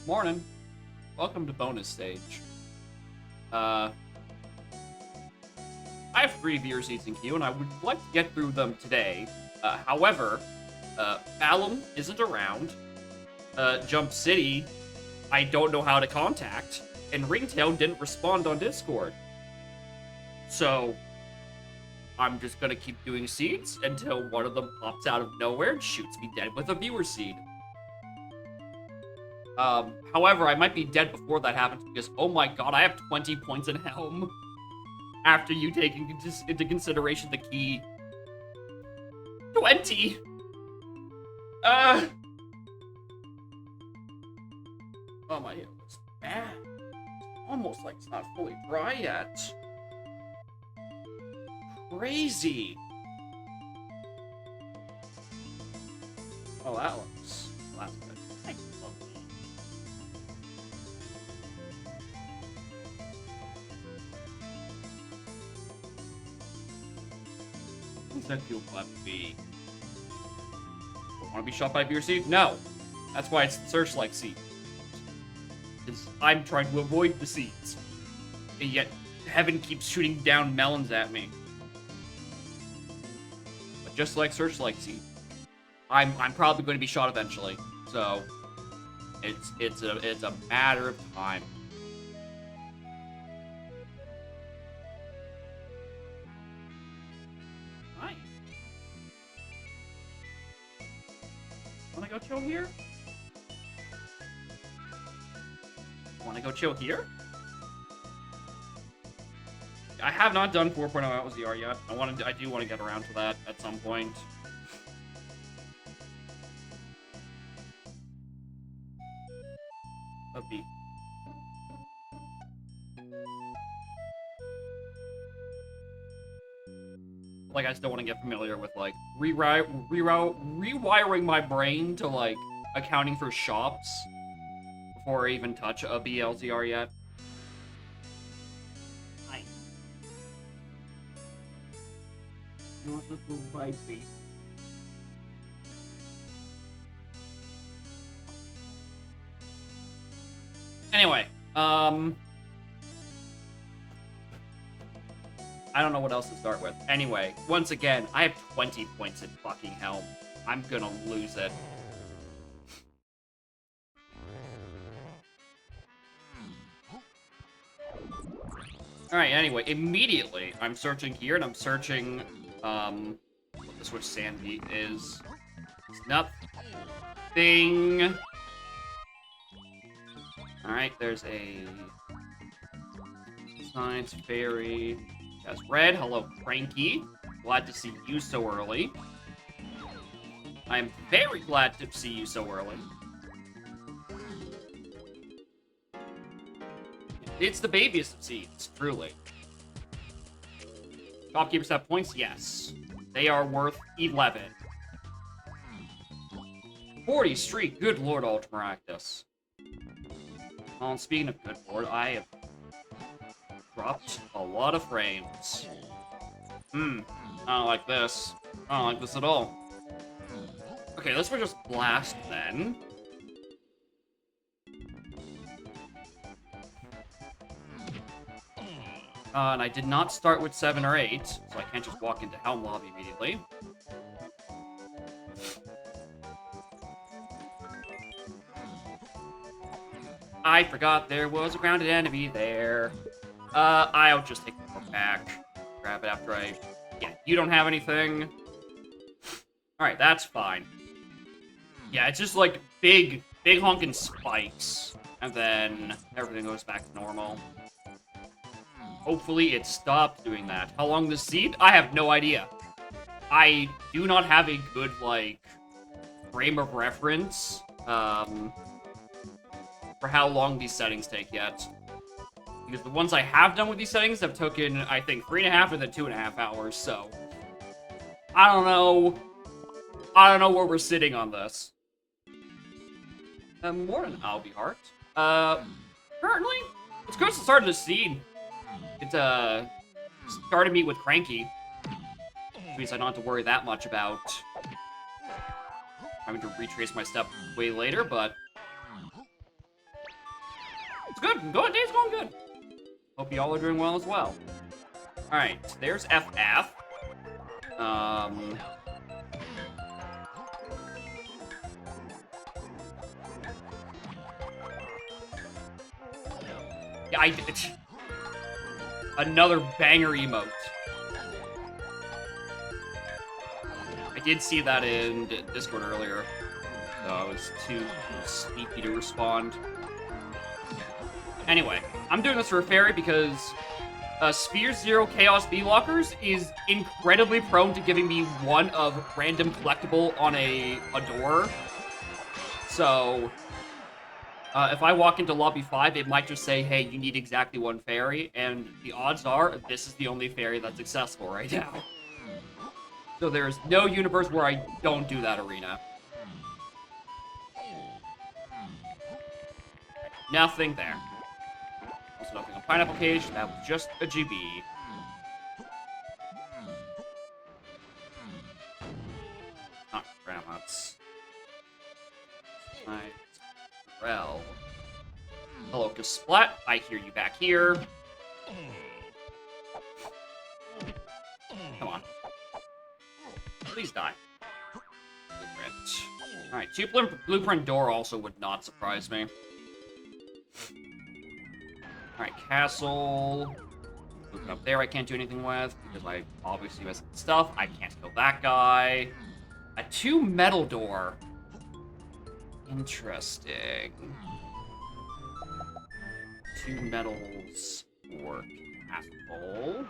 Morning. Welcome to bonus stage. I have 3 viewer seats in queue, and I would like to get through them today. However, Alum isn't around. Jump City, I don't know how to contact. And Ringtail didn't respond on Discord. So, I'm just gonna keep doing seeds until one of them pops out of nowhere and shoots me dead with a viewer seed. However, I might be dead before that happens because, oh my god, I have 20 points in Helm. After you taking into consideration the key. 20! Oh, my hair looks bad. Almost like it's not fully dry yet. Crazy. Oh, that looks... That's good. That fuel clap B. Want to be shot by beer seed? No. That's why it's the searchlight seed. Because I'm trying to avoid the seeds. And yet, heaven keeps shooting down melons at me. But just like searchlight seed, I'm probably going to be shot eventually. So, it's a matter of time. Wanna go chill here? Wanna go chill here? I have not done 4.0 out with ZR yet. I do want to get around to that at some point. A B. Like, I still want to get familiar with, like, rewiring my brain to, like, accounting for shops before I even touch a BLZR yet. Hi. Anyway, I don't know what else to start with. Anyway, once again, I have 20 points in fucking Helm. I'm gonna lose it. Alright, anyway, immediately, I'm searching here, and I'm searching, what the switch Sandy is. It's nothing. Alright, there's a Science Fairy. That's Red. Hello, Cranky. Glad to see you so early. I am very glad to see you so early. It's the babiest of seeds, truly. Shopkeepers have points? Yes. They are worth 11. 40 streak. Good lord, Ultramaractus. Well, speaking of good lord, I have dropped a lot of frames. I don't like this. I don't like this at all. Okay, let's just blast then. And I did not start with 7 or 8, so I can't just walk into Helm Lobby immediately. I forgot there was a grounded enemy there. I'll just take the book back. Grab it after I... Yeah, you don't have anything. Alright, that's fine. Yeah, it's just like big honking spikes. And then everything goes back to normal. Hopefully it stopped doing that. How long this seed? I have no idea. I do not have a good, like, frame of reference, for how long these settings take yet. Because the ones I have done with these settings have taken, I think, 3.5 and then 2.5 hours, so... I don't know. I don't know where we're sitting on this. Morning, I'll be heart. Currently, it's good to start the scene. It, started me with Cranky. Which means I don't have to worry that much about having to retrace my step way later, but... It's good. Day's going good. Hope y'all are doing well as well. Alright, there's FF. Yeah, I did. Another banger emote. I did see that in Discord earlier. So I was too sneaky to respond. Anyway, I'm doing this for a fairy because Sphere Zero Chaos B-Lockers is incredibly prone to giving me one of random collectible on a door. So, if I walk into Lobby 5, it might just say, hey, you need exactly one fairy, and the odds are this is the only fairy that's accessible right now. So there's no universe where I don't do that arena. Nothing there. Also nothing on Pineapple Cage, that was just a GB. Not Grandma's. Nice. Rel. Hello, Splat. I hear you back here. Come on. Please die. Blueprint. Alright, two blueprint door also would not surprise me. Alright, castle. Moving up there I can't do anything with, because I obviously missed stuff. I can't kill that guy. A 2 metal door. Interesting. 2 metals for castle.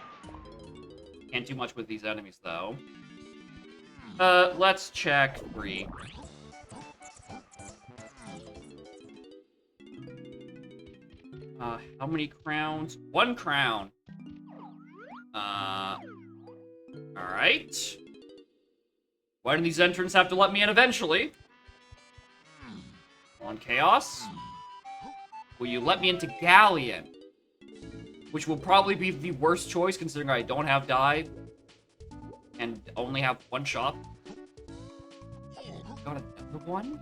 Can't do much with these enemies, though. Let's check 3. How many crowns? 1 crown. Alright. Why do these entrants have to let me in eventually? On Chaos. Will you let me into Galleon? Which will probably be the worst choice, considering I don't have die. And only have 1 shop. Got another one?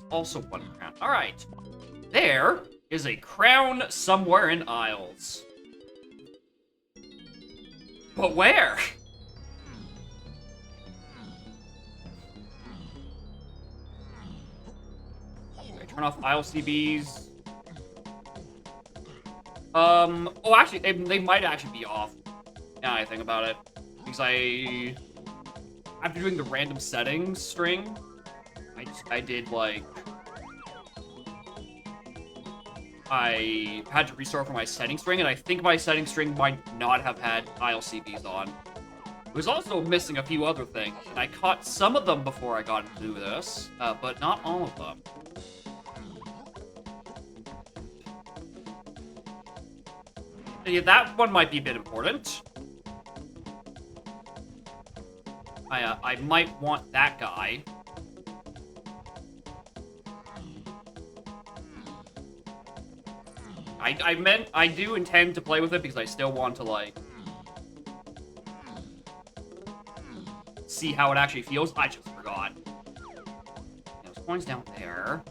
Also 1 crown. Alright. There is a crown somewhere in Isles. But where? Okay, turn off Isle CBs. Oh, actually, they might actually be off. Now I think about it. Because after doing the random settings string, I did, like... I had to restart for my setting string, and I think my setting string might not have had ILCBs on. It was also missing a few other things, and I caught some of them before I got into this, but not all of them. Yeah, that one might be a bit important. I might want that guy. I do intend to play with it because I still want to, like, see how it actually feels. I just forgot. There's coins down there.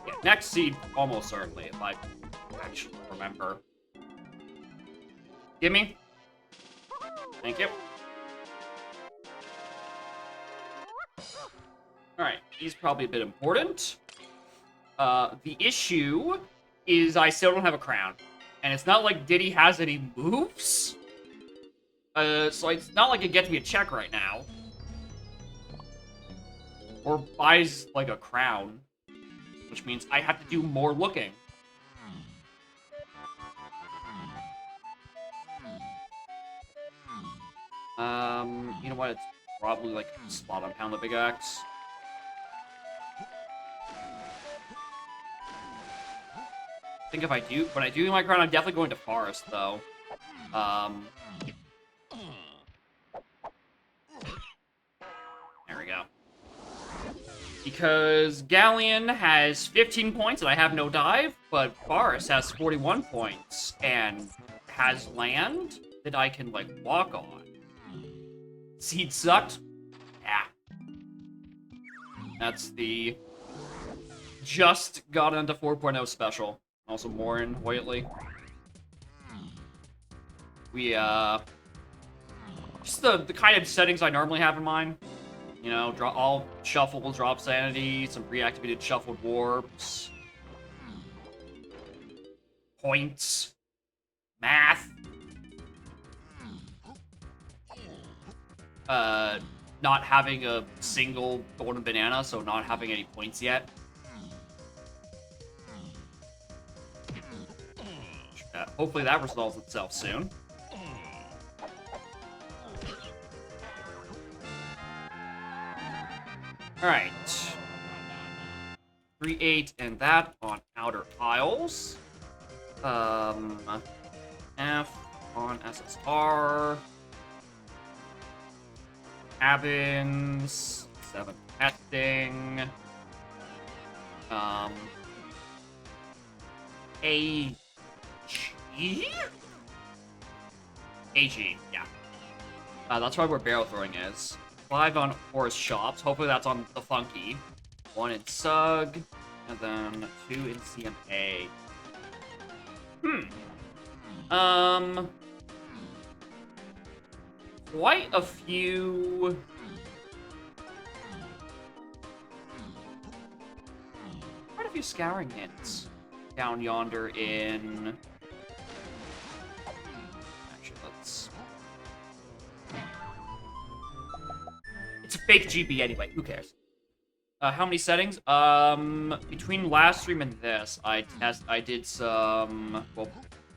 Yeah, next seed, almost certainly, if I actually remember. Gimme. Thank you. Alright, he's probably a bit important. The issue is I still don't have a crown. And it's not like Diddy has any moves. So it's not like it gets me a check right now. Or buys, like, a crown. Which means I have to do more looking. You know what? It's probably like spot on pound the big axe. I think if I do, when I do my crown, I'm definitely going to forest though. There we go. Because Galleon has 15 points and I have no dive, but Forest has 41 points and has land that I can, like, walk on. Seed sucked? Yeah. That's the just got into 4.0 special. Also Morin, Whiteley. We, just the kind of settings I normally have in mind. You know, all shuffles, drop sanity, some pre-activated shuffled warps, points, math, not having a single golden banana, so not having any points yet. Hopefully that resolves itself soon. Alright. 3-8 and that on Outer Isles. F on SSR. Cabins. 7 testing. AG? AG, yeah. That's probably where barrel throwing is. 5 on Forest Shops. Hopefully that's on the Funky. 1 in Sug. And then 2 in CMA. Quite a few... Quite a few scouring hints. Down yonder in... Actually, let's... It's a fake GB anyway, who cares? How many settings? Between last stream and this, I did some, well,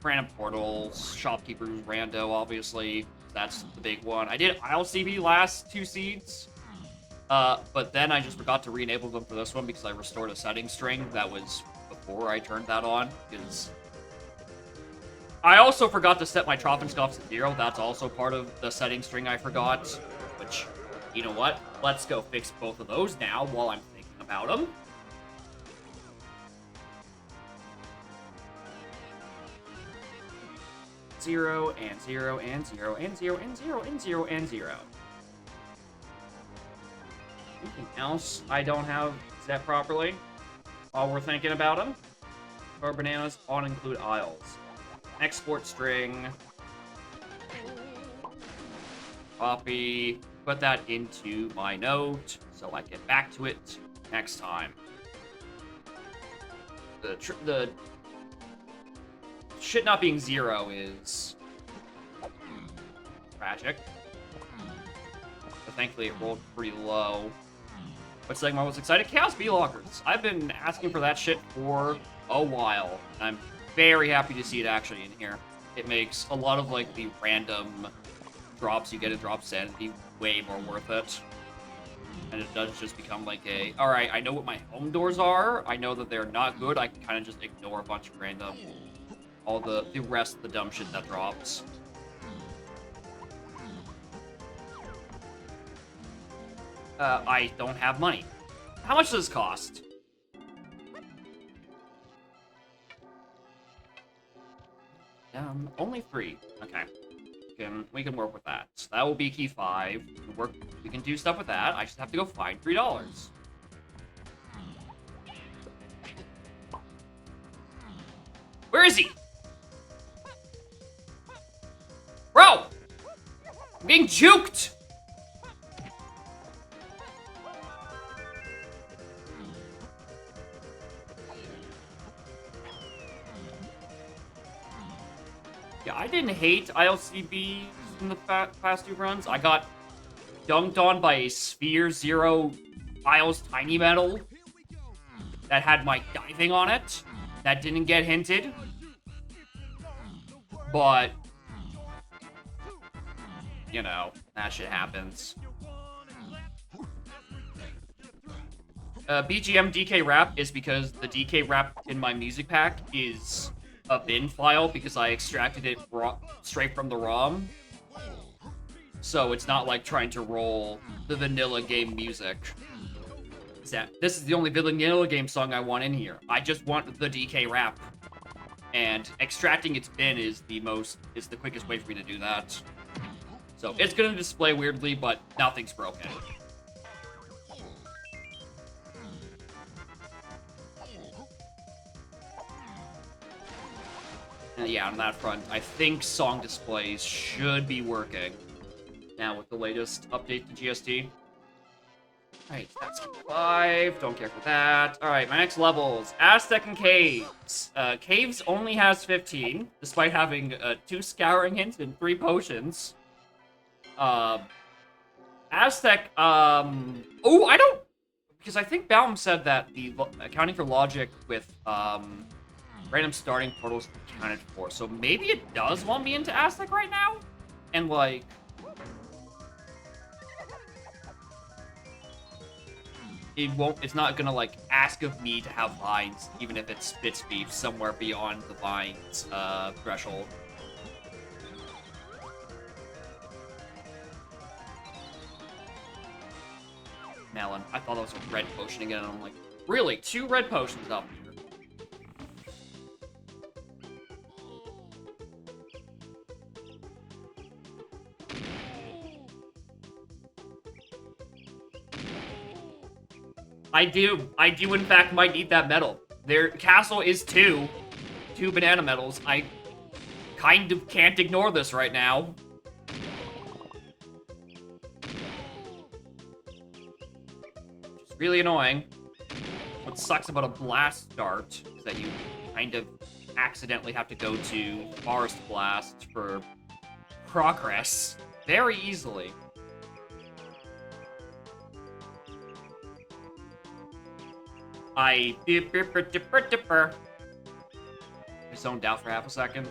random portals, shopkeepers, rando, obviously. That's the big one. I did ILCB last 2 seeds, but then I just forgot to re-enable them for this one because I restored a setting string that was before I turned that on, because I also forgot to set my Trophenskoffs to 0. That's also part of the setting string I forgot, which... You know what? Let's go fix both of those now while I'm thinking about them. Zero and 0 and 0 and 0 and 0 and 0 and 0. Anything else I don't have set properly while we're thinking about them? Or bananas on include aisles. Export string. Copy. Put that into my note so I get back to it next time. The shit not being 0 is tragic. But thankfully it rolled pretty low. What's saying I was excited? Chaos B-Lockers. I've been asking for that shit for a while. I'm very happy to see it actually in here. It makes a lot of like the random drops you get in Drop Sanity way more worth it. And it does just become like a, alright, I know what my home doors are, I know that they're not good, I can kind of just ignore a bunch of random, all the rest of the dumb shit that drops. I don't have money. How much does this cost? Only 3. Okay. We can work with that. So that will be key 5. We can do stuff with that. I just have to go find $3. Where is he? Bro! I'm getting juked! Yeah, I didn't hate ILCB in the past 2 runs. I got dunked on by a Sphere 0 Isles Tiny Metal that had my diving on it. That didn't get hinted. But you know, that shit happens. BGM DK rap is because the DK rap in my music pack is a bin file because I extracted it straight from the ROM. So it's not like trying to roll the vanilla game music. This is the only vanilla game song I want in here. I just want the DK rap. And extracting its bin is the quickest way for me to do that. So it's gonna display weirdly, but nothing's broken. And yeah, on that front, I think song displays should be working now with the latest update to GST. Alright, that's 5. Don't care for that. Alright, my next levels. Aztec and Caves. Caves only has 15, despite having 2 Scouring Hints and 3 Potions. Aztec, oh, I don't... Because I think Baum said that the accounting for logic with, random starting portals accounted for. So maybe it does want me into Aztec right now? And, like... it's not gonna, like, ask of me to have lines, even if it spits beef somewhere beyond the lines, threshold. Melon. I thought that was a red potion again, and I'm like, really? 2 red potions up here? I do in fact might need that medal. Their castle is 2 banana medals. I kind of can't ignore this right now. It's really annoying. What sucks about a blast start is that you kind of accidentally have to go to Forest Blast for progress very easily. I zoned out for half a second.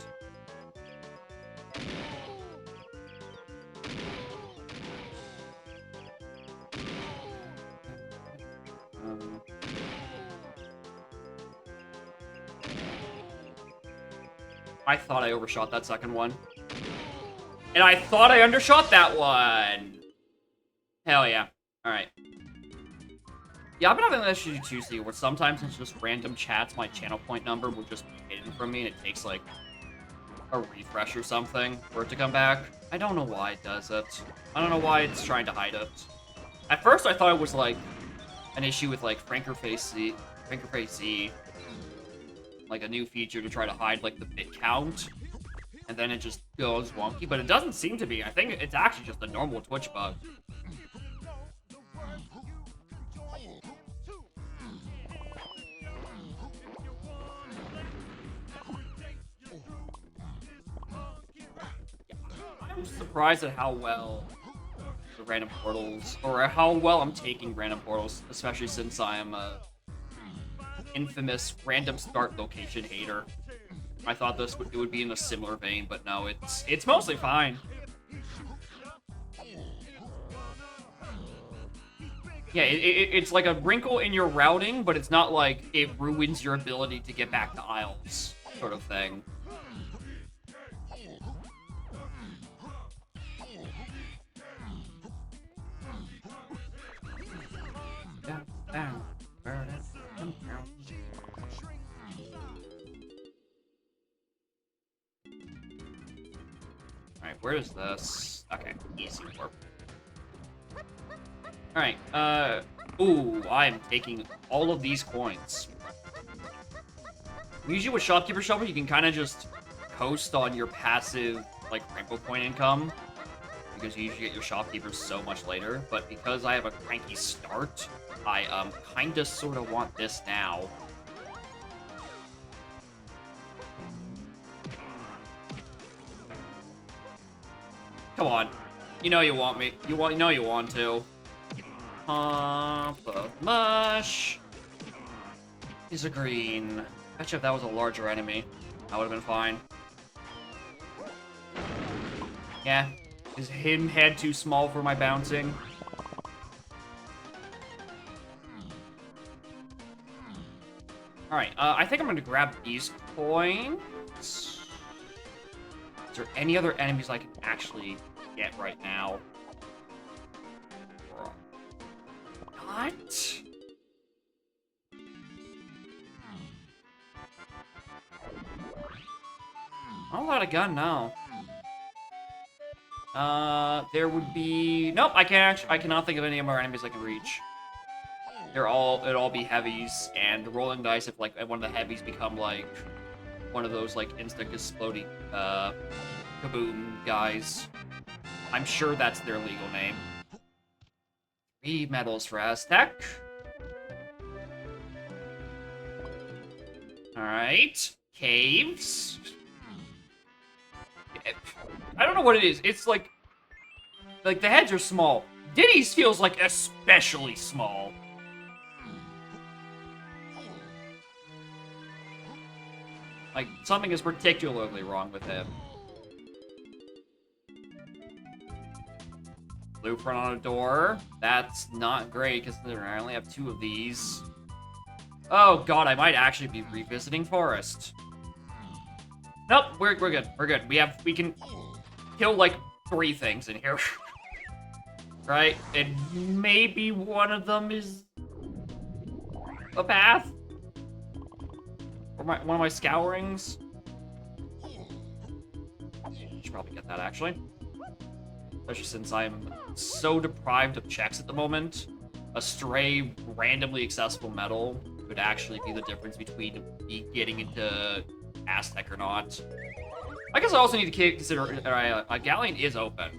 I thought I overshot that second one. And I thought I undershot that one! Hell yeah. Alright. Yeah, I've been having this issue Tuesday where sometimes it's just random chats, my channel point number will just be hidden from me and it takes like a refresh or something for it to come back. I don't know why it does it. I don't know why it's trying to hide it. At first I thought it was like an issue with like Frankerface Z, like a new feature to try to hide like the bit count, and then it just goes wonky, but it doesn't seem to be. I think it's actually just a normal Twitch bug. I'm surprised at how well the random portals, or how well I'm taking random portals, especially since I am a infamous random start location hater. I thought it would be in a similar vein, but no, it's mostly fine. Yeah, it's like a wrinkle in your routing, but it's not like it ruins your ability to get back to aisles, sort of thing. Alright, where is this? Okay, easy warp. Alright, ooh, I'm taking all of these coins. Usually with Shopkeeper Shovel, you can kind of just coast on your passive, like, Rainbow Coin income, because you usually get your Shopkeepers so much later, but because I have a cranky start, I, kinda sorta want this now. Come on. You know you want me. You know you want to. Pump of mush. Is a green. Bet you if that was a larger enemy, that would have been fine. Yeah. Is him head too small for my bouncing? Alright, I think I'm gonna grab these coins. Is there any other enemies I can actually get right now? What? Not without a gun, no. There would be... Nope, I cannot think of any more enemies I can reach. It'd all be heavies, and the rolling dice, if, like, one of the heavies become, like, one of those, like, insta-exploding, kaboom guys. I'm sure that's their legal name. 3 medals for Aztec. Alright. Caves. I don't know what it is. It's like the heads are small. Diddy's feels like especially small. Like, something is particularly wrong with him. Blueprint on a door. That's not great, because I only have 2 of these. Oh god, I might actually be revisiting Forest. Nope, we're good. We're good. We can kill, like, 3 things in here. Right? And maybe one of them is a path? Or one of my scourings? Should probably get that, actually. Especially since I'm so deprived of checks at the moment. A stray, randomly accessible medal could actually be the difference between me getting into Aztec or not. I guess I also need to consider a galleon is open.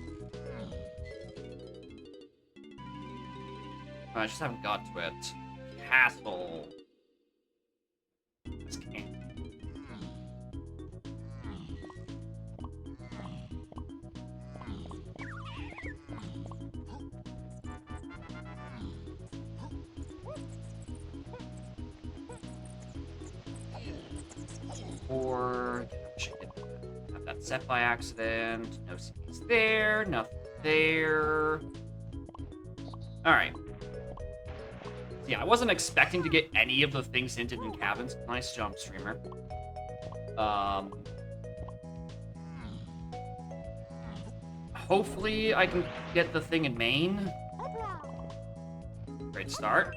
I just haven't got to it. Castle. This can't. Or have that set by accident. No CPs there. Nothing there. All right. Yeah, I wasn't expecting to get any of the things hinted in cabins. Nice jump, streamer. Hopefully I can get the thing in Maine. Great start.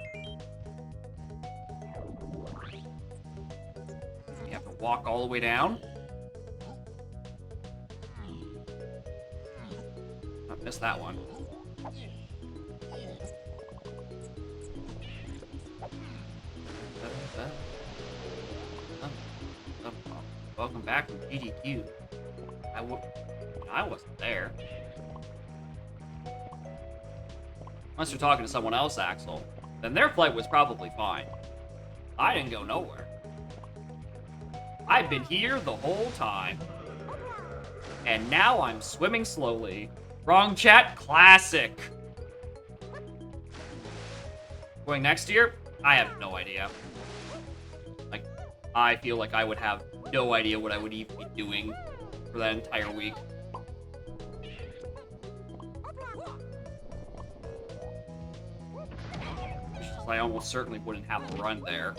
You have to walk all the way down. I missed that one. Welcome back from PDQ. I wasn't there. Unless you're talking to someone else, Axel, then their flight was probably fine. I didn't go nowhere. I've been here the whole time. And now I'm swimming slowly. Wrong chat, classic. Going next year? I have no idea. Like, I feel like I would have no idea what I would even be doing for that entire week. I almost certainly wouldn't have a run there.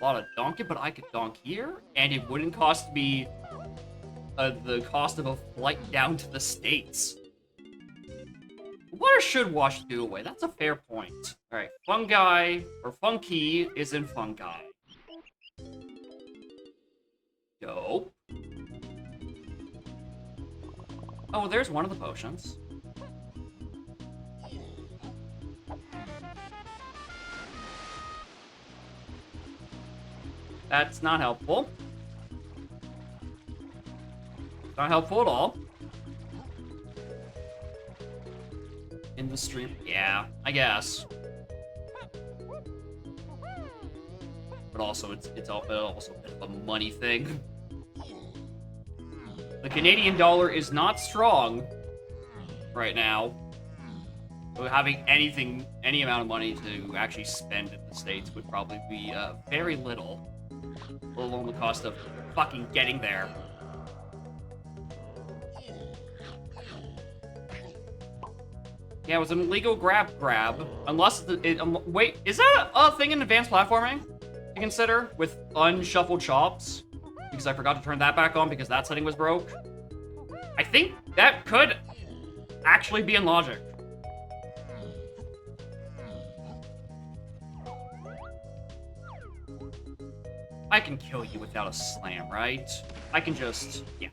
A lot of donking, but I could donk here, and it wouldn't cost me the cost of a flight down to the States. Water should wash through away. That's a fair point. Alright, fungi, or funky, is in fungi. Dope. Oh, there's one of the potions. That's not helpful. Not helpful at all. In the stream? Yeah, I guess. But also, it's also a bit of a money thing. The Canadian dollar is not strong right now. So having any amount of money to actually spend in the States would probably be very little. let alone the cost of fucking getting there. Yeah, it was an illegal grab. Unless wait, is that a thing in advanced platforming to consider with unshuffled chops? Because I forgot to turn that back on because that setting was broke. I think that could actually be in logic. I can kill you without a slam, right? I can just, yeah.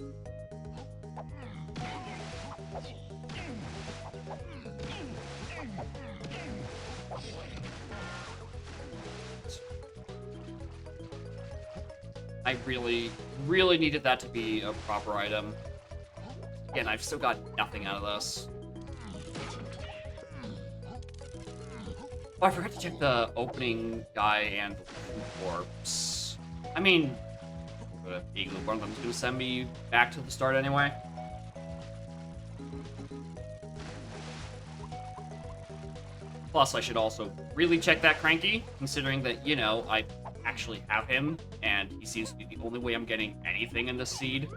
I really, really needed that to be a proper item. Again, I've still got nothing out of this. Oh, I forgot to check the opening guy and the corpse. I mean, one of them's gonna send me back to the start anyway. Plus, I should also really check that Cranky, considering that, you know, I actually have him, and he seems to be the only way I'm getting anything in this seed.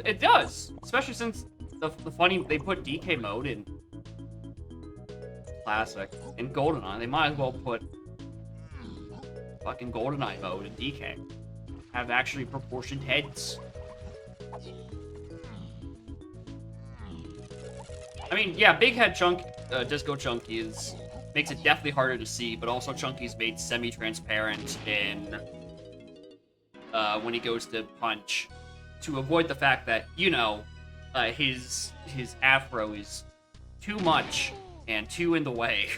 It does, especially since the funny they put DK mode in Classic and GoldenEye. They might as well put fucking GoldenEye mode in DK. Have actually proportioned heads. I mean, yeah, big head Disco Chunky makes it definitely harder to see, but also Chunky's made semi-transparent in when he goes to punch, to avoid the fact that, you know, his afro is too much and too in the way.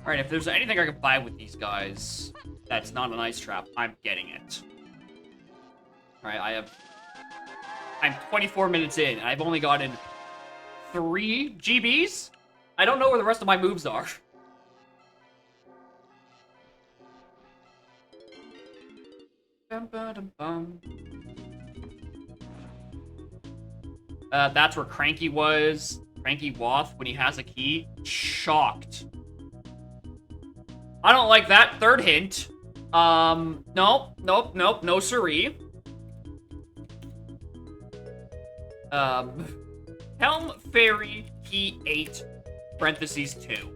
Alright, if there's anything I can buy with these guys that's not an ice trap, I'm getting it. Alright, I'm 24 minutes in, and I've only gotten 3 GBs? I don't know where the rest of my moves are. That's where Cranky was. Cranky Woth, when he has a key. Shocked. I don't like that. Third hint. Nope, no siree. Helm Fairy Key 8, parentheses 2.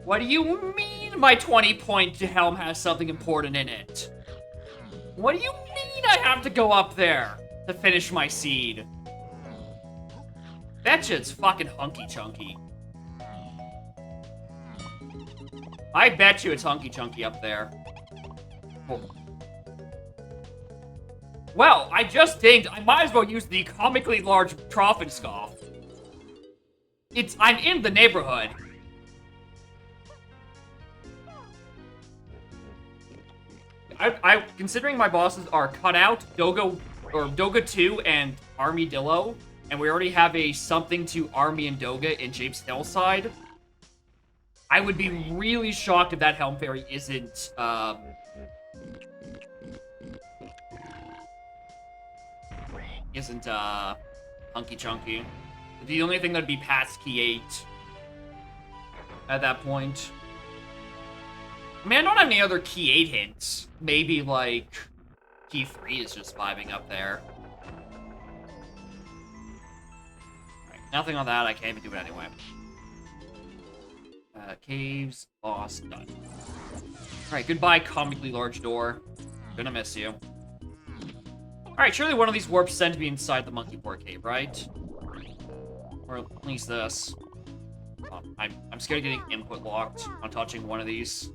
What do you mean my 20-point Helm has something important in it? What do you mean I have to go up there to finish my seed? That shit's fucking hunky chunky. I bet you it's hunky chunky up there. Oh. Well, I just think I might as well use the comically large Trough Scoff. I'm in the neighborhood. I considering my bosses are Cutout, Doga 2, and Armadillo, and we already have a something to Army and Doga in Japes Hillside, I would be really shocked if that Helm Fairy isn't, hunky chunky. The only thing that'd be past Key 8 at that point. I mean, I don't have any other Key 8 hints. Maybe, like, Key 3 is just vibing up there. Alright, nothing on that. I can't even do it anyway. Caves, boss, done. Alright, goodbye, comically large door. Gonna miss you. Alright, surely one of these warps sent me inside the monkey port cave, right? Or at least this. Oh, I'm scared of getting input locked on touching one of these.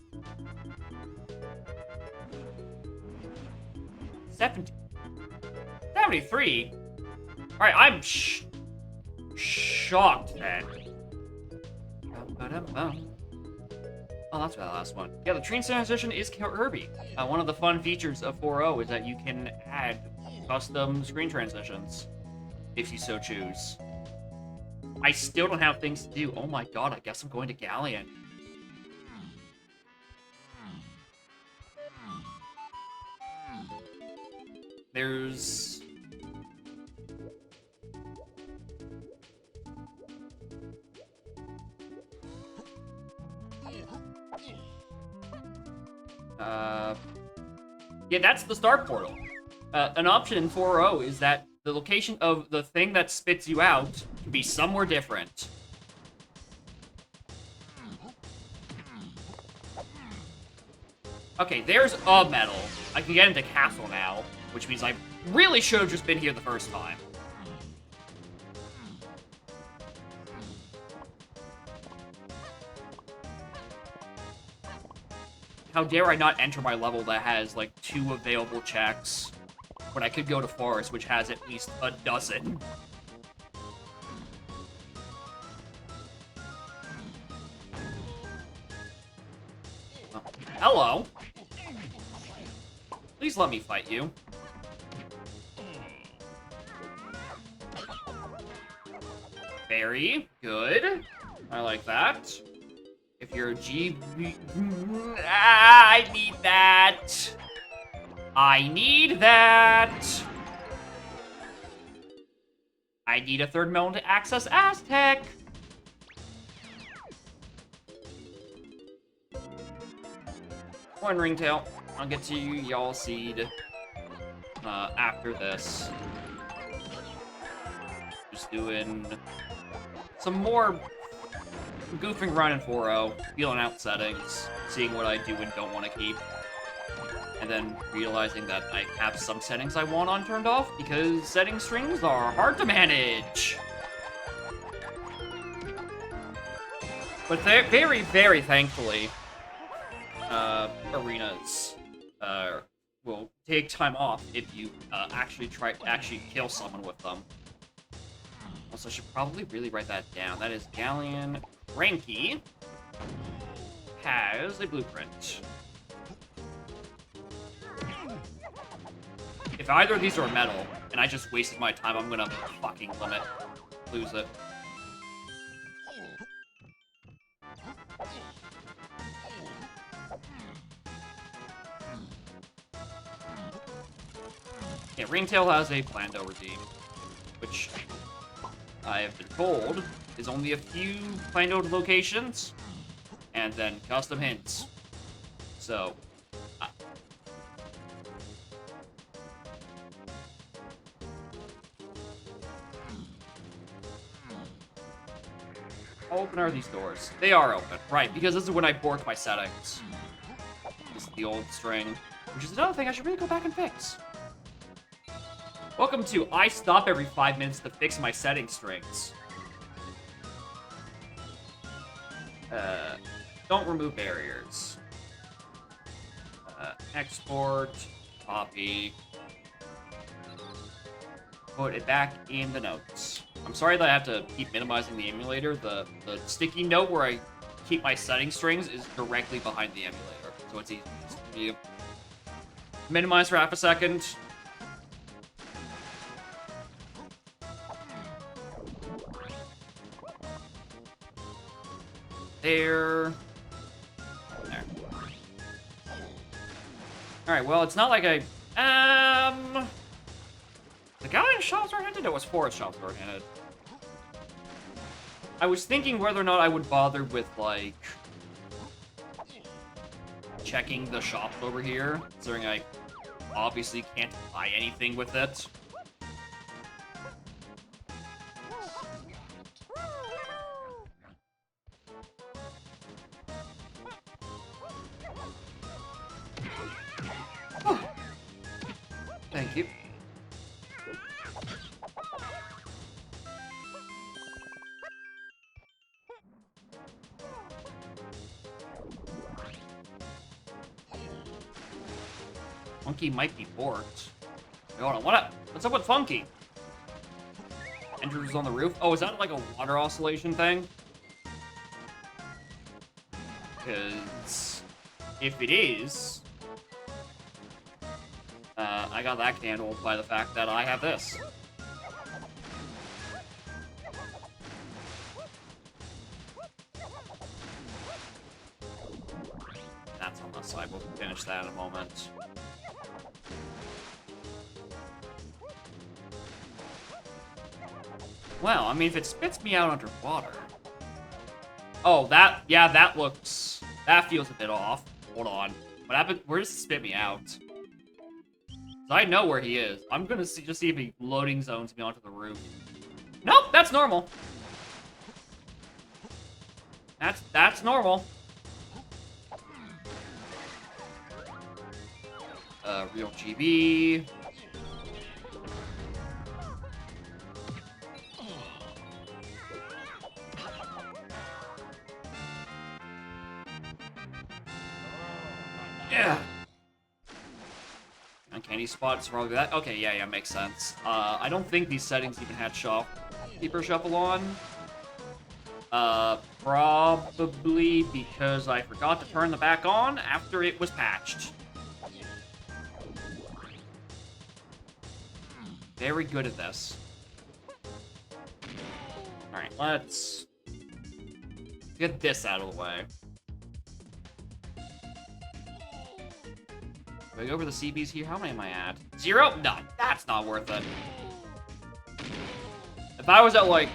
73? Alright, I'm shocked then. Oh, that's the last one. Yeah, the train transition is Kirby. One of the fun features of 4.0 is that you can add custom screen transitions, if you so choose. I still don't have things to do. Oh my god, I guess I'm going to Galleon. there's... Yeah, that's the start portal. An option in 4.0 is that the location of the thing that spits you out can be somewhere different. Okay, there's a medal. I can get into castle now, which means I really should have just been here the first time. How dare I not enter my level that has, like, 2 available checks, when I could go to Forest, which has at least a dozen. Oh. Hello. Please let me fight you. Very good. I like that. If you're a G... I need that! I need that! I need a third melon to access Aztec! One ringtail. I'll get to you, y'all seed, after this. Just doing some more goofing around in 4.0, feeling out settings, seeing what I do and don't want to keep, and then realizing that I have some settings I want on turned off because setting strings are hard to manage. But very, very thankfully, arenas will take time off if you actually kill someone with them. Also, I should probably really write that down. That is Galleon Ranky has a blueprint. If either of these are a medal, and I just wasted my time, I'm gonna fucking lose it. Yeah, Ringtail has a Plando redeem, which I have been told is only a few Plando locations, and then custom hints. So, how open are these doors? They are open, right, because this is when I bork my settings. This is the old string, which is another thing I should really go back and fix. Welcome to I stop every 5 minutes to fix my setting strings. Don't remove barriers. Export, copy. Put it back in the notes. I'm sorry that I have to keep minimizing the emulator. The sticky note where I keep my setting strings is directly behind the emulator. So it's easy to minimize for half a second. There. Alright, well, it's not like I... The Galleon shop sword-handed? It was Forest shop sword-handed. I was thinking whether or not I would bother with, like, checking the shops over here, considering I obviously can't buy anything with it. Thank you. Funky might be borked. Wait, hold on, what's up with Funky? Andrew's on the roof? Oh, is that like a water oscillation thing? Because if it is, I got that handled by the fact that I have this. That's on the side. We'll finish that in a moment. Well, I mean, if it spits me out underwater... Oh, that... Yeah, that looks... That feels a bit off. Hold on. What happened? Where does it spit me out? I know where he is. I'm gonna just see if he loading zones me onto the roof. Nope, that's normal. That's normal. Real GB. Yeah. Uncanny spots, probably that. Okay, yeah, makes sense. I don't think these settings even had Keeper Shuffle on. Probably because I forgot to turn the back on after it was patched. Very good at this. Alright, let's get this out of the way. Do I go over the CBs here? How many am I at? 0? No, that's not worth it. If I was at like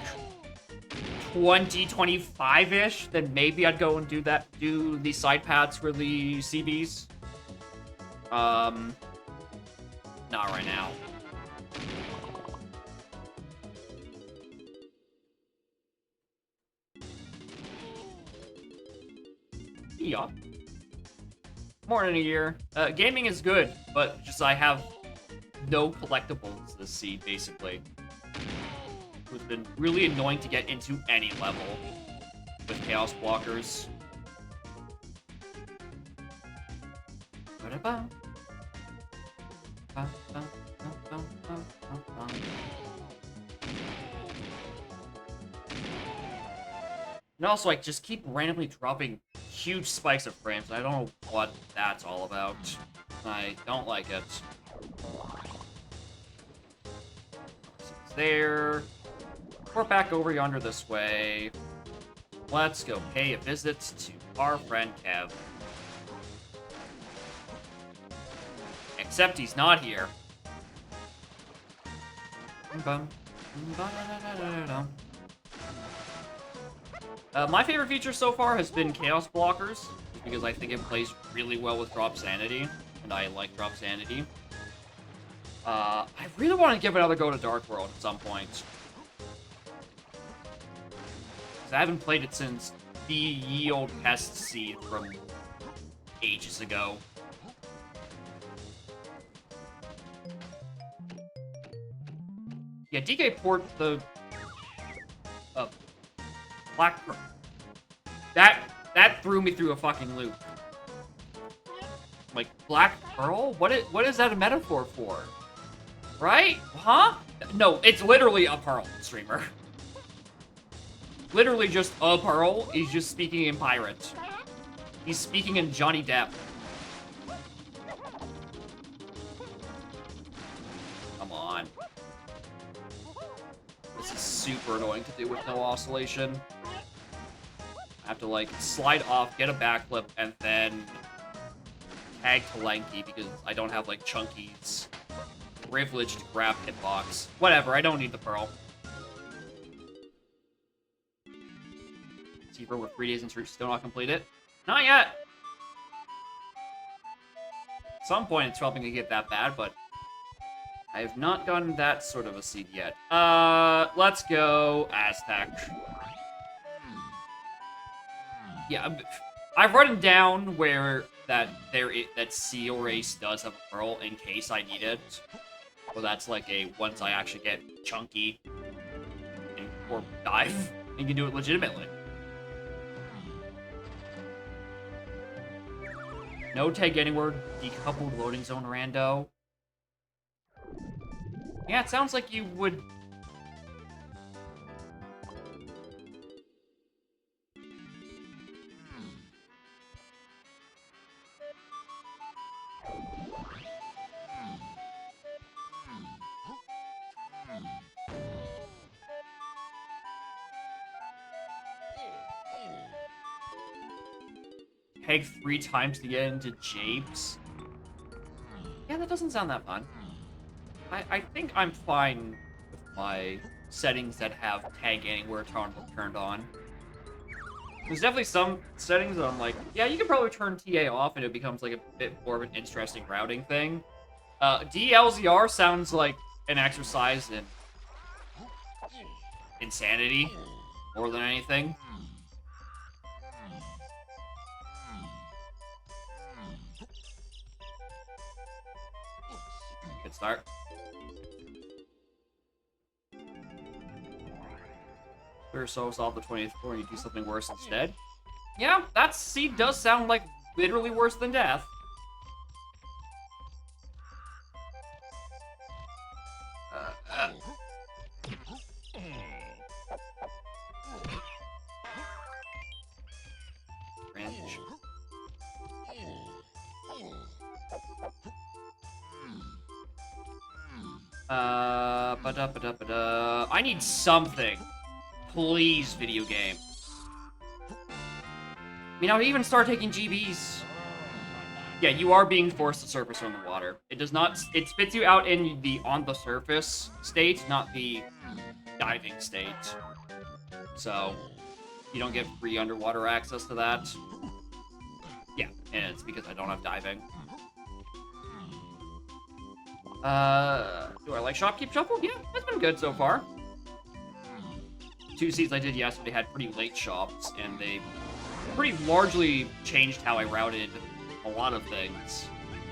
20, 25-ish, then maybe I'd go and do the side paths for the CBs. Not right now. Yeah. More than a year. Gaming is good, but just I have no collectibles this seed, basically. It's been really annoying to get into any level with Chaos Blockers. And also, I just keep randomly dropping huge spikes of frames. I don't know what that's all about. I don't like it. It's there. We're back over yonder this way. Let's go pay a visit to our friend Kev. Except he's not here. My favorite feature so far has been Chaos Blockers, because I think it plays really well with Drop Sanity, and I like Drop Sanity. I really want to give another go to Dark World at some point. I haven't played it since the ye old pest seed from ages ago. Yeah, DK port the Black Pearl. That threw me through a fucking loop. Like, Black Pearl? What is that a metaphor for? Right? Huh? No, it's literally a Pearl streamer. Literally just a Pearl. He's just speaking in pirate. He's speaking in Johnny Depp. Come on. This is super annoying to do with no oscillation. I have to, like, slide off, get a backflip, and then tag to Lanky because I don't have, like, Chunky's privilege to grab hitbox. Whatever, I don't need the Pearl. Seaver with 3 days in search, still not completed. Not yet! At some point it's probably gonna get that bad, but I have not gotten that sort of a seed yet. Let's go Aztec. Yeah, I've written down where that Seal Race does have a Pearl in case I need it. So that's like a once I actually get Chunky or dive and can do it legitimately. No tag anywhere, decoupled loading zone rando. Yeah, it sounds like you would... Peg 3 times to get into Japes. Yeah, that doesn't sound that fun. I think I'm fine with my settings that have tag anywhere turned on. There's definitely some settings that I'm like, yeah, you can probably turn TA off and it becomes like a bit more of an interesting routing thing. DLZR sounds like an exercise in insanity more than anything. Good start. Or so solve the 20th floor and you do something worse instead. Yeah, that seed does sound like literally worse than death. Range. I need something. Please, video game. I mean, I'll even start taking GBs. Yeah, you are being forced to surface on the water. It does not... It spits you out in the on-the-surface state, not the diving state. So, you don't get free underwater access to that. Yeah, and it's because I don't have diving. Do I like Shopkeep Shuffle? Yeah, that's been good so far. 2 seeds I did yesterday had pretty late shops, and they pretty largely changed how I routed a lot of things.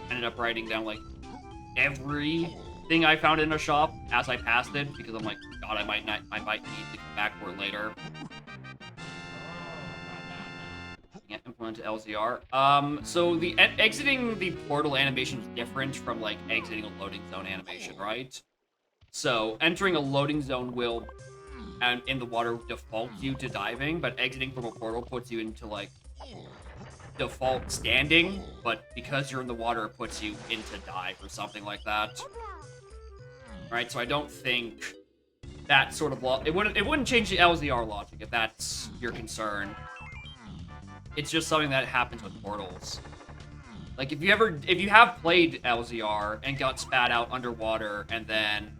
Ended up writing down, like, everything I found in a shop as I passed it, because I'm like, God, I might need to come back for it later. Can't implement LZR. So the exiting the portal animation is different from, like, exiting a loading zone animation, right? So, entering a loading zone will, and in the water, default you to diving, but exiting from a portal puts you into, like, default standing, but because you're in the water, it puts you into dive or something like that. Right, so I don't think that sort of it wouldn't change the LZR logic if that's your concern. It's just something that happens with portals. Like, if you have played LZR and got spat out underwater and then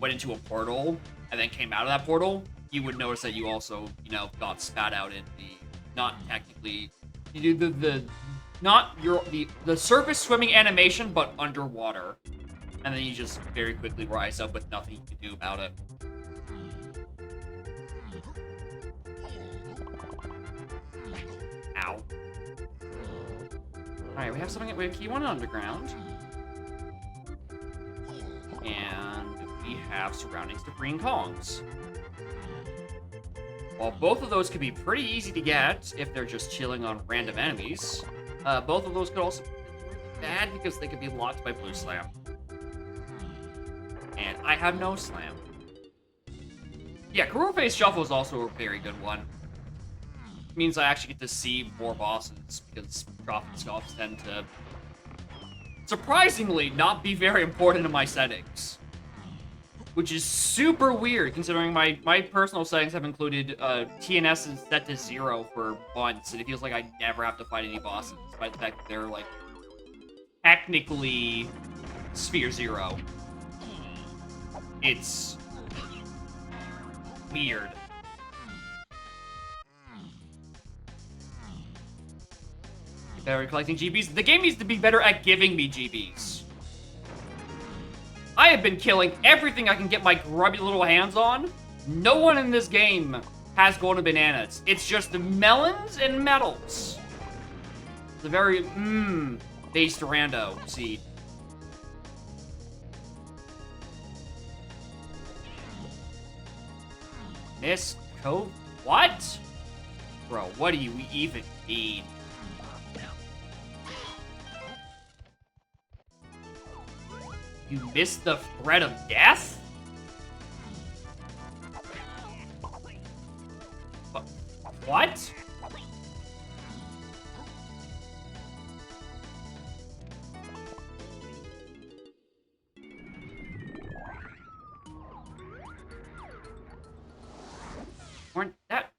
went into a portal and then came out of that portal, you would notice that you also, you know, got spat out in the, not technically, you do the surface swimming animation, but underwater. And then you just very quickly rise up with nothing you can do about it. Ow. Alright, we have something, we have key 1 underground. And we have surroundings to green Kongs. While both of those could be pretty easy to get if they're just chilling on random enemies, both of those could also be really bad because they could be locked by blue slam. And I have no slam. Yeah, Kuro Face Shuffle is also a very good one. It means I actually get to see more bosses because drop and scoffs tend to surprisingly not be very important in my settings. Which is super weird, considering my personal settings have included TNS set to 0 for months, and it feels like I never have to fight any bosses, despite the fact that they're, like, technically Sphere 0. It's weird. Better at collecting GBs. The game needs to be better at giving me GBs. I have been killing everything I can get my grubby little hands on. No one in this game has golden bananas. It's just the melons and metals. The very, based rando seed. Miss Cove? What? Bro, what do you even mean? You missed the threat of death? What?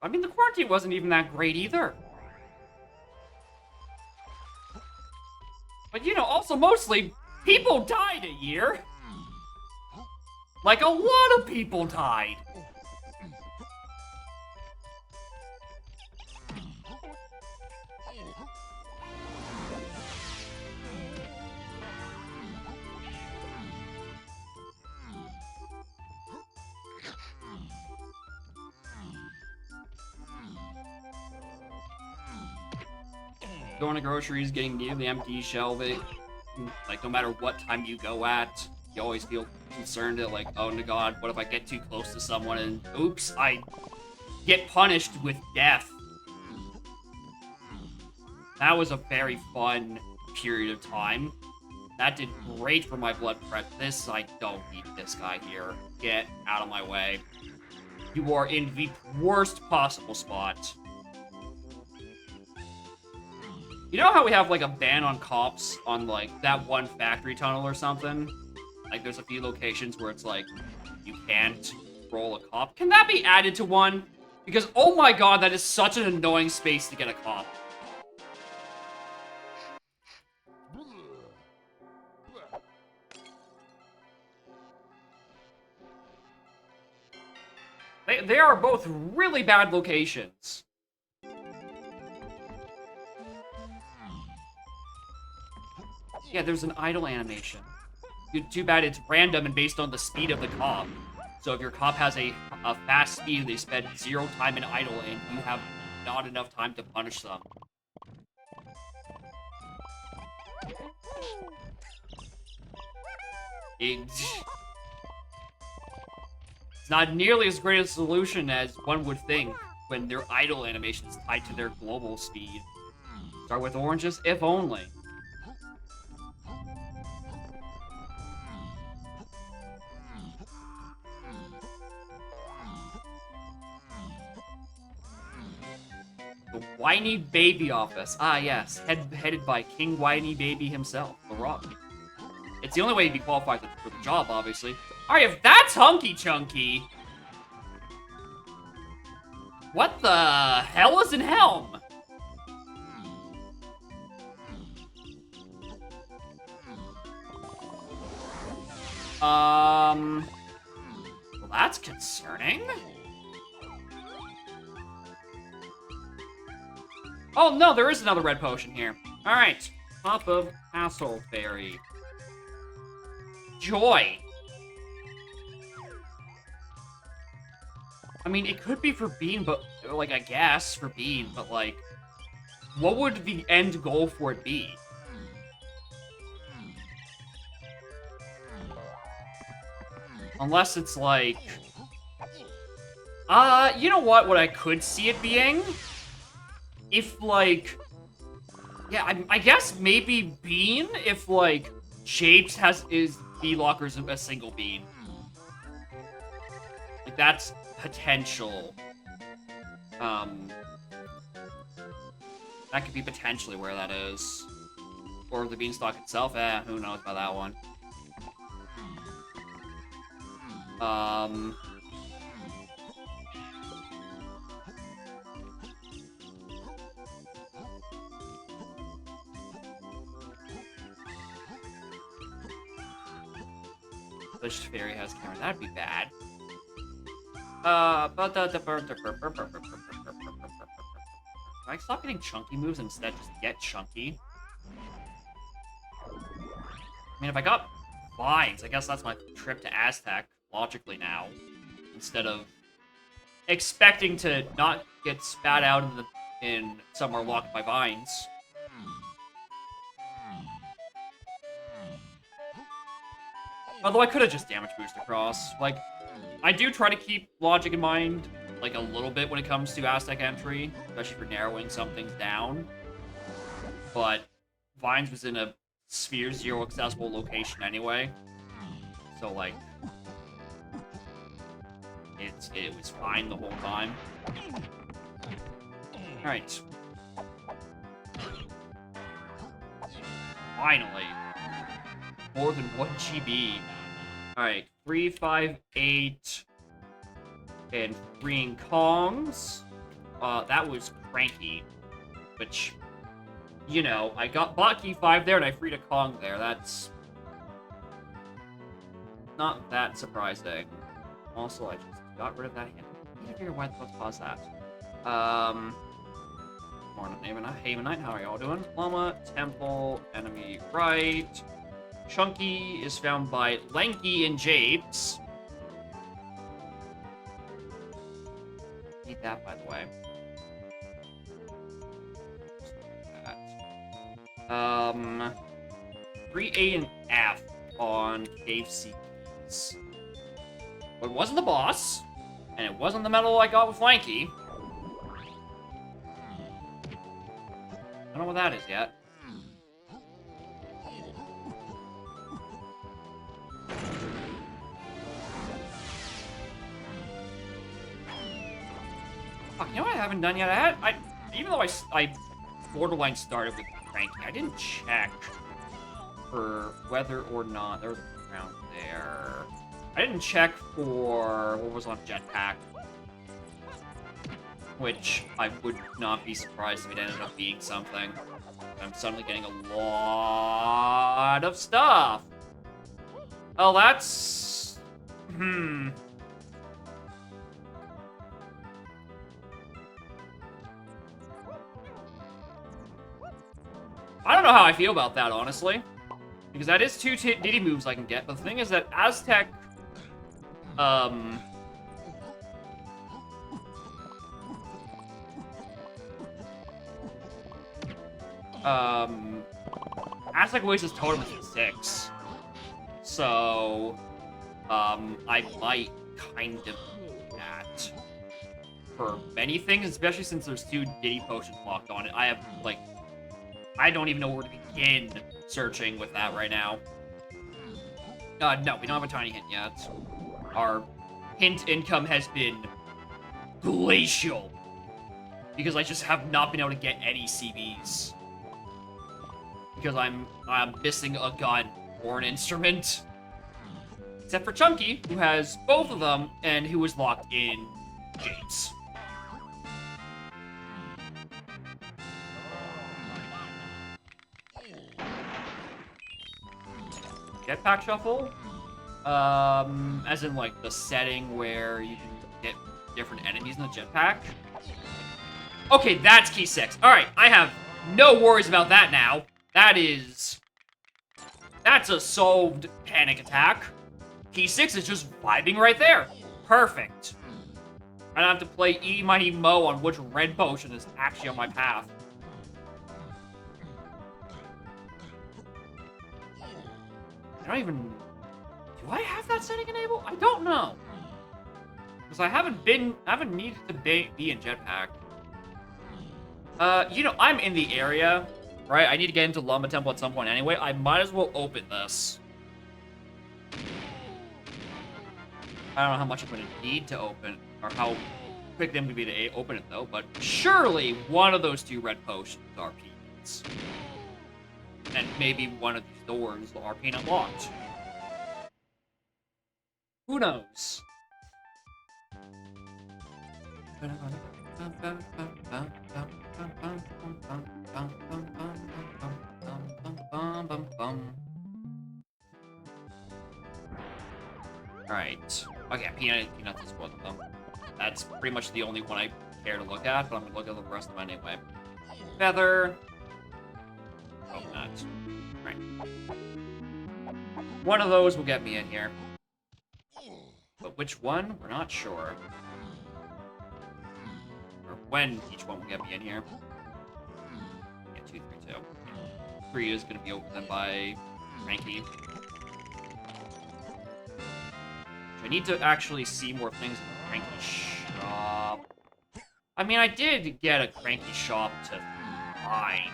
I mean, the quarantine wasn't even that great either. But, you know, also mostly, people died a year. Like, a lot of people died. Going to groceries, getting nearly empty shelving. Like, no matter what time you go at, you always feel concerned that, like, oh my god, what if I get too close to someone and, oops, I get punished with death. That was a very fun period of time. That did great for my blood pressure. This, I don't need this guy here. Get out of my way. You are in the worst possible spot. You know how we have, like, a ban on cops on, like, that one factory tunnel or something? Like, there's a few locations where it's, like, you can't roll a cop. Can that be added to one? Because, oh my god, that is such an annoying space to get a cop. They are both really bad locations. Yeah, there's an idle animation. Too bad it's random and based on the speed of the cop. So if your cop has a fast speed, they spend 0 time in idle, and you have not enough time to punish them. It's not nearly as great a solution as one would think when their idle animation is tied to their global speed. Start with oranges, if only. The Whiny Baby Office. Ah, yes. Headed by King Whiny Baby himself, The Rock. It's the only way he'd be qualified for the job, obviously. Alright, if that's Hunky Chunky... What the hell is in Helm? Well, that's concerning. Oh, no, there is another red potion here. Alright. Top of Asshole Fairy. Joy. I mean, it could be for Bean, but, like, I guess for Bean, but, like, what would the end goal for it be? Unless it's, like... you know what I could see it being? If, like... Yeah, I guess maybe Bean, if, like, Shapes is B-Locker's a single Bean. Like, that's potential. That could be potentially where that is. Or the Beanstalk itself, who knows about that one. Bush Fairy has camera. That'd be bad. Can I stop getting chunky moves and instead just get chunky? I mean, if I got vines, I guess that's my trip to Aztec, logically now. Instead of expecting to not get spat out in somewhere locked by vines. Although I could have just damage boosted across. Like, I do try to keep logic in mind, like, a little bit when it comes to Aztec entry, especially for narrowing some things down. But Vines was in a Sphere 0 accessible location anyway. So, like, it was fine the whole time. Alright. Finally. More than 1 GB. Alright, 3, 5, 8, and 3 in Kongs. That was cranky. Which, you know, I bought key 5 there and I freed a Kong there. That's not that surprising. Also, I just got rid of that hand. I need to figure what caused that. Morning, Havenite, how are y'all doing? Llama, temple, enemy right. Chunky is found by Lanky and Japes. Need that, by the way. 3A and F on Cave Seekers. But it wasn't the boss, and it wasn't the medal I got with Lanky. I don't know what that is yet. Fuck, you know what I haven't done yet? Even though I borderline started with Cranky, I didn't check for whether or not there was a ground there. I didn't check for what was on Jetpack, which I would not be surprised if it ended up being something. I'm suddenly getting a lot of stuff. Oh, that's... I don't know how I feel about that, honestly. Because that is 2 Diddy moves I can get. But the thing is that Aztec... Aztec wastes totem at 6. So... I might kind of do that. For many things, especially since there's 2 Diddy potions locked on it. I have, like... I don't even know where to begin searching with that right now. No, we don't have a tiny hint yet. Our hint income has been glacial. Because I just have not been able to get any CBs. Because I'm missing a gun or an instrument. Except for Chunky, who has both of them, and who is locked in James. Jetpack shuffle? As in, like, the setting where you can get different enemies in the jetpack? Okay, that's key 6. Alright, I have no worries about that now. That's a solved panic attack. Key 6 is just vibing right there. Perfect. I don't have to play Eeny Mighty Mo on which red potion is actually on my path. I don't even... Do I have that setting enabled? I don't know. Because I haven't needed to be in jetpack. You know, I'm in the area, right? I need to get into Llama Temple at some point anyway. I might as well open this. I don't know how much I'm going to need to open, or how quick I'm going to be to open it, though. But surely one of those 2 red potions are peanuts. And maybe one of these doors are peanut locked. Who knows? Alright. Okay, peanuts is one of them. That's pretty much the only one I care to look at, but I'm gonna look at the rest of mine anyway. Feather. Oh, not. Right. One of those will get me in here. But which one? We're not sure. Or when each one will get me in here. Yeah, 2, 3, 2. 3 is going to be opened by Frankie. I need to actually see more things in the Cranky shop. I mean, I did get a Cranky shop to find.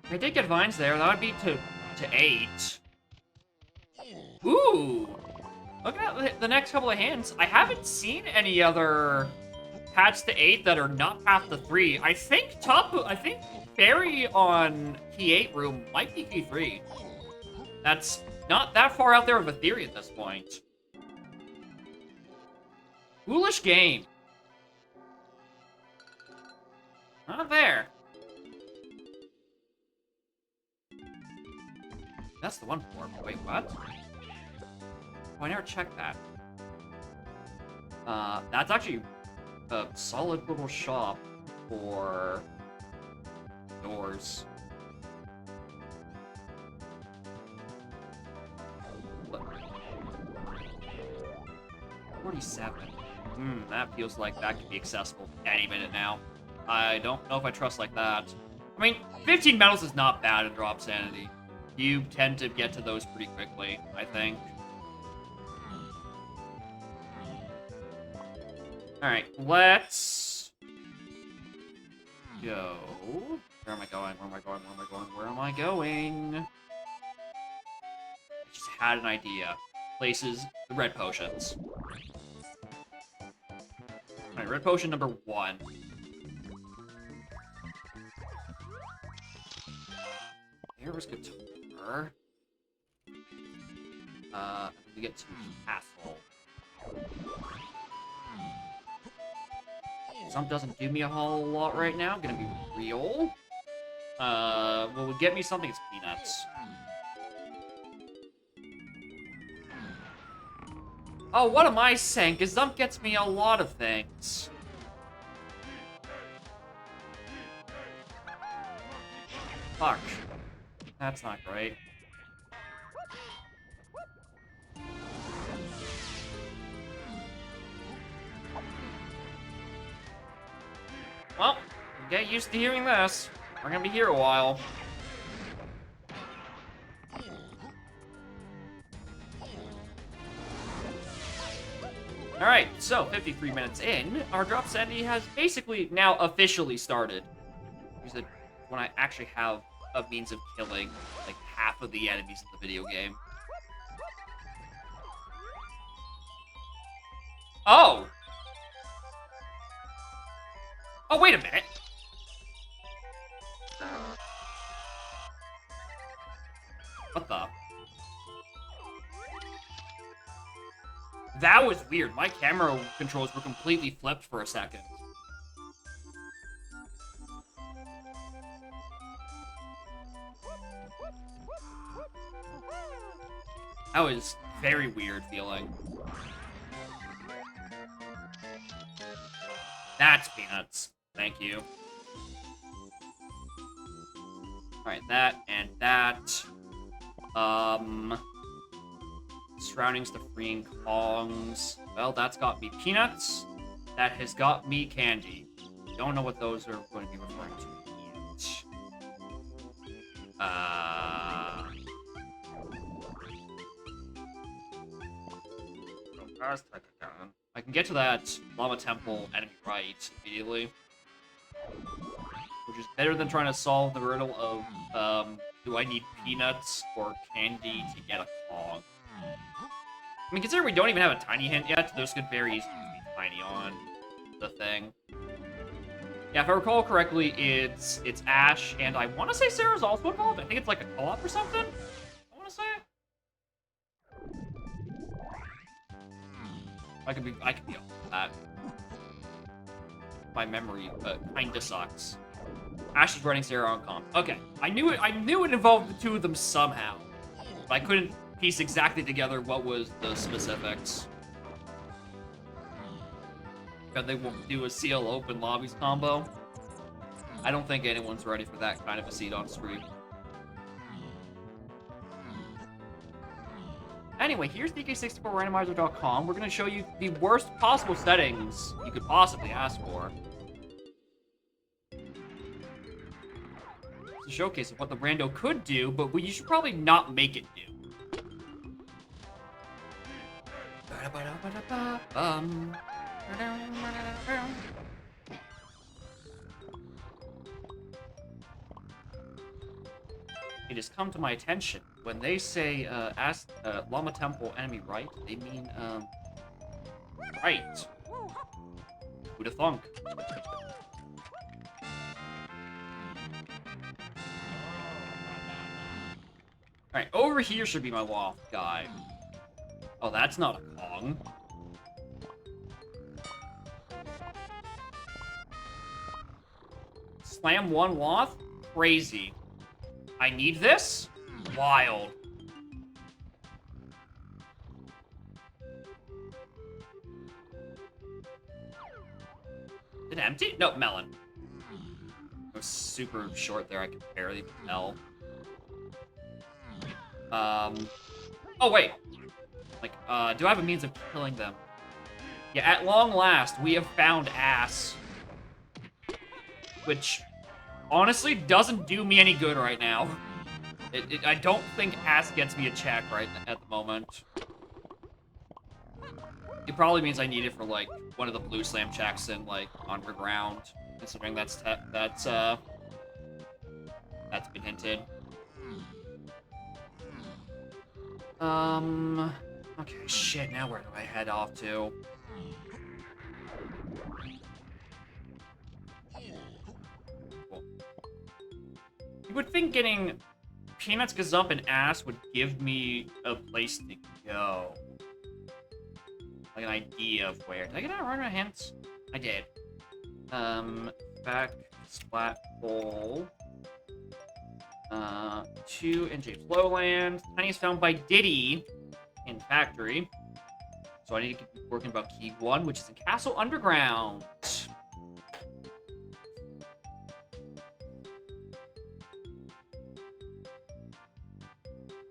If I did get vines there, that would be to 8. Ooh! Look at the next couple of hands. I haven't seen any other paths to 8 that are not path to 3. I think Fairy on key 8 room might be key 3. That's not that far out there of a theory at this point. Foolish game. Not there. That's the one for. Wait, what? Oh, I never checked that. That's actually a solid little shop for doors. 47. That feels like that could be accessible any minute now. I don't know if I trust like that. I mean, 15 medals is not bad in drop sanity. You tend to get to those pretty quickly, I think. Alright, let's go. Where am I going? Where am I going? Where am I going? Where am I going? I just had an idea. Places the red potions. Alright, red potion number 1. Here's guitar. We get to castle. Some doesn't do me a whole lot right now. Gonna be real. What would get me something is peanuts. Oh, what am I saying? Gazump gets me a lot of things. Fuck. That's not great. Well, get used to hearing this. We're gonna be here a while. Alright, so 53 minutes in, our drop sanity has basically now officially started. Because when I actually have a means of killing like half of the enemies in the video game. Oh! Oh, wait a minute! What the? That was weird. My camera controls were completely flipped for a second. That was very weird feeling. That's peanuts. Thank you. Alright, that and that. Surroundings to freeing Kongs. Well, that's got me peanuts. That has got me candy. Don't know what those are going to be referring to yet. I can get to that Llama Temple enemy right immediately. Which is better than trying to solve the riddle of, do I need peanuts or candy to get a Kong? I mean, considering we don't even have a tiny hint yet, those could very easily be tiny on the thing. Yeah, if I recall correctly, it's Ash, and I want to say Sarah's also involved. I think it's like a co-op or something. I want to say. I could be off with that. My memory kinda sucks. Ash is running Sarah on comp. Okay, I knew it involved the two of them somehow, but I couldn't piece exactly together what was the specifics. But they won't do a CL open lobbies combo. I don't think anyone's ready for that kind of a seat on stream. Anyway, here's DK64randomizer.com. We're going to show you the worst possible settings you could possibly ask for. It's a showcase of what the rando could do, but you should probably not make it do. It has come to my attention. When they say, ask Llama Temple enemy right, they mean, right. Who'da thunk? Alright, over here should be my loft guy. Oh, that's not a Kong. Slam 1 Loth? Crazy. I need this? Wild. Is it empty? No, melon. It was super short there. I could barely tell. Oh, wait. Like, do I have a means of killing them? Yeah, at long last, we have found ass. Which, honestly, doesn't do me any good right now. I don't think ass gets me a check right at the moment. It probably means I need it for, like, one of the blue slam checks in, like, underground. Considering that's been hinted. Okay, shit, now where do I head off to? Cool. You would think getting Peanuts, Gazump, and Ass would give me a place to go. Like an idea of where. Did I get that right in my hands? I did. Back, Splat Bowl. 2 in James Lowland. Tiny is found by Diddy in Factory. So I need to keep working about Key 1, which is in Castle Underground.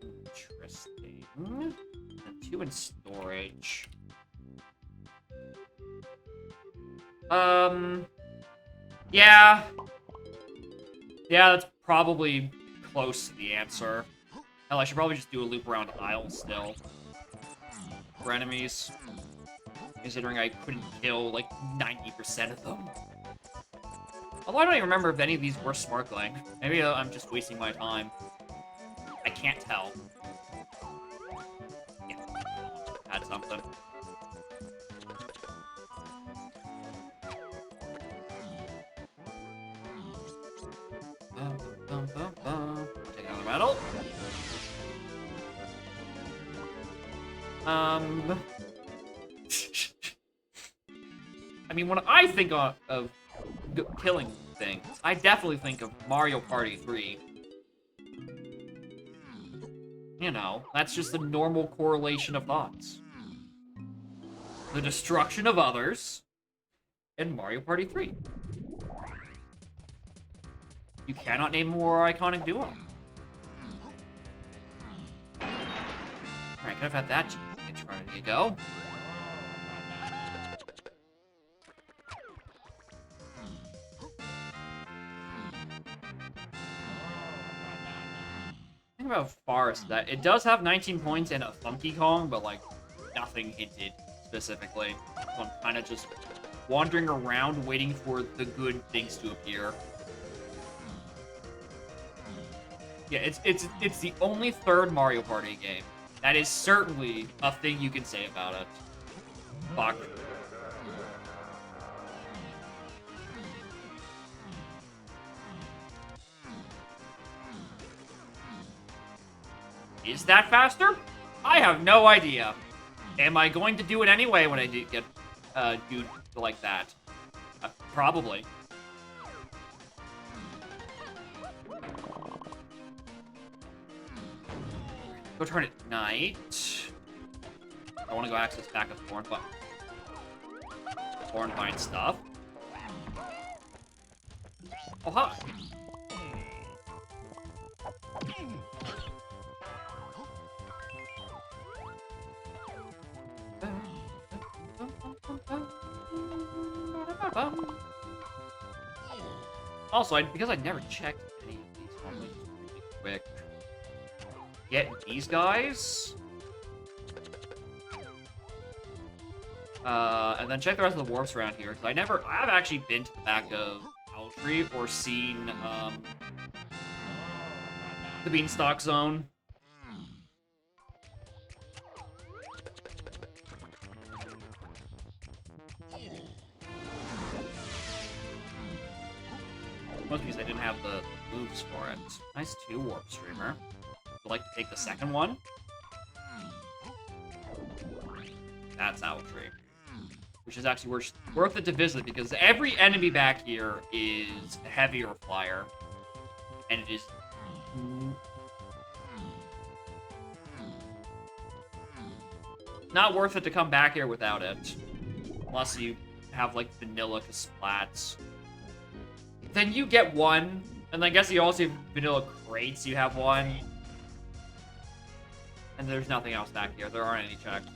Interesting. And 2 in storage. Yeah. Yeah, that's probably close to the answer. Hell, I should probably just do a loop around aisles still. For enemies. Considering I couldn't kill, like, 90% of them. Although I don't even remember if any of these were sparkling. Maybe I'm just wasting my time. I can't tell. Yeah. Had something. Take another medal. I mean, when I think of killing things, I definitely think of Mario Party 3. You know, that's just the normal correlation of thoughts. The destruction of others and Mario Party 3. You cannot name a more iconic duo. Alright, could have had that ready to go. Think about Forest, that it does have 19 points and a Funky Kong, but like nothing hinted specifically. So I'm kind of just wandering around waiting for the good things to appear. Yeah, it's the only third Mario Party game. That is certainly a thing you can say about it. Fuck. Is that faster? I have no idea. Am I going to do it anyway when I do get do like that? Probably. Go turn it night. I want to go access back of Thornvine stuff. Oh, hi. Also, because I never checked any of these, I'll make this really quick. Get these guys. And then check the rest of the warps around here. Because I've actually been to the back of Owl Tree or seen, the Beanstalk Zone. Most because I didn't have the moves for it. Nice 2 warp streamer. Would like to take the second one. That's Owl Tree. which is actually worth it to visit because every enemy back here is a heavier flyer, and it is not worth it to come back here without it, unless you have like vanilla splats. Then you get one, and I guess you also have vanilla crates. You have one, and there's nothing else back here. There aren't any checks.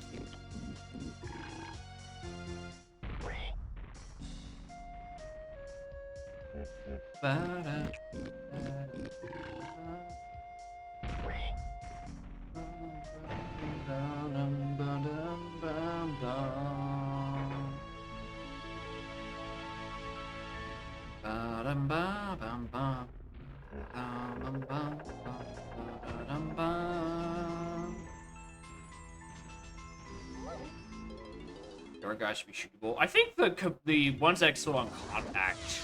Your guys should be shootable. I think the ones that explode on contact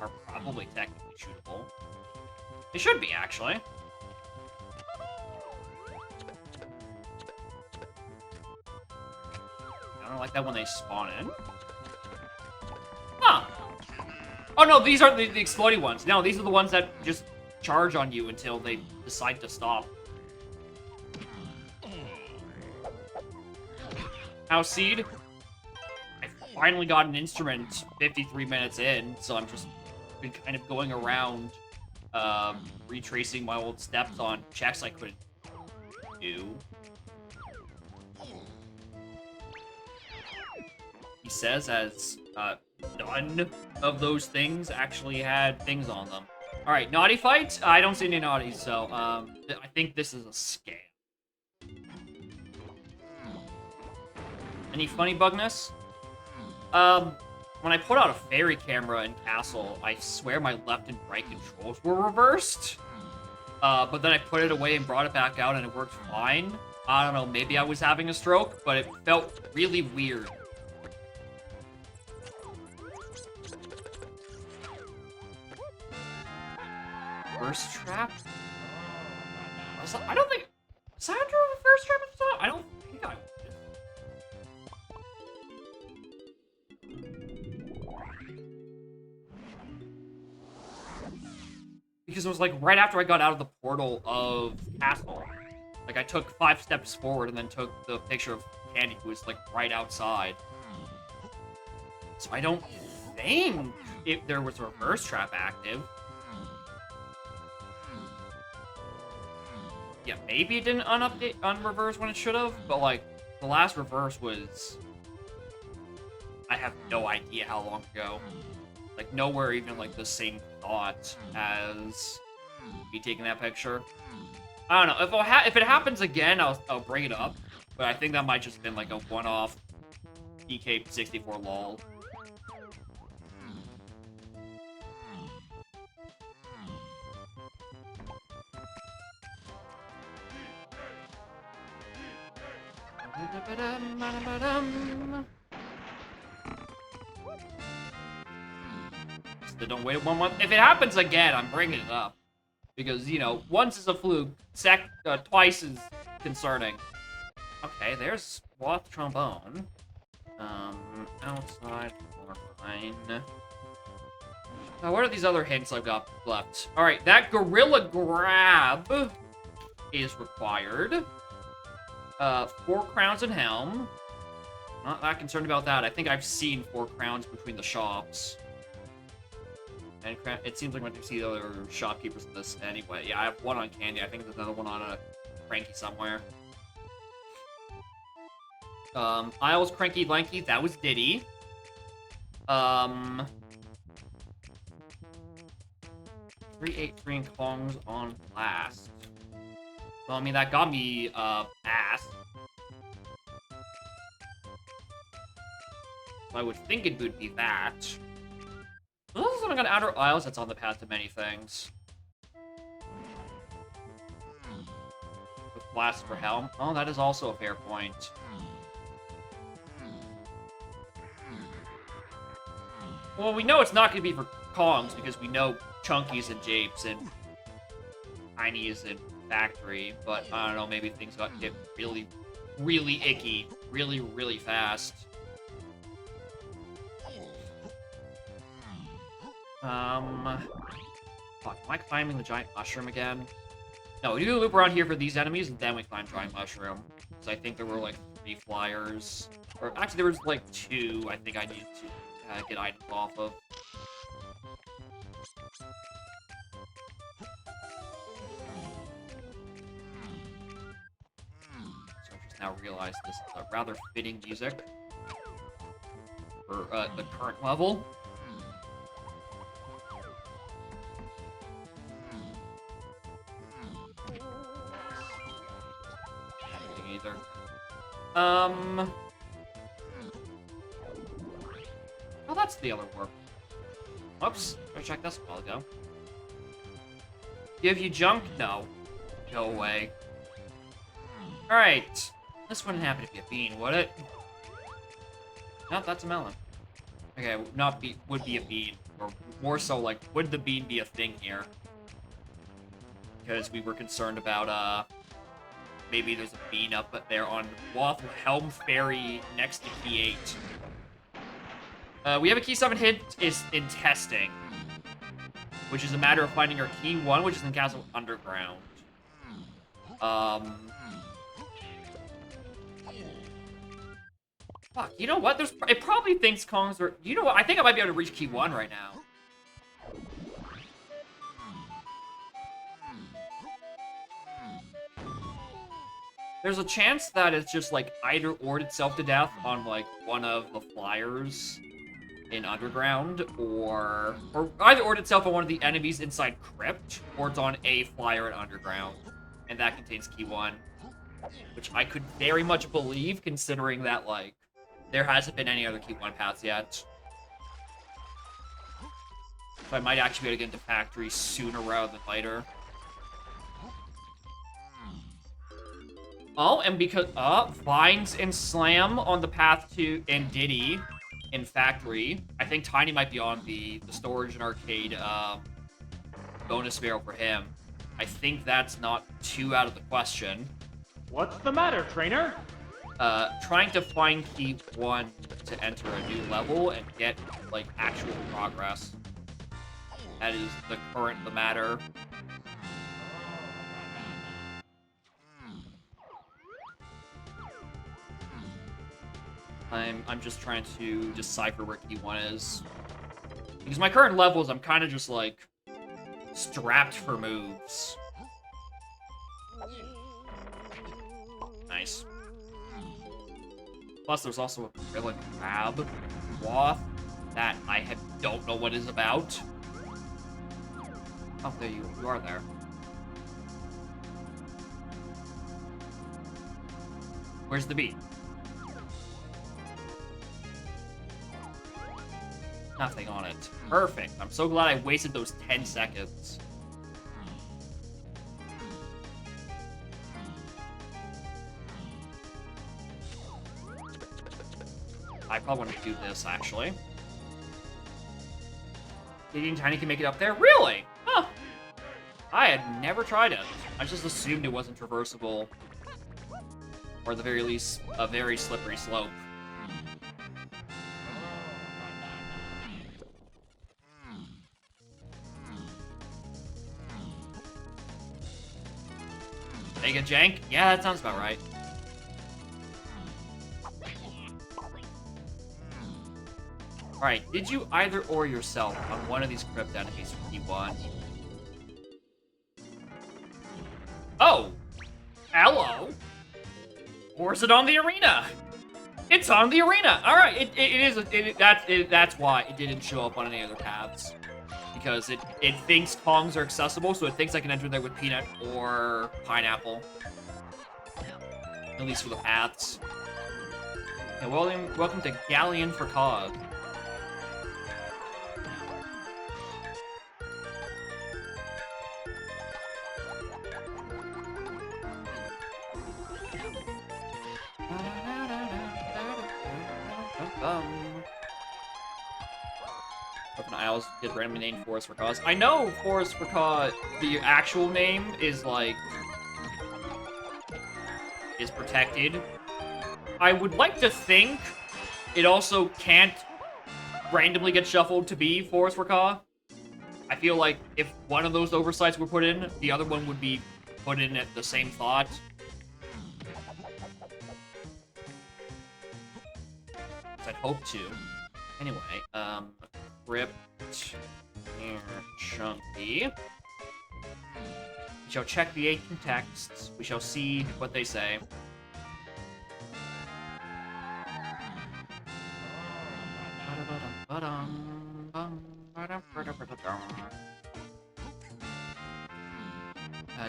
are probably technically shootable. They should be, actually. I don't like that when they spawn in. Huh. Oh, no, these aren't the exploding ones. No, these are the ones that just charge on you until they decide to stop. House Seed? I finally got an instrument 53 minutes in, so I'm just been kind of going around retracing my old steps on checks I couldn't do. He says as none of those things actually had things on them. Alright, naughty fight? I don't see any naughties, so I think this is a scam. Any funny bugness? When I put out a fairy camera in Castle, I swear my left and right controls were reversed. But then I put it away and brought it back out and it worked fine. I don't know, maybe I was having a stroke, but it felt really weird. First trap? I don't think... Was I under a first trap at the time? I don't think I was. Because it was like right after I got out of the portal of Castle. Like I took 5 steps forward and then took the picture of Candy, who was like right outside. So I don't think if there was a reverse trap active. Yeah, maybe it didn't unreverse when it should have, but like the last reverse was, I have no idea how long ago. Like nowhere even like the same thought as me taking that picture. I don't know if it happens again, I'll bring it up, but I think that might just been like a one-off EK64 lol. So don't wait 1 month. If it happens again, I'm bringing it up. Because, you know, once is a fluke, twice is concerning. Okay, there's Sloth Trombone. Outside floor line. Now, what are these other hints I've got left? Alright, that Gorilla Grab is required. 4 crowns and helm. Not that concerned about that. I think I've seen 4 crowns between the shops. And it seems like when you see the other shopkeepers in this anyway. Yeah, I have 1 on Candy. I think there's another one on a Cranky somewhere. Isles, Cranky, Lanky. That was Diddy. 383 and Kongs on last. Well, I mean, that got me, ass. So I would think it would be that. This is something on Outer Isles that's on the path to many things. With Blast for Helm. Oh, that is also a fair point. Well, we know it's not going to be for Kongs because we know Chunky's and Japes and Tiny's and Factory, but I don't know, maybe things got get really, really icky really, really fast. Fuck, am I climbing the giant mushroom again? No, we do the loop around here for these enemies, and then we climb giant mushroom. Because I think there were, like, 3 flyers. Or, actually, there was, like, 2 I think I needed to get items off of. So I just now realized this is a rather fitting music for the current level. Anything either. Oh, that's the other work. Whoops, I checked this a while ago. Give you junk? No. Go away. Alright. This wouldn't happen to be a bean, would it? Nope, that's a melon. Okay, would be a bean. Or more so, like, would the bean be a thing here? Because we were concerned about, maybe there's a bean up there on Waffle Helm Ferry next to Key 8. We have a Key 7 hint is in testing, which is a matter of finding our Key 1, which is in Castle Underground. Fuck, you know what? It probably thinks Kongs are... You know what? I think I might be able to reach Key 1 right now. There's a chance that it's just, like, either ored itself to death on, like, one of the flyers in Underground, or either ored itself on one of the enemies inside Crypt, or it's on a flyer in Underground, and that contains Key 1. Which I could very much believe, considering that, like, there hasn't been any other Key 1 paths yet. So I might actually be able to get into Factory sooner rather than later. Oh, and because, Vines and Slam on the path to, and Diddy in Factory. I think Tiny might be on the storage and arcade, bonus barrel for him. I think that's not too out of the question. What's the matter, trainer? Trying to find Key 1 to enter a new level and get, like, actual progress. That is the matter. I'm just trying to decipher where Key 1 is. Because my current levels, I'm kind of just, like, strapped for moves. Nice. Plus, there's also a Gorilla Crab Waff that I don't know what is about. Oh, there you are there. Where's the bee? Nothing on it. Perfect. I'm so glad I wasted those 10 seconds. I probably want to do this, actually. Diddy and Tiny can make it up there? Really? Huh. I had never tried it. I just assumed it wasn't traversable. Or at the very least, a very slippery slope. Mega Jank? Yeah, that sounds about right. Alright, did you either or yourself on one of these crypt enemies from Key 1? Oh! Hello! Or is it on the arena? It's on the arena! Alright, that's why it didn't show up on any other paths. Because it thinks Kongs are accessible, so it thinks I can enter there with Peanut or Pineapple. At least for the paths. And welcome to Galleon for Cog. Open Isles get randomly named Forest for Cause. I know Forest for Cause, the actual name is like... is protected. I would like to think it also can't randomly get shuffled to be Forest for Cause. I feel like if one of those oversights were put in, the other one would be put in at the same thought. I'd hope to. Anyway, Crypt here, Chunky. We shall check the ancient texts. We shall see what they say.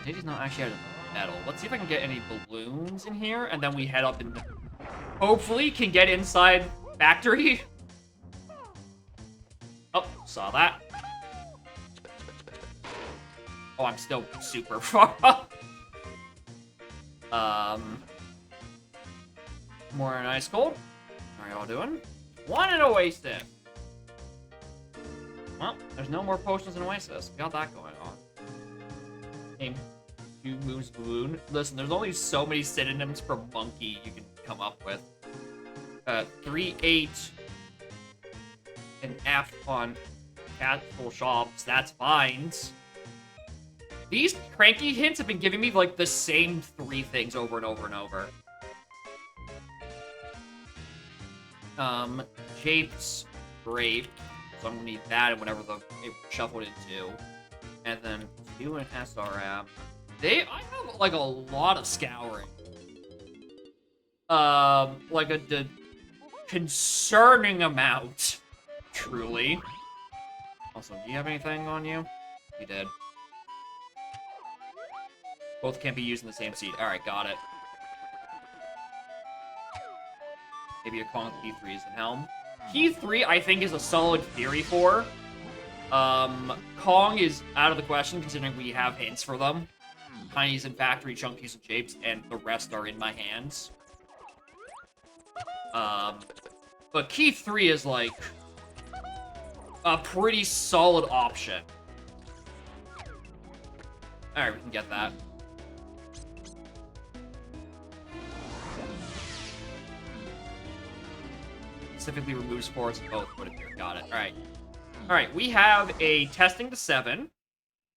Diddy's not actually out of metal. Let's see if I can get any balloons in here, and then we head up and hopefully can get inside factory. Oh, saw that. Oh, I'm still super far up. More in ice cold. How are y'all doing? One in Oasis. Well, there's no more potions in Oasis. We got that going on. Name 2 moves balloon. Listen, there's only so many synonyms for monkey you can come up with. 3, 8, and F on casual shops. That's fines. These cranky hints have been giving me like the same 3 things over and over and over. Japes, grape. So I'm gonna need that and whatever it shuffled into. And then 2 and SRM. I have like a lot of scouring. Like a concerning amount, truly. Also, do you have anything on you? You did. Both can't be used in the same seed. Alright, got it. Maybe a Kong Key 3 is in Helm. Key 3, I think, is a solid theory for. Kong is out of the question, considering we have hints for them. Tiny's in Factory, Chunky's and Japes, and the rest are in my hands. But Key 3 is, like, a pretty solid option. Alright, we can get that. Specifically removes forests and both would appear. Got it. Alright. Alright, we have a testing to 7.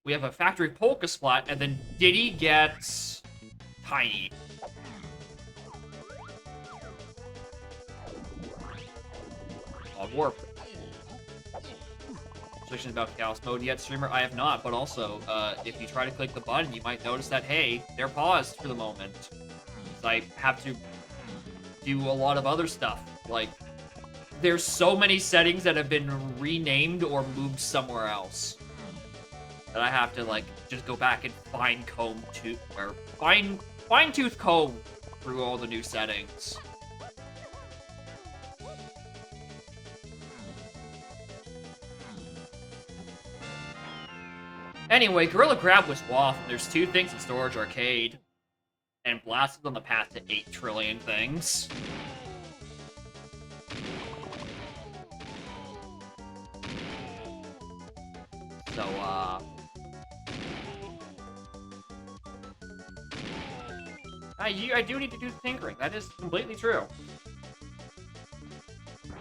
We have a factory polka splat, and then Diddy gets Tiny. Warp. Questions about Chaos Mode yet, streamer? I have not, but also, if you try to click the button, you might notice that, hey, they're paused for the moment. So I have to do a lot of other stuff. Like, there's so many settings that have been renamed or moved somewhere else that I have to, like, just go back and fine-tooth comb through all the new settings. Anyway, Gorilla Grab was WAF. There's 2 things in Storage Arcade. And blasted on the path to 8 trillion things. So, I do need to do the tinkering. That is completely true. In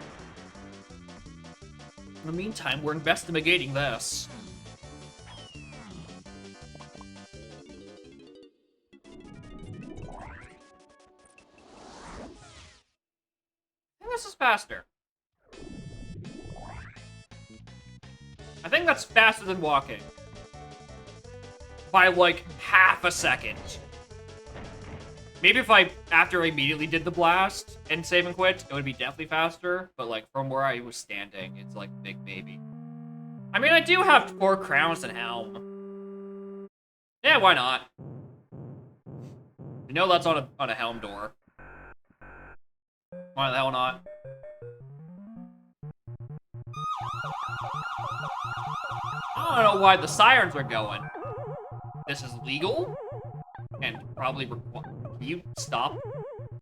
the meantime, we're investigating this. This is faster. I think that's faster than walking. By, like, half a second. Maybe if after I immediately did the blast and save and quit, it would be definitely faster. But, like, from where I was standing, it's, like, big baby. I mean, I do have 4 crowns and helm. Yeah, why not? You know that's on a helm door. Why the hell not? I don't know why the sirens are going. This is legal? And probably can you stop?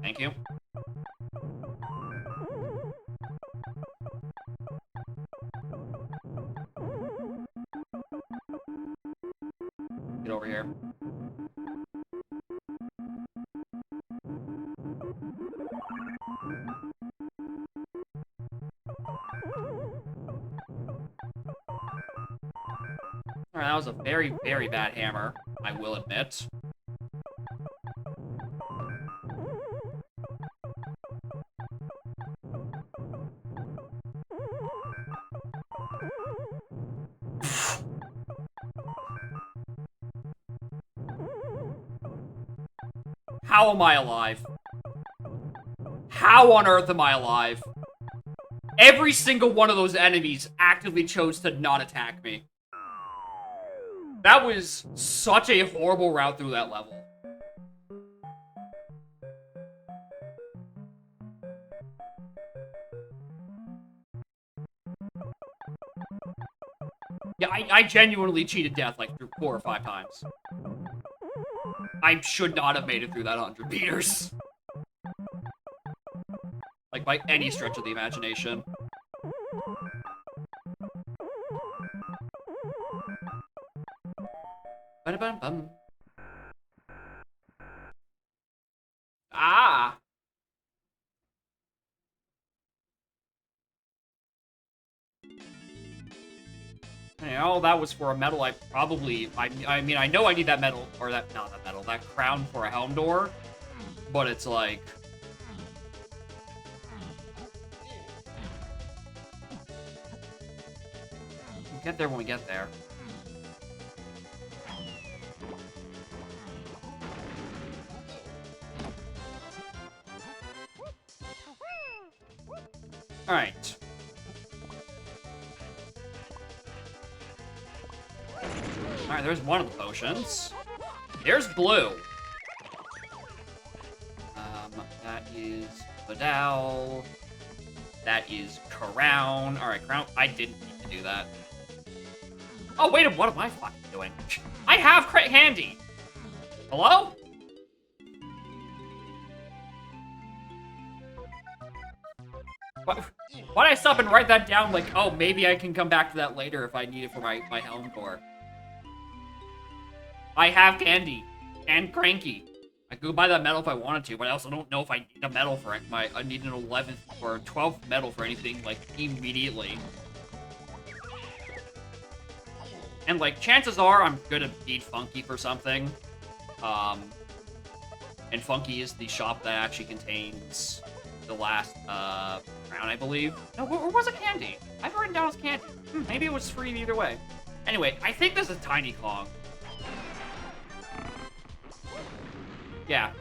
Thank you. Get over here. Alright, that was a very, very bad hammer, I will admit. How am I alive? How on earth am I alive? Every single one of those enemies actively chose to not attack me. That was such a horrible route through that level. Yeah, I genuinely cheated death like 4 or 5 times. I should not have made it through that 100 meters. Like, by any stretch of the imagination. Ba-da-bum-bum. Ah! You know, that was for a medal I mean, I know I need that medal, or not that medal, that crown for a helm door, but it's like... We'll get there when we get there. Alright. Alright, there's one of the potions. There's blue. That is Vidal. That is Crown. Alright, Crown. I didn't need to do that. Oh, wait, what am I fucking doing? I have Crit Handy! Hello? Why'd I stop and write that down like, oh, maybe I can come back to that later if I need it for my helm core? I have Candy. And Cranky. I could buy that medal if I wanted to, but I also don't know if I need a medal for it. I need an 11th or 12th medal for anything, like, immediately. And, like, chances are I'm gonna need Funky for something. And Funky is the shop that actually contains the last, crown, I believe. No, or was it Candy? I've written down as Candy. Maybe it was free either way. Anyway, I think this is Tiny Kong. Yeah.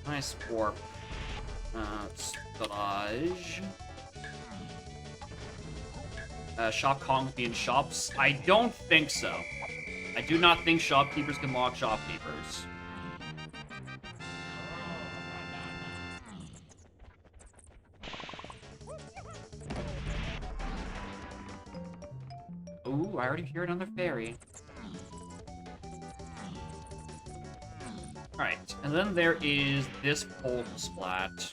Nice warp. Splage. Shop Kong's being shops? I don't think so. I do not think shopkeepers can lock shopkeepers. Ooh, I already hear another fairy. Alright, and then there is this pole splat.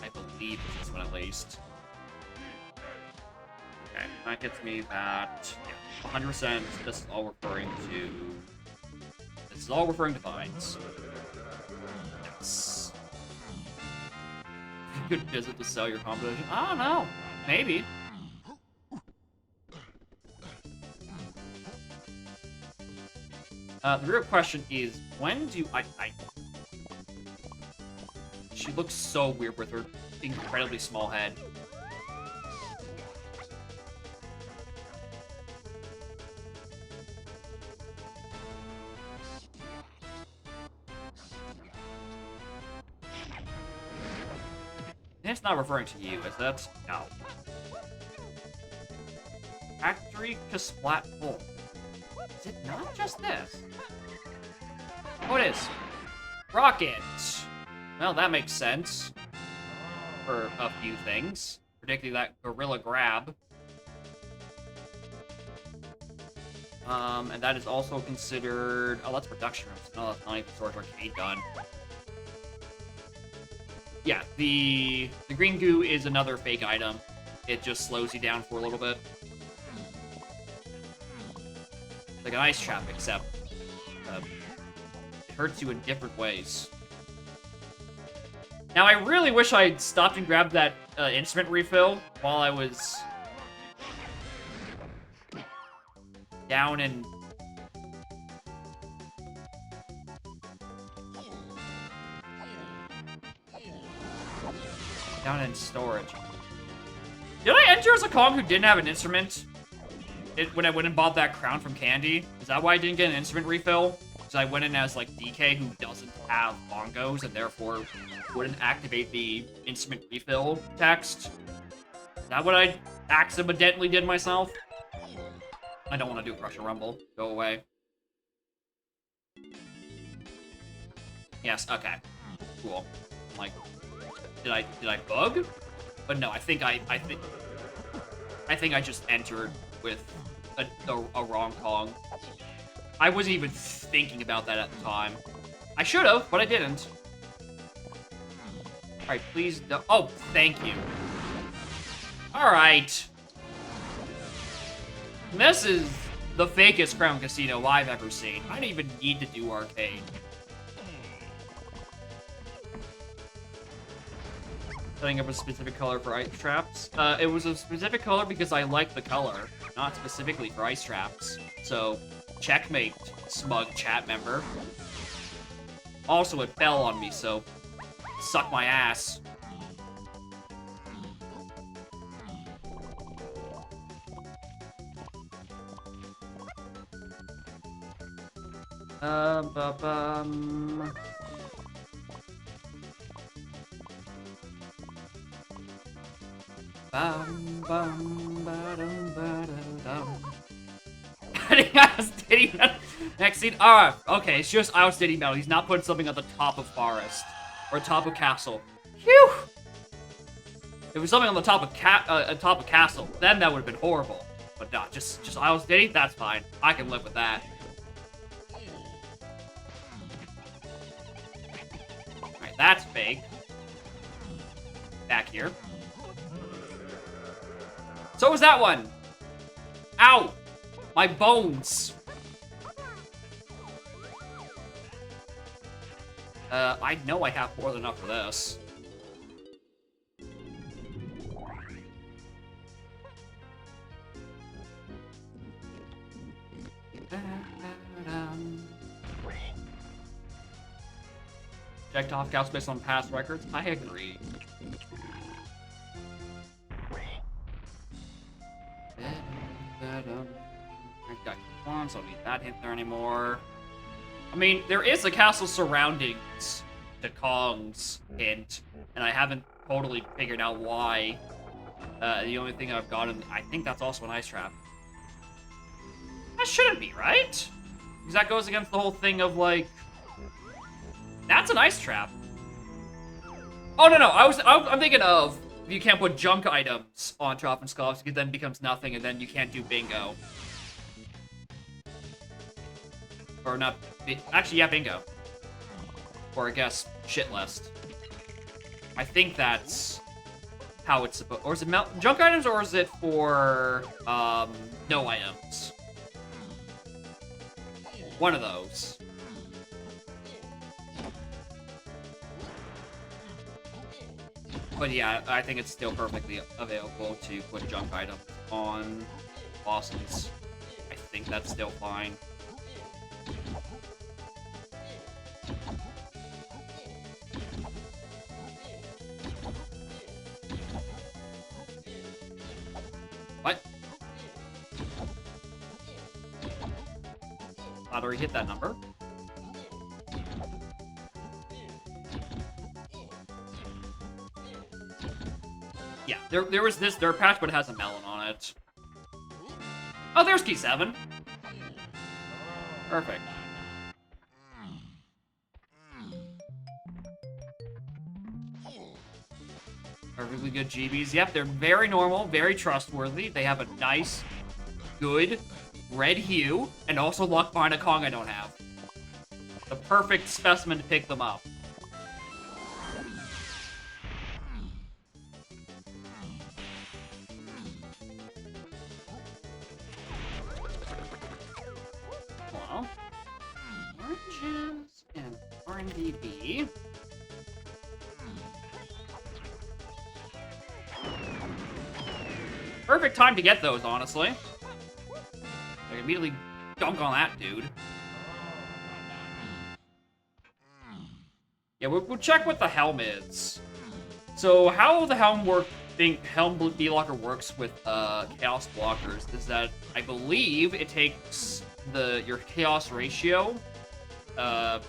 I believe it's this one at least. Okay, that gets me that. Yeah, 100%. This is all referring to. This is all referring to vines. Yes. Good visit to sell your competition. I don't know. Maybe. The real question is, when do I... She looks so weird with her incredibly small head. It's not referring to you, is that? No. Factory Kasplat Pole. Is it not just this? Oh, it is. Rocket! Well, that makes sense. For a few things. Particularly that Gorilla Grab. And that is also considered... Oh, that's production rooms. No, that's not even Storage Arcade gun. Yeah, the green goo is another fake item. It just slows you down for a little bit. Like an ice trap, except it hurts you in different ways. Now, I really wish I'd stopped and grabbed that instrument refill while I was down in... down in storage. Did I enter as a Kong who didn't have an instrument when I went and bought that crown from Candy? Is that why I didn't get an instrument refill? Because I went in as, like, DK who doesn't have bongos and therefore wouldn't activate the instrument refill text? Is that what I accidentally did myself? I don't want to do Crush and Rumble. Go away. Yes, okay. Cool. I'm like, did I bug? But no, I think I just entered with a wrong Kong. I wasn't even thinking about that at the time. I should have, but I didn't. Alright, please don't. Oh, thank you. Alright. This is the fakest Crown Casino I've ever seen. I don't even need to do arcade. Setting up a specific color for ice traps. It was a specific color because I like the color, not specifically for ice traps. So, checkmate, smug chat member. Also, it fell on me, so suck my ass. Ba-bum. Bum, bum, ba-dum, ba-da-dum. Ice Diddy Metal. Next scene. Okay, it's just Ice Diddy Metal. He's not putting something at the top of forest or top of castle. Phew! If it was something on the top of castle, then that would have been horrible. But not just Ice Diddy. That's fine. I can live with that. Alright, that's fake. Back here. So was that one. Ow! My bones. I know I have more than enough for this. Checked off counts based on past records. I agree. I got one, so I don't need that hint there anymore. I mean, there is a castle surroundings to Kong's hint, and I haven't totally figured out why. The only thing I've gotten, I think that's also an ice trap. That shouldn't be, right? Because that goes against the whole thing of, like... That's an ice trap. Oh, no, I'm thinking of... You can't put junk items on Trop and Skulls, because then it becomes nothing, and then you can't do bingo. Or not... Actually, yeah, bingo. Or, I guess, shit list. I think that's how it's supposed... Or is it junk items, or is it for, no items? One of those. But yeah, I think it's still perfectly available to put junk items on bosses. I think that's still fine. What? Thought I already hit that number. Yeah, there was this dirt patch, but it has a melon on it. Oh, there's key 7. Perfect. Perfectly good GBs. Yep, they're very normal, very trustworthy. They have a nice, good red hue, and also luck behind a Kong I don't have. The perfect specimen to pick them up. Well, oranges and R&DB. Perfect time to get those, honestly. I can immediately dunk on that dude. Yeah, we'll check what the helm is. So how the helm B-Locker works with Chaos blockers is that I believe it takes your Chaos ratio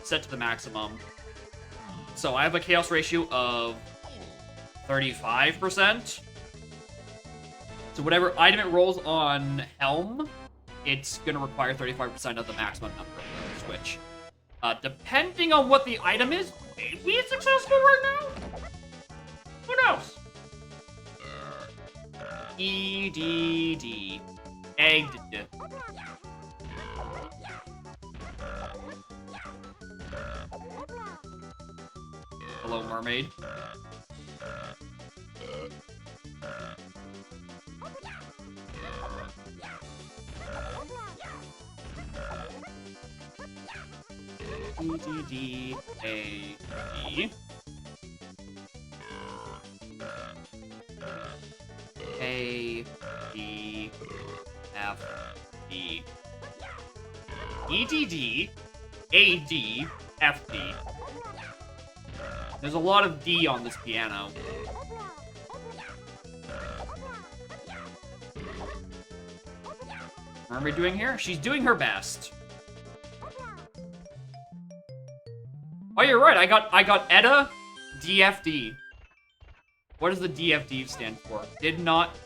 set to the maximum. So I have a Chaos ratio of 35%. So whatever item it rolls on helm, it's going to require 35% of the maximum number of those, which, depending on what the item is, maybe it's successful right now? Who knows? EDD. Egged. Hello, mermaid. EDD A E A D F D EDD A D F D. There's a lot of D on this piano. What are we doing here? She's doing her best. Oh, you're right. I got ETA DFD. What does the DFD stand for? Did not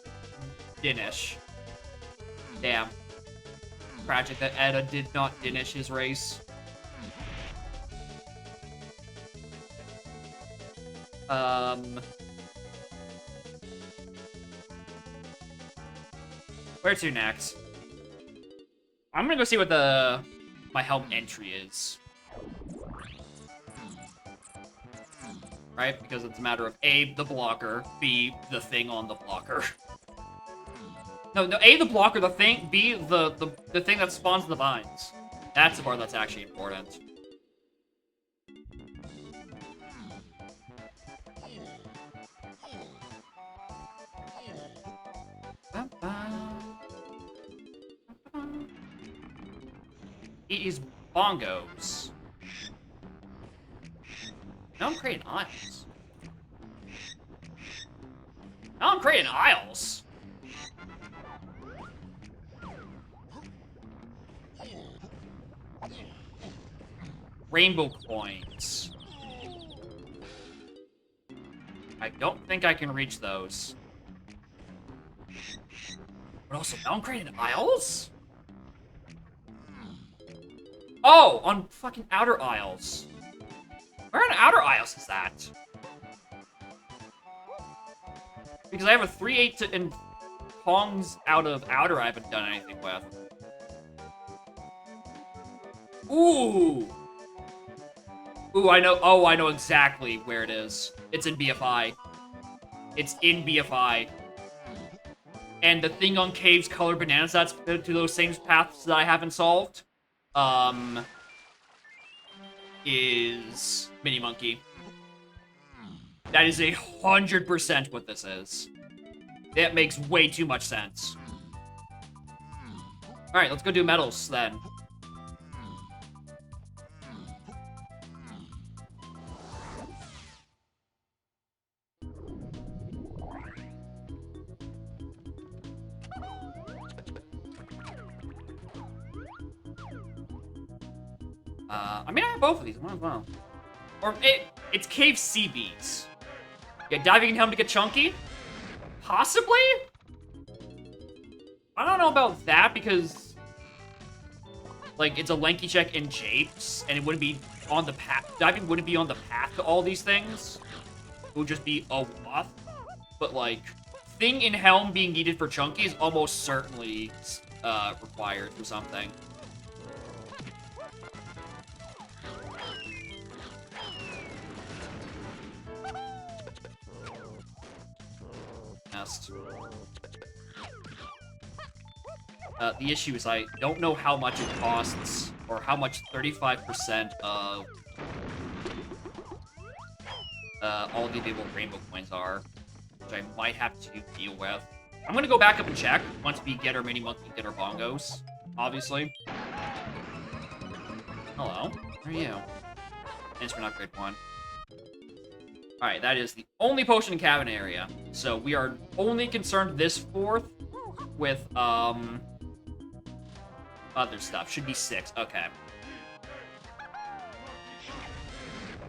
finish. Damn. Tragic that ETA did not finish his race. Where to next? I'm gonna go see what my helm entry is. Right? Because it's a matter of A, the blocker, B, the thing on the blocker. No, A, the blocker, the thing, B, the thing that spawns the vines. That's the part that's actually important. It is bongos. Now I'm creating aisles. Now I'm creating aisles. Rainbow coins. I don't think I can reach those. But also, now I'm creating aisles? Oh, on fucking outer aisles. Where in outer aisles is that? Because I have a 3/8 and Pongs out of outer I haven't done anything with. Ooh! Ooh, I know. Oh, I know exactly where it is. It's in BFI. It's in BFI. And the thing on Cave's color bananas that's to those same paths that I haven't solved, is Mini Monkey. That is 100% what this is. That makes way too much sense. Alright, let's go do medals then. I mean, I have both of these. Might as well. Or it's Cave CBs. Yeah, diving in helm to get chunky? Possibly? I don't know about that because, like, it's a lanky check in Japes, and it wouldn't be on the path. Diving wouldn't be on the path to all these things. It would just be a wath. But, like, thing in helm being needed for chunky is almost certainly required for something. The issue is I don't know how much it costs, or how much 35% of all the available rainbow coins are, which I might have to deal with. I'm gonna go back up and check once we get our mini monkey, get our bongos, obviously. Hello, where are you? Thanks for an upgrade 1. Alright, that is the only potion in cabin area. So we are only concerned this 4th with, other stuff. Should be 6, okay.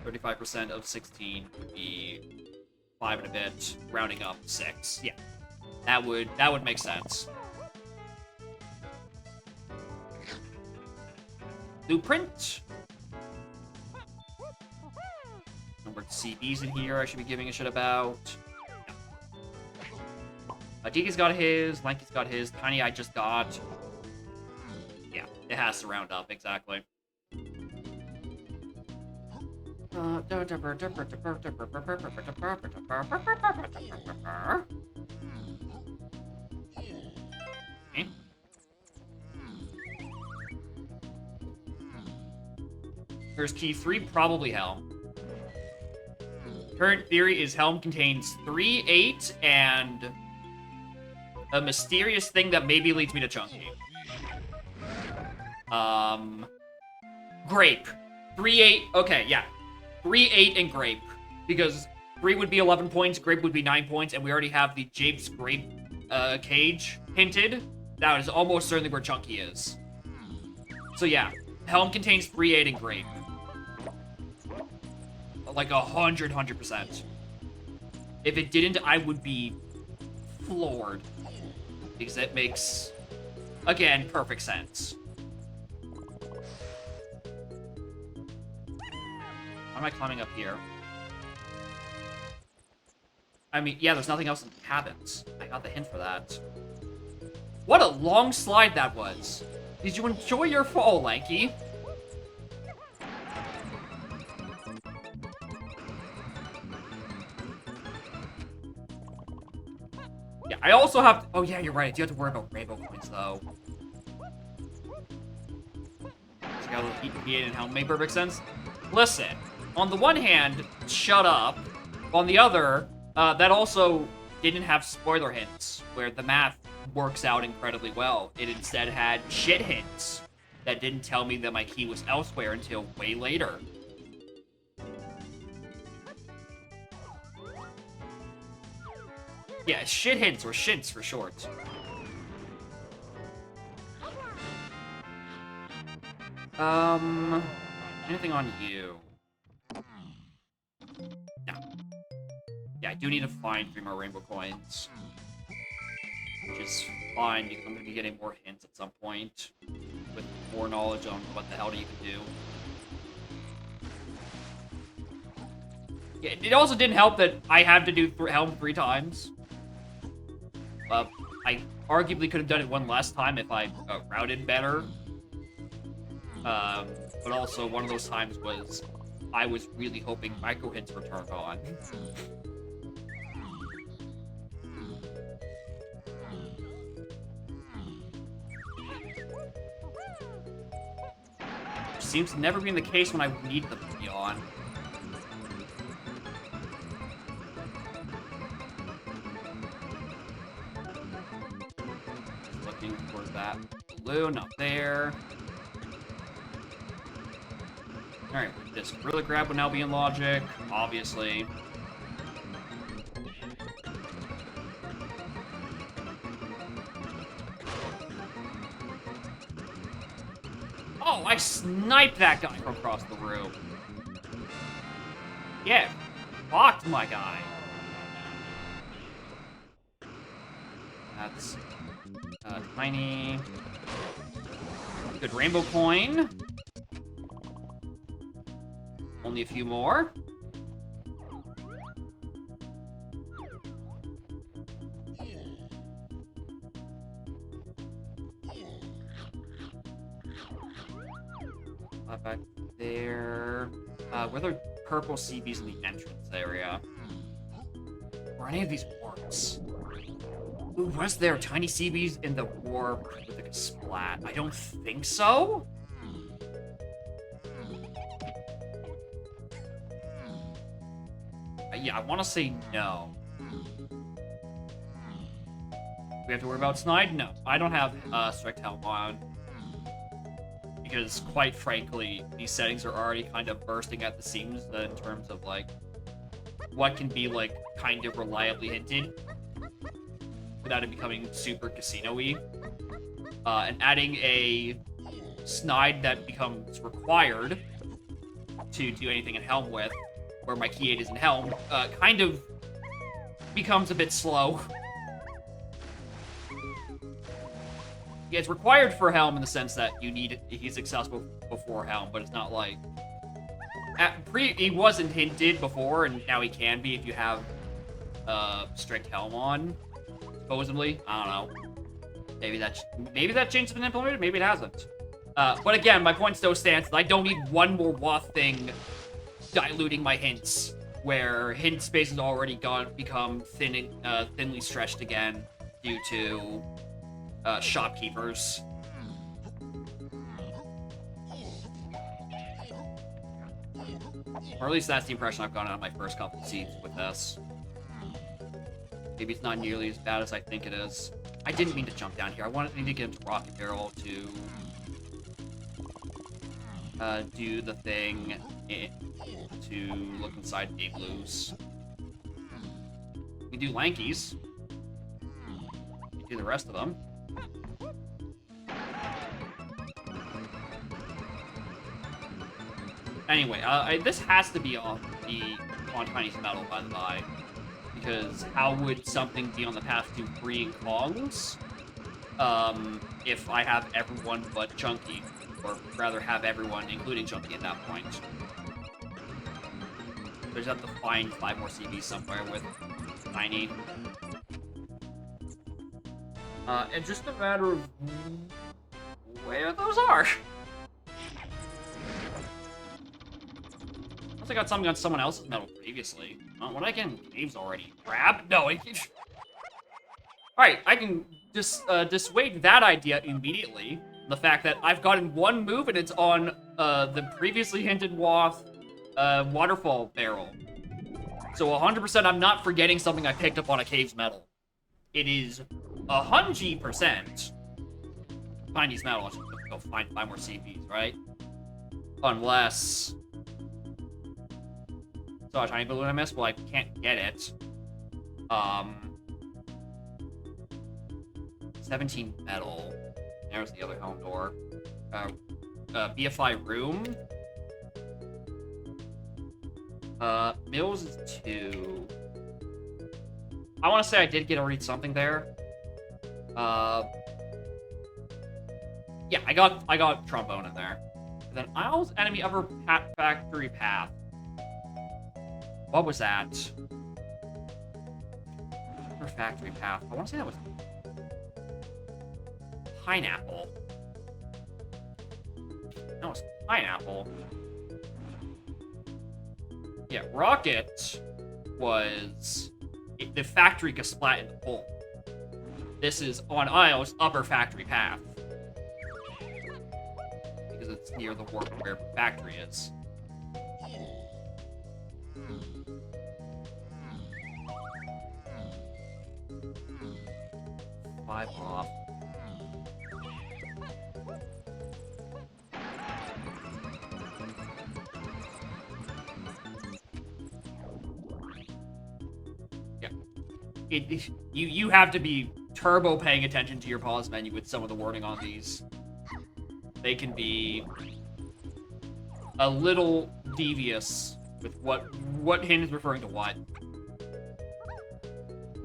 35% of 16 would be 5 and a bit, rounding up 6. Yeah, that would make sense. Blueprint. Numbered CBs in here I should be giving a shit about. Yeah. Deeky's got his, Lanky's got his, Tiny I just got. Yeah, it has to round up, exactly. Okay. Here's key 3, probably Helm. Current theory is Helm contains 3, 8, and a mysterious thing that maybe leads me to Chunky. Grape. 3, 8, okay, yeah. 3, 8, and Grape. Because 3 would be 11 points, Grape would be 9 points, and we already have the Jape's Grape cage hinted. That is almost certainly where Chunky is. So yeah, Helm contains 3, 8, and Grape. Like 100%. If it didn't, I would be floored. Because it makes, again, perfect sense. Why am I climbing up here? I mean, yeah, there's nothing else in the cabins. I got the hint for that. What a long slide that was. Did you enjoy your fall, Lanky? Yeah, I also have to, oh yeah, you're right. I do have to worry about rainbow coins, though. So got a little heat and Helm made perfect sense. Listen, on the one hand, shut up. On the other, that also didn't have spoiler hints, where the math works out incredibly well. It instead had shit hints that didn't tell me that my key was elsewhere until way later. Yeah, shit hints, or shints for short. Anything on you? No. Yeah, I do need to find 3 more rainbow coins. Which is fine, because I'm going to be getting more hints at some point. With more knowledge on what the hell do you can do. Yeah, it also didn't help that I had to do Helm 3 times. I arguably could have done it one last time if I routed better. But also, one of those times was I was really hoping micro hints were turned on. Which seems to never be the case when I need them to be on. Looking towards that balloon up there. Alright, this Gorilla Grab would now be in logic, obviously. Oh, I sniped that guy from across the room. Yeah, fucked my guy. That's tiny. Good rainbow coin. Only a few more. Back there. Were there purple CBs in the entrance area? Or any of these warps? Ooh, was there tiny CBs in the warp with like a splat? I don't think so. Yeah, I want to say no. we have to worry about snide? No, I don't have strict help on. Because, quite frankly, these settings are already kind of bursting at the seams in terms of, like, what can be, like, kind of reliably hinted without it becoming super casino-y. And adding a snide that becomes required to do anything in Helm with, where my key 8 is in Helm, kind of becomes a bit slow. Yeah, it's required for Helm in the sense that he's accessible before Helm, but it's not like... he wasn't hinted before, and now he can be if you have strict Helm on, supposedly. I don't know. Maybe that change has been implemented, maybe it hasn't. But again, my point still stands that I don't need one more Woth thing diluting my hints, where hint space has already become thinly stretched again due to shopkeepers. Or at least that's the impression I've gotten out of my first couple of seats with this. Maybe it's not nearly as bad as I think it is. I didn't mean to jump down here. I wanted to get into Rocket Barrel to do the thing to look inside igloos. We do Lankies. We do the rest of them. Anyway, this has to be on Tiny's Metal, by the by. Because how would something be on the path to freeing Kongs if I have everyone but Chunky? Or rather have everyone, including Chunky, at that point. There's have to find 5 more CBs somewhere with Tiny. It's just a matter of where those are. Unless I got something on someone else's metal previously. What I get in caves already? Grab? No, Alright, I can just dissuade that idea immediately. The fact that I've gotten one move and it's on the previously hinted Woth waterfall barrel. So 100% I'm not forgetting something I picked up on a cave's metal. It is 100% Tiny's metal. I should go find 5 more CPs, right? Unless... So a tiny balloon I missed? Well, I can't get it. 17 metal. There's the other home door. BFI room. Mills is 2. I want to say I did get to read something there. Yeah, I got trombone in there. And then Isles enemy upper factory path. What was that? Upper factory path. I want to say that was pineapple. No, it's pineapple. Yeah, Rocket was the factory got splat in the pole. This is on Isles upper factory path. Because it's near the warp where the factory is. Five off. Yeah. You have to be turbo paying attention to your pause menu with some of the wording on these. They can be a little devious with what hint is referring to what.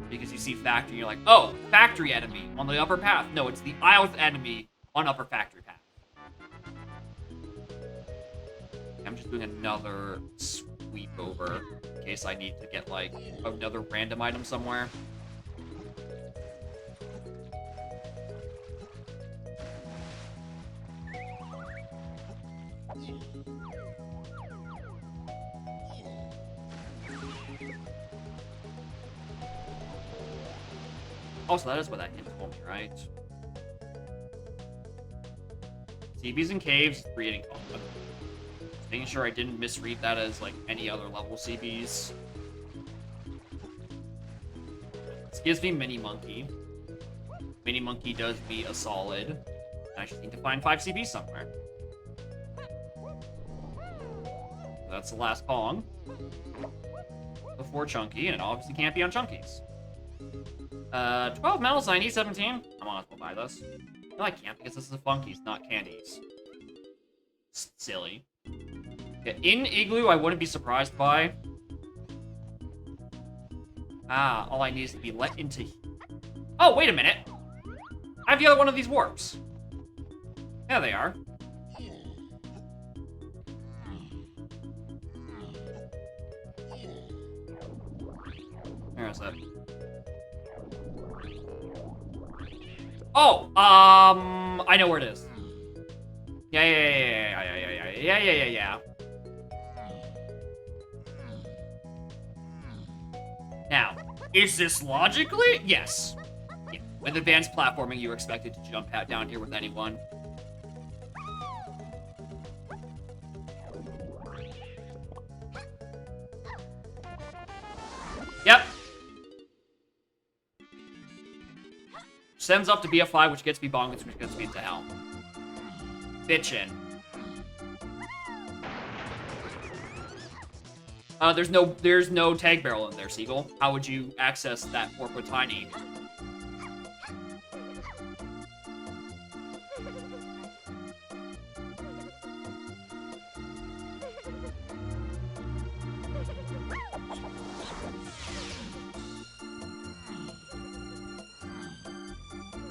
Because you see factory, you're like, oh, factory enemy on the upper path. No, it's the Isles enemy on upper factory path. I'm just doing another sweep over in case I need to get, like, another random item somewhere. Also, that is what that hint told me, right? CBs and caves, creating conflict. Just making sure I didn't misread that as, like, any other level CBs. This gives me Mini Monkey. Mini Monkey does me a solid. I just need to find 5 CBs somewhere. That's the last Pong. Before Chunky, and it obviously can't be on Chunky's. 12 medals, I need 17. I might as well buy this. No, I can't because this is a Funkies, not candies. Silly. Yeah, in Igloo, I wouldn't be surprised by. All I need is to be let into... Oh, wait a minute! I have the other one of these warps. Yeah, they are. Where is it? Oh, I know where it is. Yeah. Now, is this logically? Yes. Yeah. With advanced platforming, you're expected to jump out down here with anyone. Yep. Sends up to BF5, which gets me bongos, which gets me into hell. Bitchin'. There's no tag barrel in there, Seagull. How would you access that warp with Tiny?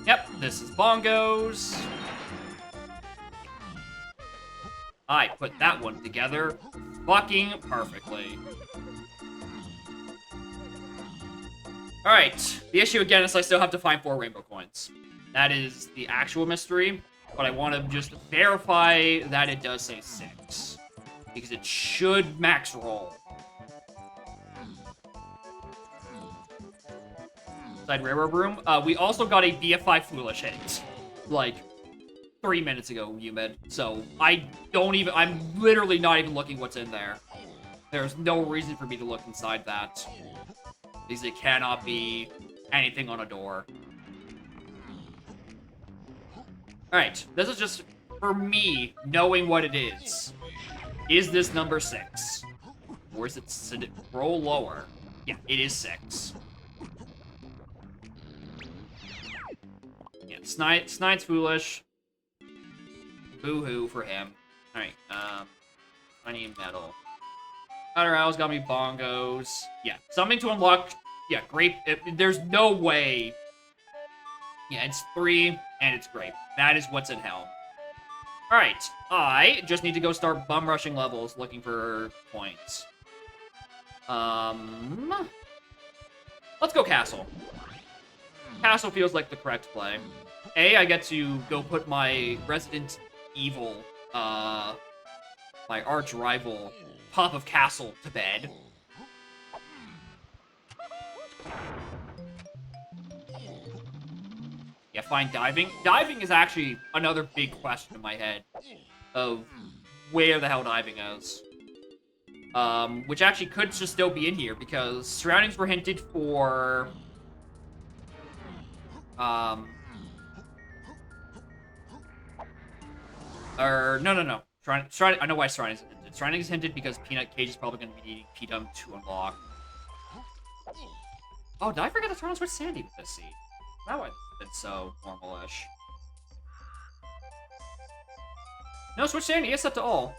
Yep, this is bongos. I put that one together fucking perfectly. Alright, the issue again is I still have to find 4 rainbow coins. That is the actual mystery, but I want to just verify that it does say 6. Because it should max roll. Side railroad room. We also got a BF5 foolish hit. Like, 3 minutes ago, Umid. So, I'm literally not even looking what's in there. There's no reason for me to look inside that. Because it cannot be anything on a door. Alright, this is just for me knowing what it is. Is this number 6? Or is it roll lower? Yeah, it is 6. Yeah, Snide's foolish. Boo-hoo for him. Alright, I need metal. Outer Owl's got me bongos. Yeah, something to unlock. Yeah, grape. There's no way. Yeah, it's 3, and it's grape. That is what's in hell. Alright, I just need to go start bum rushing levels looking for points. Let's go Castle. Castle feels like the correct play. I get to go put my Resident Evil, my arch rival, Pop of Castle, to bed. Yeah, fine diving. Diving is actually another big question in my head of where the hell diving is. Which actually could just still be in here because surroundings were hinted for... no. I know why surroundings is hinted. Surroundings is hinted because Peanut Cage is probably going to be needing P-Dum to unlock. Oh, did I forget to turn on Switch Sandy with this seed? That would have been so normal-ish. No, Switch Sandy, yes, up to all.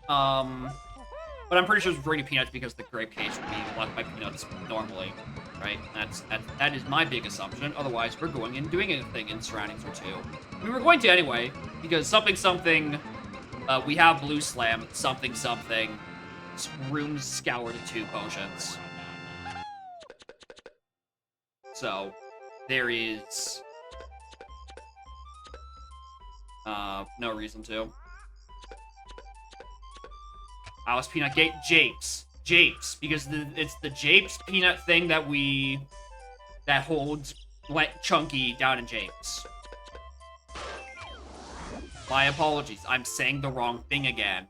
But I'm pretty sure it's bringing Peanuts because the grape cage would be locked by Peanuts normally, right? That is my big assumption. Otherwise, we're going and doing anything in surroundings or 2. We were going to anyway, because something, we have Blue Slam, something, Rooms Scour to 2 potions. So, there is... no reason to. Alice Peanut Gate Japes, because it's the Japes Peanut thing that holds Chunky down in Japes. My apologies, I'm saying the wrong thing again.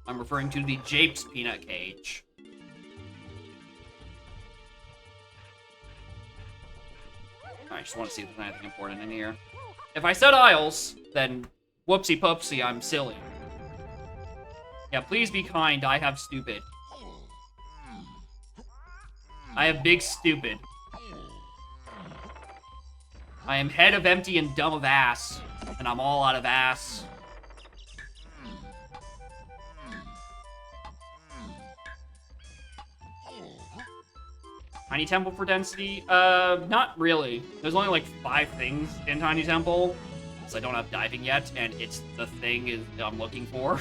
I'm referring to the Japes Peanut Cage. I just want to see if there's anything important in here. If I said aisles, then whoopsie poopsie, I'm silly. Yeah, please be kind. I have stupid. I have big stupid. I am head of empty and dumb of ass. And I'm all out of ass. Tiny Temple for density? Not really. There's only like 5 things in Tiny Temple. So I don't have diving yet, and it's the thing I'm looking for.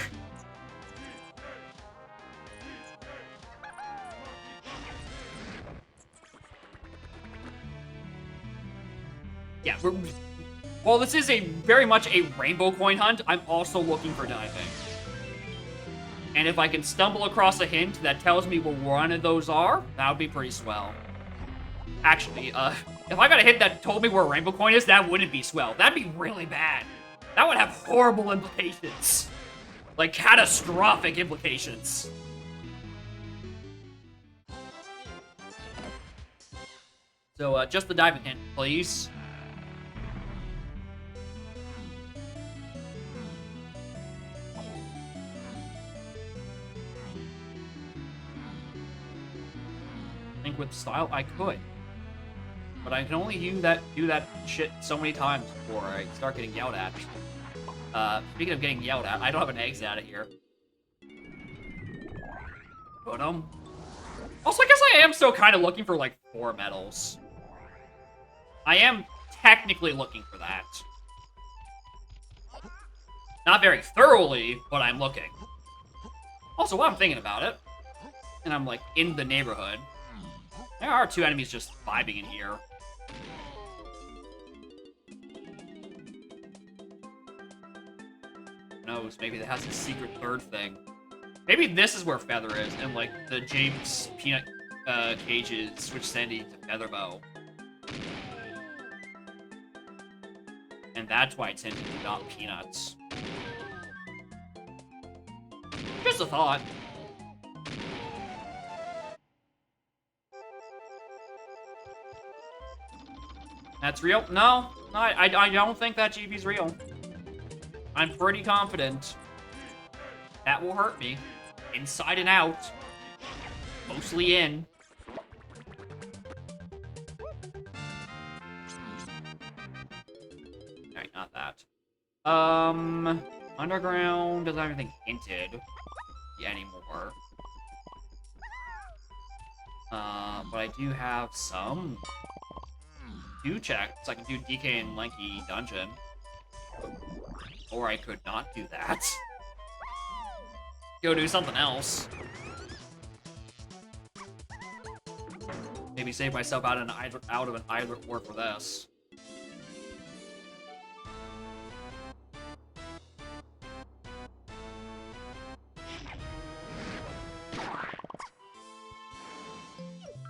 Yeah, well, this is very much a rainbow coin hunt. I'm also looking for diving. And if I can stumble across a hint that tells me where one of those are, that would be pretty swell. Actually, if I got a hint that told me where a rainbow coin is, that wouldn't be swell. That'd be really bad. That would have horrible implications. Like, catastrophic implications. So, just the diving hint, please. With style, I could, but I can only do that shit so many times before I start getting yelled at. Speaking of getting yelled at, I don't have an exit out of here. But also I guess I am still kind of looking for like 4 medals. I am technically looking for that. Not very thoroughly, but I'm looking. Also, while I'm thinking about it, and I'm like in the neighborhood. There are 2 enemies just vibing in here. Who knows? Maybe it has a secret 3rd thing. Maybe this is where Feather is, and like the James Peanut cages switch Sandy to Featherbow. And that's why it's hinted not Peanuts. Just a thought. That's real? No, I don't think that GB's real. I'm pretty confident that will hurt me. Inside and out. Mostly in. Alright, not that. Underground doesn't have anything hinted anymore. But I do have some 2 checks. I can do DK and Lanky Dungeon. Or I could not do that. Go do something else. Maybe save myself out of an idler war for this.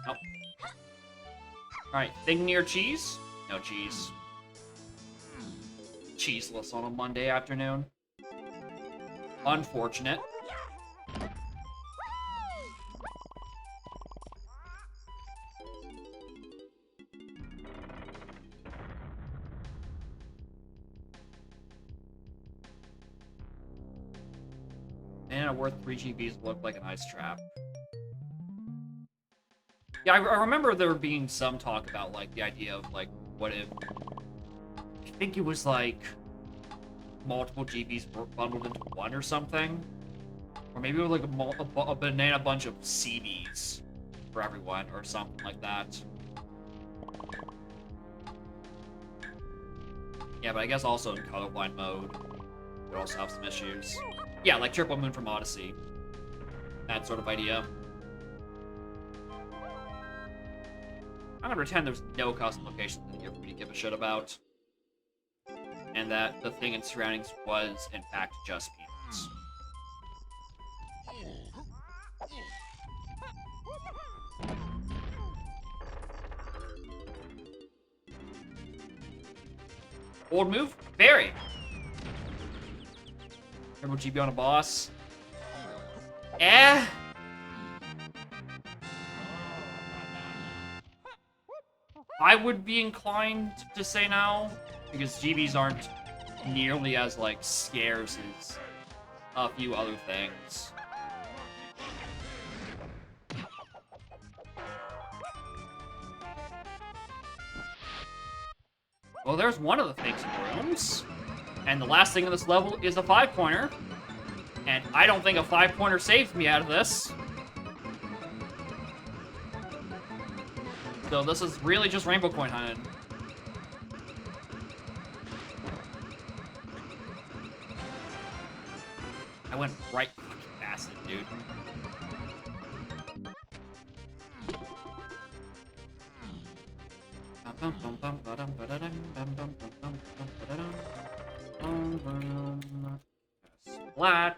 Oh. Alright, thing near cheese? No cheese. Cheeseless on a Monday afternoon. Unfortunate. And worth 3 GBs looked like an ice trap. Yeah, I remember there being some talk about, like, the idea of, like, what if... I think it was, like, multiple GBs bundled into one or something? Or maybe it was, like, a banana bunch of CBs for everyone, or something like that. Yeah, but I guess also in colorblind mode, we also have some issues. Yeah, like Triple Moon from Odyssey. That sort of idea. I'm gonna pretend there's no custom locations in here for me to give a shit about. And that the thing in surroundings was, in fact, just peanuts. Old move? Very. Turbo GB on a boss. I would be inclined to say now, because GBs aren't nearly as, like, scarce as a few other things. Well, there's one of the things in the rooms. And the last thing in this level is a 5-pointer. And I don't think a 5-pointer saves me out of this. So this is really just rainbow coin hunting. I went right past it, dude. Splat.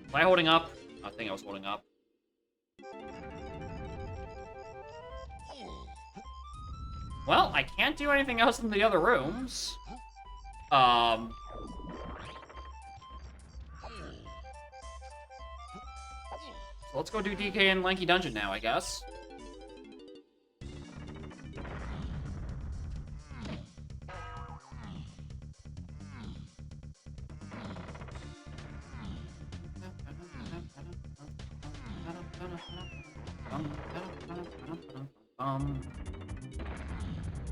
Was I holding up? I think I was holding up. Well, I can't do anything else in the other rooms. So let's go do DK in Lanky Dungeon now, I guess.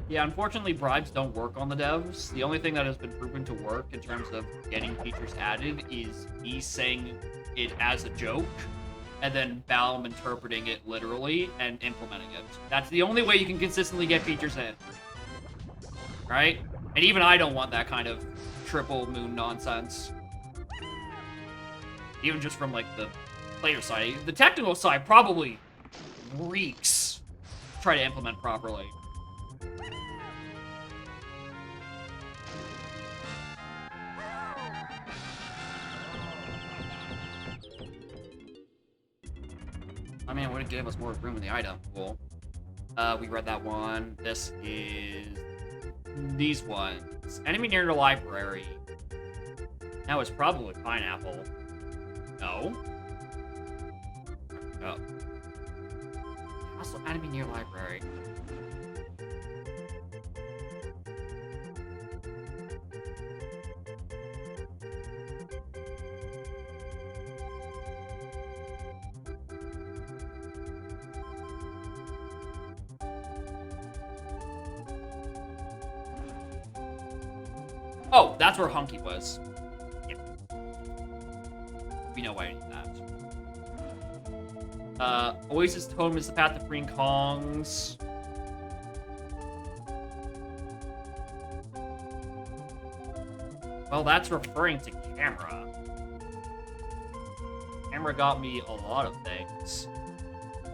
Yeah, unfortunately, bribes don't work on the devs. The only thing that has been proven to work in terms of getting features added is me saying it as a joke, and then Balam interpreting it literally and implementing it. That's the only way you can consistently get features in. Right? And even I don't want that kind of triple moon nonsense. Even just from, like, the player side. The technical side probably reeks to try to implement properly. I mean, it would have given us more room in the item. Cool. We read that one. This is... these ones. Enemy near the library. Now it's probably pineapple. No. Oh. Also, enemy near library. Oh, that's where Hunky was. Yeah. We know why I need that. Oasis Totem is the path to freeing Kongs. Well, that's referring to camera. Camera got me a lot of things.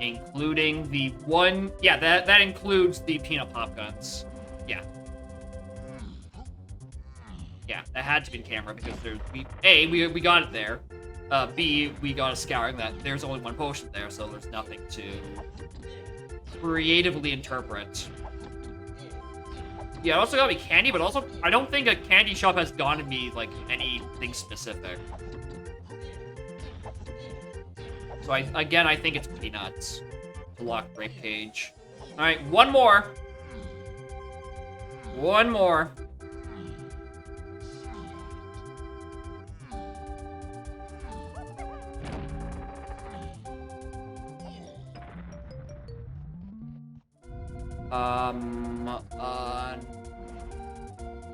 Including the one... yeah, that includes the peanut pop guns. Yeah. Yeah, that had to be camera because there's... A, we got it there. B, we got a scouring that there's only one potion there, so there's nothing to creatively interpret. Yeah, it also got me candy, but also I don't think a candy shop has gotten me, like, anything specific. So I think it's peanuts to lock Grape Cage. Alright, one more. One more.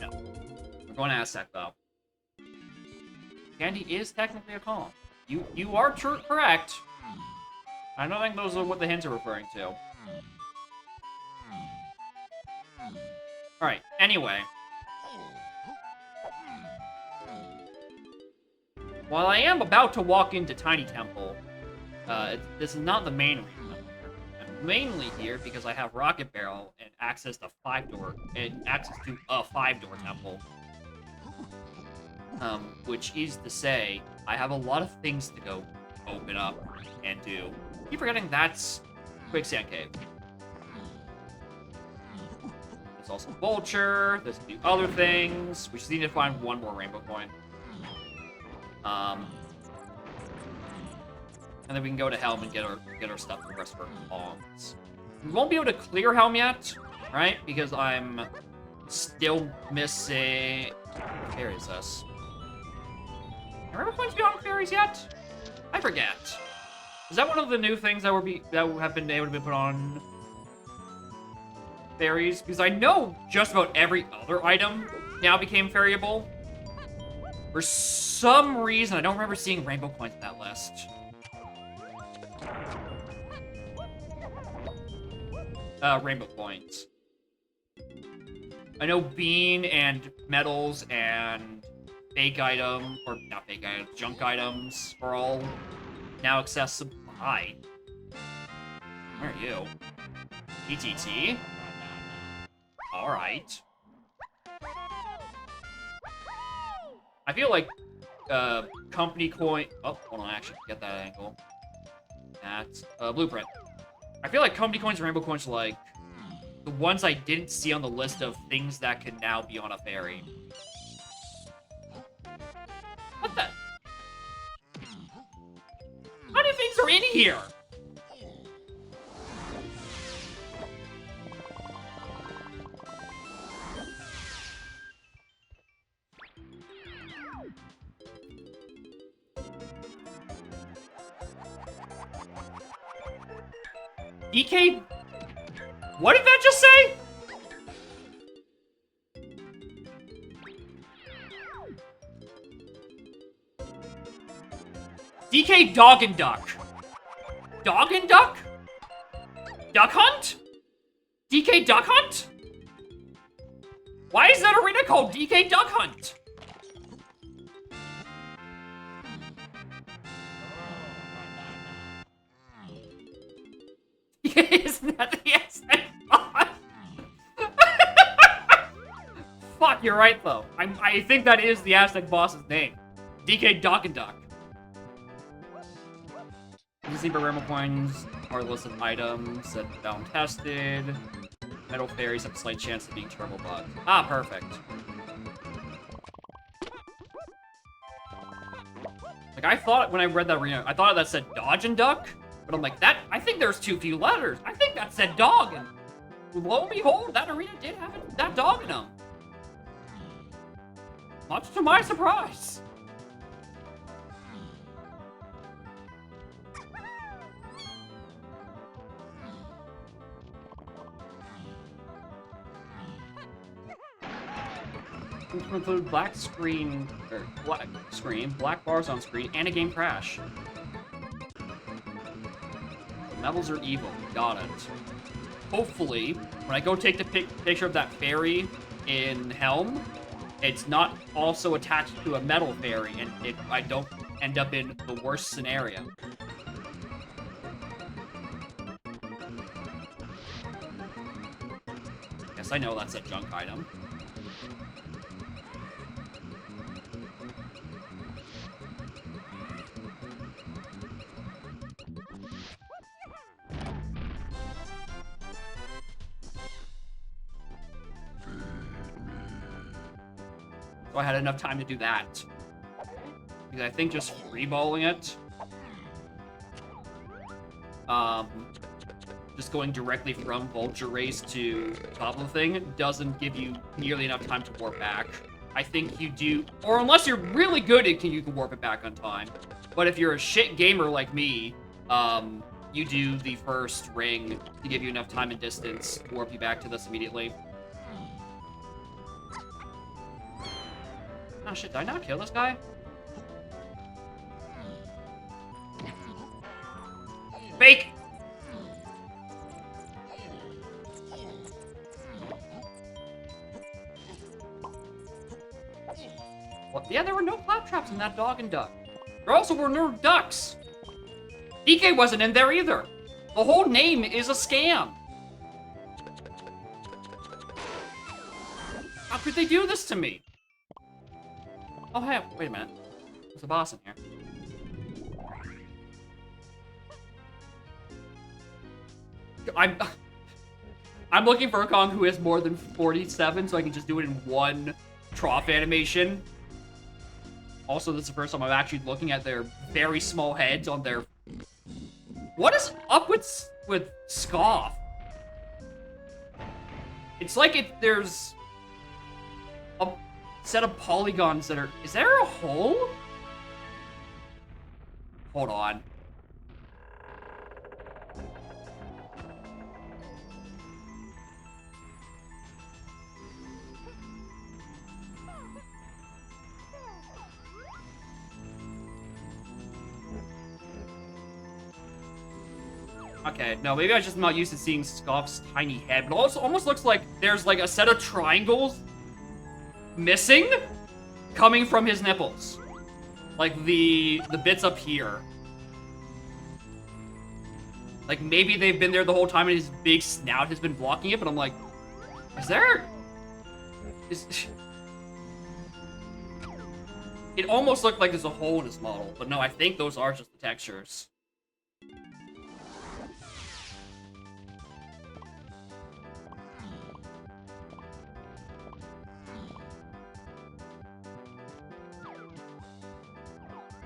No. We're going to Aztec, though. Candy is technically a calm. You are correct. I don't think those are what the hints are referring to. Alright, anyway. While I am about to walk into Tiny Temple, this is not the main reason I'm here. I'm mainly here because I have Rocket Barrel and access to a 5-door temple. Which is to say, I have a lot of things to go open up and do. Keep forgetting that's Quicksand Cave. There's also Vulture, there's a few other things. We just need to find one more rainbow coin. And then we can go to Helm and get our stuff for the rest of our bombs. We won't be able to clear Helm yet, right? Because I'm still missing... What fairy is this? Are Rainbow Coins beyond fairies yet? I forget. Is that one of the new things that have been able to be put on fairies? Because I know just about every other item now became fairyable. For some reason, I don't remember seeing rainbow coins in that list. Rainbow coins. I know bean and metals and fake item, or not fake items, junk items are all now accessible. Hi. Where are you? PTT? Alright. I feel like, company coin... Oh, hold on, I actually get that angle. That's, blueprint. I feel like company coins and rainbow coins are like the ones I didn't see on the list of things that can now be on a fairy. What the? How many things are in here? DK... What did that just say? DK Dog and Duck. Dog and Duck? Duck Hunt? DK Duck Hunt? Why is that arena called DK Duck Hunt? Isn't that the Aztec boss? Fuck, you're right though. I think that is the Aztec boss's name. DK Duck and Duck. Disney Rainbow coins are listed items that found tested. Metal fairies have a slight chance of being turbo bugged. Ah, perfect. Like I thought when I read that arena, I thought that said dodge and duck. But I'm like, I think there's too few letters. I think that said dog, and lo and behold, that arena did have that dog in them. Much to my surprise. To include black bars on screen, and a game crash. Levels are evil. Got it. Hopefully, when I go take the picture of that fairy in Helm, it's not also attached to a metal fairy, and I don't end up in the worst scenario. Guess I know that's a junk item. So I had enough time to do that. Because I think just freeballing it, just going directly from Vulture Race to top of the thing doesn't give you nearly enough time to warp back. I think you do, or unless you're really good, you can warp it back on time. But if you're a shit gamer like me, you do the first ring to give you enough time and distance to warp you back to this immediately. Oh shit, did I not kill this guy? Fake! What? Yeah, there were no klaptraps in that dog and duck. There also were no ducks! DK wasn't in there either! The whole name is a scam! How could they do this to me? Oh, hey, wait a minute. There's a boss in here. I'm looking for a Kong who has more than 47, so I can just do it in one trough animation. Also, this is the first time I'm actually looking at their very small heads on their... What is up with Scoff? It's like there's a set of polygons that are... Is there a hole? Hold on. Okay, no, maybe I was just not used to seeing Scoff's tiny head, but also almost looks like there's like a set of triangles missing coming from his nipples. Like the bits up here. Like maybe they've been there the whole time and his big snout has been blocking it, but I'm like, is there... It almost looked like there's a hole in his model, but no, I think those are just the textures.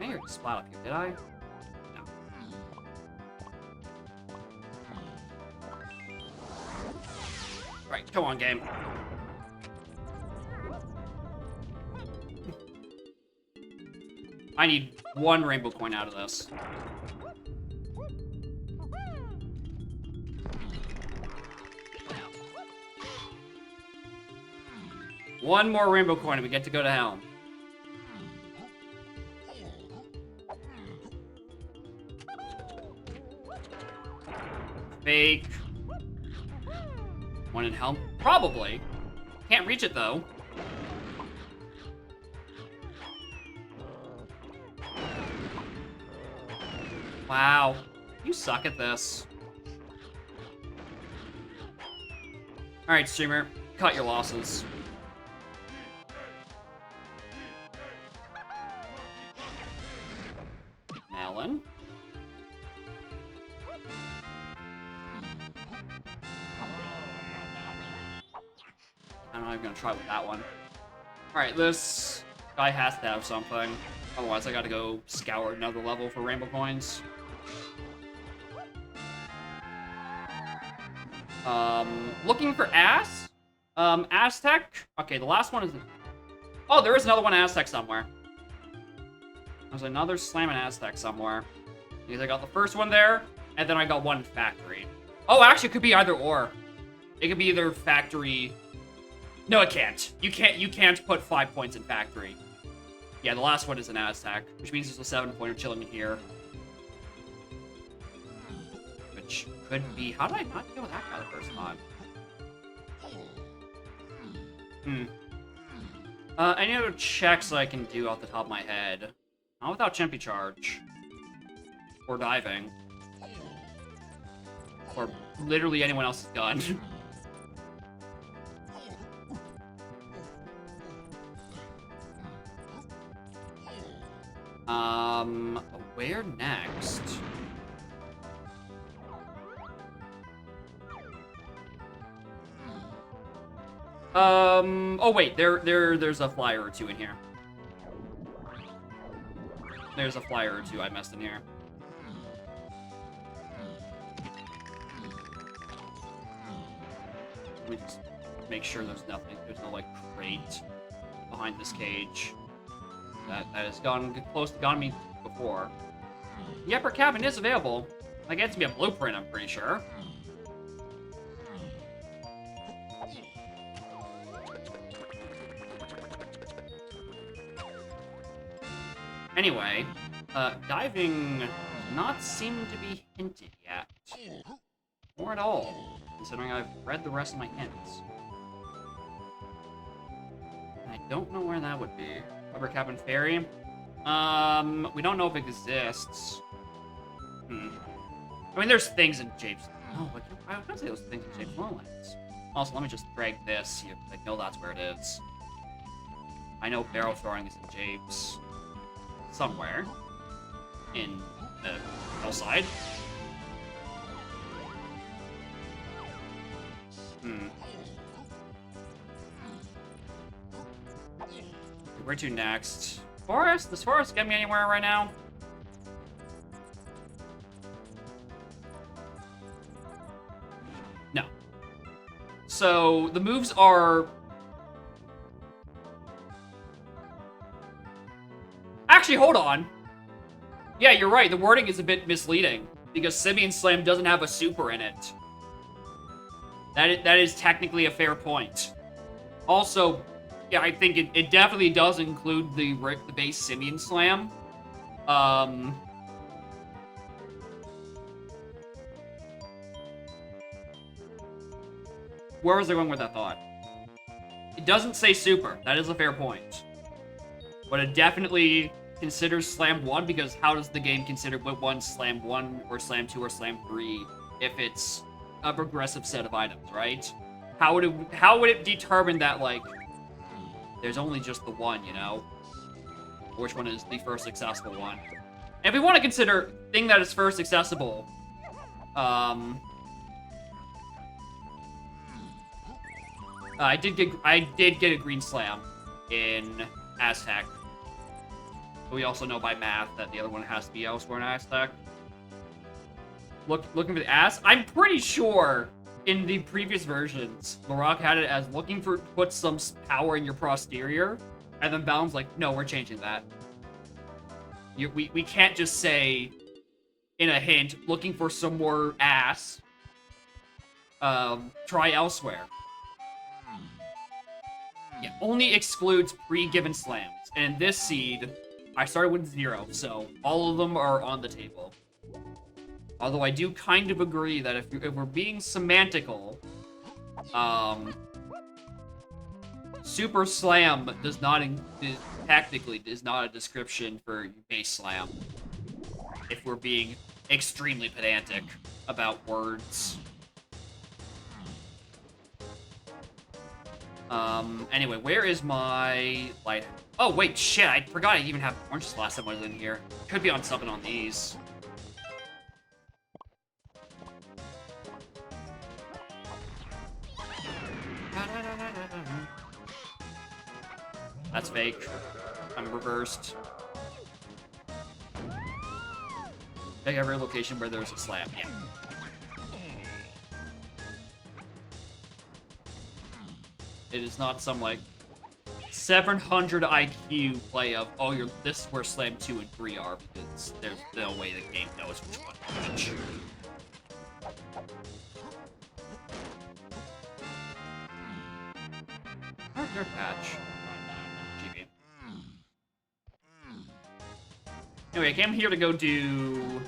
I heard a spot up here, did I? No. Right, come on, game. I need one rainbow coin out of this. One more rainbow coin and we get to go to Helm. Fake. One in Helm? Probably. Can't reach it, though. Wow. You suck at this. Alright, streamer. Cut your losses. Melon. I'm not even gonna try with that one. Alright, this guy has to have something. Otherwise, I gotta go scour another level for rainbow coins. Looking for Ass? Aztec? Okay, the last one is... Oh, there is another one Aztec somewhere. There's another Slam and Aztec somewhere. Because I got the first one there, and then I got one Factory. Oh, actually, it could be either or. It could be either Factory... No, it can't. You can't put 5 points in Factory. Yeah, the last one is an Aztec, which means there's a 7-pointer chilling in here. Which could be... How did I not kill that guy the first time? Any other checks I can do off the top of my head? Not without Chimpy Charge. Or diving. Or literally anyone else's gun. Where next? Oh wait, there's a flyer or two in here. There's a flyer or two I messed in here. Let me just make sure there's nothing. There's no, like, crate behind this cage. That has gone close to gotten me before. The upper cabin is available. That gets me a blueprint, I'm pretty sure. Anyway, diving does not seem to be hinted yet. Or at all, considering I've read the rest of my hints. I don't know where that would be. Upper Cabin Ferry? We don't know if it exists. I mean, there's things in Japes. Oh, I was gonna say those things in Japes Lowlands. Also, let me just drag this, see if I know that's where it is. I know barrel throwing is in Japes. Somewhere. In the hillside. Where to next? Forest? Does forest get me anywhere right now? No. So the moves are... Actually, hold on. Yeah, you're right. The wording is a bit misleading because Simian Slam doesn't have a super in it. That is technically a fair point. Also, yeah, I think it definitely does include the base Simian Slam. Where was I going with that thought? It doesn't say super. That is a fair point. But it definitely considers Slam 1 because how does the game consider what one Slam 1 or Slam 2 or Slam 3 if it's a progressive set of items, right? How would it determine that, like, there's only just the one, you know? Which one is the first accessible one? And if we want to consider thing that is first accessible, I did get a green slam in Aztec. But we also know by math that the other one has to be elsewhere in Aztec. Looking for the ass. I'm pretty sure in the previous versions, Larock had it as looking for put some power in your posterior, and then Balam's like, no, we're changing that. We can't just say in a hint, looking for some more ass. Try elsewhere. Yeah, only excludes pre-given slams. And in this seed, I started with 0, so all of them are on the table. Although I do kind of agree that if we're being semantical, Super Slam technically is not a description for base slam. If we're being extremely pedantic about words. Anyway, where is my light? Oh, wait, shit, I forgot I even have oranges last time I was in here. Could be on something on these. That's fake. I'm reversed. Take every location where there's a slam, yeah. It is not some, like, 700 IQ play of, oh, this is where Slam 2 and 3 are, because there's no way the game knows which one to reach. Dirt patch. GB. Anyway, I came here to go do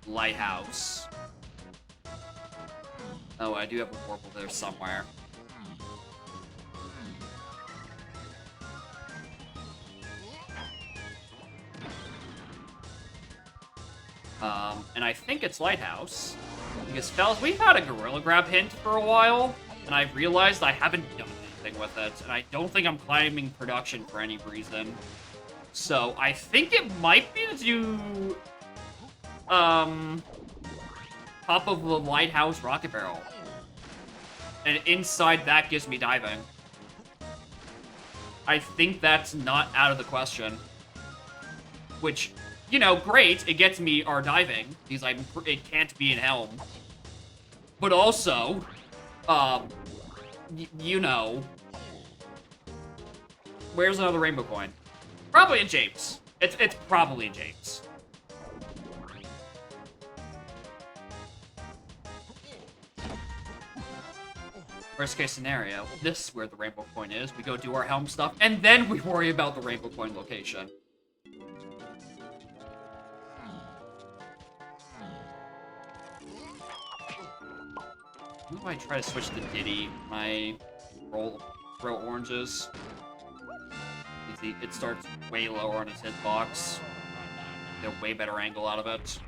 Lighthouse. Oh, I do have a purple there somewhere. And I think it's Lighthouse. Because, fellas, we've had a Gorilla Grab hint for a while, and I've realized I haven't done anything with it, and I don't think I'm climbing production for any reason. So, I think it might be to do, top of the Lighthouse Rocket Barrel. And inside that gives me diving. I think that's not out of the question. Which, you know, great, it gets me our diving, because it can't be in Helm. But also, you know, where's another rainbow coin? Probably in James. It's probably in James. Worst case scenario, this is where the rainbow coin is. We go do our Helm stuff, and then we worry about the rainbow coin location. Who do I try to switch to Diddy? My throw oranges. It starts way lower on his hitbox. Get a way better angle out of it.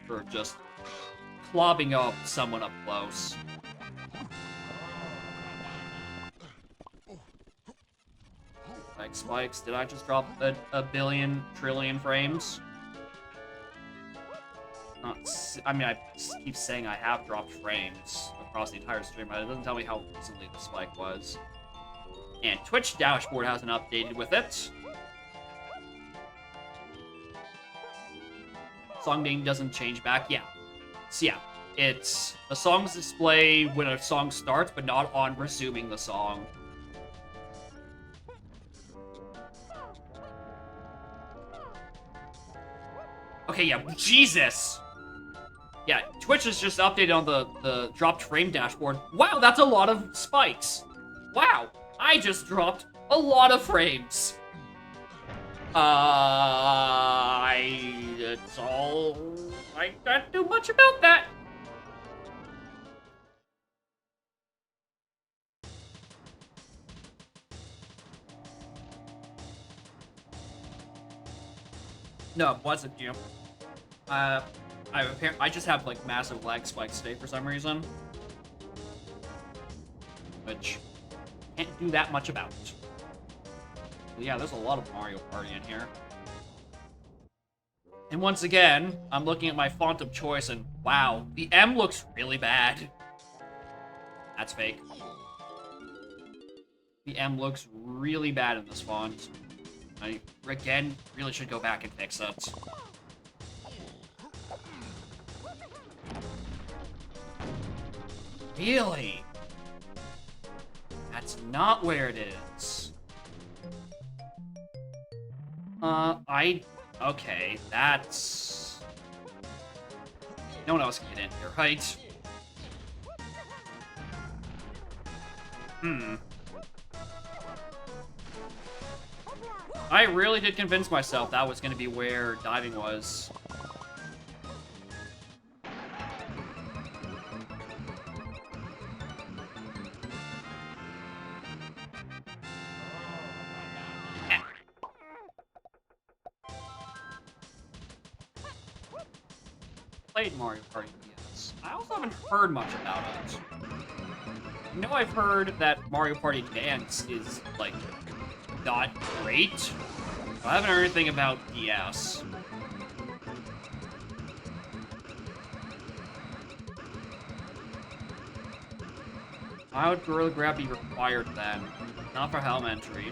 For just clobbing up someone up close. Like spikes, did I just drop a billion trillion frames? I mean, I keep saying I have dropped frames across the entire stream, but it doesn't tell me how recently the spike was. And Twitch dashboard hasn't updated with it. Song name doesn't change back. Yeah. So yeah, It's the songs display when a song starts, but not on resuming the song. Okay, yeah, Jesus! Yeah, Twitch is just updated on the dropped frame dashboard. Wow, that's a lot of spikes. Wow, I just dropped a lot of frames. It's all... I can't do much about that. No, it wasn't you. I just have, like, massive lag spikes today for some reason. Which, can't do that much about. But yeah, there's a lot of Mario Party in here. And once again, I'm looking at my font of choice and, wow, the M looks really bad. That's fake. The M looks really bad in this font. I, again, really should go back and fix it. Really? That's not where it is. Okay, that's... No one else can get in here, right? I really did convince myself that was gonna be where diving was. Played Mario Party DS. I also haven't heard much about it. You know, I've heard that Mario Party Dance is, like, not great. But I haven't heard anything about DS. Why would Gorilla Grab be required then? Not for Helm entry.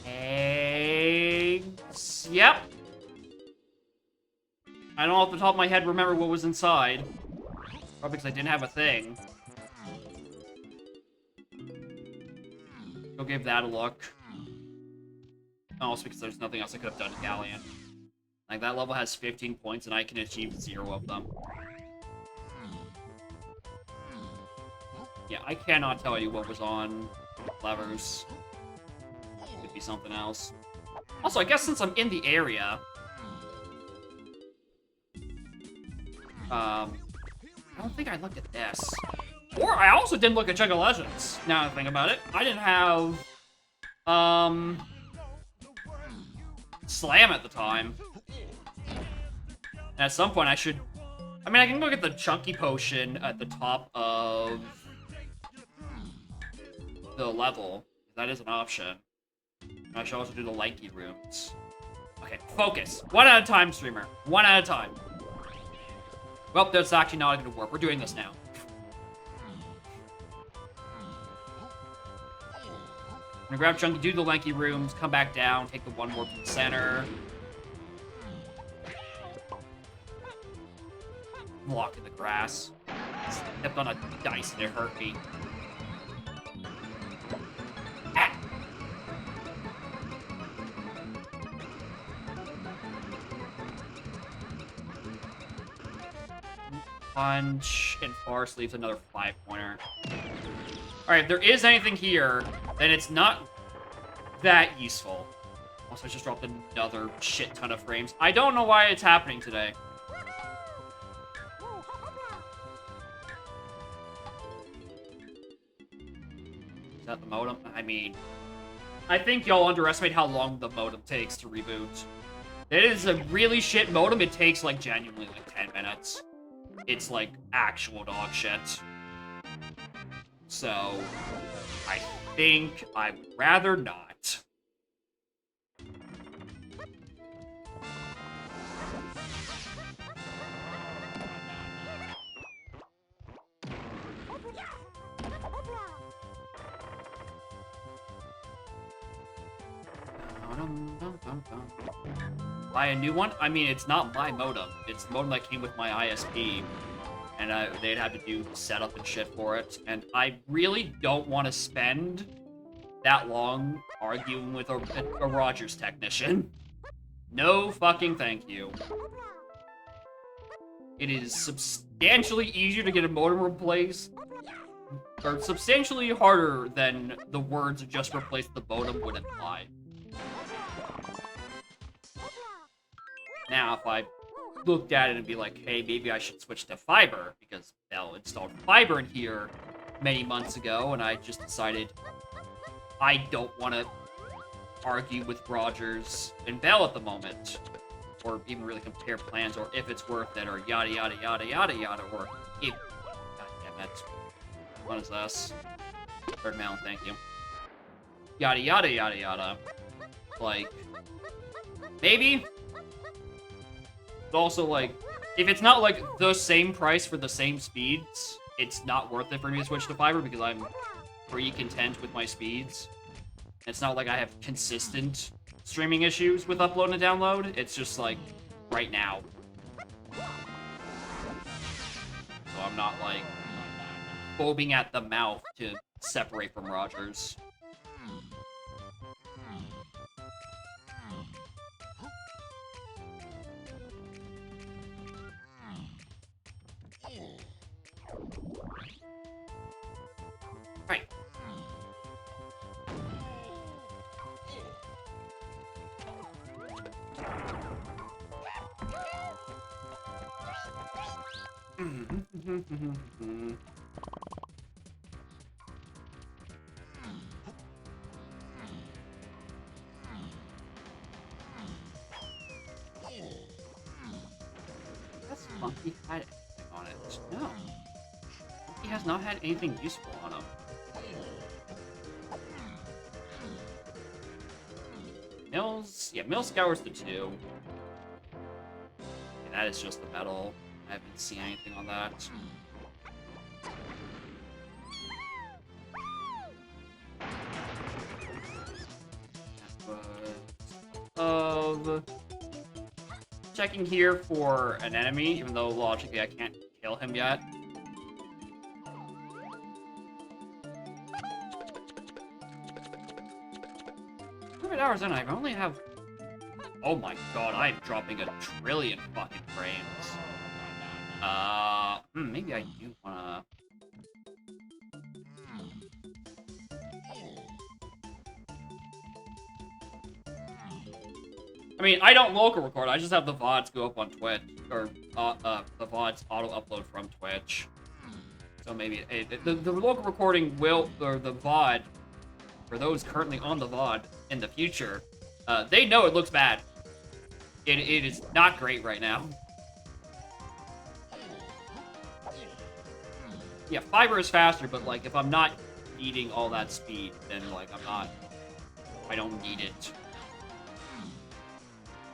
Eggs. Yep. I don't off the top of my head remember what was inside. Probably because I didn't have a thing. Go give that a look. Also because there's nothing else I could have done to Galleon. Like, that level has 15 points and I can achieve 0 of them. Yeah, I cannot tell you what was on levers. Could be something else. Also, I guess since I'm in the area... I don't think I looked at this. Or I also didn't look at Jungle Legends, now that I think about it. I didn't have... Slam at the time. And at some point I should... I mean, I can look at the Chunky Potion at the top of... the level. That is an option. And I should also do the Lanky rooms. Okay, focus. One at a time, streamer. One at a time. Well, that's actually not going to work. We're doing this now. I'm gonna grab Chunky, do the Lanky rooms, come back down, take the one more to the center. Walk in the grass. Stepped on a dice and it hurt me. Ah. Punch, and Forest leaves another 5-pointer. Alright, if there is anything here, then it's not that useful. Also, I just dropped another shit ton of frames. I don't know why it's happening today. Is that the modem? I mean, I think y'all underestimate how long the modem takes to reboot. It is a really shit modem. It takes, like, genuinely, like, 10 minutes. It's, like, actual dog shit. So, I think I would rather not. Buy a new one? I mean, it's not my modem. It's the modem that came with my ISP. And they'd have to do setup and shit for it. And I really don't want to spend that long arguing with a Rogers technician. No fucking thank you. It is substantially easier to get a modem replaced, or substantially harder than the words just replace the modem would imply. Now, if I looked at it and be like, hey, maybe I should switch to fiber, because Bell installed fiber in here many months ago, and I just decided I don't want to argue with Rogers and Bell at the moment, or even really compare plans, or if it's worth it, or yada yada yada yada yada, or if... God damn it. What is this? Third Malin, thank you. Yada yada yada yada. Like, maybe? But also, like, if it's not, like, the same price for the same speeds, it's not worth it for me to switch to fiber, because I'm pretty content with my speeds. It's not like I have consistent streaming issues with upload and download. It's just, like, right now. So I'm not, like, foaming at the mouth to separate from Rogers. Right. That's Monkey had anything on it. No. He has not had anything useful on him. Mills, yeah, Mill scours the 2. Okay, that is just the metal. I haven't seen anything on that. Of checking here for an enemy, even though logically I can't kill him yet. 100 hours in, I only have... Oh my god, I'm dropping a trillion fucking frames. Maybe I do wanna... I mean, I don't local record, I just have the VODs go up on Twitch, or, the VODs auto-upload from Twitch. So maybe, the local recording will, or the VOD, for those currently on the VOD in the future, they know it looks bad. It is not great right now. Yeah, fiber is faster, but, like, if I'm not needing all that speed, then, like, I don't need it.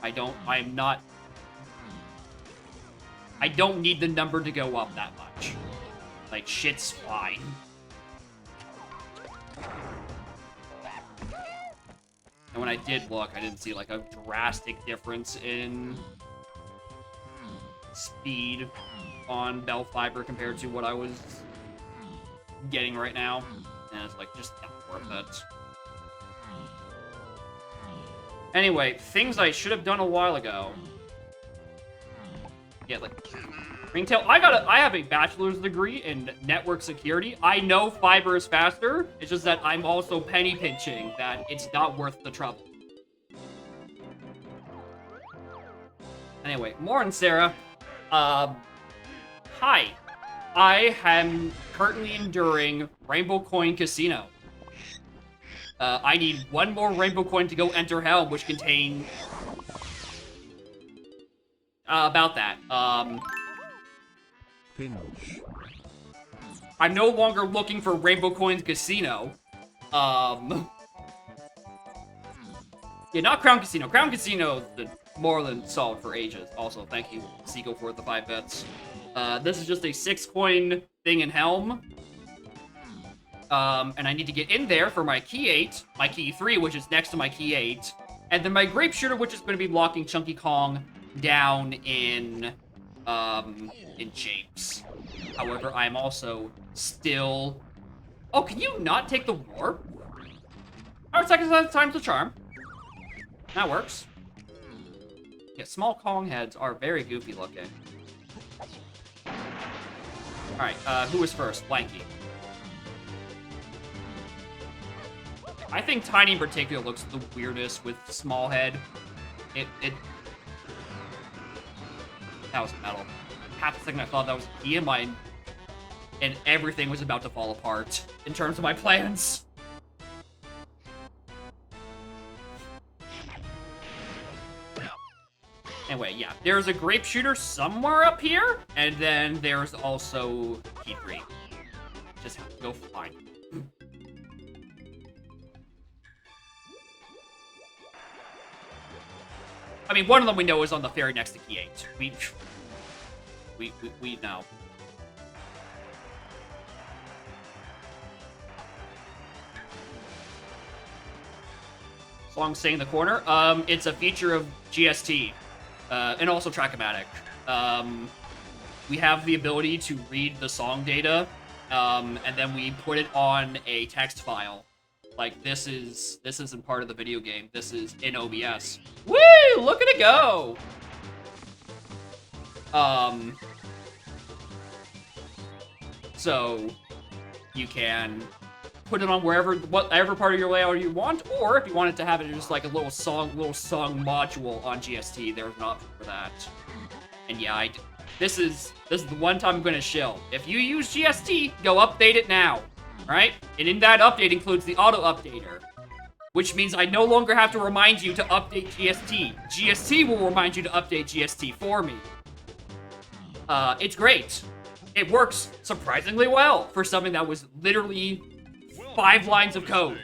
I don't need the number to go up that much. Like, shit's fine. And when I did look, I didn't see, like, a drastic difference in speed on Bell Fiber compared to what I was getting right now. And it's, like, just not worth it. Anyway, things I should have done a while ago. Yeah, like, Ringtail, I have a bachelor's degree in network security. I know fiber is faster. It's just that I'm also penny pinching that it's not worth the trouble. Anyway, Morning, Sarah. Hi. I am currently enduring Rainbow Coin Casino. I need one more Rainbow Coin to go enter Helm, which contain... about that. Pinch. I'm no longer looking for Rainbow Coins Casino. Yeah, not Crown Casino. Crown Casino is more than solid for ages. Also, thank you, Seago, for the 5 bits. This is just a 6-coin thing in Helm. And I need to get in there for my key 8, my key 3, which is next to my key 8. And then my grape shooter, which is going to be locking Chunky Kong down in Japes. However, I'm also still... Oh, can you not take the warp? Alright, second time's the charm. That works. Yeah, small Kong heads are very goofy looking. Alright, who was first? Blanky. I think Tiny in particular looks the weirdest with small head. That was metal. Half a second I thought that was a key in mine, and everything was about to fall apart in terms of my plans. Anyway, yeah, there's a grape shooter somewhere up here, and then there's also key 3. Just have to go find. I mean, one of them we know is on the ferry next to key 8. We know. Song Sing in the Corner. It's a feature of GST. And also Track-O-Matic. We have the ability to read the song data, and then we put it on a text file. Like, this isn't part of the video game. This is in OBS. Woo! Look at it go! So you can put it on whatever part of your layout you want, or if you wanted to have it just like a little song module on GST, there's an option for that. And yeah, this is the one time I'm gonna shill. If you use GST, go update it now. Right? And in that update includes the auto updater, which means I no longer have to remind you to update GST. GST will remind you to update GST for me. It's great. It works surprisingly well for something that was literally 5 lines of code.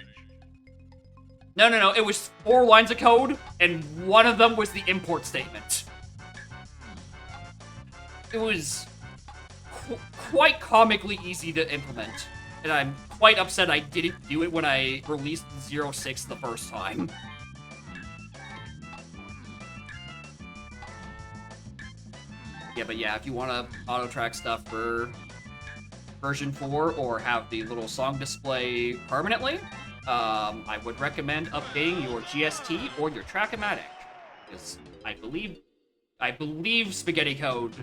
No, it was 4 lines of code, and one of them was the import statement. It was quite comically easy to implement. And I'm quite upset I didn't do it when I released 06 the first time. Yeah, but yeah, if you want to auto-track stuff for version 4 or have the little song display permanently, I would recommend updating your GST or your Track-O-Matic. Because I believe Spaghetti Code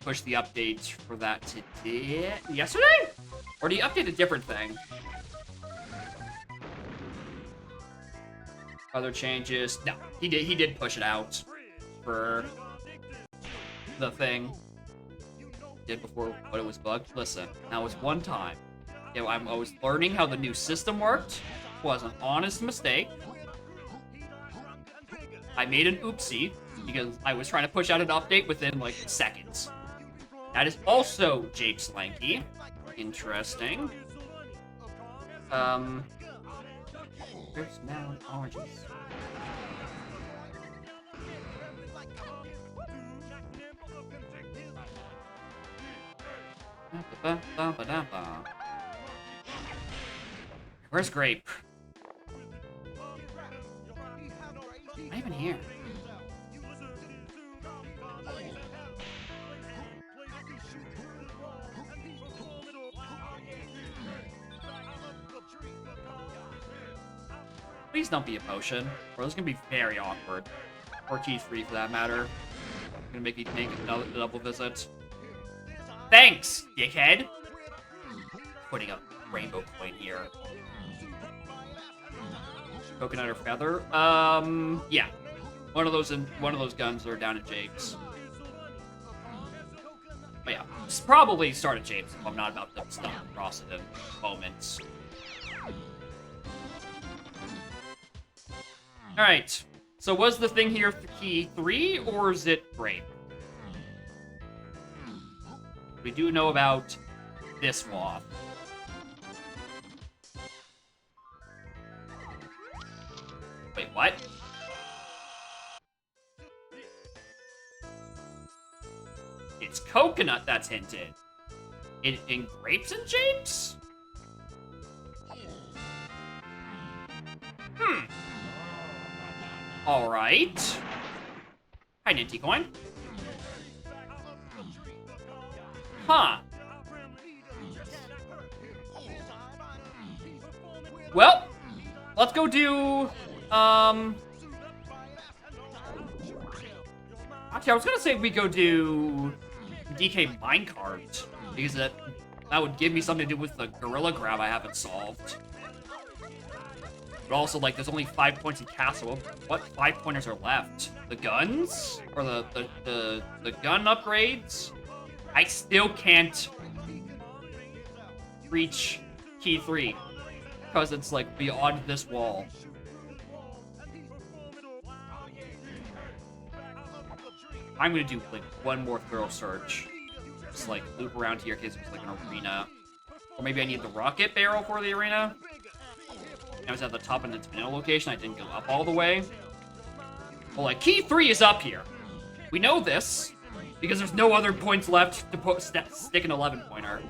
pushed the update for that today? Yesterday? Or did he update a different thing? Other changes? No, he did push it out for the thing. Did before when it was bugged. Listen, that was one time. You know, I was learning how the new system worked. It was an honest mistake. I made an oopsie because I was trying to push out an update within like seconds. That is also Japes Lanky. Interesting. There's melon oranges. Where's Grape? Not even here. Please don't be a potion, or this is gonna be very awkward. Or T3 for that matter. I'm gonna make you make another double visit. Thanks, dickhead! Putting a rainbow coin here. Coconut or feather? Yeah. One of those guns are down at Japes. But yeah, probably start at Japes if I'm not about to stop across it in moments. Alright, so was the thing here key 3, or is it Grape? We do know about this waft. Wait, what? It's coconut that's hinted. In Grapes and Japes? Alright. Hi, Ninty Coin. Huh. Well, let's go do, actually, I was gonna say we go do DK Minecart, because that would give me something to do with the Gorilla Grab I haven't solved. But also, like, there's only 5 points in Castle. What 5 pointers are left? The guns? Or the gun upgrades? I still can't reach key 3. Because it's, like, beyond this wall. I'm gonna do, like, one more thorough search. Just, like, loop around here in case there's, like, an arena. Or maybe I need the rocket barrel for the arena. I was at the top of its vanilla location. I didn't go up all the way. Well, like, key 3 is up here. We know this. Because there's no other points left to stick an 11-pointer.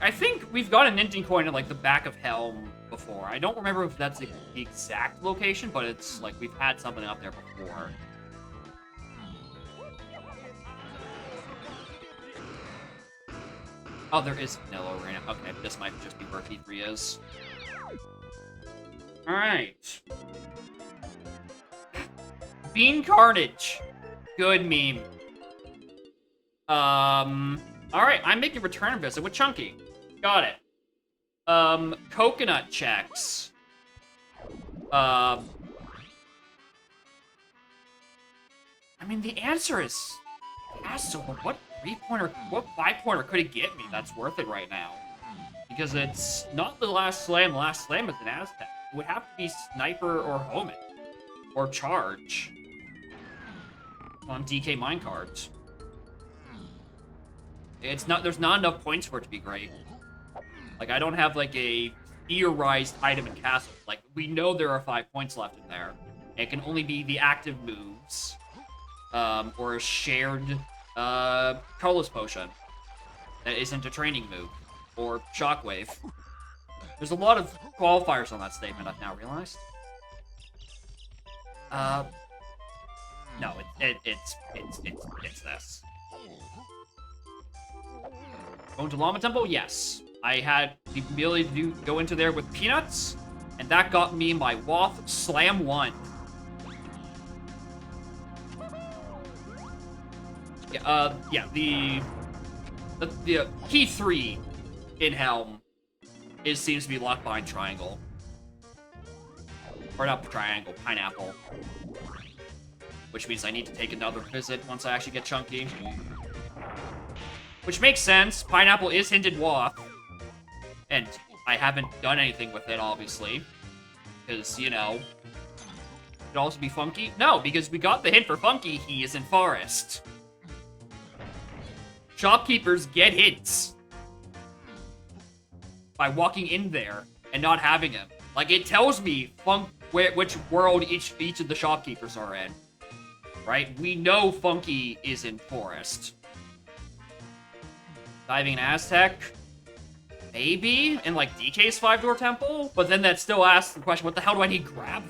I think we've got a Ninting coin in, like, the back of Helm before. I don't remember if that's the exact location, but it's, like, we've had something up there before. Oh, there is Vanilla Arena. Okay, this might just be where P3 is. Alright. Bean Carnage. Good meme. Alright, I'm making a return visit with Chunky. Got it. Coconut checks. I mean, the answer is Castle, but what 3-pointer, what 5-pointer could it get me that's worth it right now? Because it's not the last slam. The last slam is an Aztec. It would have to be Sniper or Homing. Or Charge. On DK Minecart. It's not, there's not enough points for it to be great. Like, I don't have, like, a theorized item in Castle. Like, we know there are 5 points left in there. It can only be the active moves. Or a shared, Colorless Potion. That isn't a training move. Or Shockwave. There's a lot of qualifiers on that statement, I've now realized. No, it's this. Going to Llama Temple? Yes. I had the ability to go into there with peanuts, and that got me my Wath Slam 1. Yeah, the key 3 in Helm seems to be locked behind Triangle. Or not Triangle, Pineapple. Which means I need to take another visit once I actually get Chunky. Which makes sense. Pineapple is hinted Wath. And I haven't done anything with it, obviously. Because, you know... Could also be Funky? No, because we got the hint for Funky. He is in Forest. Shopkeepers get hints. By walking in there and not having him. Like, it tells me which world each of the shopkeepers are in. Right? We know Funky is in Forest. Diving an Aztec? Maybe? In, like, DK's 5-door temple? But then that still asks the question, what the hell do I need grab?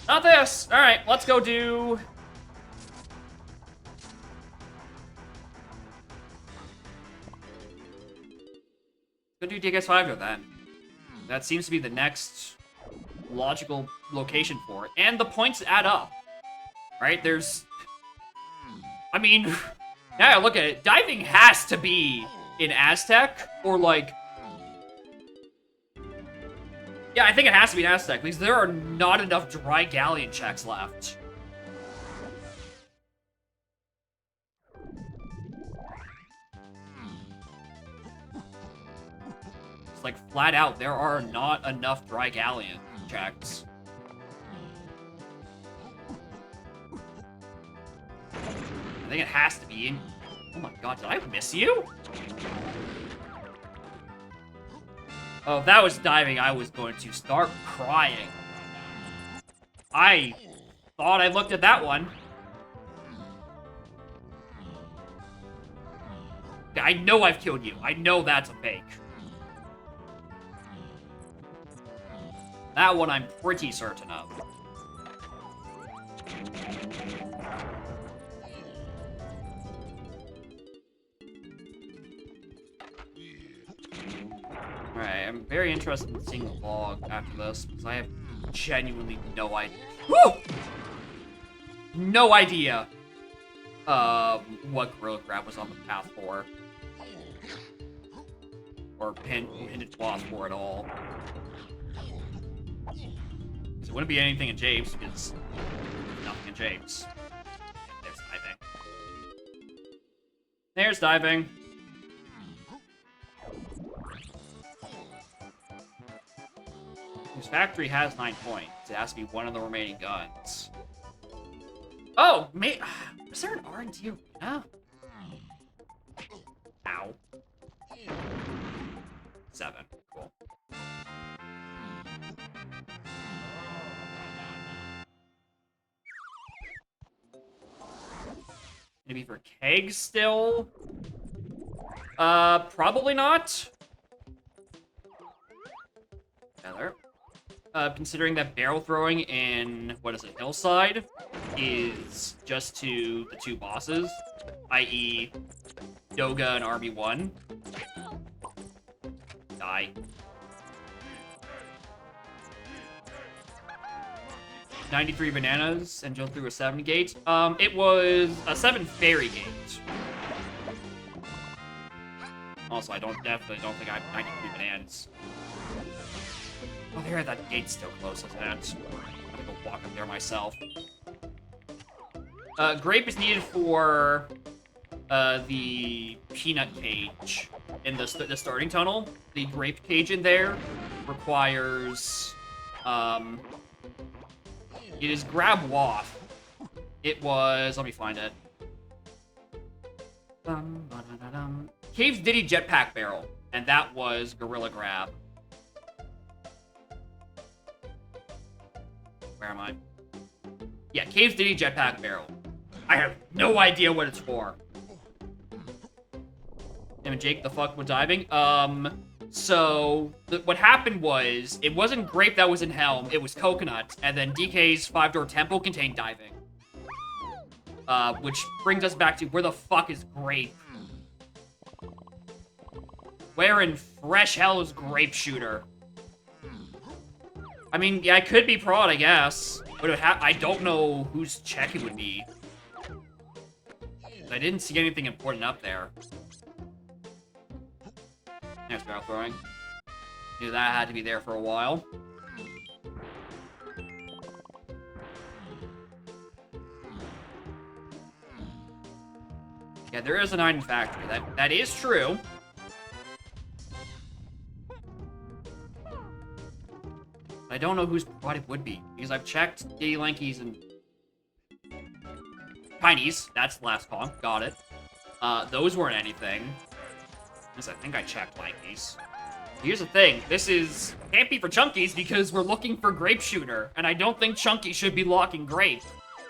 Not this! Alright, let's go do... Go do DK's 5-door then. That seems to be the next logical location for it. And the points add up. Right? There's... I mean, now I look at it, diving has to be in Aztec, or like... Yeah, I think it has to be in Aztec, because there are not enough dry galleon checks left. It's like, flat out, there are not enough dry galleon checks. I think it has to be in... Oh my god, did I miss you? Oh, if that was diving, I was going to start crying. I thought I looked at that one. I know I've killed you. I know that's a fake. That one I'm pretty certain of. Alright, I'm very interested in seeing the log after this, because I have genuinely no idea. Woo! No idea what Gorilla Grab was on the path for. Or hinted was for at all. Because it wouldn't be anything in Japes, because nothing in Japes. There's diving. There's diving. His factory has 9 points. It has to be one of the remaining guns. Oh, is there an R&D arena? Ow. 7. Cool. Maybe for kegs still? Probably not. Better. Considering that barrel throwing in, what is it, Hillside, is just to the 2 bosses, i.e. Doga and Army 1. Die. 93 bananas and jump through a 7 gate. It was a 7 fairy gate. Also, I definitely don't think I have 93 bananas. Oh, there, that gate's still close, isn't it? I'm gonna go walk up there myself. Grape is needed for the peanut cage in the starting tunnel. The grape cage in there requires it is grab waff. It was, let me find it. Cave's Diddy jetpack barrel, and that was gorilla grab. Where am I? Yeah, Cave's Diddy jetpack barrel. I have no idea what it's for. And Jake the fuck with diving. So what happened was it wasn't grape that was in Helm, it was coconut, and then DK's 5-door temple contained diving. Which brings us back to where the fuck is grape? Where in fresh hell is grape shooter? I mean, yeah, it could be prod, I guess. But I don't know whose check it would be. I didn't see anything important up there. There's barrel throwing. Knew that had to be there for a while. Yeah, there is a 9 in factory. That is true. I don't know what it would be, because I've checked Diddy Lankies and Pineys. That's the last con. Got it. Those weren't anything. Because I think I checked Lankies. Here's the thing. This can't be for Chunkies because we're looking for Grape Shooter, and I don't think Chunky should be locking Grape.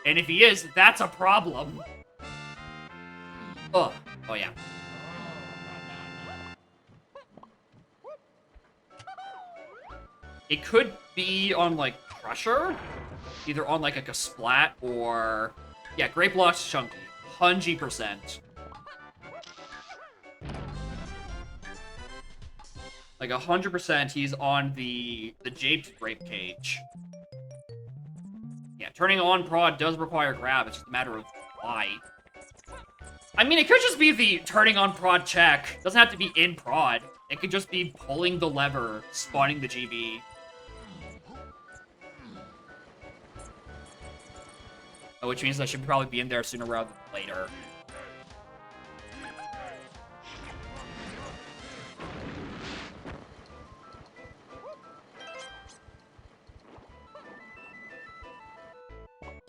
And if he is, that's a problem. Ugh. Oh, yeah. It could be on, like, Crusher? Either on, like, a Splat or... Yeah, Grape locks Chunky. 100%. Like, 100% he's on the Japed Grape Cage. Yeah, turning on prod does require grab. It's just a matter of why. I mean, it could just be the turning on prod check. It doesn't have to be in prod. It could just be pulling the lever, spawning the GB. Which means I should probably be in there sooner rather than later.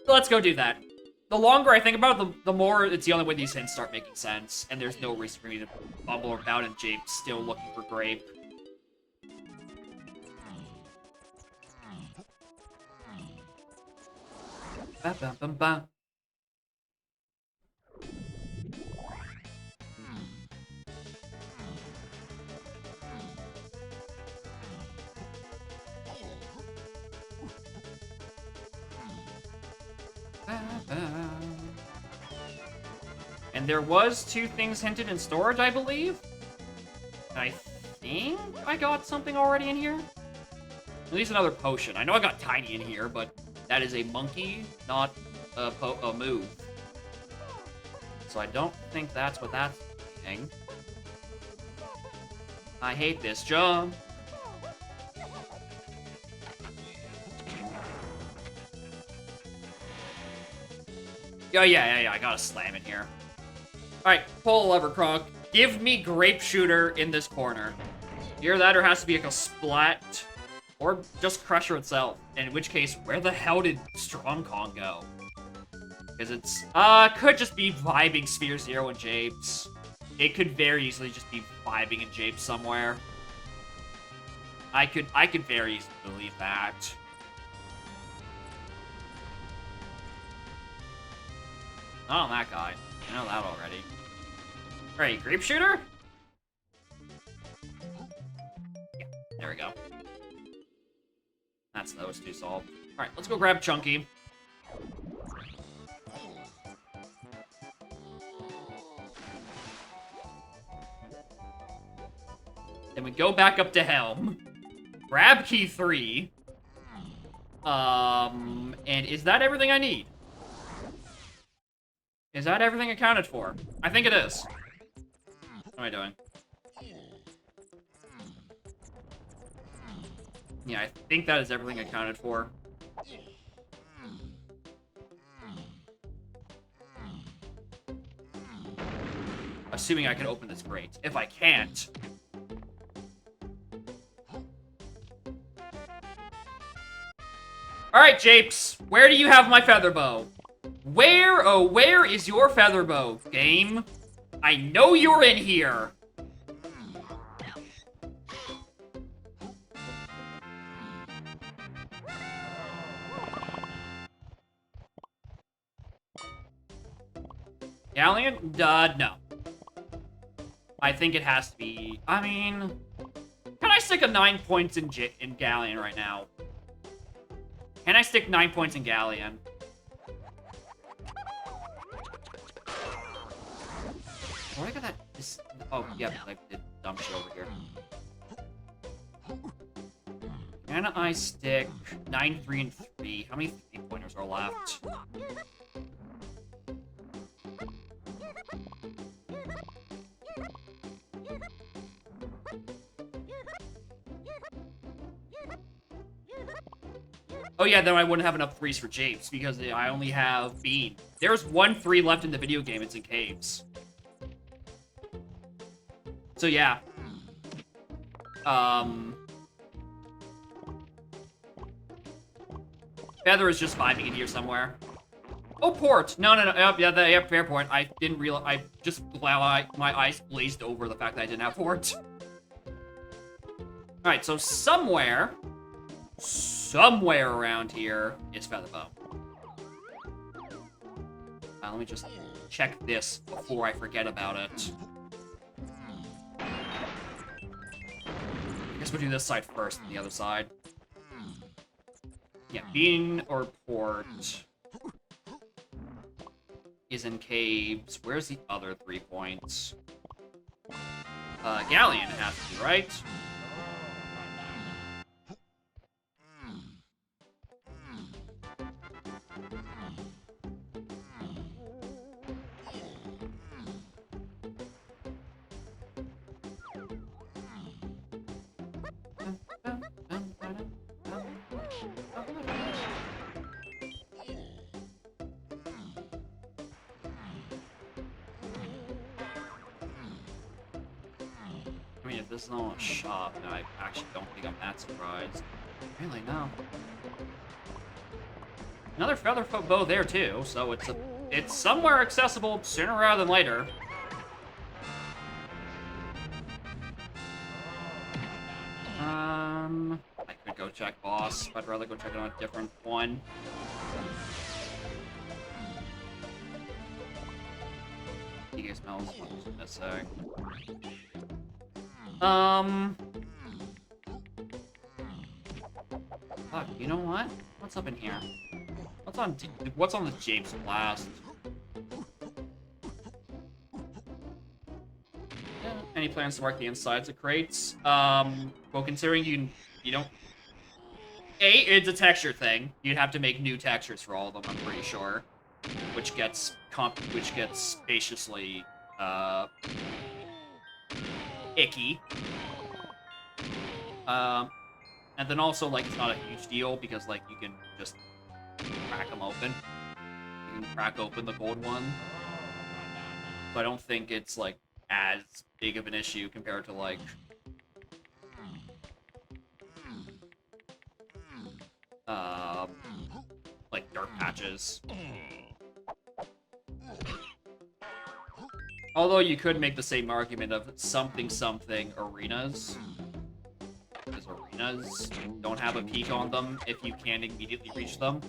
Let's go do that. The longer I think about it, the more it's the only way these hints start making sense, and there's no reason for me to bumble about in Jape still looking for Grape. Ba -ba -ba -ba. And there was 2 things hinted in storage, I believe. And I think I got something already in here. At least another potion. I know I got tiny in here, but that is a monkey, not a move. So I don't think that's what that's doing. I hate this jump. Yeah, I gotta slam in here. Alright, pull a lever, Kronk. Give me Grape Shooter in this corner. Either that or has to be like a splat. Or just Crusher itself. In which case, where the hell did Strong Kong go? Because it's, could just be vibing Sphere Zero and Japes. It could very easily just be vibing in Japes somewhere. I could very easily believe that. Not on that guy. I know that already. Alright, Grape Shooter? Yeah, there we go. That's those 2 solved. Alright, let's go grab Chunky. Then we go back up to Helm. Grab Key 3. And is that everything I need? Is that everything accounted for? I think it is. What am I doing? Yeah, I think that is everything accounted for. Assuming I can open this crate. If I can't... Alright, Japes. Where do you have my feather bow? Where, oh, where is your feather bow, game? I know you're in here. Galleon? No. I think it has to be... I mean... Can I stick a 9 points in Galleon right now? Can I stick 9 points in Galleon? Oh, I got that... Oh, yeah, I did dumb shit over here. Can I stick 9, 3, and 3? How many 3-pointers are left? Oh yeah, then I wouldn't have enough 3s for Japes, because I only have Bean. There's 1 3 left in the video game, it's in caves. So yeah. Feather is just vibing in here somewhere. Oh, port! No. Yeah, fair point. I didn't realize, I just, my eyes glazed over the fact that I didn't have port. Alright, so somewhere around here is Featherbow. Let me just check this before I forget about it. I guess we'll do this side first and the other side. Yeah, Bean or Port is in caves. Where's the other 3 points? Galleon has to be, right? I mean, if this is not a shop, then I actually don't think I'm that surprised. Really, no. Another feather bow there too, so it's somewhere accessible sooner rather than later. I could go check boss, but I'd rather go check it on a different one. He smells missing. Fuck, you know what? What's up in here? What's on the James Blast? Any plans to mark the insides of crates? Well, considering you don't. It's a texture thing. You'd have to make new textures for all of them. I'm pretty sure, which gets spaciously icky. And then also, like, it's not a huge deal because, like, you can just crack them open. You can crack open the gold one. So I don't think it's, like, as big of an issue compared to, like, dirt patches. Although you could make the same argument of something arenas. Because arenas don't have a peak on them if you can't immediately reach them.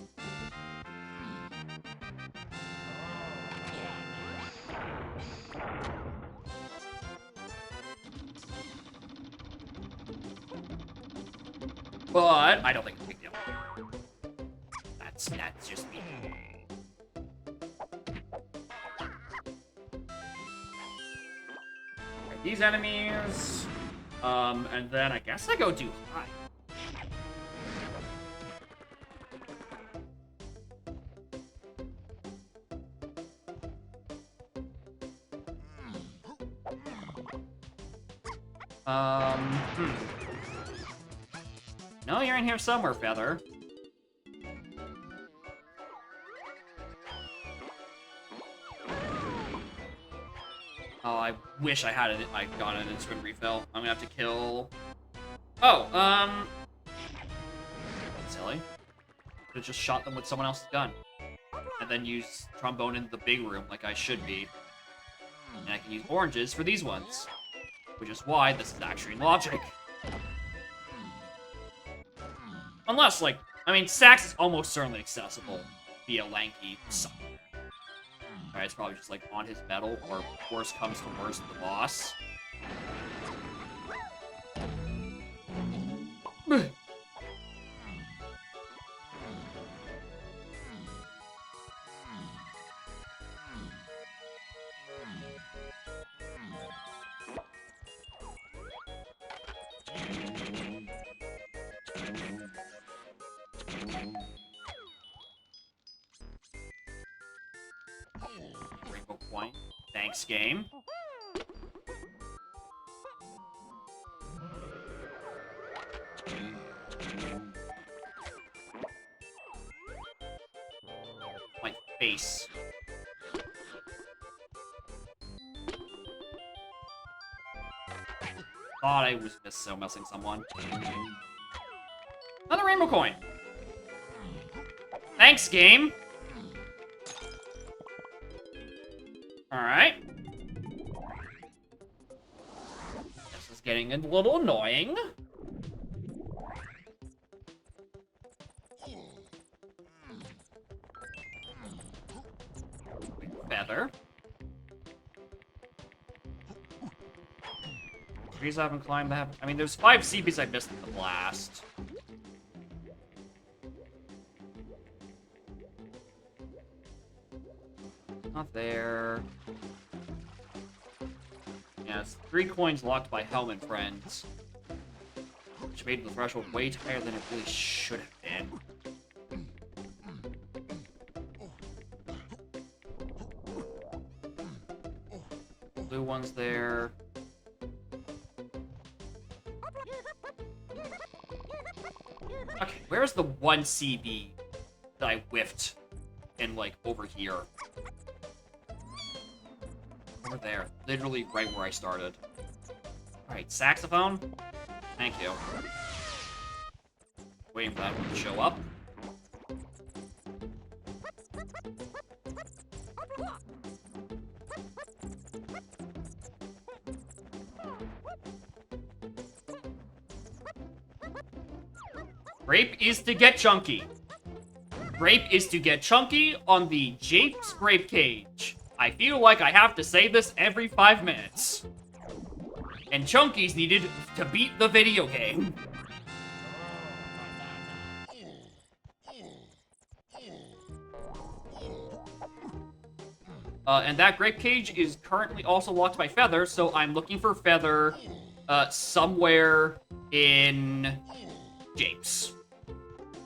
But I don't think it's a big deal. That's just me. Right, these enemies. And then I guess I go do high. No, you're in here somewhere, Feather. Oh, I wish I had it. I got an instant refill. I'm gonna have to kill. Oh, silly. Could've just shot them with someone else's gun, and then use trombone in the big room like I should be. And I can use oranges for these ones, which is why this is actually logic. Unless, like, I mean, Sax is almost certainly accessible via Lanky somewhere. Alright, it's probably just, like, on his metal, or worst comes to worst, the boss. Rainbow point. Thanks, game. My face. Thought I was missing someone. Another rainbow coin. Thanks, game. Alright. This is getting a little annoying. Feather. Trees I haven't climbed that. I mean, there's 5 CPs I missed in the blast. Not there. Yeah, it's 3 coins locked by Helmet friends, which made the threshold way higher than it really should have been. Blue one's there. Okay, where's the 1 CB that I whiffed in, like, over here? Over there. Literally right where I started. Alright, saxophone. Thank you. Waiting for that one to show up. Grape is to get chunky. Grape is to get chunky on the Jape's Grape Cage. I feel like I have to say this every 5 minutes. And Chunky's needed to beat the video game. And that grape cage is currently also locked by Feather, so I'm looking for Feather somewhere in Japes.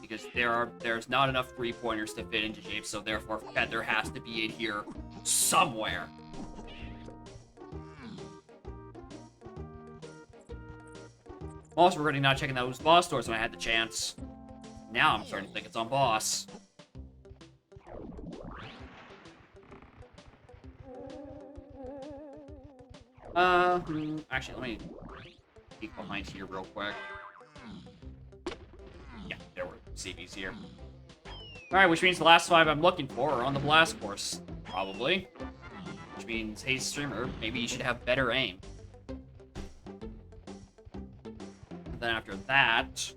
Because there's not enough 3-pointers to fit into Japes, so therefore Feather has to be in here somewhere. I'm also regretting not checking those boss doors when I had the chance. Now I'm starting to think it's on boss. Actually, let me peek behind here real quick. Yeah, there were CBs here. Alright, which means the last 5 I'm looking for are on the blast course, probably. Which means, hey, streamer, maybe you should have better aim. And then after that...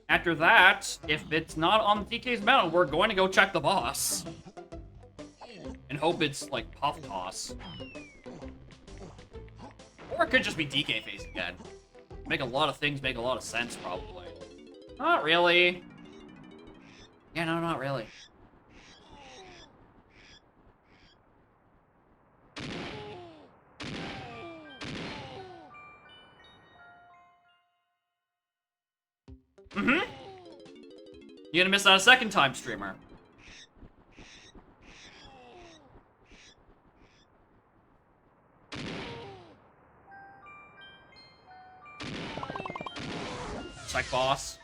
After that, if it's not on DK's mountain, we're going to go check the boss. And hope it's, like, Puff Toss. Or it could just be DK face again. Make a lot of things make a lot of sense, probably. Not really. Yeah, no, not really. Mm-hmm. You're gonna miss that a second time, streamer. Psych boss.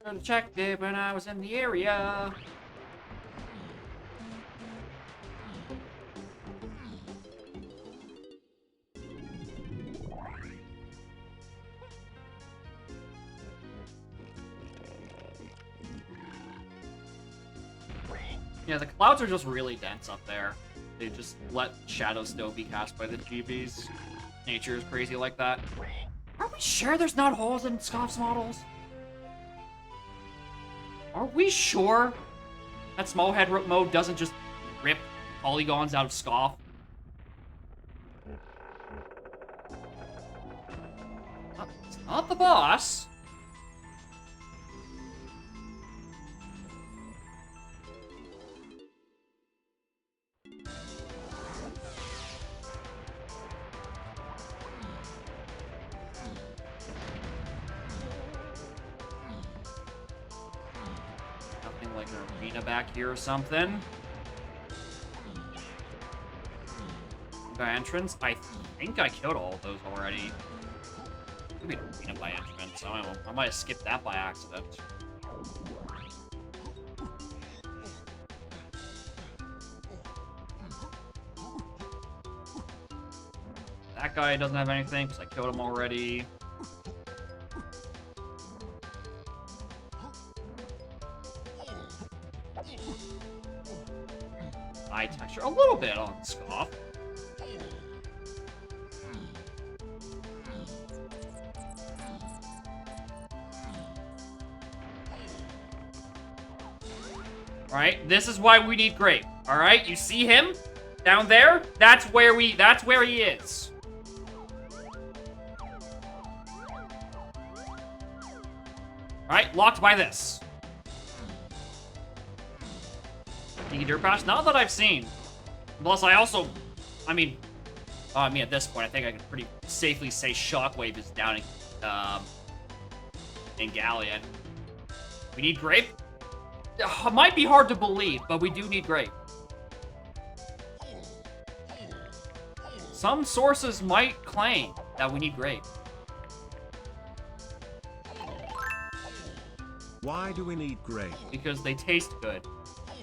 I checked it when I was in the area. Yeah, the clouds are just really dense up there. They just let Shadow Snow be cast by the GBs. Nature is crazy like that. Are we sure there's not holes in Scoff's models? Are we sure that small head mode doesn't just rip polygons out of Scoff? It's not the boss. Like an arena back here or something. By entrance? I think I killed all of those already. Maybe an arena by entrance. I might have skipped that by accident. That guy doesn't have anything because I killed him already. Eye texture a little bit on Scoff. Alright, this is why we need Grape. Alright, you see him? Down there? That's where he is. Alright, locked by this. Sneaky Dirt Patch? Not that I've seen. Plus, I mean, at this point, I think I can pretty safely say Shockwave is down in Galleon. We need Grape? It might be hard to believe, but we do need Grape. Some sources might claim that we need Grape. Why do we need Grape? Because they taste good.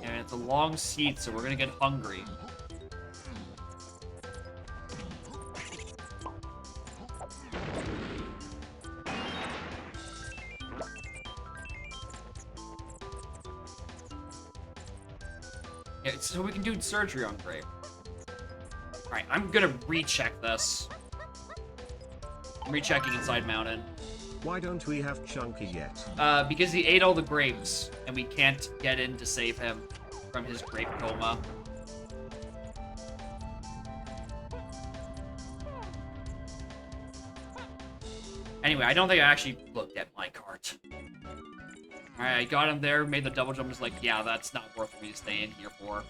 And it's a long seed, so we're gonna get hungry. Yeah, so we can do surgery on Grape. Alright, I'm gonna recheck this. I'm rechecking inside Mountain. Why don't we have Chunky yet? Because he ate all the grapes, and we can't get in to save him from his grape coma. Anyway, I don't think I actually looked at my cart. Alright, I got him there, made the double jump, was like, yeah, that's not worth me to stay in here for.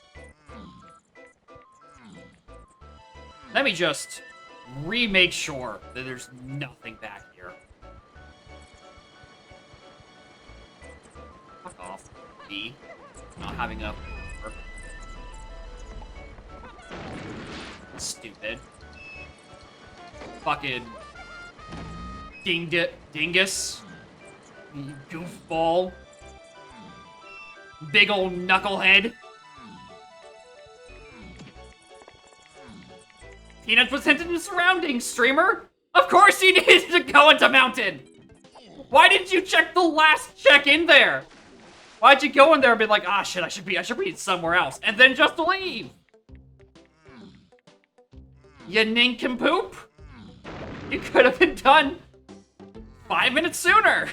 Let me just remake sure that there's nothing back here. Fuck off, me. Not having a... Stupid. Fucking... Dingus. You goofball. Big ol' knucklehead. Peanut was hinted in the surroundings, streamer. Of course he needed to go into mountain. Why didn't you check the last check in there? Why'd you go in there and be like, ah, shit, I should be somewhere else, and then just leave? You nincompoop. You could have been done 5 minutes sooner.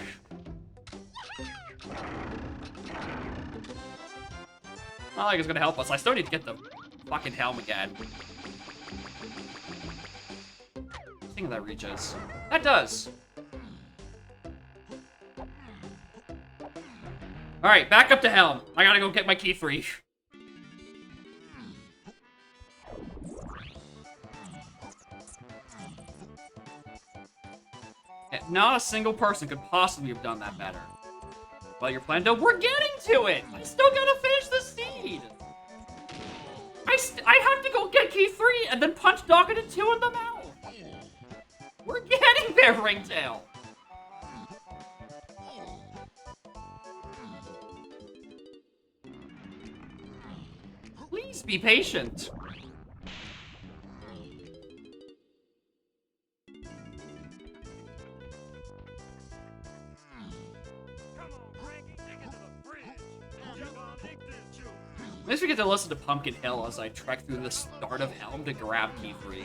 Not like it's gonna help us. I still need to get the fucking helm again. I think that reaches. That does. Alright, back up to helm. I gotta go get my key 3. Not a single person could possibly have done that better. Well, your plan, no, we're getting to it! I still gotta finish the seed! I have to go get key 3 and then punch Docket and 2 in the mouth! We're getting there, Ringtail! Please be patient. At least we get to listen to Pumpkin Hill as I trek through the start of Helm to grab key 3.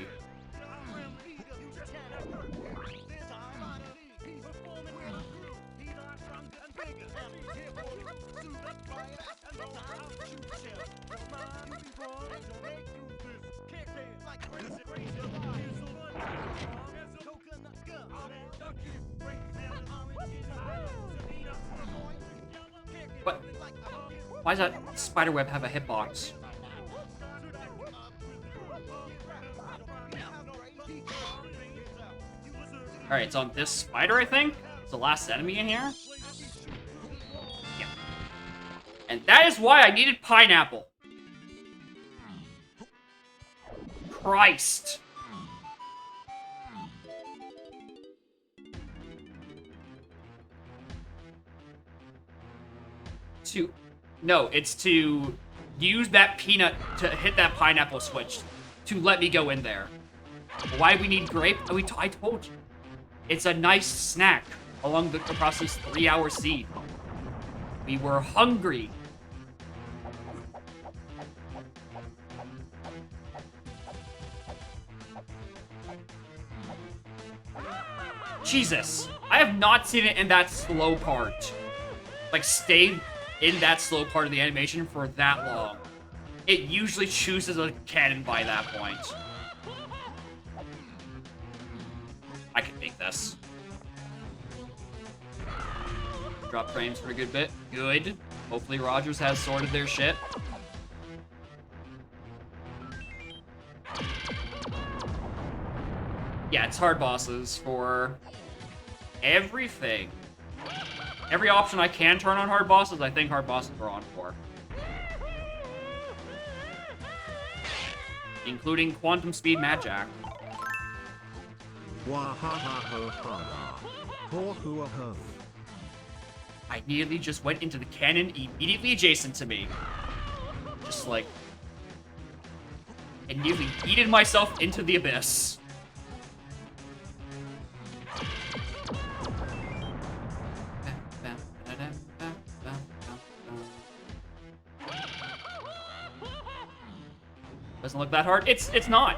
What? Why does that spiderweb have a hitbox? Alright, it's on this spider, I think? It's the last enemy in here? Yeah. And that is why I needed pineapple. Christ. No, it's to use that peanut to hit that pineapple switch to let me go in there. Why we need grape? I told you. It's a nice snack across this 3-hour seed. We were hungry. Jesus. I have not seen it in that slow part. Like, stay in that slow part of the animation for that long. It usually chooses a cannon by that point. I can make this. Drop frames for a good bit. Good. Hopefully Rogers has sorted their shit. Yeah, it's hard bosses for everything. Every option I can turn on hard bosses, I think hard bosses are on for. Including Quantum Speed Mad Jack. I nearly just went into the cannon immediately adjacent to me. Just like... and nearly yeeted myself into the abyss. Doesn't look that hard. It's not.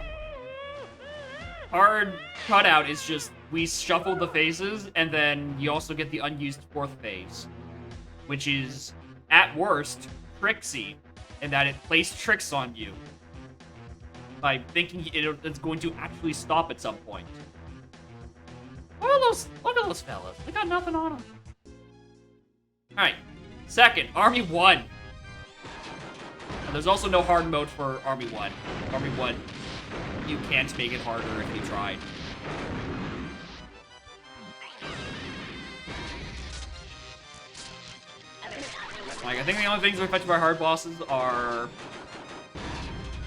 Hard cutout is just we shuffled the phases, and then you also get the unused 4th phase, which is, at worst, tricksy, in that it plays tricks on you by thinking it's going to actually stop at some point. Look at those fellas. They got nothing on them. Alright. Second, Army 1. And there's also no hard mode for Army 1. Army 1, you can't make it harder if you tried. Like, I think the only things that are affected by hard bosses are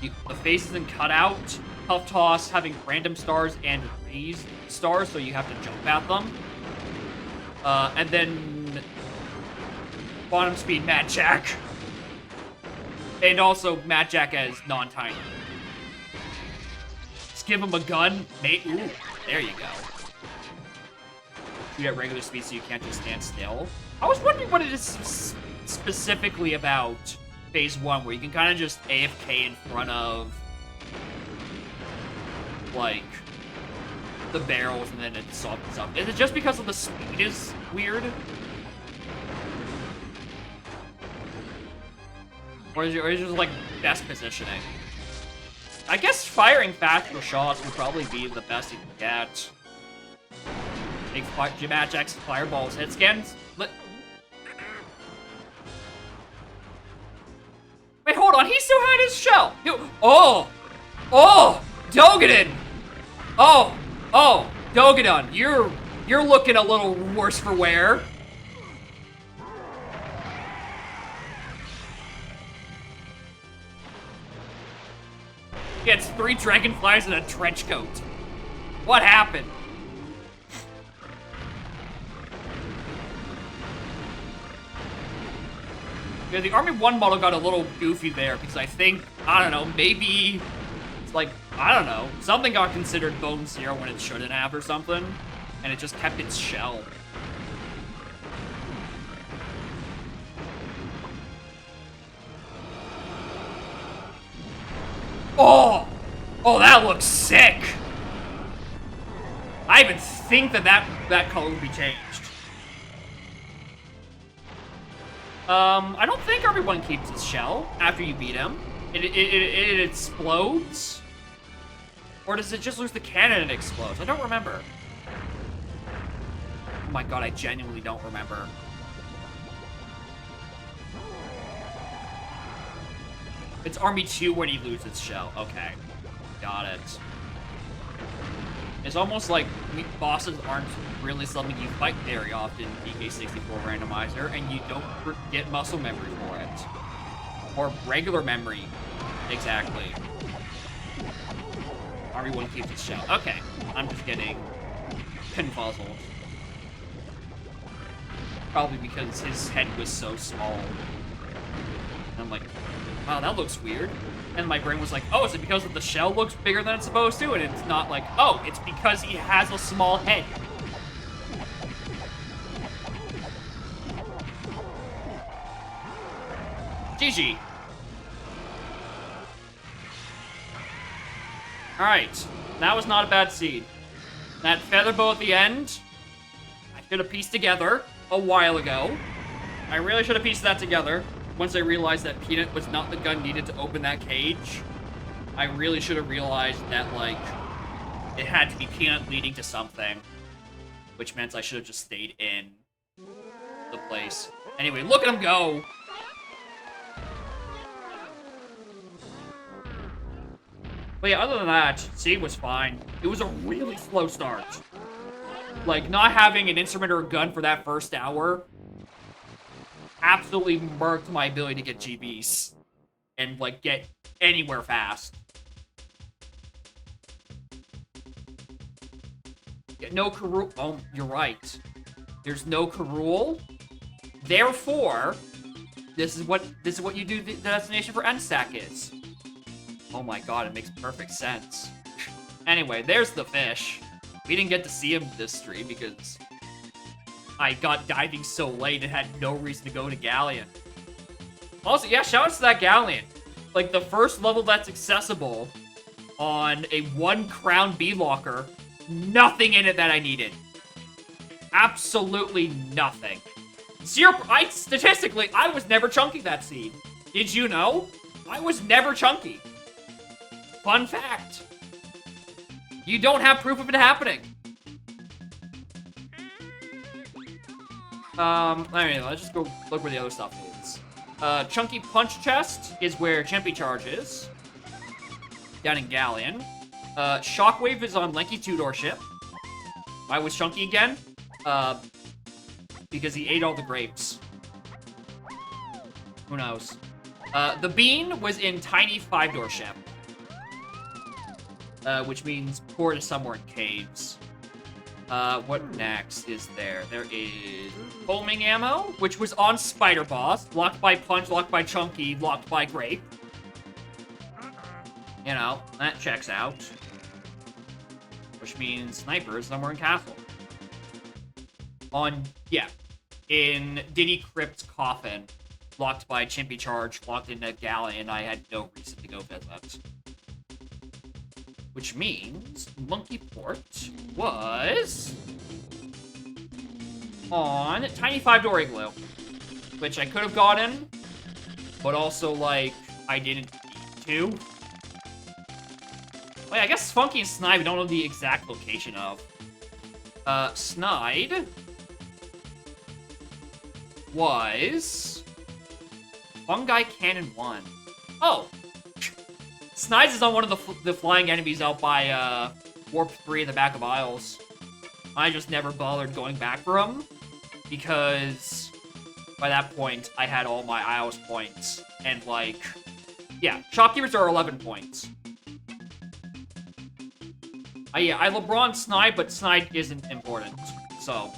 the faces and cutout, Tough Toss having random stars and raised stars, so you have to jump at them. And then Bottom Speed Mad Jack. And also Mad Jack as non-tiny. Just give him a gun, mate. Ooh, there you go. Shoot at regular speed so you can't just stand still. I was wondering what it is specifically about Phase 1, where you can kind of just AFK in front of, like, the barrels and then it softens up. Is it just because of the speed is weird? Or is it just, like, best positioning? I guess firing faster shots would probably be the best you can get. Big Mad Jack's fireballs, hit scans. Wait, hold on. He still had his shell. Oh, Dogadon. Oh, Dogadon. You're looking a little worse for wear. He gets 3 dragonflies and a trench coat. What happened? Yeah, the Army 1 model got a little goofy there because I think, I don't know, maybe it's like, I don't know, something got considered Bone Zero when it shouldn't have or something, and it just kept its shell. Oh, that looks sick. I even think that color would be changed. I don't think everyone keeps his shell after you beat him. It explodes? Or does it just lose the cannon and explodes? I don't remember. Oh my god, I genuinely don't remember. It's Army 2 when he loses his shell. Okay. Got it. It's almost like bosses aren't really something you fight very often in DK64 Randomizer, and you don't get muscle memory for it. Or regular memory. Exactly. Army 1 keeps his shell. Okay. I'm just getting confuzzled. Probably because his head was so small. And I'm like, wow, that looks weird. And my brain was like, oh, is it because the shell looks bigger than it's supposed to? And it's not like, oh, it's because he has a small head. GG. Alright, that was not a bad seed. That feather bow at the end, I should have pieced together a while ago. I really should have pieced that together. Once I realized that Peanut was not the gun needed to open that cage, I really should have realized that, like, it had to be Peanut leading to something. Which meant I should have just stayed in the place. Anyway, look at him go! But yeah, other than that, seed was fine. It was a really slow start. Like, not having an instrument or a gun for that first hour absolutely murked my ability to get GBs and, like, get anywhere fast. No Karul. Oh, you're right. There's no Karul. Therefore, this is what you do the destination for NSAC is. Oh my god, it makes perfect sense. Anyway, there's the fish. We didn't get to see him this stream because I got diving so late and had no reason to go to Galleon. Also, yeah, shoutouts to that Galleon. Like, the first level that's accessible on a 1 crown B locker nothing in it that I needed. Absolutely nothing. Statistically, I was never chunky that seed. Did you know? I was never chunky. Fun fact. You don't have proof of it happening. Anyway, let's just go look where the other stuff is. Chunky Punch Chest is where Chimpy Charge is. Down in Galleon. Shockwave is on Lanky Two-Door Ship. Why was Chunky again? Because he ate all the grapes. Who knows? The Bean was in Tiny Five-Door Ship. Which means port is somewhere in caves. What next is there? There is foaming ammo, which was on Spider Boss. Locked by Punch, locked by Chunky, locked by Grape. You know, that checks out. Which means Sniper is somewhere in Castle. In Diddy Crypt's Coffin, locked by Chimpy Charge, locked in a galley, and I had no reason to go visit. Which means Monkey Port was on Tiny Five-Door Igloo, which I could have gotten, but also, like, I didn't need to. Wait, I guess Funky and Snide we don't know the exact location of. Snide was Fungi Cannon 1. Oh! Snides is on one of the flying enemies out by, Warp 3 in the back of Isles. I just never bothered going back for him, because by that point, I had all my Isles points, and, like, yeah, Shopkeepers are 11 points. Yeah, I LeBron Snide, but Snide isn't important, so.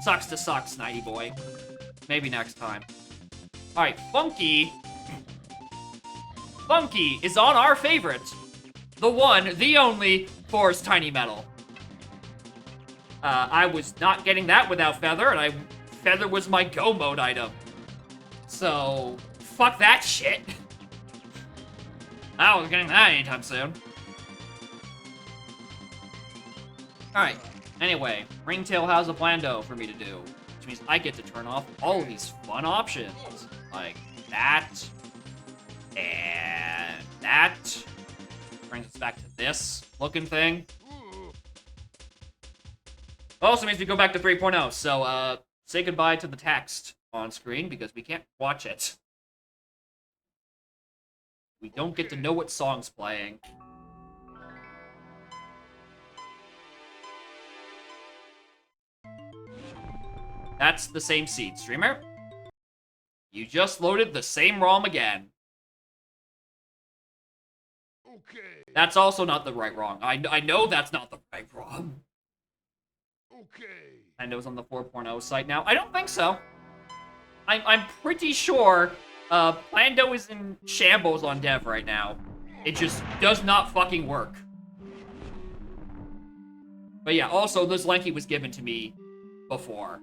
Sucks to suck, Snidey boy. Maybe next time. Alright, Funky. Funky is on our favorite. The one, the only, Force Tiny Metal. I was not getting that without Feather, and Feather was my go mode item. So, fuck that shit. I wasn't getting that anytime soon. Alright, anyway, Ringtail has a plando for me to do, which means I get to turn off all of these fun options, like that, and that. Brings us back to this looking thing. Also means we go back to 3.0, so, say goodbye to the text on screen, because we can't watch it. We don't get to know what song's playing. That's the same seed, streamer. You just loaded the same ROM again. Okay. That's also not the right ROM. I know that's not the right ROM. Okay. I know it's on the 4.0 site now. I don't think so. I'm pretty sure Plando is in shambles on dev right now. It just does not fucking work. But yeah, also this Lanky was given to me before.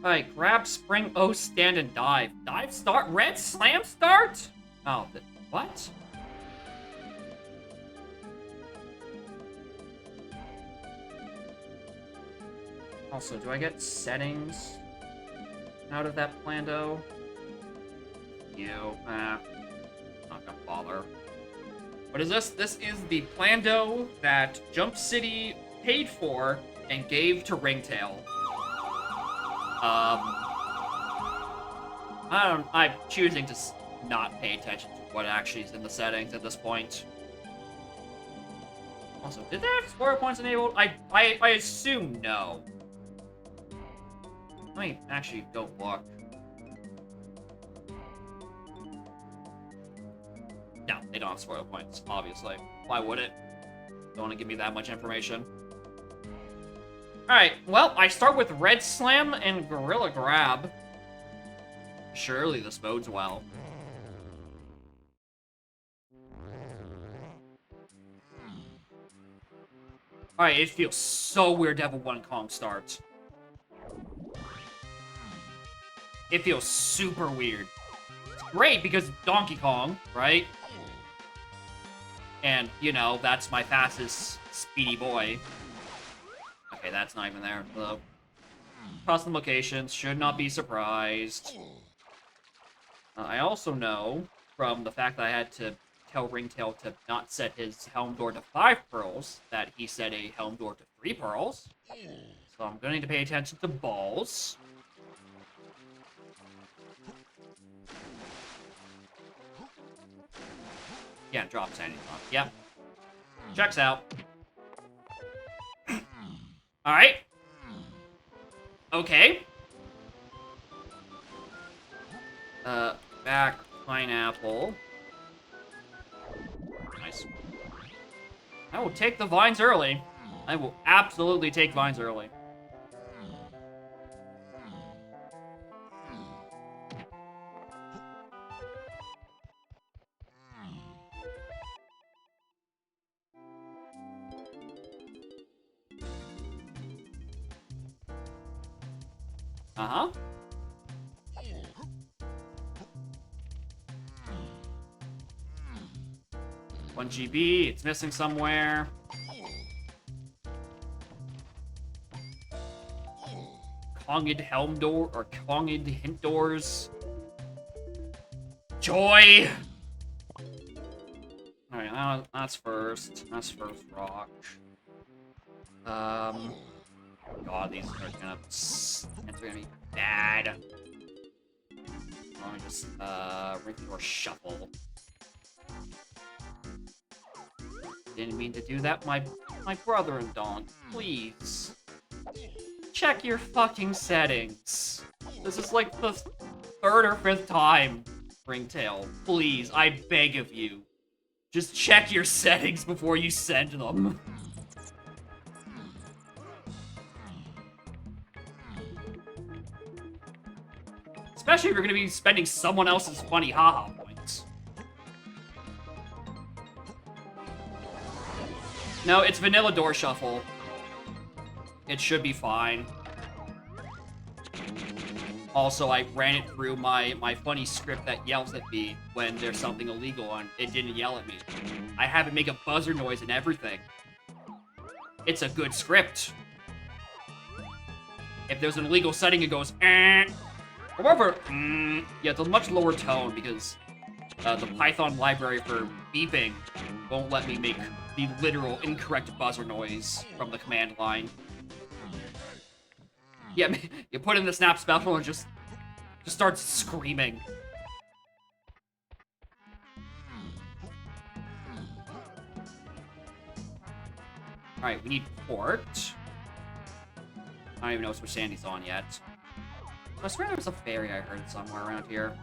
Alright, grab Spring O, stand and dive. Dive start? Red slam start? Oh, what? Also, do I get settings out of that Plando? Not gonna bother. What is this? This is the Plando that Jump City paid for and gave to Ringtail. I'm choosing to not pay attention to what actually is in the settings at this point. Also, did they have Explorer points enabled? I assume no. Let me actually go look. No, they don't have spoiler points, obviously. Why would it? Don't want to give me that much information. Alright, well, I start with Red Slam and Gorilla Grab. Surely this bodes well. Alright, it feels so weird to have a one Kong start. It feels super weird. It's great because it's Donkey Kong, right? And, you know, that's my fastest, speedy boy. Okay, that's not even there. Hello. Custom locations, should not be surprised. I also know, from the fact that I had to tell Ringtail to not set his helm door to 5 pearls, that he set a helm door to 3 pearls. So I'm going to need to pay attention to balls. Yeah, drop Sandy's on. Yep. Checks out. Alright. Okay. Back pineapple. Nice. I will take the vines early. I will absolutely take vines early. Uh-huh. One GB, it's missing somewhere. Konged helm door, or Konged hint doors. Joy! Alright, that's first. That's first rock. God, these are gonna be bad. Let me just, ring or shuffle. Didn't mean to do that, my brother-in-law. Please. Check your fucking settings. This is like the 3rd or 5th time, Ringtail. Please, I beg of you. Just check your settings before you send them. Especially if you're gonna be spending someone else's funny haha points. No, it's vanilla door shuffle. It should be fine. Also, I ran it through my funny script that yells at me when there's something illegal and it didn't yell at me. I have it make a buzzer noise and everything. It's a good script. If there's an illegal setting, it goes, eh. However, yeah, it's a much lower tone because the Python library for beeping won't let me make the literal incorrect buzzer noise from the command line. Yeah, you put in the snap special and just starts screaming. Alright, we need port. I don't even know which Sandy's on yet. I swear there was a fairy I heard somewhere around here.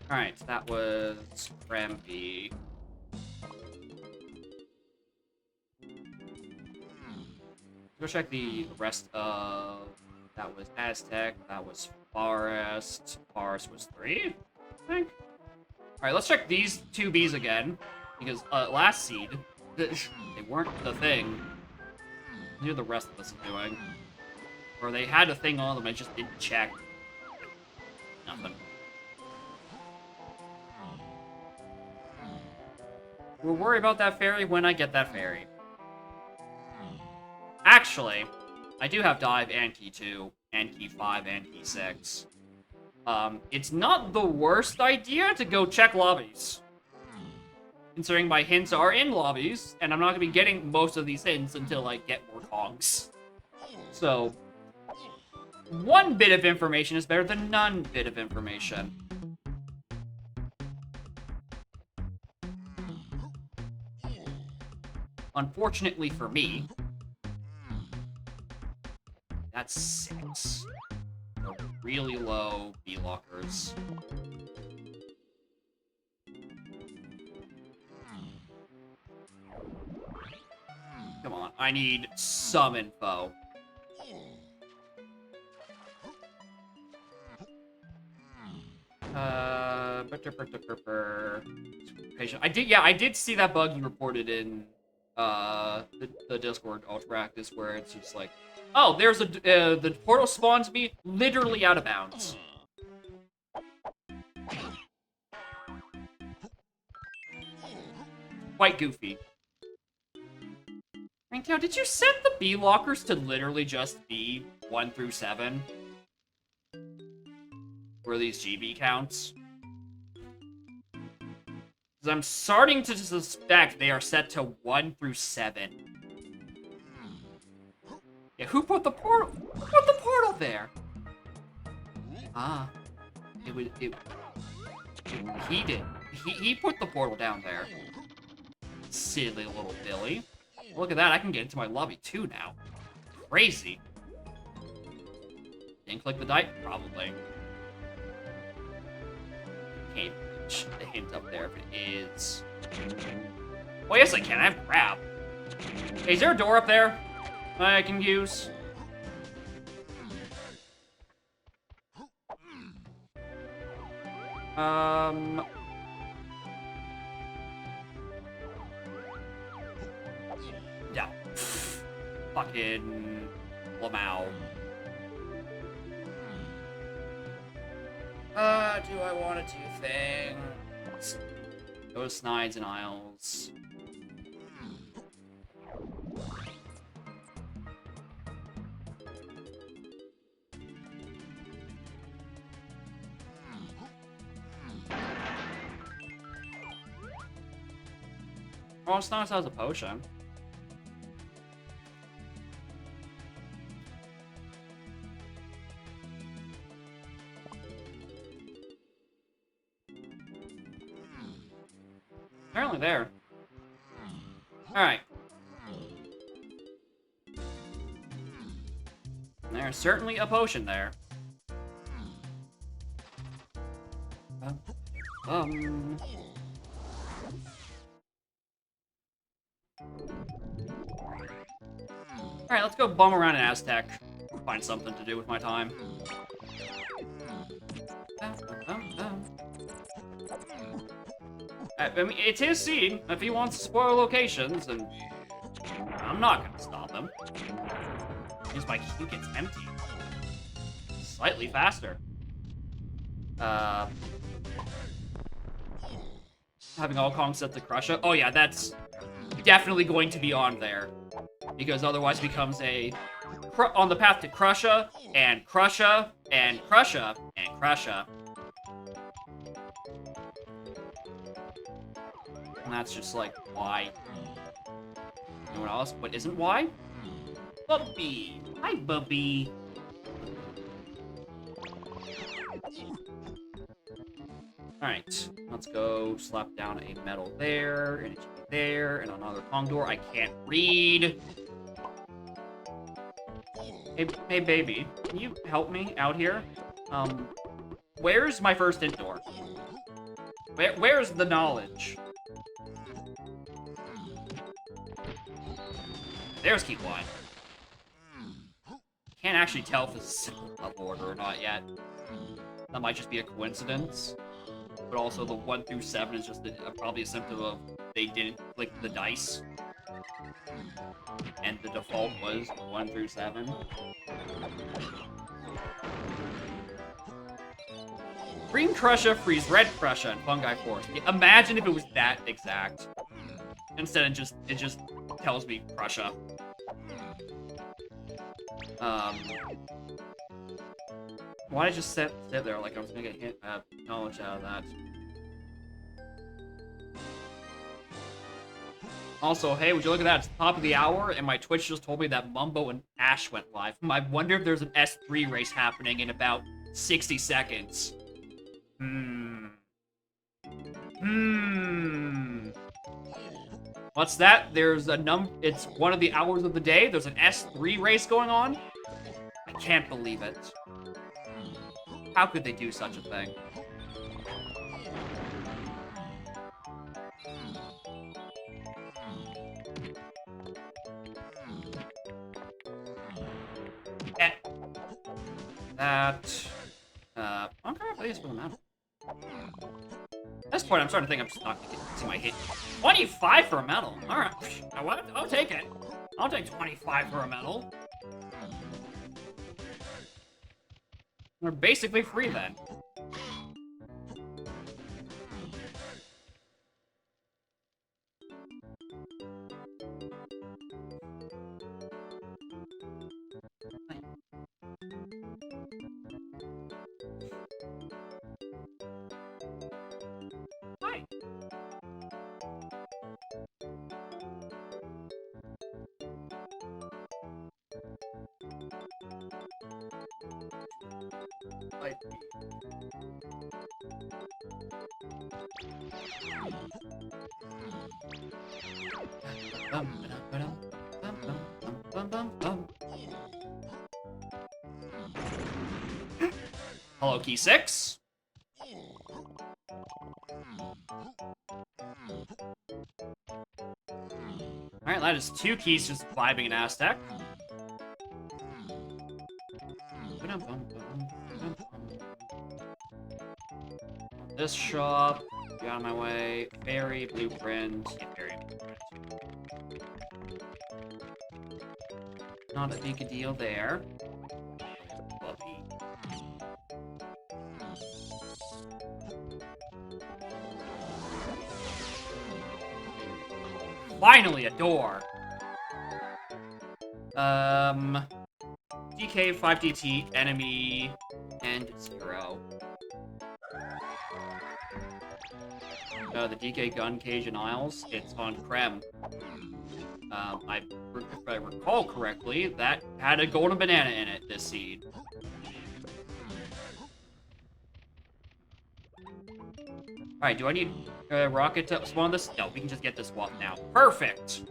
Alright, that was Ramby. Go check the rest of... That was Aztec, that was Forest. Forest was 3, I think? Alright, let's check these 2 Bs again. Because last seed, they weren't the thing. I knew the rest of us are doing. Or they had a thing on them, I just didn't check. Nothing. We'll worry about that fairy when I get that fairy. Actually, I do have Dive and Key 2, and Key 5, and Key 6. It's not the worst idea to go check lobbies. Considering my hints are in lobbies, and I'm not going to be getting most of these hints until I get more Kongs. So, one bit of information is better than none bit of information. Unfortunately for me, that's 6. They're really low B-lockers. Come on, I need some info. I did see that bug you reported in the Discord alt practice where it's just like Oh, there's a the portal spawns me literally out of bounds. Quite goofy. Now, did you set the B lockers to literally just be 1 through 7? For these GB counts? Because I'm starting to suspect they are set to 1 through 7. Yeah, who put the portal? Who put the portal there? Ah, he did. He put the portal down there. Silly little Billy. Look at that, I can get into my lobby too now. Crazy. Didn't click the die? Probably. Can't reach the hint up there if it is. Well, yes I can, I have grab. Hey, is there a door up there I can use? Yeah. Fucking Lamau. Do I want to do things? Go to Snides and Isles. Oh, Snides has a potion. Apparently there. Alright. There's certainly a potion there. Alright, let's go bum around in Aztec. Find something to do with my time. I mean, it's his scene. If he wants to spoil locations, and I'm not gonna stop him. Because my queue gets empty. Slightly faster. Having all comms set to Crusher. Oh yeah, that's definitely going to be on there. Because otherwise it becomes a on the path to Crusher, and Crusher, and Crusher, and Crusher. And that's just like, why? Anyone else? What isn't why? Bubby! Hi, Bubby! Alright, let's go slap down a metal there, and a there, and another Pong door. I can't read! Hey, baby, can you help me out here? Where's my first int door? Where's the knowledge? There's key line. Can't actually tell if this is simple level order or not yet. That might just be a coincidence. But also the 1 through 7 is just probably a symptom of they didn't click the dice. And the default was 1 through 7. Green Crusher frees Red Crusher and Fungi Force. Imagine if it was that exact. Instead it just tells me Crusher. Why did I just sit there like I was gonna get knowledge out of that? Also, hey, would you look at that? It's the top of the hour, and my Twitch just told me that Mumbo and Ash went live. I wonder if there's an S3 race happening in about 60 seconds. What's that? There's a it's one of the hours of the day. There's an S3 race going on? I can't believe it. How could they do such a thing? I'm trying to play this for the map. At this point, I'm starting to think I'm just not going to see my hit. 25 for a medal. All right, I'll take it. I'll take 25 for a medal. We're basically free then. Hi. Like, Hello, key 6. Alright, that is 2 keys just vibing in Aztec. This shop. Get out of my way. Fairy blueprint. Yeah, fairy blueprint. Not a big deal there. Puppy. Finally, a door. DK, 5DT, enemy, and 0. The DK gun cage in Isles, it's on Creme. If I recall correctly, that had a golden banana in it, this seed. Alright, do I need a rocket to spawn this? No, we can just get this swap now. Perfect!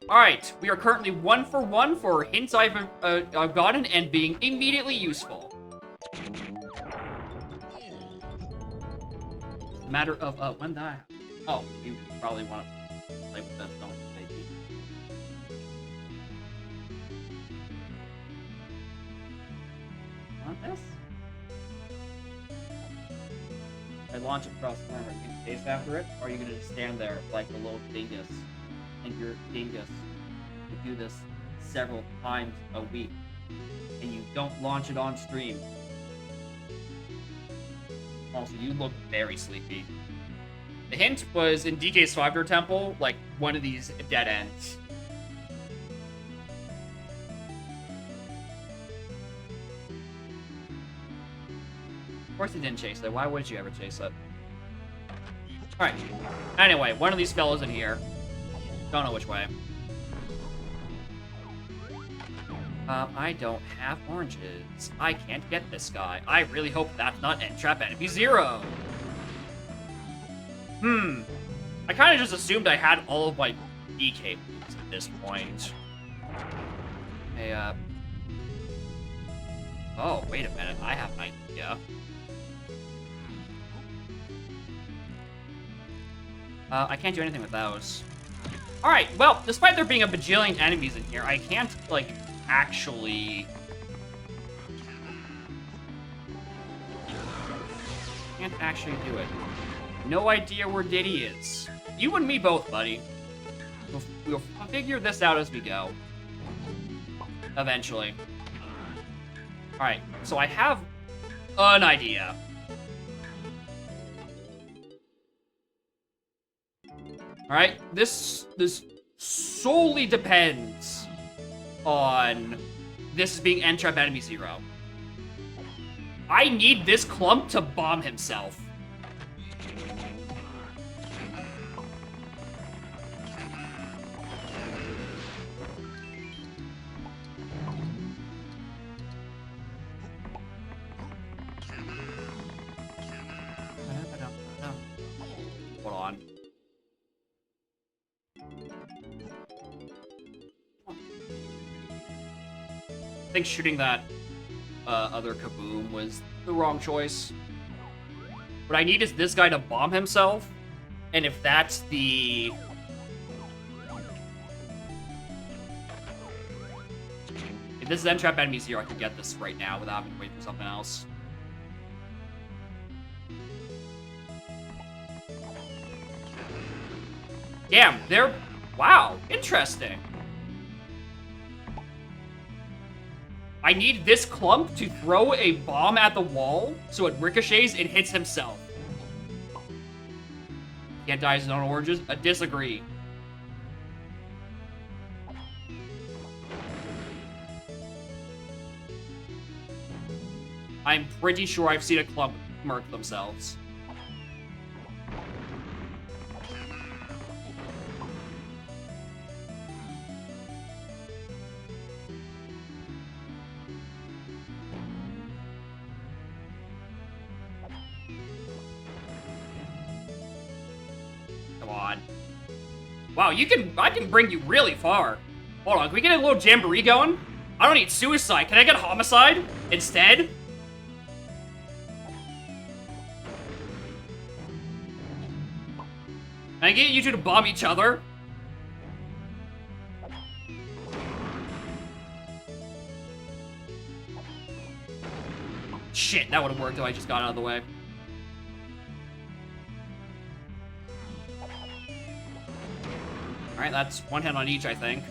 Alright, we are currently 1 for 1 for hints I've gotten and being immediately useful. Matter of when that. Oh, you probably want to play with this, don't you, baby? Want this? I launch across the camera. You can chase after it, or are you gonna just stand there like a little dingus? And you're dingus. You do this several times a week, and you don't launch it on stream. Also, you look very sleepy. The hint was in DK's 5-door temple, like one of these dead ends. Of course he didn't chase it. Why would you ever chase it? Alright. Anyway, one of these fellows in here. Don't know which way. I don't have oranges. I can't get this guy. I really hope that's not Entrap Enemy 0. I kind of just assumed I had all of my DK moves at this point. Hey, oh, wait a minute. I have an idea. I can't do anything with those. Alright, well, despite there being a bajillion enemies in here, I can't, like, actually... Can't actually do it. No idea where Diddy is. You and me both, buddy. We'll figure this out as we go. Eventually. Alright, so I have an idea. Alright, this solely depends on this being Entrap Enemy 0. I need this clump to bomb himself. Hold on. I think shooting that other kaboom was the wrong choice. What I need is this guy to bomb himself, and if that's the... If this is Entrap Enemy 0, I can get this right now without having to wait for something else. Damn, they're... Wow, interesting. I need this clump to throw a bomb at the wall so it ricochets and hits himself. Can't die on oranges? I disagree. I'm pretty sure I've seen a clump murk themselves. Come on. Wow, I can bring you really far. Hold on, can we get a little jamboree going? I don't need suicide. Can I get homicide instead? Can I get you two to bomb each other? Shit, that would have worked if I just got out of the way. Alright, that's one hit on each, I think.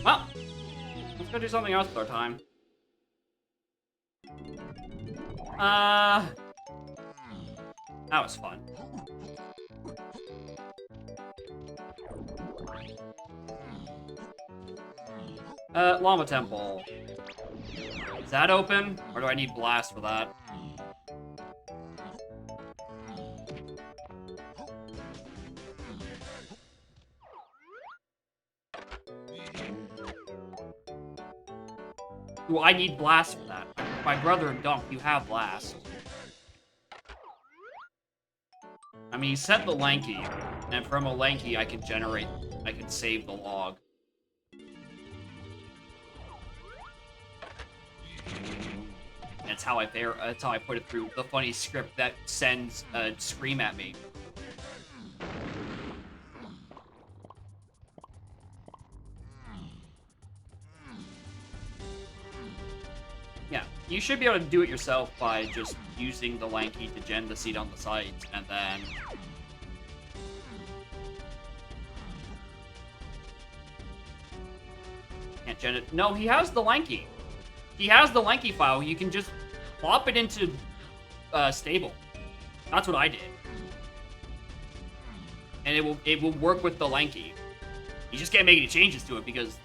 Well, let's go do something else with our time. That was fun. Llama Temple. Is that open? Or do I need Blast for that? Do I need Blast for that? My brother and Dunk, you have Blast. I mean, he set the Lanky, and from a Lanky, I can save the log. That's how I put it through the funny script that sends a scream at me. Yeah, you should be able to do it yourself by just using the Lanky to gen the seed on the sides, and then... Can't gen it. No, he has the Lanky. He has the Lanky file. You can just plop it into stable. That's what I did. And it will work with the Lanky. You just can't make any changes to it because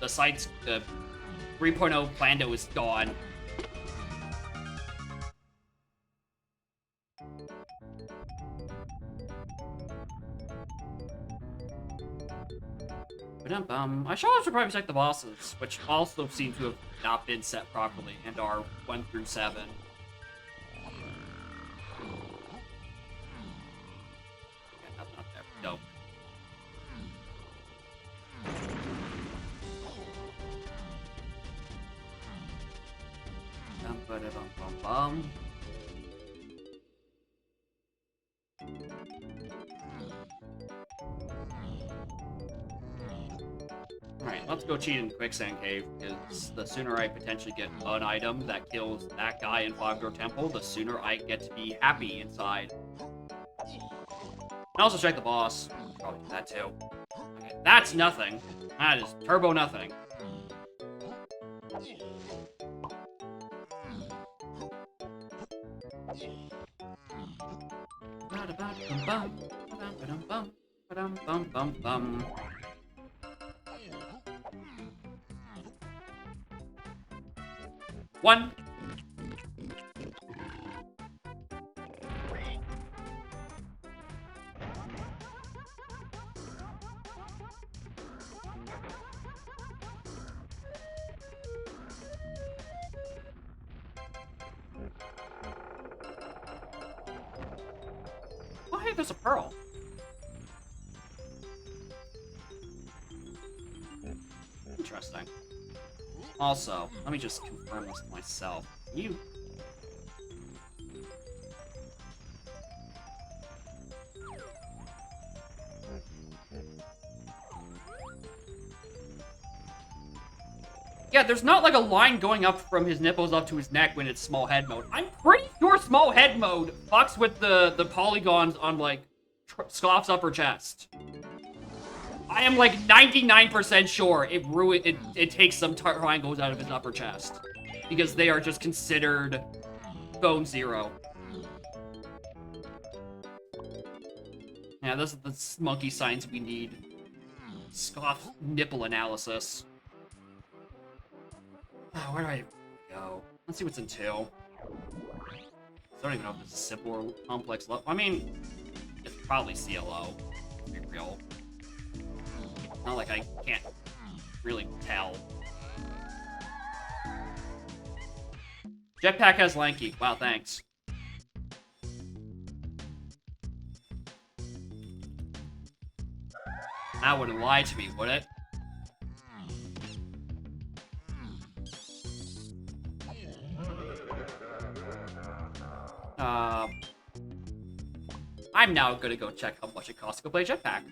the site's 3.0 Plando is gone. I should also probably check the bosses, which also seem to have not been set properly and are 1 through 7. Yeah, not there. Dope. Bum. Alright, let's go cheat in Quicksand Cave, because the sooner I potentially get an item that kills that guy in Fogdor Temple, the sooner I get to be happy inside. And also check the boss. Probably do that too. Okay, that's nothing. That is turbo nothing. One. Oh, hey, there's a pearl. Interesting. Also, let me just confirm this myself. You... Yeah, there's not like a line going up from his nipples up to his neck when it's small head mode. I'm pretty sure small head mode fucks with the polygons on like Scoff's upper chest. I am like 99% sure it takes some triangles out of his upper chest because they are just considered bone zero. Yeah, those are the monkey signs we need. Scoff nipple analysis. Oh, where do I go? Let's see what's in 2. I don't even know if this is simple or complex. I mean, it's probably CLO, to be real. Not like I can't really tell. Jetpack has lanky. Wow, thanks. That wouldn't lie to me, would it? I'm now gonna go check how much it costs to go play Jetpack.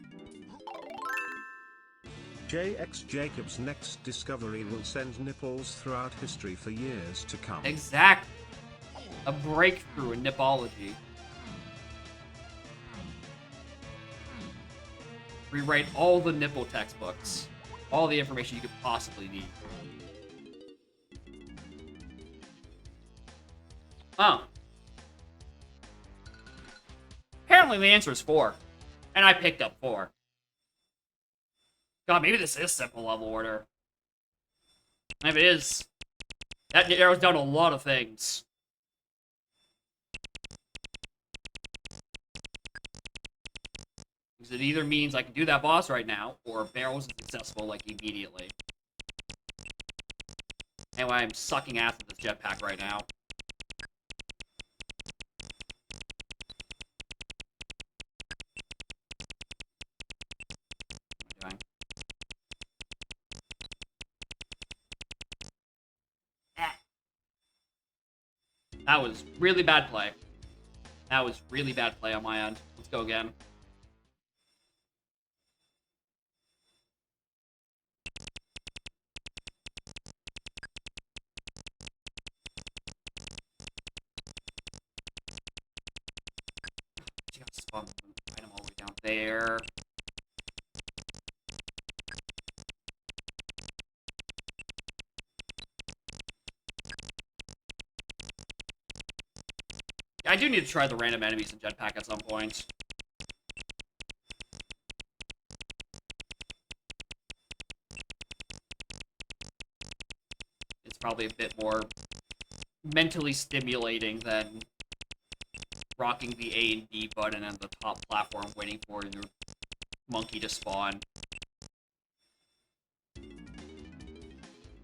JX Jacob's next discovery will send nipples throughout history for years to come. Exactly. A breakthrough in nippology. Rewrite all the nipple textbooks. All the information you could possibly need. Oh. Apparently the answer is 4. And I picked up 4. God, maybe this is simple level order. And if it is, that narrows down a lot of things. Because it either means I can do that boss right now, or Barrels is successful, like, immediately. Anyway, I'm sucking ass at this jetpack right now. What am I doing? That was really bad play. That was really bad play on my end. Let's go again. You got to spawn an item all the way down there. I do need to try the random enemies in Jetpack at some point. It's probably a bit more mentally stimulating than rocking the A and B button on the top platform waiting for your monkey to spawn.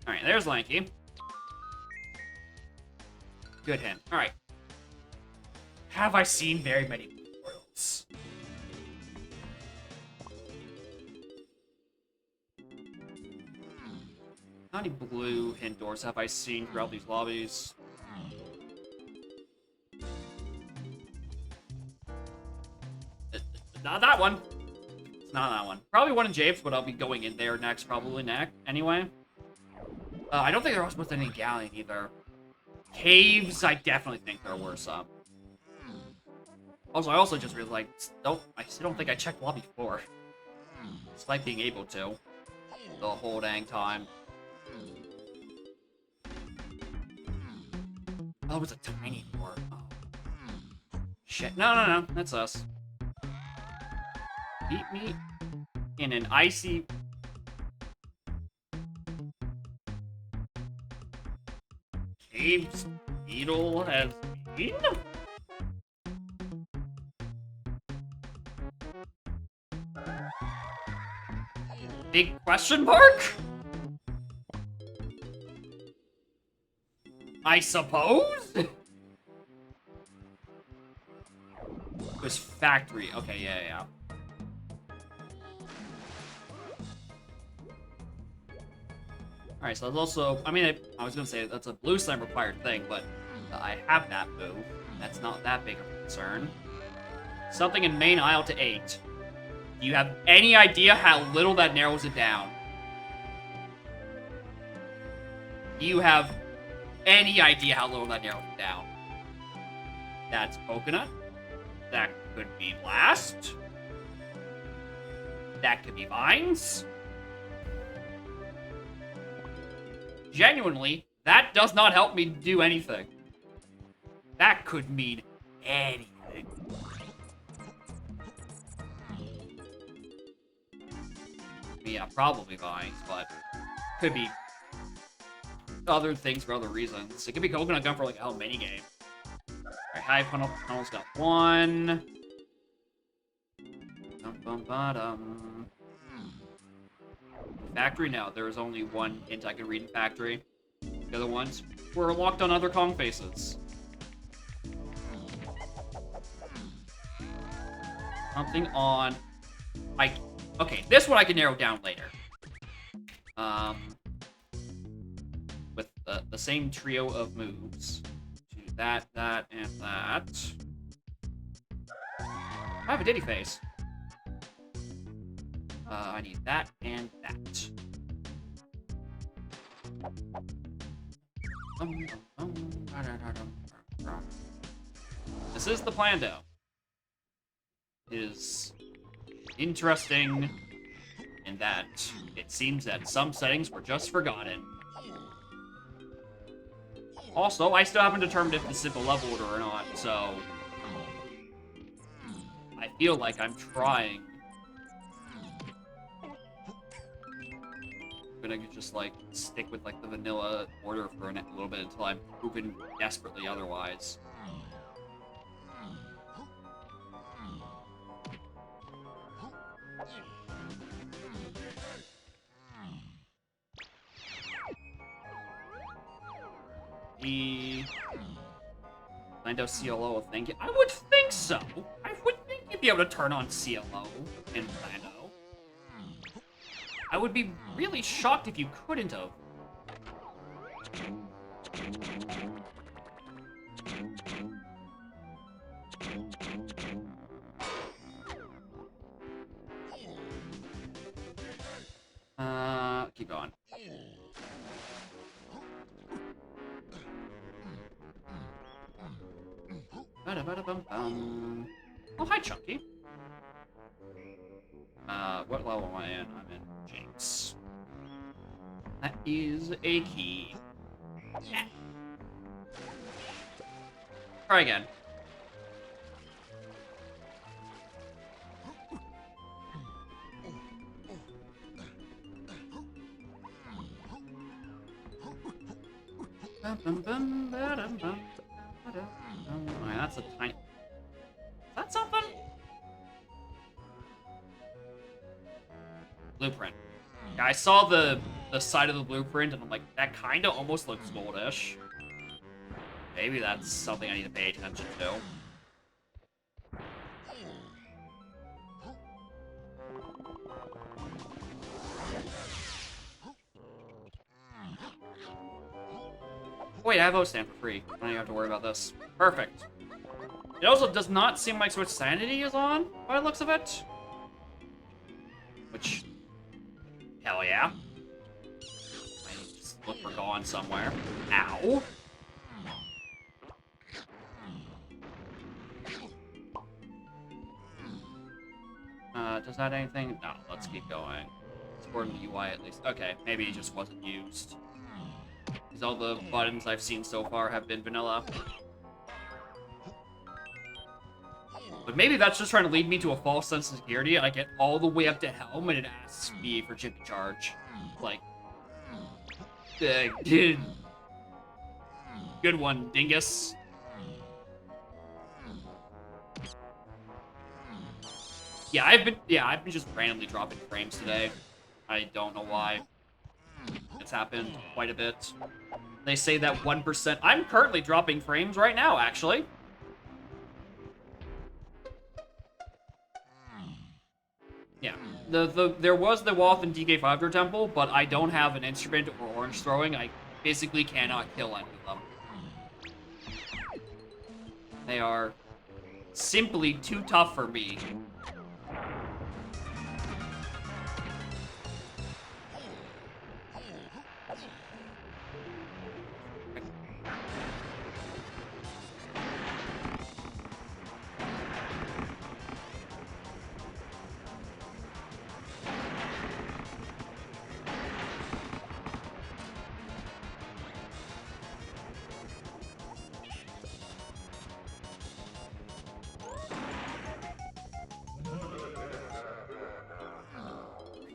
Alright, there's Lanky. Good hint. Alright. Have I seen very many tutorials? How many blue hint doors have I seen throughout these lobbies? Not that one. It's not that one. Probably one in Japes, but I'll be going in there next, probably next. Anyway. I don't think there was supposed to be any galleon either. Caves, I definitely think there were some. Also, I also just realized, I still don't think I checked lobby 4. Despite being able to. The whole dang time. Oh, it was a tiny door. Oh. Shit. No. That's us. Beat me in an icy... Caves Beetle has been? Big question mark? I suppose? It was factory. Okay, yeah. Alright, so there's also... I mean, I was gonna say that's a blue slime required thing, but I have that move. That's not that big of a concern. Something in main aisle to 8. Do you have any idea how little that narrows it down? Do you have any idea how little that narrows it down? That's coconut. That could be blast. That could be vines. Genuinely, that does not help me do anything. That could mean anything. Yeah, probably vines, but could be other things for other reasons. It could be coconut gun for like a mini game. Alright, hive tunnel's got one. Factory now. There is only one hint I can read in factory. The other ones were locked on other Kong faces. Something on... Okay, this one I can narrow down later. With the same trio of moves. To that, and that. I have a Diddy face. I need that and that. This is the plan, though. It is interesting in that it seems that some settings were just forgotten. Also, I still haven't determined if this is a level order or not, so... I feel like I'm trying. I'm gonna just, like, stick with, like, the vanilla order for a little bit until I'm proven desperately otherwise. Lando CLO, thank you. I would think so. I would think you'd be able to turn on CLO in Lando. I would be really shocked if you couldn't have. Keep going. Oh, hi, Chunky. What level am I in? I'm in Jinx. That is a key. Yeah. Try again. Alright, that's a tiny... Is that something? Blueprint. Yeah, I saw the side of the blueprint, and I'm like, that kind of almost looks goldish. Maybe that's something I need to pay attention to. Wait, I have O-Stand for free. I don't even have to worry about this. Perfect. It also does not seem like Switch Sanity is on, by the looks of it. Which... Hell yeah. I need to just look for Gone somewhere. Ow. Does that anything? No, let's keep going. Supporting the UI at least. Okay, maybe it just wasn't used. Because all the buttons I've seen so far have been vanilla. But maybe that's just trying to lead me to a false sense of security, and I get all the way up to Helm, and it asks me for Chippy Charge. Like... good one, dingus. Yeah, I've been just randomly dropping frames today. I don't know why. It's happened quite a bit. They say that 1%... I'm currently dropping frames right now, actually. Yeah. There was the Wath and DK5 temple, but I don't have an instrument or orange throwing. I physically cannot kill any of them. They are simply too tough for me.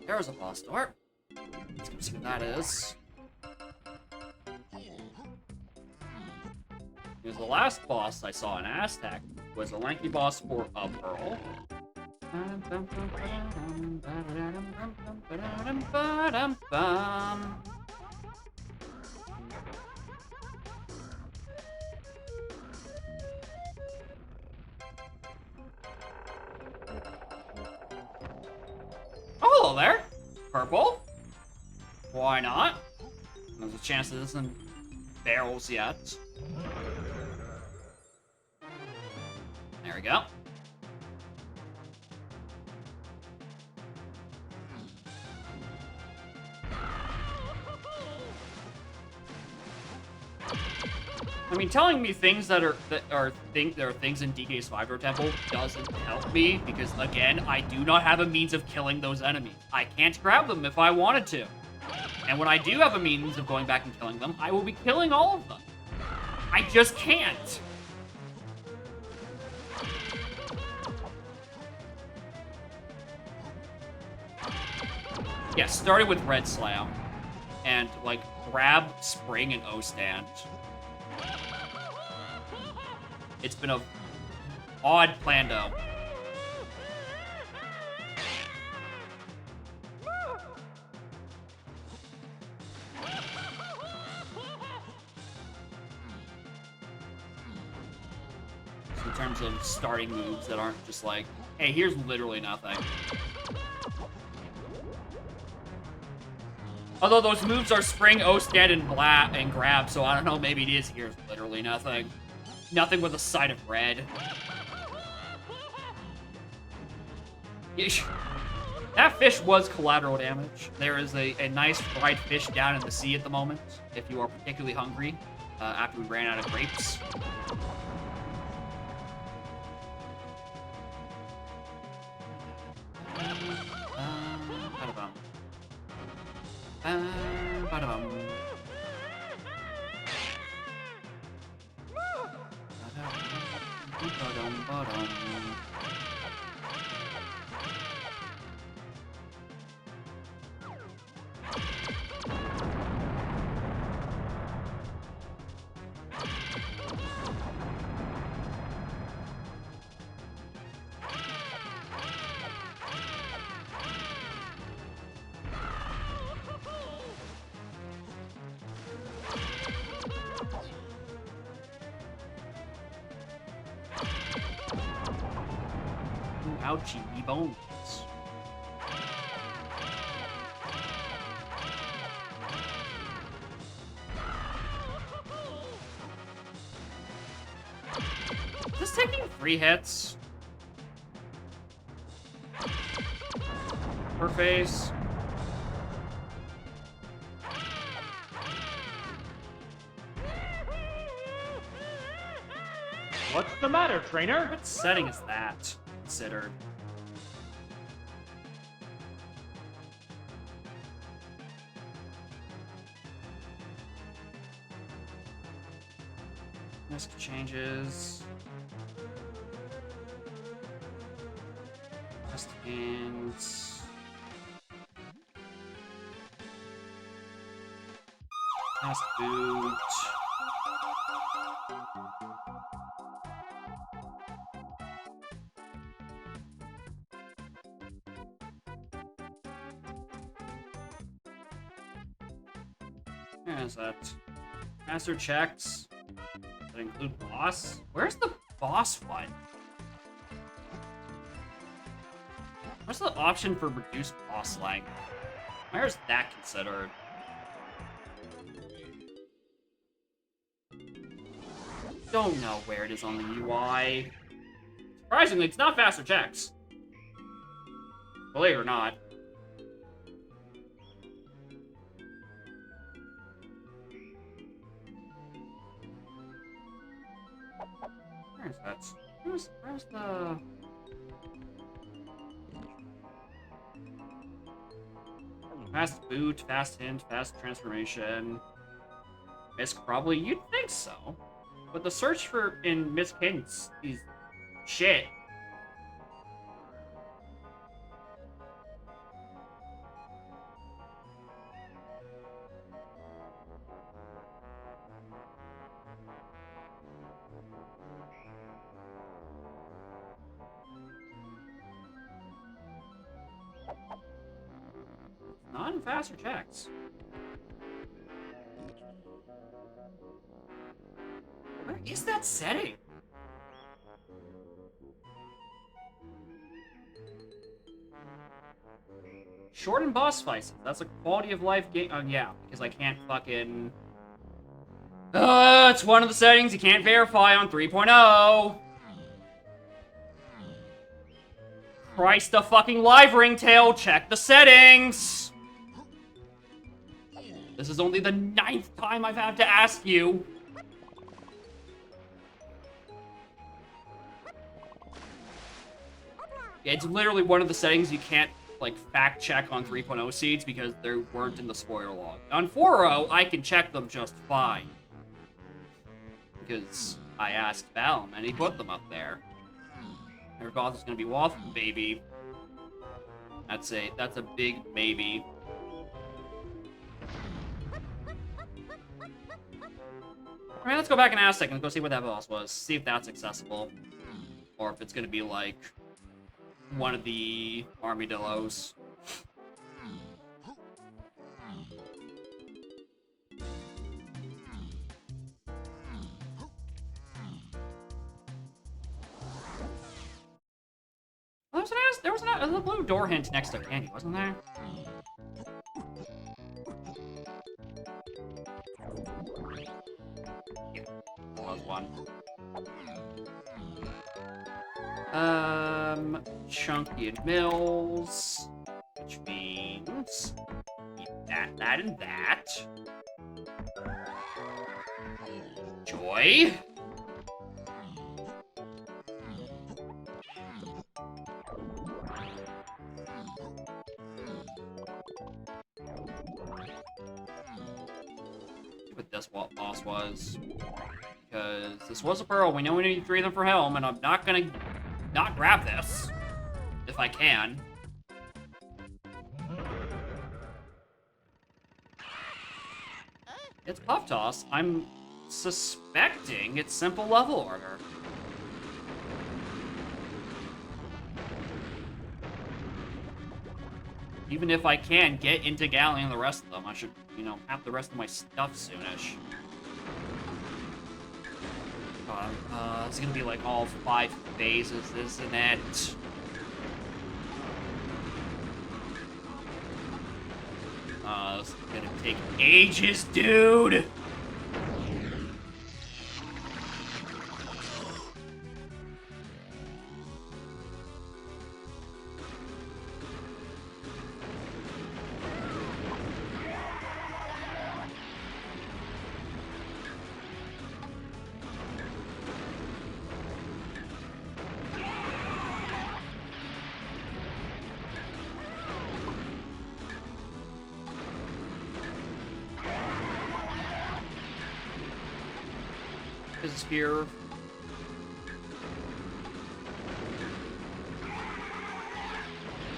There's a boss door. Let's go see what that is. Because the last boss I saw in Aztec was a lanky boss for a pearl. Oh, hello there. Purple. Why not? There's a chance this isn't barrels yet. There we go. I mean, telling me things that are things in DK's Vibro Temple doesn't help me because, again, I do not have a means of killing those enemies. I can't grab them if I wanted to. And when I do have a means of going back and killing them, I will be killing all of them. I just can't. Yeah, starting with Red Slam. And, like, grab Spring and O-Stand. It's been a odd plando. In terms of starting moves that aren't just like, hey, here's literally nothing. Although those moves are Spring, O-Stand, and Grab, so I don't know, maybe it is here's literally nothing. Nothing with a side of red. That fish was collateral damage. There is a nice fried fish down in the sea at the moment, if you are particularly hungry, after we ran out of grapes. Ouchie, me bones. Is this taking 3 hits? Per phase. What's the matter, trainer? What setting is that considered? Risk changes. Rest gains. Fast boot. Where is that? Master checks. That include boss? Where's the boss one? What's the option for reduced boss length? Where's that considered? Don't know where it is on the UI. Surprisingly, it's not faster checks. Believe it or not. Where is that? Where's the... Fast boot, fast hint, fast transformation. Misk probably, you'd think so. But the search for in Misk hints is shit. run faster checks. Where is that setting? Shorten boss fights. That's a quality of life game. Oh, yeah, because I can't fucking... it's one of the settings you can't verify on 3.0. Christ the fucking live ringtail, check the settings! This is only the 9th time I've had to ask you. It's literally one of the settings you can't, like, fact check on 3.0 seeds because they weren't in the spoiler log. On 4.0, I can check them just fine. Because I asked Valm and he put them up there. Their boss is gonna be Waffle Baby. That's a big maybe. Alright, let's go back in Aztec and go see what that boss was. See if that's accessible. Or if it's gonna be like one of the armadillos. There was a blue door hint next to Candy, wasn't there? Yeah, there was one. Chunky and Mills, which means keep that, and that. Joy. What this boss was, because this was a pearl. We know we need 3 of them for Helm, and I'm not gonna not grab this if I can. It's Puff Toss. I'm suspecting it's simple level order. Even if I can get into Galley and the rest of them, I should, you know, have the rest of my stuff soonish. It's gonna be like all 5 phases, isn't it? This is gonna take ages, dude! Is here.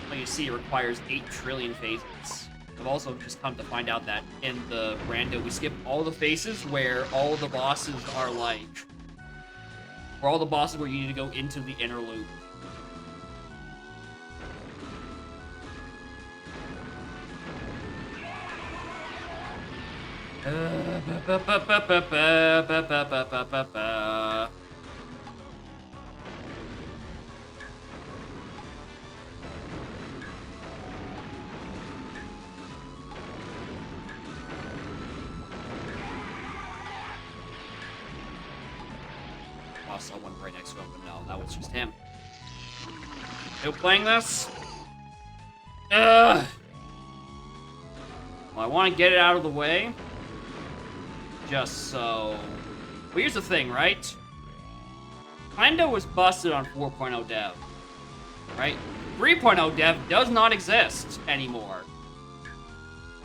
Well, you see, it requires 8 trillion phases. I've also just come to find out that in the rando, we skip all the phases where all the bosses are like, or all the bosses where you need to go into the inner loop. I saw one right next to him, but no, that was just him. Still playing this? Ugh! Well, I want to get it out of the way. Just so... Well, here's the thing, right? Kinda was busted on 4.0 dev. Right? 3.0 dev does not exist anymore.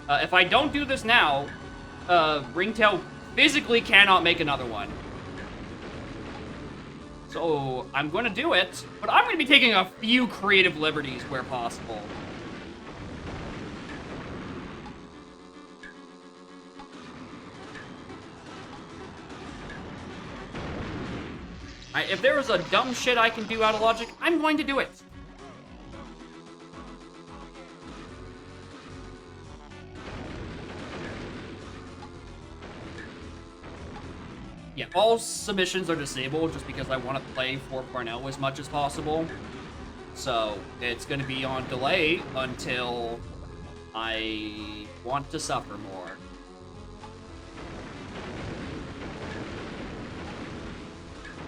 If I don't do this now, Ringtail physically cannot make another one. So, I'm gonna do it, but I'm gonna be taking a few creative liberties where possible. If there was a dumb shit I can do out of logic, I'm going to do it. Yeah, all submissions are disabled just because I want to play for Parnell as much as possible. So it's going to be on delay until I want to suffer more.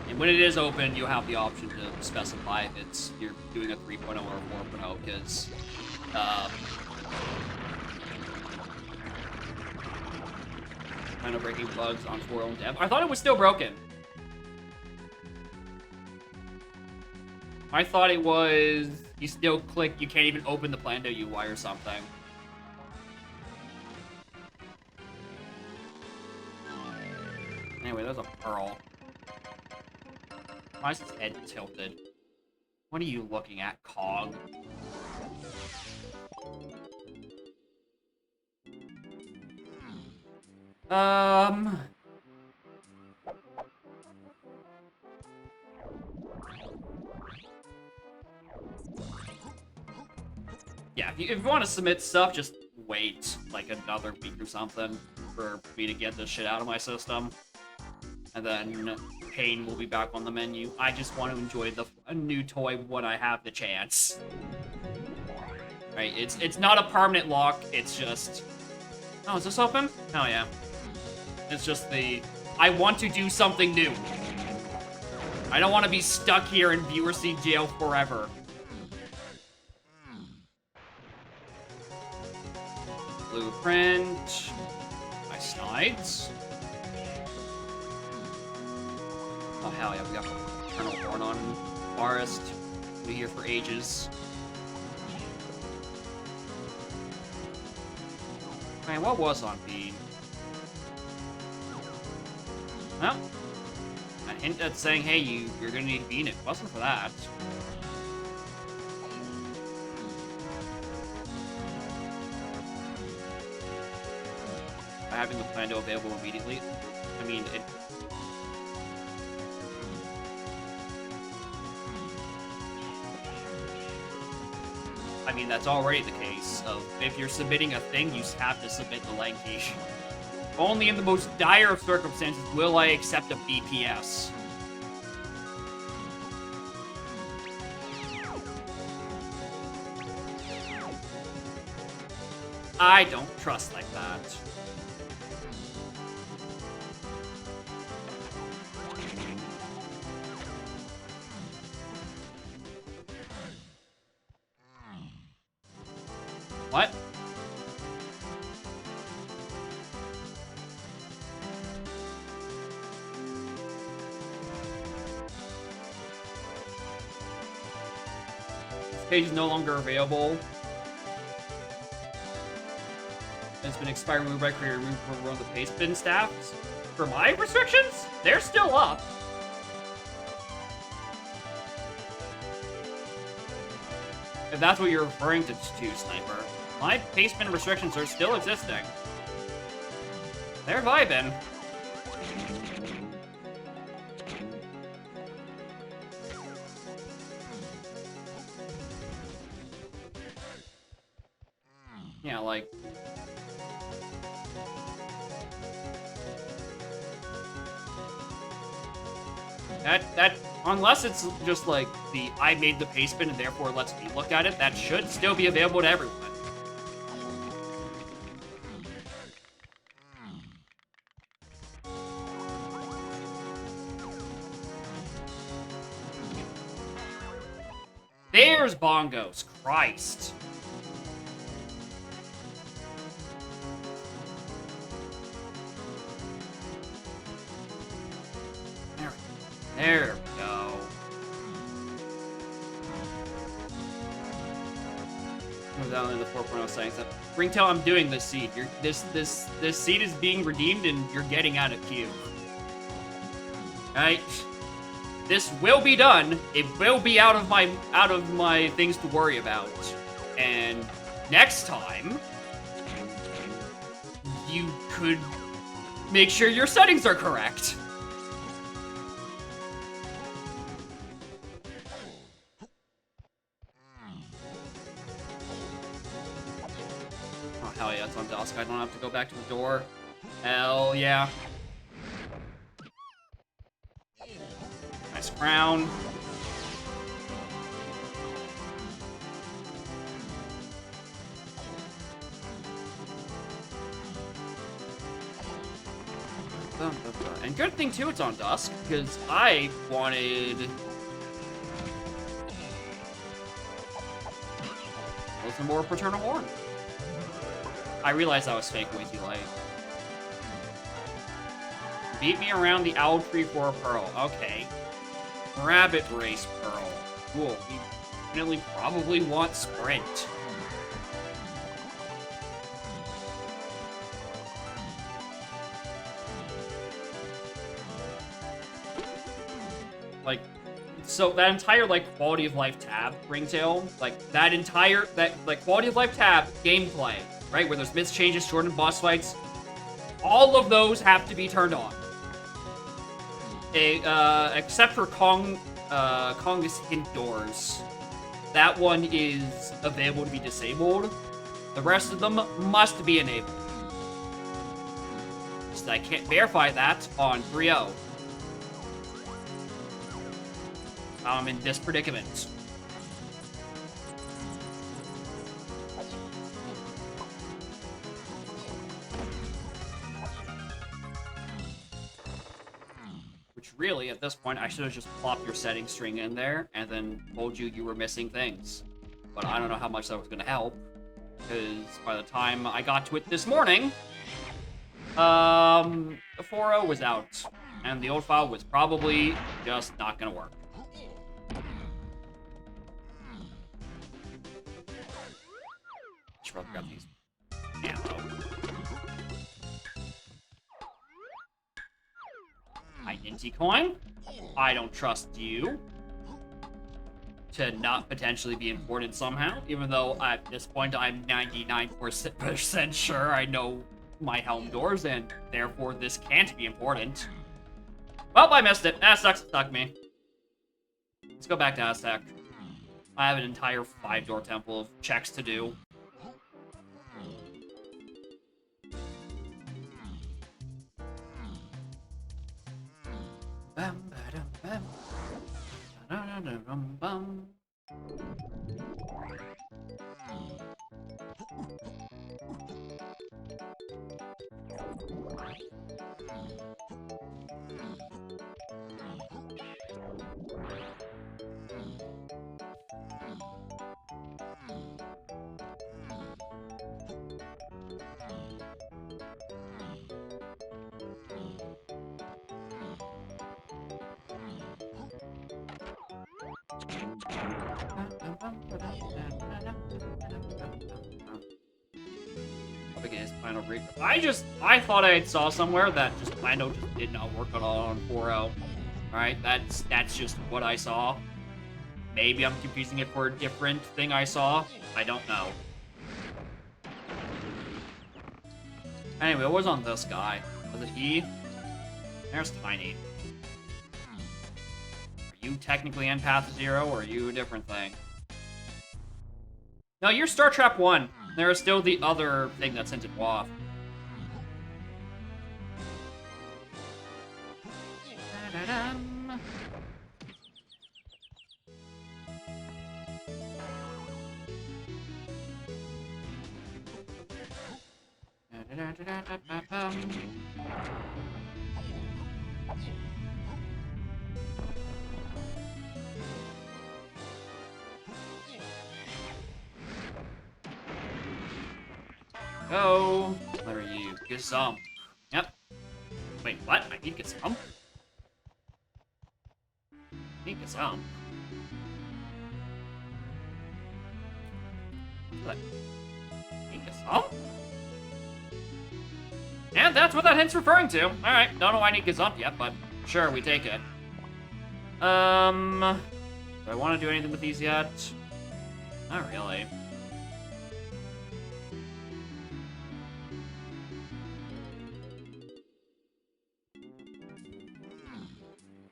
And when it is open, you'll have the option to specify if it's you're doing a 3.0 or 4.0, because kind of breaking bugs on 4.0 dev. I thought it was still broken. I thought it was you still click, you can't even open the Plando UI or something. Anyway, there's a pearl. Why is his head tilted? What are you looking at, Cog? Yeah, if you want to submit stuff, just wait like another week or something for me to get this shit out of my system. And then Pain will be back on the menu. I just want to enjoy a new toy when I have the chance. Right, it's not a permanent lock, it's just... Oh, is this open? Oh, yeah. It's just I want to do something new. I don't want to be stuck here in viewer seat jail forever. Blueprint. My slides. Oh, hell yeah, we got Eternal Horn on Forest. Been here for ages. Man, what was on Bean? Well, a hint that's saying, hey, you're gonna need Bean. It wasn't for that. By having the Plando available immediately, I mean, it... I mean, that's already the case. Of if you're submitting a thing, you have to submit the language. Only in the most dire of circumstances will I accept a BPS. I don't trust like that. What? This page is no longer available. It's been expired, removed by creator, removed from one of the paste bin staffs. For my restrictions, they're still up. If that's what you're referring to, Sniper. My paste bin restrictions are still existing. They're vibing. Yeah, like... Unless it's just like I made the paste bin and therefore lets me look at it, that should still be available to everyone. There's bongos, Christ. There we go. Comes down in the 4.0 settings. Ringtail, I'm doing this seed. This seed is being redeemed and you're getting out of queue. Right? This will be done. It will be out of my things to worry about. And next time, you could make sure your settings are correct. Oh, hell yeah, it's on dusk. I don't have to go back to the door. Hell yeah. X crown. And good thing too it's on dusk, because I wanted some more Paternal Horn. I realized that was fake way too late. Beat me around the owl tree for a pearl. Okay. Rabbit race pearl. Cool. We definitely probably want sprint. Like, so that entire, like, quality of life tab, Ringtail, like, that entire, like, quality of life tab gameplay, right, where there's miss changes, shortened boss fights, all of those have to be turned on. Except for Kongus Hint Doors. That one is available to be disabled. The rest of them must be enabled. So I can't verify that on 3.0. I'm in this predicament. Which really, at this point, I should have just plopped your setting string in there and then told you were missing things. But I don't know how much that was going to help, because by the time I got to it this morning, the 4.0 was out, and the old file was probably just not going to work. Should probably grab these ammo. Identity coin. I don't trust you to not potentially be important somehow, even though at this point I'm 99% sure I know my helm doors, and therefore this can't be important. Well, I missed it. Aztec stuck me. Let's go back to Aztec. I have an entire 5-door temple of checks to do. Bum, ba-dum, bum. Ba-da-da-da-bum-bum. I thought I had saw somewhere that just Plano just did not work at all on 4.0. Alright, that's just what I saw. Maybe I'm confusing it for a different thing I saw. I don't know. Anyway, what was on this guy? Was it he? There's Tiny. Are you technically Empath 0, or are you a different thing? No, you're Star Trap 1. There is still the other thing that sent it off. Go. Where are you? Gazump. Yep. Wait, what? I need Gazump? I need Gazump. What? I need Gazump? And that's what that hint's referring to. Alright, don't know why I need Gazump yet, but sure, we take it. Do I want to do anything with these yet? Not really.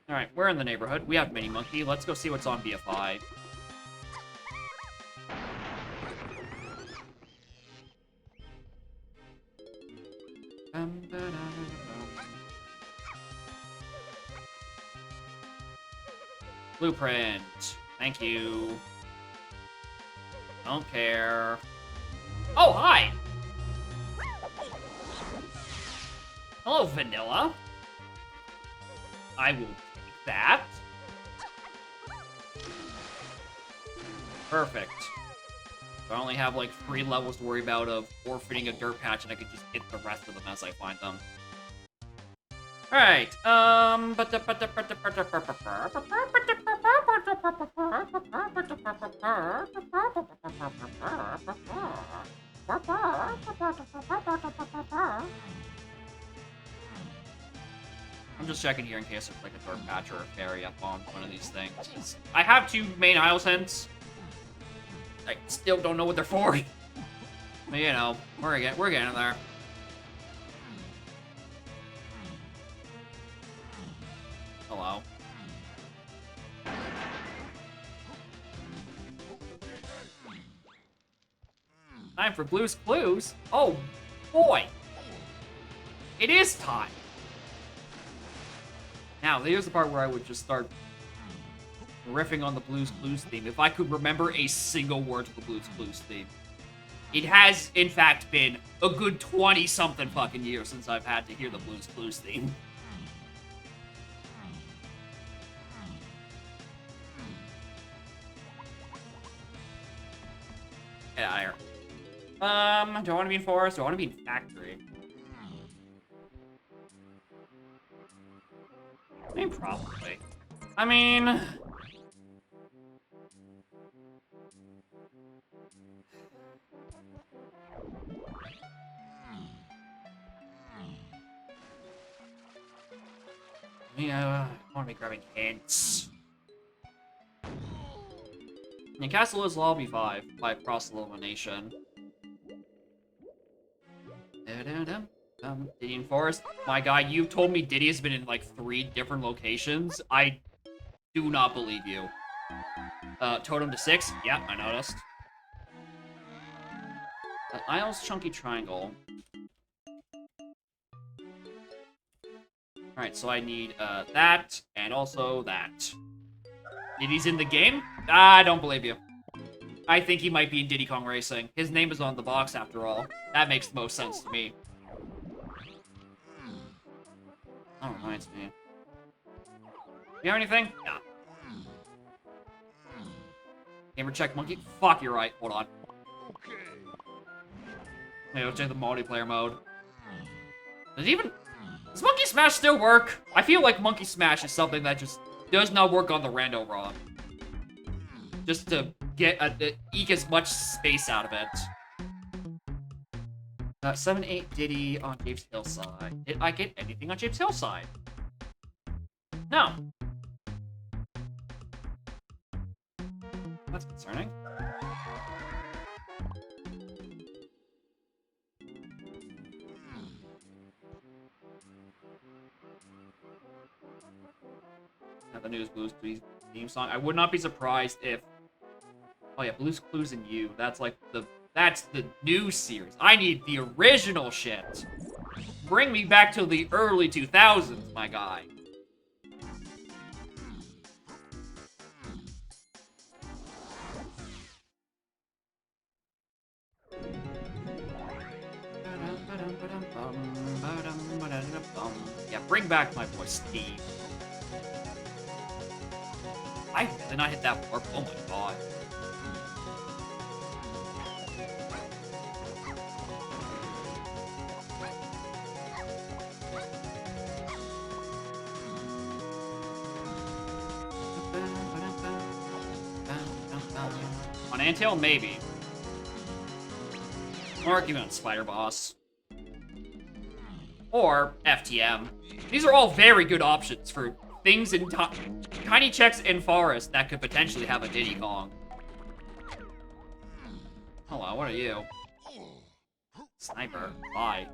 Alright, we're in the neighborhood. We have Mini Monkey. Let's go see what's on BFI. Blueprint. Thank you. Don't care. Oh, hi! Hello, Vanilla. I will take that. Perfect. So I only have like 3 levels to worry about of orphaning a dirt patch, and I could just hit the rest of them as I find them. Alright, I'm just checking here in case there's like a dirt patch or a fairy up on one of these things. 'Cause I have 2 main Isle Hints. I still don't know what they're for. But you know, we're getting there. Hello. Time for Blue's Clues? Oh, boy. It is time. Now, here's the part where I would just start riffing on the Blue's Clues theme. If I could remember a single word to the Blue's Clues theme. It has, in fact, been a good 20-something fucking years since I've had to hear the Blue's Clues theme. Get out of here. Do I want to be in forest? Do I want to be in factory? I mean, probably. I mean... Yeah, I want to be grabbing hints. And Castle is Lobby 5 by cross-elimination. Diddy in Forest. My guy, you told me Diddy has been in like 3 different locations. I do not believe you. Totem to 6. Yeah, I noticed. Isles Chunky Triangle. Alright, so I need that, and also that. Diddy's in the game? I don't believe you. I think he might be in Diddy Kong Racing. His name is on the box, after all. That makes the most sense to me. That reminds me. You have anything? No. Gamer check monkey? Fuck, you're right. Hold on. Maybe let's check the multiplayer mode. Does Monkey Smash still work? I feel like Monkey Smash is something that just does not work on the rando ROM. Just to get eke as much space out of it. 7-8 Diddy on James Hillside. Did I get anything on James Hillside? No. That's concerning. The newest Blue's Clues theme song. I would not be surprised if... Oh yeah, Blue's Clues and You. That's like that's the new series. I need the original shit. Bring me back to the early 2000s, my guy. Yeah, bring back my boy Steve. I did not hit that warp. Oh my god. On Anthill, maybe. Or even on Spider Boss. Or FTM. These are all very good options for things in Tiny Checks in Forest that could potentially have a Diddy Kong. Hello, what are you? Sniper. Bye.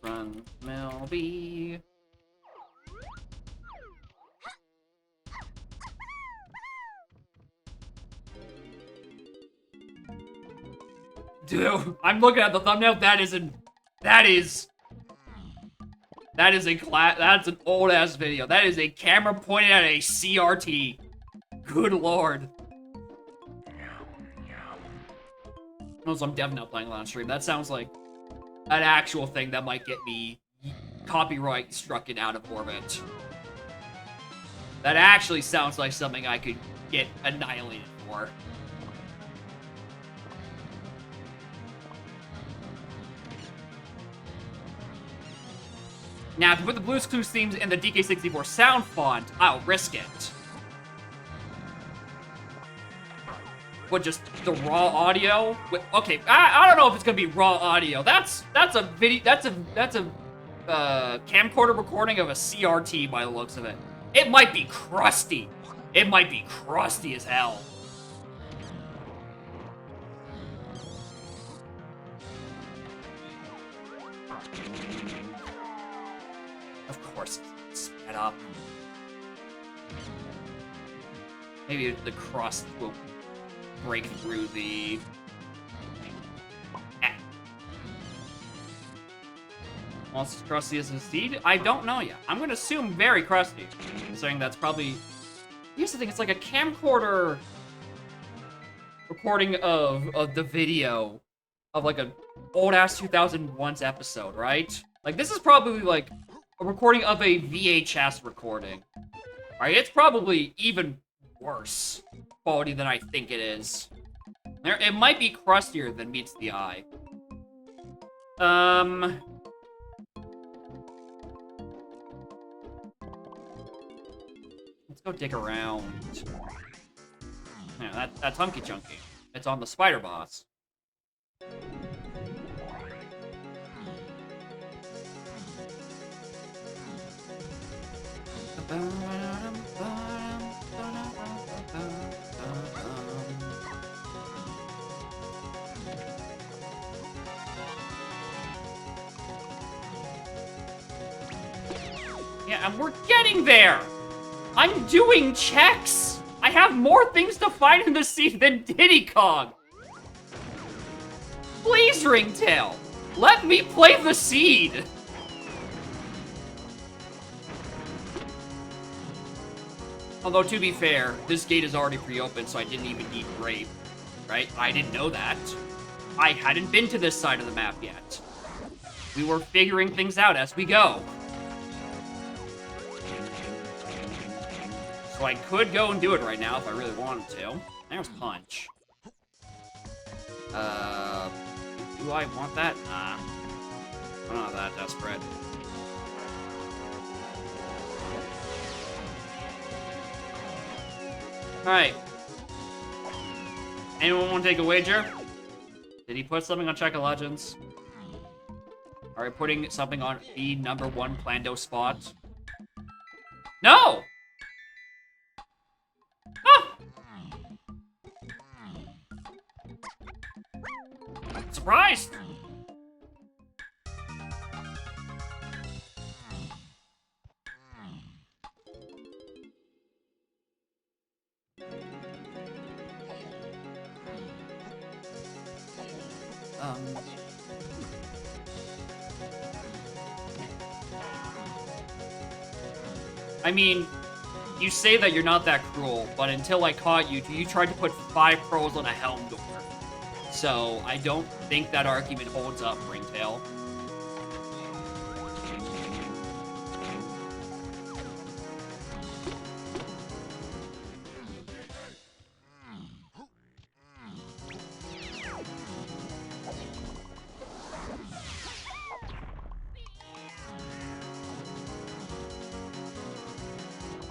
Run, Melby. Dude, I'm looking at the thumbnail. That's an old ass video. That is a camera pointed at a CRT. Good lord. Also, I'm definitely not playing it on stream. That sounds like an actual thing that might get me copyright struck out of orbit. That actually sounds like something I could get annihilated for. Now, if you put the Blue's Clues themes in the DK64 sound font, I'll risk it. But just the raw audio? Okay, I don't know if it's gonna be raw audio. That's a video. That's a camcorder recording of a CRT by the looks of it. It might be crusty. It might be crusty as hell. Of course, it's sped up. Maybe the crust will break through the... Almost as crusty as a seed? I don't know yet. I'm gonna assume very crusty. Considering that's probably... Here's the thing, it's like a camcorder recording of the video of like an old-ass 2001's episode, right? Like, this is probably like a recording of a VHS recording. Right? It's probably even worse quality than I think it is. It might be crustier than meets the eye. Let's go dig around. Yeah, that's Hunky Chunky. It's on the spider boss. Yeah, and we're getting there! I'm doing checks! I have more things to find in the sea than Diddy Kong! Please, Ringtail! Let me play the seed! Although, to be fair, this gate is already pre-opened, so I didn't even need Brave. Right? I didn't know that. I hadn't been to this side of the map yet. We were figuring things out as we go. So I could go and do it right now if I really wanted to. There's Punch. Do I want that? Nah. I'm not that desperate. Alright. Anyone want to take a wager? Did he put something on Check of Legends? Are we putting something on the #1 Plando spot? No! Ah! Surprised! I mean, you say that you're not that cruel, but until I caught you, you tried to put 5 pros on a helm door. So, I don't think that argument holds up, Ringtail.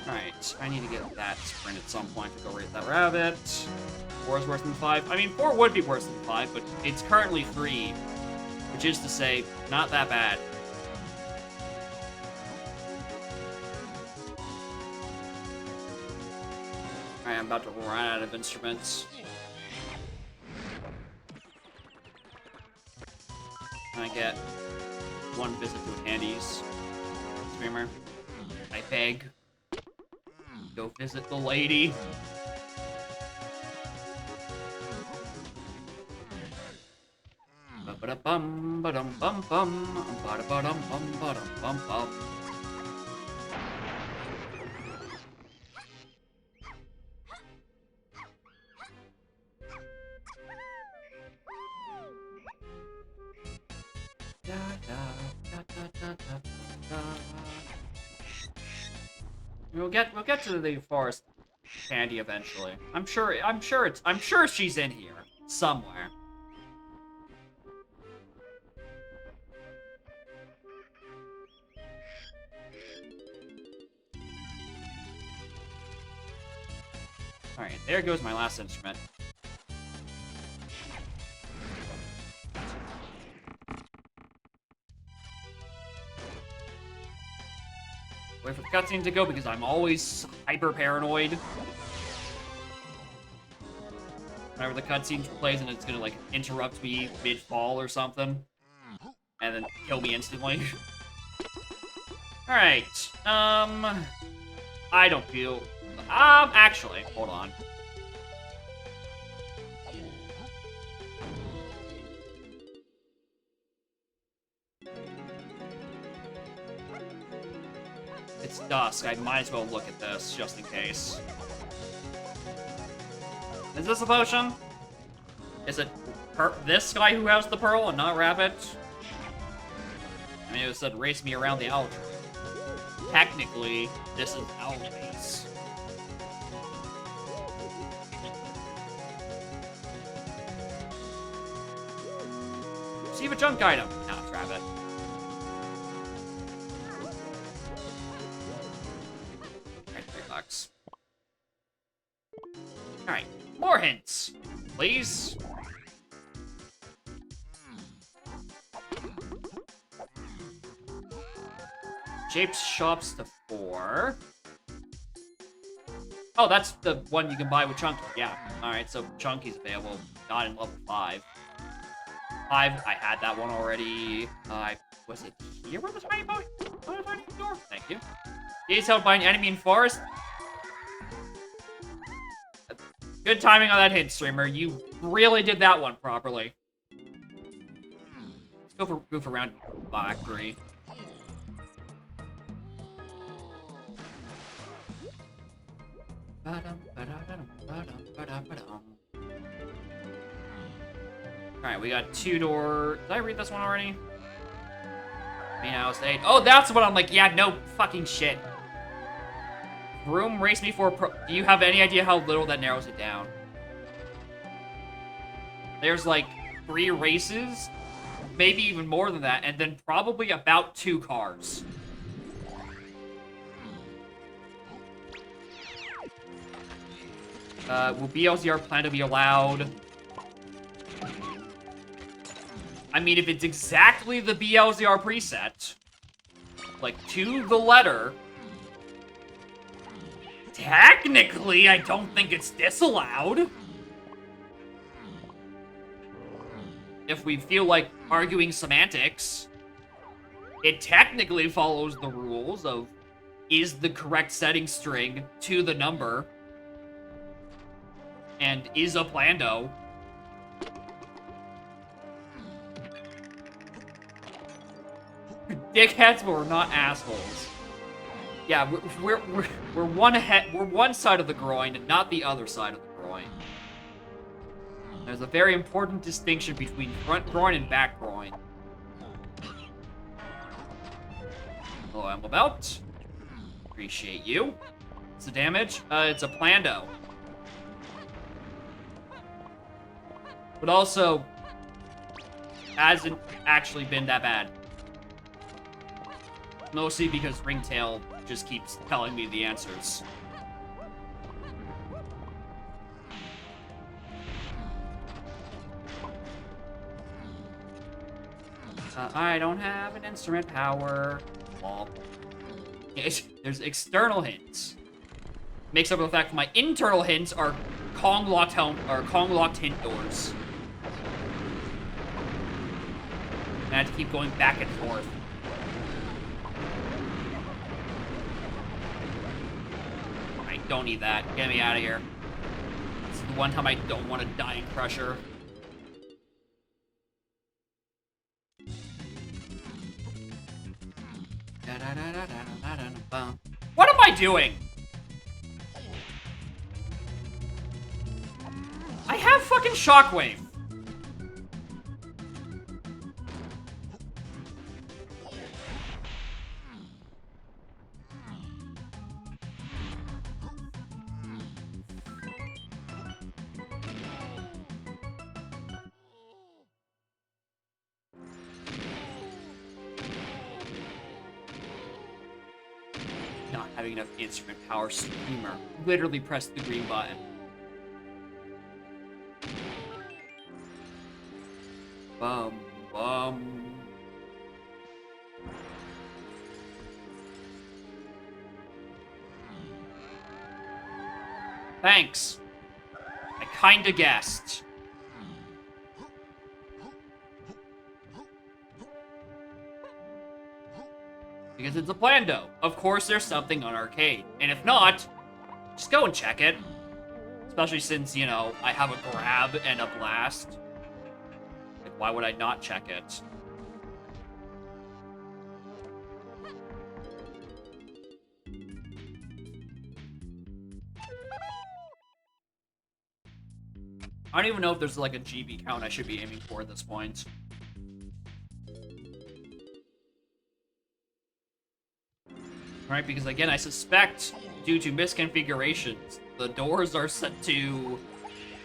Alright, I need to get that sprint at some point to go raid that rabbit. 4 is worse than 5. I mean, 4 would be worse than 5, but it's currently 3. Which is to say, not that bad. Alright, I'm about to run out of instruments. Can I get 1 visit to a Handy's streamer? I beg. Go visit the lady. Ba-da-ba-da-bum, ba-dum-bum-bum, ba-da-ba-dum-bum, ba-dum-bum-bum. We'll get to the forest candy eventually. I'm sure she's in here somewhere. All right, there goes my last instrument. Wait for the cutscene to go because I'm always hyper paranoid. Whenever the cutscene plays and it's gonna like interrupt me mid-fall or something, and then kill me instantly. All right. I don't feel. Actually, hold on. It's dusk. I might as well look at this just in case. Is this a potion? Is it this guy who has the pearl and not Rabbit? I mean, it said race me around the owl tree. Technically, this is owl base. Receive a junk item. No, it's Rabbit. Alright, $3. Alright, more hints, please. Japes shops to 4. Oh, that's the one you can buy with Chunky. Yeah. Alright, so Chunky's available. Not in level 5. 5, I had that one already. Was it here where the tiny boat? Door? Thank you. Gaze held by an enemy in forest. Good timing on that hint, streamer. You really did that one properly. Let's go for goof around factory. Alright, we got 2-door. Did I read this one already? Main house 8. Oh, that's what I'm like. Yeah, no fucking shit. Room race me for pro. Do you have any idea how little that narrows it down? There's like 3 races, maybe even more than that, and then probably about 2 cars. Will BLZR plan to be allowed? I mean, if it's exactly the BLZR preset, like to the letter, technically, I don't think it's disallowed. If we feel like arguing semantics, it technically follows the rules of is the correct setting string to the number and is a plando. Dickheads, but we're not assholes. Yeah, we're one side of the groin, not the other side of the groin. There's a very important distinction between front groin and back groin. Hello, I'm about. Appreciate you. What's the damage? It's a plando. But also, hasn't actually been that bad. Mostly because Ringtail just keeps telling me the answers. I don't have an instrument power. Well, there's external hints. Makes up for the fact that my internal hints are Kong-locked hint doors. And I have to keep going back and forth. I don't need that. Get me out of here. This is the one time I don't want to die in Crusher. doing? I have fucking Shockwave. Not having enough instrument power, Screamer. Literally pressed the green button. Bum, bum. Thanks. I kinda guessed. Because it's a Plando. Of course there's something on Arcade. And if not, just go and check it. Especially since, you know, I have a grab and a blast. Like, why would I not check it? I don't even know if there's like a GB count I should be aiming for at this point. Right, because again, I suspect, due to misconfigurations, the doors are set to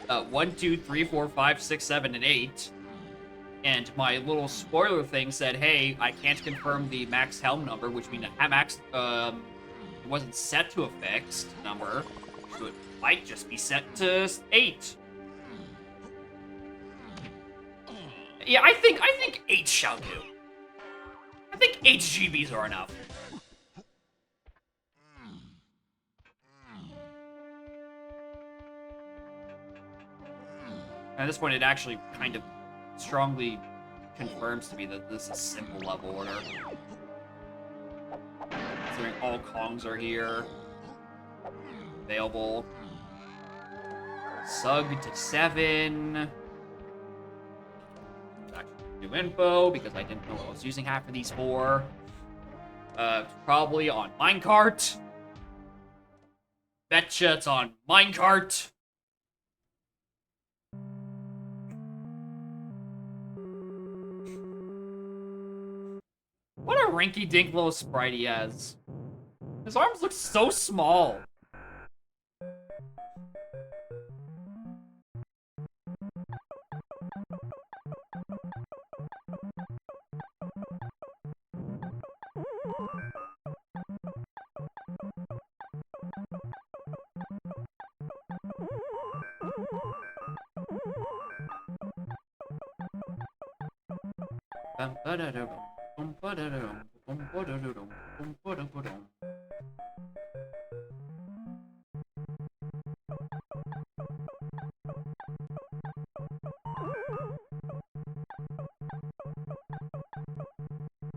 1, 2, 3, 4, 5, 6, 7, and 8. And my little spoiler thing said, hey, I can't confirm the max helm number, which means max wasn't set to a fixed number, so it might just be set to 8. Yeah, I think 8 shall do. I think 8 GBs are enough. At this point, it actually kind of strongly confirms to me that this is simple level order. Considering all Kongs are here. Available. Sug to 7. New info, because I didn't know what I was using half of these for. Probably on minecart. Betcha it's on minecart. What a rinky-dink little sprite he has. His arms look so small.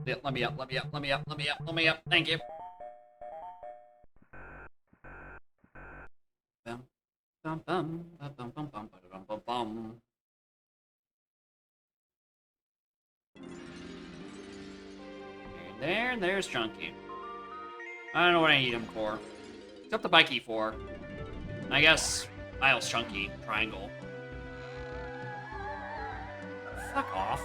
Yeah, let me up, let me up, let me up, let me up, let me up. Thank you. Bum, bum, bum, bum, bum, bum, bum, bum, bum, bum. And there's Chunky. I don't know what I need him for. Except the bike for. I guess Isles Chunky, triangle. Fuck off.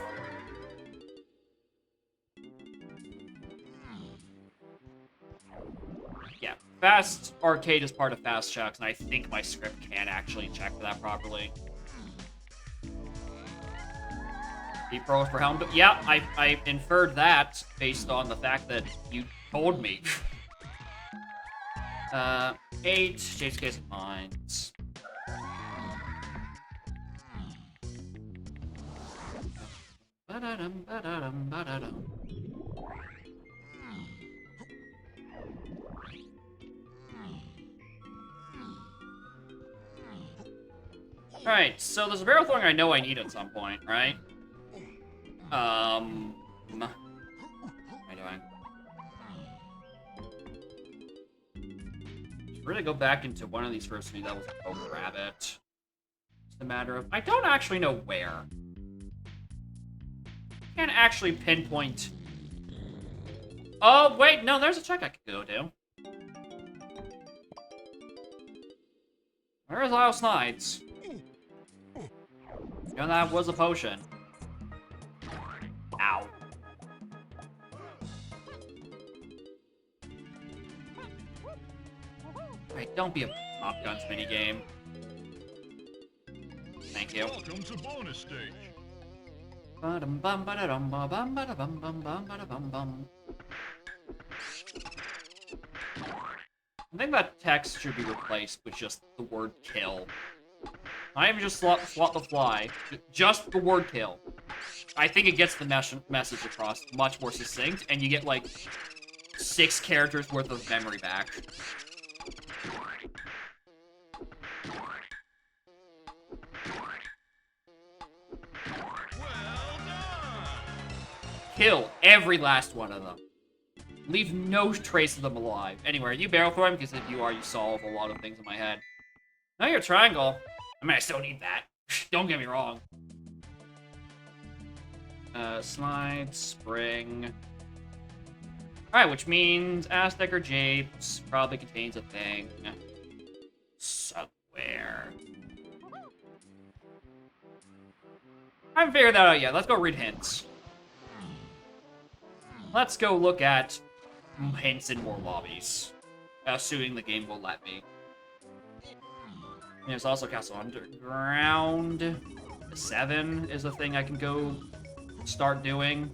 Yeah, Fast Arcade is part of Fast Checks, and I think my script can actually check for that properly. Be pros for helm. Yeah, I inferred that based on the fact that you told me. 8, James Case of Mines. Ba-da-dum, ba-da-dum, ba-da-dum. Alright, so there's a barrel throwing I know I need at some point, right? What am I doing? Should really go back into one of these first three levels and go grab it. It's a matter of... I don't actually know where. Can't actually pinpoint... Oh, wait, no, there's a check I could go do. Where's Isle Snides? And that was a potion. Ow. Alright, don't be a Pop Guns minigame. Thank you. Welcome to bonus stage. I think that text should be replaced with just the word kill. Not even just swap the fly, just the word kill. I think it gets the message across much more succinct, and you get like 6 characters worth of memory back. Kill every last one of them. Leave no trace of them alive. Anyway, are you barrel throwing? Because if you are, you solve a lot of things in my head. Now you're a triangle. I mean, I still need that. Don't get me wrong. Slide, spring. Alright, which means Aztec or Japes probably contains a thing. Somewhere. I haven't figured that out yet. Let's go read hints. Let's go look at hints in more lobbies. Assuming the game will let me. There's also Castle Underground. 7 is a thing I can go start doing.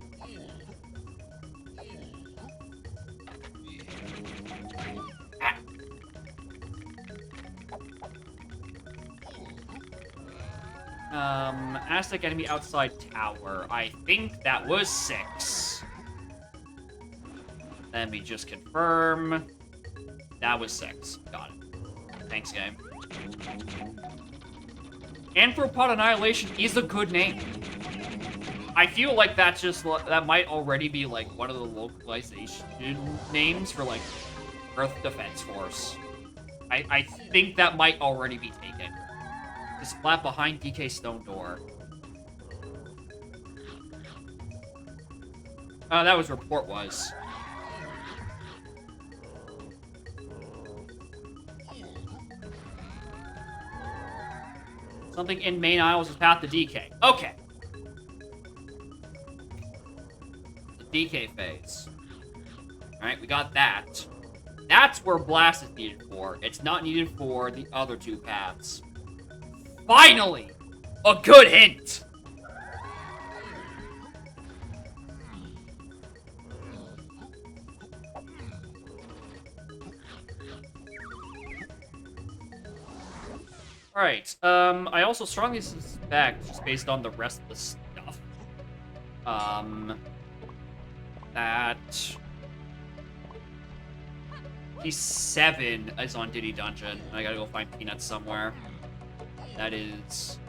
Aztec enemy outside tower. I think that was 6. Let me just confirm. That was 6. Got it. Thanks, game. Anthropod Annihilation is a good name. I feel like that's just that might already be like one of the localization names for like Earth Defense Force. I think that might already be taken. The splat behind DK Stone Door. Oh, that was report was. Something in main aisles is path to DK. Okay. The DK phase. Alright, we got that. That's where Blast is needed for. It's not needed for the other 2 paths. Finally! A good hint! Alright, I also strongly suspect, just based on the rest of the stuff, that P7 is on Diddy Dungeon, and I gotta go find Peanuts somewhere. That is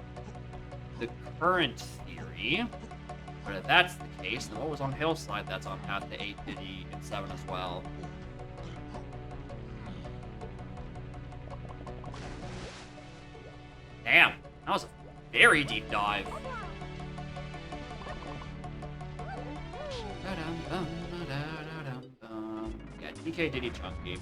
the current theory. But if that's the case, then what was on Hillside that's on path to 8, Diddy, and 7 as well? Damn, that was a very deep dive. Yeah, DK Diddy Chunky.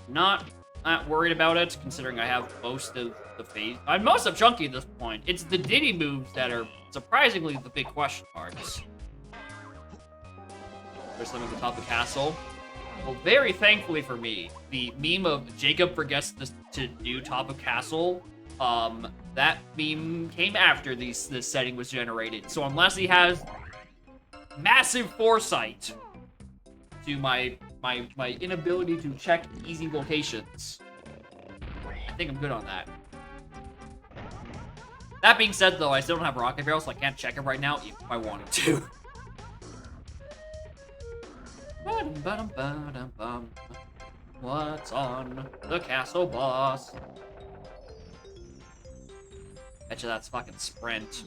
Not that worried about it, considering I have most of the phase. I'm most of Chunky at this point. It's the Diddy moves that are surprisingly the big question marks. There's some at the top of the castle. Well, very thankfully for me, the meme of Jacob forgets to do top of castle, that meme came after this setting was generated. So unless he has massive foresight to my inability to check easy locations, I think I'm good on that. That being said, though, I still don't have rocket barrels, so I can't check it right now, even if I wanted to. What's on the castle boss? Betcha that's fucking sprint.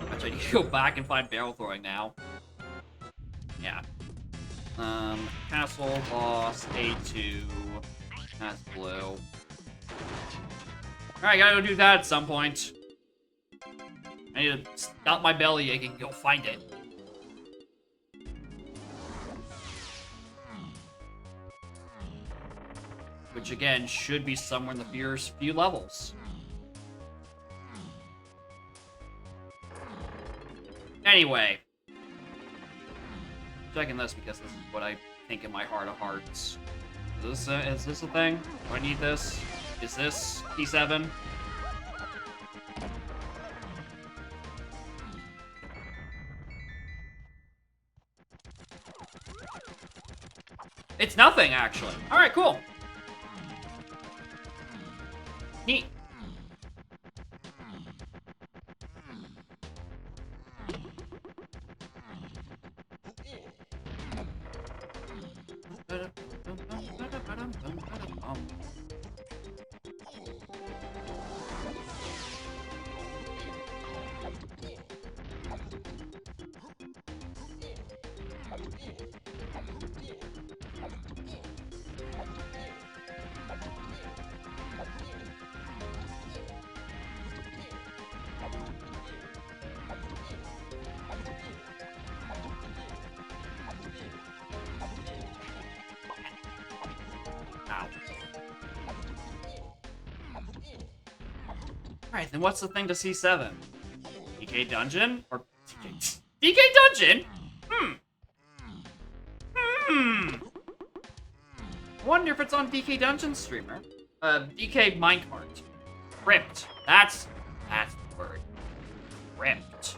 Betcha I need to go back and find barrel throwing now. Yeah. Castle boss A2. That's blue. Alright, gotta go do that at some point. I need to stop my belly ache and go find it. which again should be somewhere in the first few levels. Anyway, checking this because this is what I think in my heart of hearts. Is this a thing? Do I need this? Is this P7? It's nothing, actually. Alright, cool. Neat. Alright, then what's the thing to C7? DK Dungeon? Or DK Dungeon? Wonder if it's on DK Dungeon streamer. DK Minecart. Crypt. That's the word. Crypt.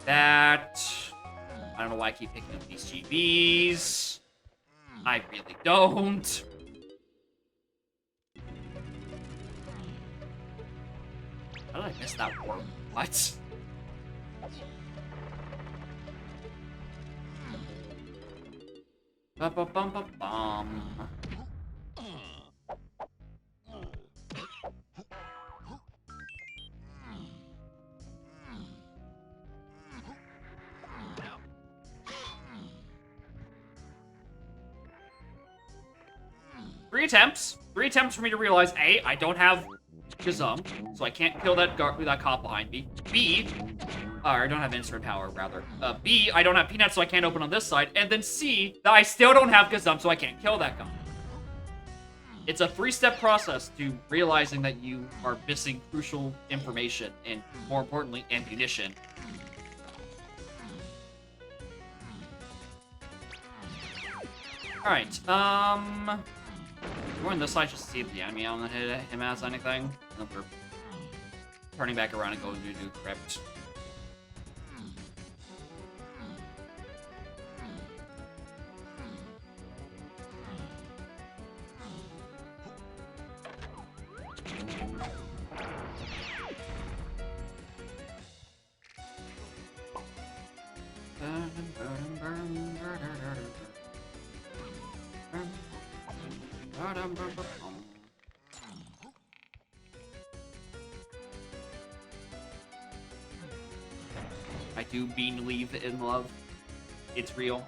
That... I don't know why I keep picking up these GBs. I really don't. How did I miss that warp? What? Ba-ba-bum-ba-bum. 3 attempts. 3 attempts for me to realize, A, I don't have Gazum, so I can't kill that cop behind me. B, I don't have instant power, rather. B, I don't have Peanuts, so I can't open on this side. And then C, that I still don't have Gazum, so I can't kill that guy. It's a 3-step process to realizing that you are missing crucial information and, more importantly, ammunition. Alright, going this side just to see if the enemy on him has anything. And then we're turning back around and going to do Crypt. I do believe in love. It's real.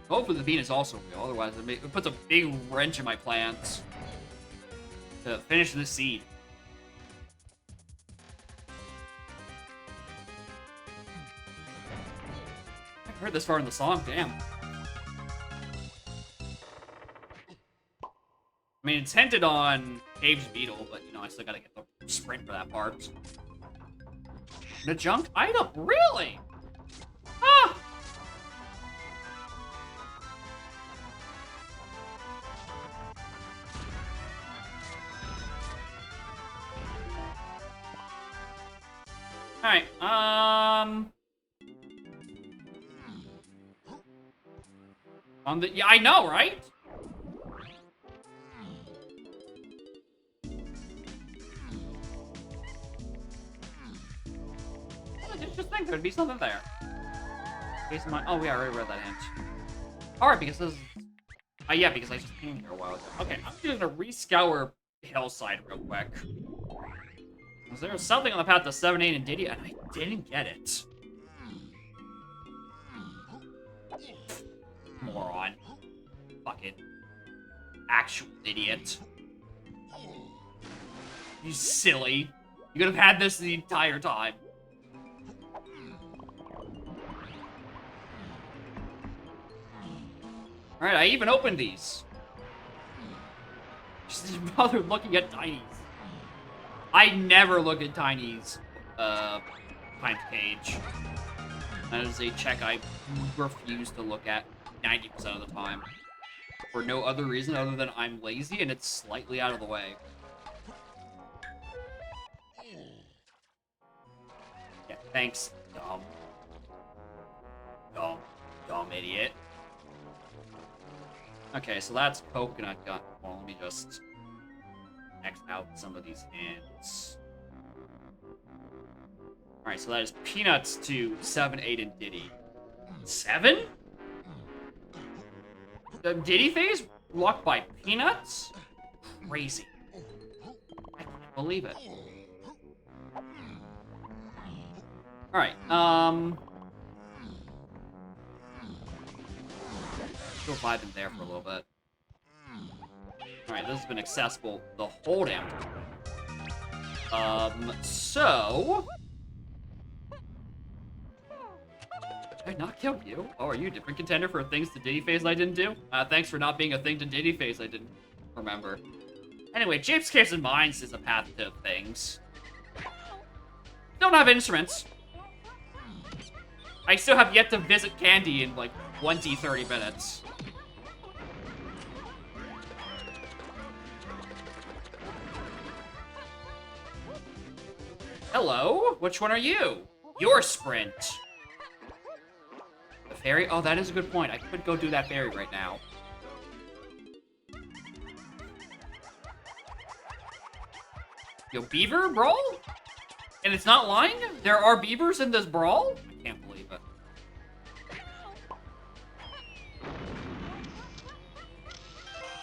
Hopefully the bean is also real, otherwise it puts a big wrench in my plans to finish this seed. I've heard this far in the song, damn. I mean, it's hinted on Cave's Beetle, but, you know, I still gotta get the sprint for that part. The junk item? Really? Ah! Alright, on the... Yeah, I know, right? Just think there'd be something there. Case of mind. Oh, we already read that hint. Alright, because this is... yeah, because I just came here a while ago. Okay, I'm just gonna rescour Hillside real quick. Because there was something on the path to 7, 8, and Diddy, and I didn't get it. Moron. Fucking actual idiot. You silly. You could have had this the entire time. Alright, I even opened these. Just bother looking at Tiny's. I never look at Tiny's, Tiny's cage. That is a check I refuse to look at 90% of the time. For no other reason other than I'm lazy and it's slightly out of the way. Yeah, thanks, dumb. Dumb idiot. Okay, so that's coconut gun. Well, let me just X out some of these hands. Alright, so that is Peanuts to 7, 8, and Diddy. 7? The Diddy phase blocked by Peanuts? Crazy. I can't believe it. Alright, still vibing there for a little bit. Alright, this has been accessible the whole damn time. So... Did I not kill you? Oh, are you a different contender for things to Diddy phase I didn't do? Thanks for not being a thing to Diddy phase I didn't remember. Anyway, Japes, Caves, and Mines is a path to things. Don't have instruments. I still have yet to visit Candy in like 20, 30 minutes. Hello? Which one are you? You're Sprint. The fairy? Oh, that is a good point. I could go do that fairy right now. Yo, beaver brawl? And it's not lying? There are beavers in this brawl? I can't believe it.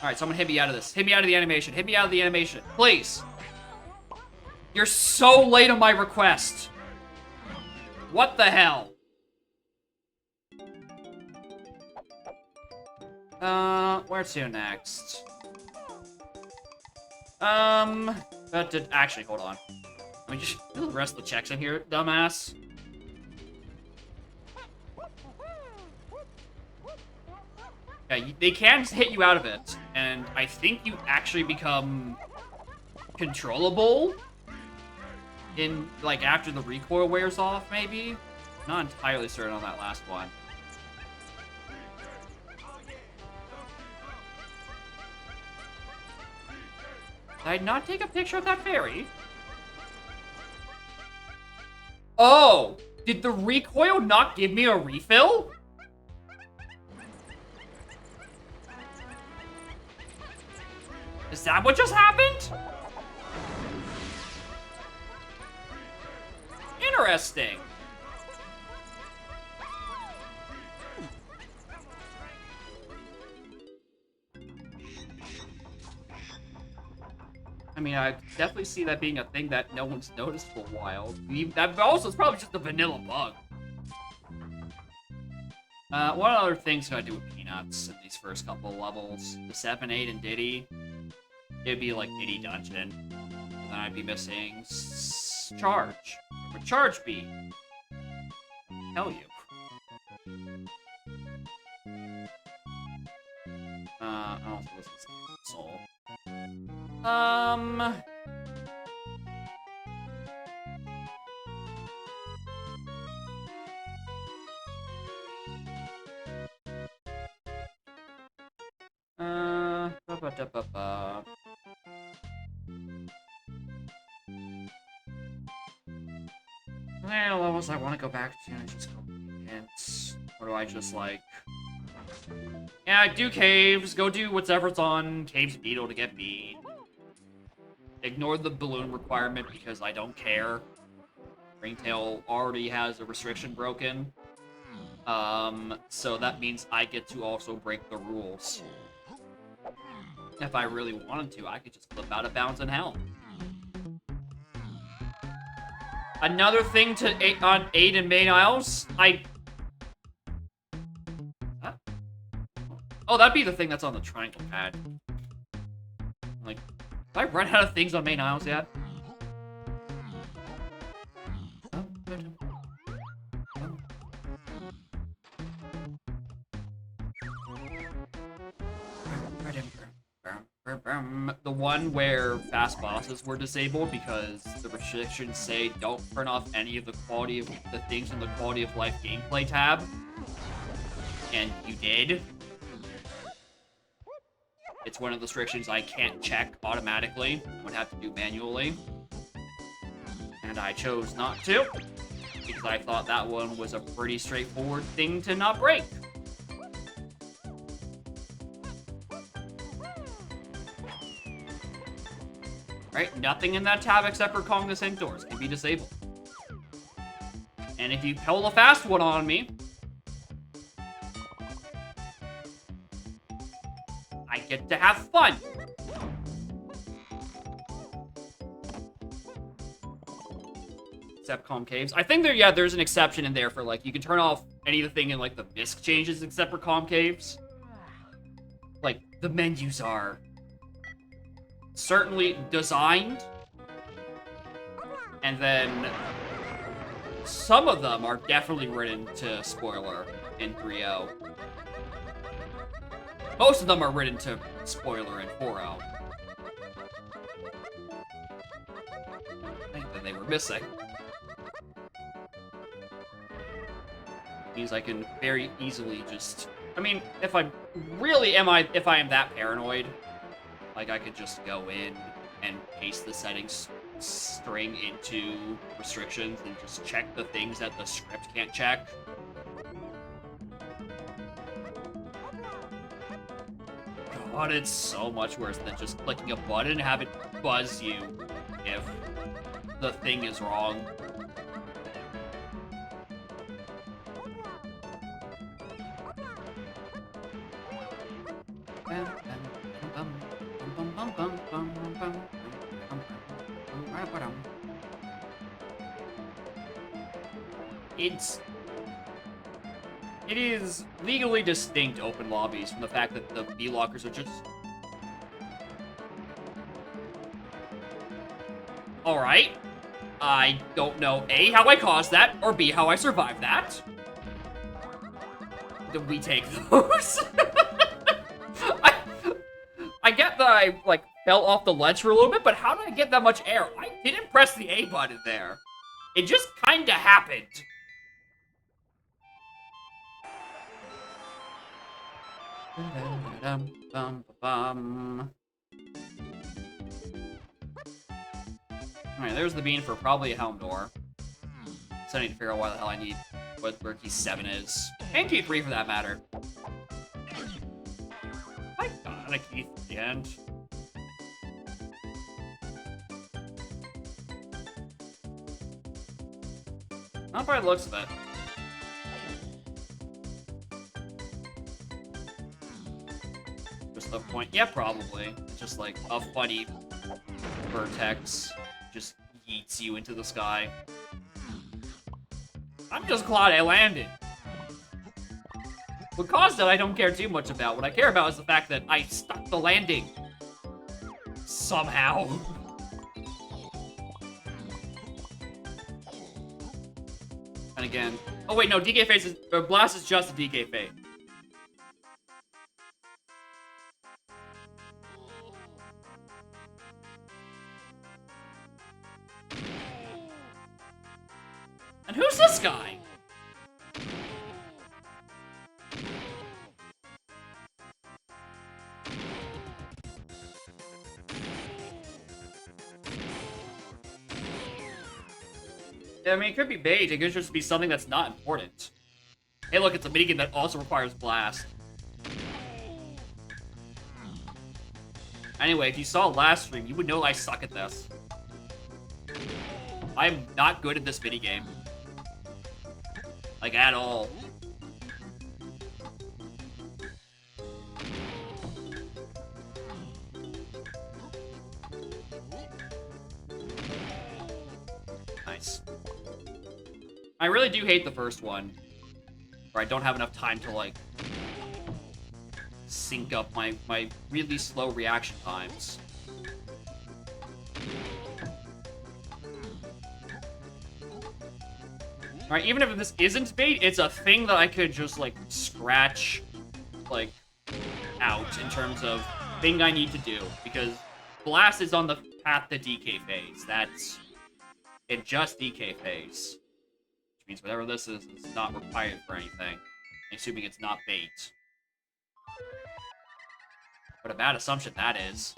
Alright, someone hit me out of this. Hit me out of the animation. Hit me out of the animation. Please. You're so late on my request. What the hell? Where to next? Actually, hold on. Let me just do the rest of the checks in here, dumbass. Yeah, they can hit you out of it, and I think you actually become controllable in, like, after the recoil wears off, maybe? Not entirely certain on that last one. Did I not take a picture of that fairy? Oh! Did the recoil not give me a refill? Is that what just happened? Interesting. I mean, I definitely see that being a thing that no one's noticed for a while. That also is probably just a vanilla bug. What other things can I do with Peanuts in these first couple of levels? The 7, 8, and Diddy. It'd be like Diddy Dungeon. And then I'd be missing Charge. Where would Charge be? Tell you. Oh, so this is Soul. Well, levels I want to go back to and just go hints. Or do I just like... Yeah, do caves, go do whatever's on Caves Beetle to get beat. Ignore the balloon requirement because I don't care. Ringtail already has a restriction broken. So that means I get to also break the rules. If I really wanted to, I could just flip out of bounds in hell. Another thing to on 8 and Main Isles, Oh, that'd be the thing that's on the triangle pad. Like, have I run out of things on Main Isles yet? the one where fast bosses were disabled because the restrictions say don't turn off any of the quality of the things in the quality of life gameplay tab. And you did. It's one of the restrictions I can't check automatically. I would have to do manually. And I chose not to, because I thought that one was a pretty straightforward thing to not break. Right? Nothing in that tab except for calling the sink doors can be disabled. And if you pull a fast one on me, I get to have fun. Except calm caves. I think there's an exception in there for, like, you can turn off anything in, like, the misc changes except for calm caves. Like, the menus are certainly designed, and then some of them are definitely written to spoiler in 3.0. Most of them are written to spoiler in 4.0. I think that they were missing. Means I can very easily just... I mean, if I am that paranoid, like, I could just go in and paste the settings string into restrictions and just check the things that the script can't check. God, it's so much worse than just clicking a button and have it buzz you if the thing is wrong. It is legally distinct open lobbies from the fact that the B-lockers are just... Alright. I don't know, A, how I caused that, or B, how I survived that. Did we take those? I get that I, like, fell off the ledge for a little bit, but how did I get that much air? I didn't press the A button there. It just kinda happened. Alright, there's the bean for probably a helm door. So I need to figure out why the hell I need where key 7 is. And key 3 for that matter. I got a key at the end. Not by the looks of it. Just the point. Yeah, probably. It's just like a funny vertex just yeets you into the sky. I'm just glad I landed. What caused it, I don't care too much about. What I care about is the fact that I stuck the landing. Somehow. And again... Oh wait, no, DK Fate is... Blast is just a DK Fate. And who's this guy? I mean, it could be bait. It could just be something that's not important. Hey, look, it's a minigame that also requires blast. Anyway, if you saw last stream, you would know I suck at this. I'm not good at this minigame. Like, at all. Nice. I really do hate the first one, where I don't have enough time to, like, sync up my really slow reaction times. Alright, even if this isn't bait, it's a thing that I could just, like, scratch, like, out in terms of thing I need to do. Because Blast is on the path to DK phase. That's it, just DK phase. Which means whatever this is not required for anything. Assuming it's not bait. What a bad assumption that is.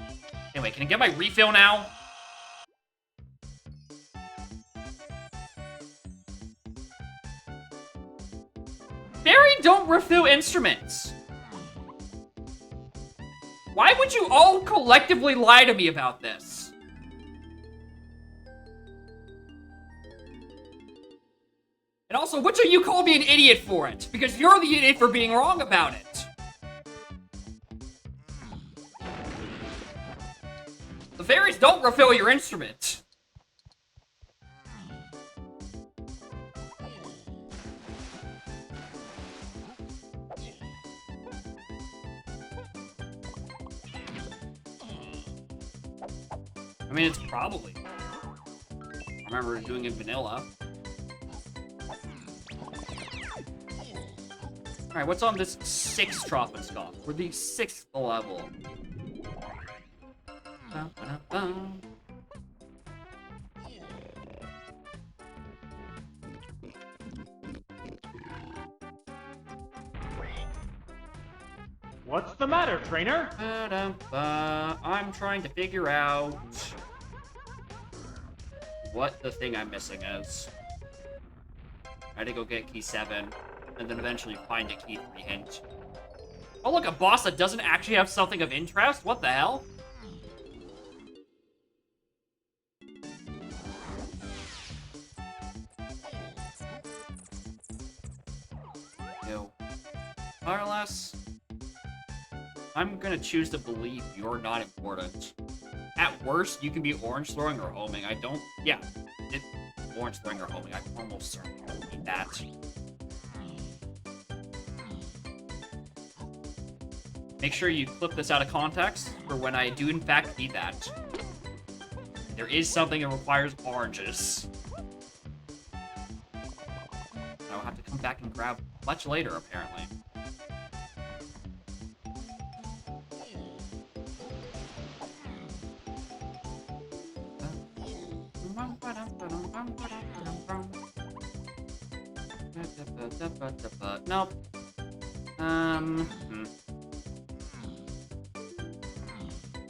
Anyway, can I get my refill now? Fairy don't refill instruments. Why would you all collectively lie to me about this? And also, which of you called me an idiot for it? Because you're the idiot for being wrong about it. The fairies don't refill your instrument. I mean, it's probably. I remember doing it vanilla. Alright, what's on this 6th Tropenscoff? We're the 6th level. What's the matter, trainer? I'm trying to figure out what the thing I'm missing is. I had to go get key 7, and then eventually find a key 3 hint. Oh look, a boss that doesn't actually have something of interest? What the hell? Ew. More or less, I'm gonna choose to believe you're not important. At worst, you can be orange throwing or homing. I don't... Yeah. Orange throwing or homing. I almost certainly don't need that. Make sure you clip this out of context for when I do in fact need that. There is something that requires oranges. I'll have to come back and grab much later, apparently. Nope.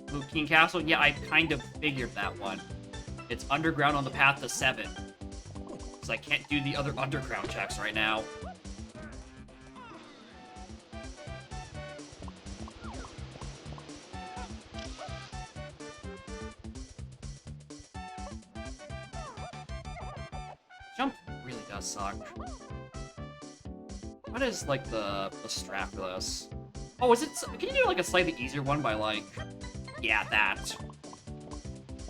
Blue King Castle? Yeah, I kind of figured that one. It's underground on the path to 7. Because I can't do the other underground checks right now. Jump really does suck. What is, like, the strat for this? Oh, is it... Can you do, like, a slightly easier one by, like... Yeah, that.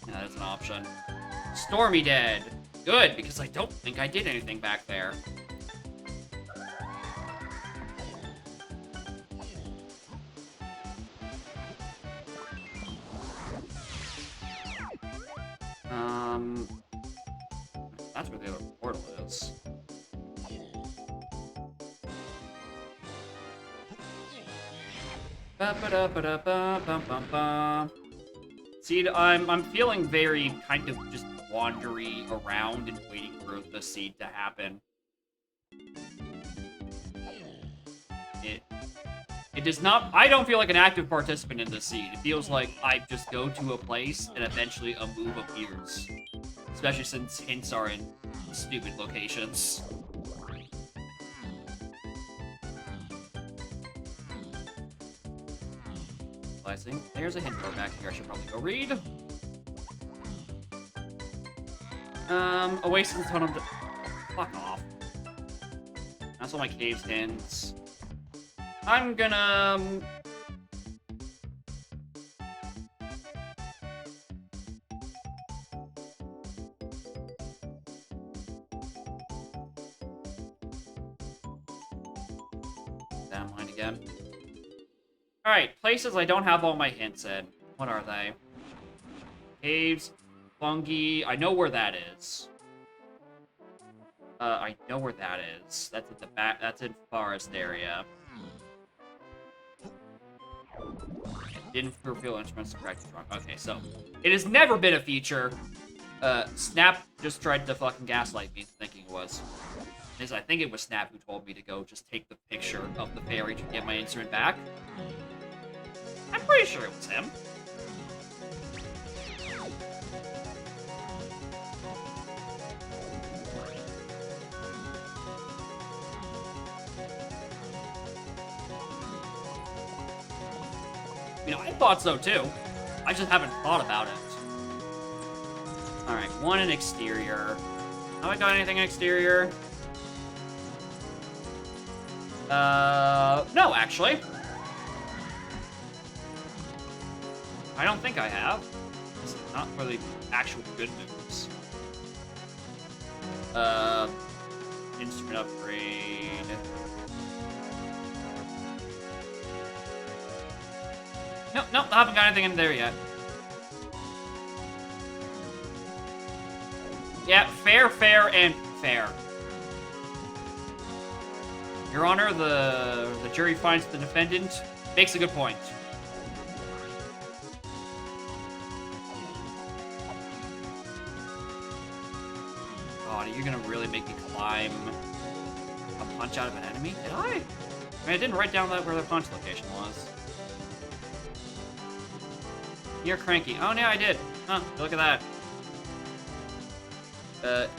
Yeah, that's an option. Stormy Dead. Good, because I don't think I did anything back there. That's where the other portal is. See, I'm feeling very kind of just wandery around and waiting for the seed to happen. It does not... I don't feel like an active participant in this seed. It feels like I just go to a place and eventually a move appears. Especially since hints are in stupid locations. I think there's a hint door back here I should probably go read. Oasis Ton of... Fuck off. That's all my caves hints. I'm gonna... Down mine again. Alright, places I don't have all my hints in. What are they? Caves, fungi. I know where that is. I know where that is. That's at the back. That's in forest area. I Didn't reveal instruments to practice wrong. Okay, so it has never been a feature. Snap just tried to fucking gaslight me, thinking it was. I think it was Snap who told me to go just take the picture of the fairy to get my instrument back. I'm pretty sure it was him. You know, I thought so too. I just haven't thought about it. Alright, one in exterior. Have I got anything in exterior? No, actually. I don't think I have. This is not for the actual good moves. Instrument upgrade. Nope, I haven't got anything in there yet. Yeah, fair, and fair. Your Honor, the jury finds the defendant makes a good point. God, are you gonna really make me climb a punch out of an enemy? Did I? I mean, I didn't write down where the punch location was. Near Cranky. Oh, yeah, I did. Huh, look at that.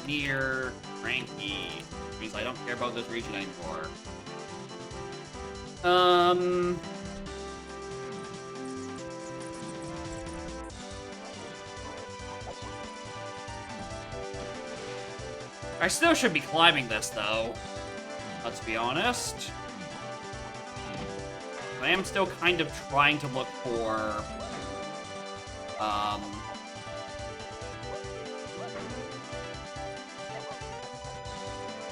Near Cranky. Which means I don't care about this region anymore. I still should be climbing this, though. Let's be honest. I am still kind of trying to look for...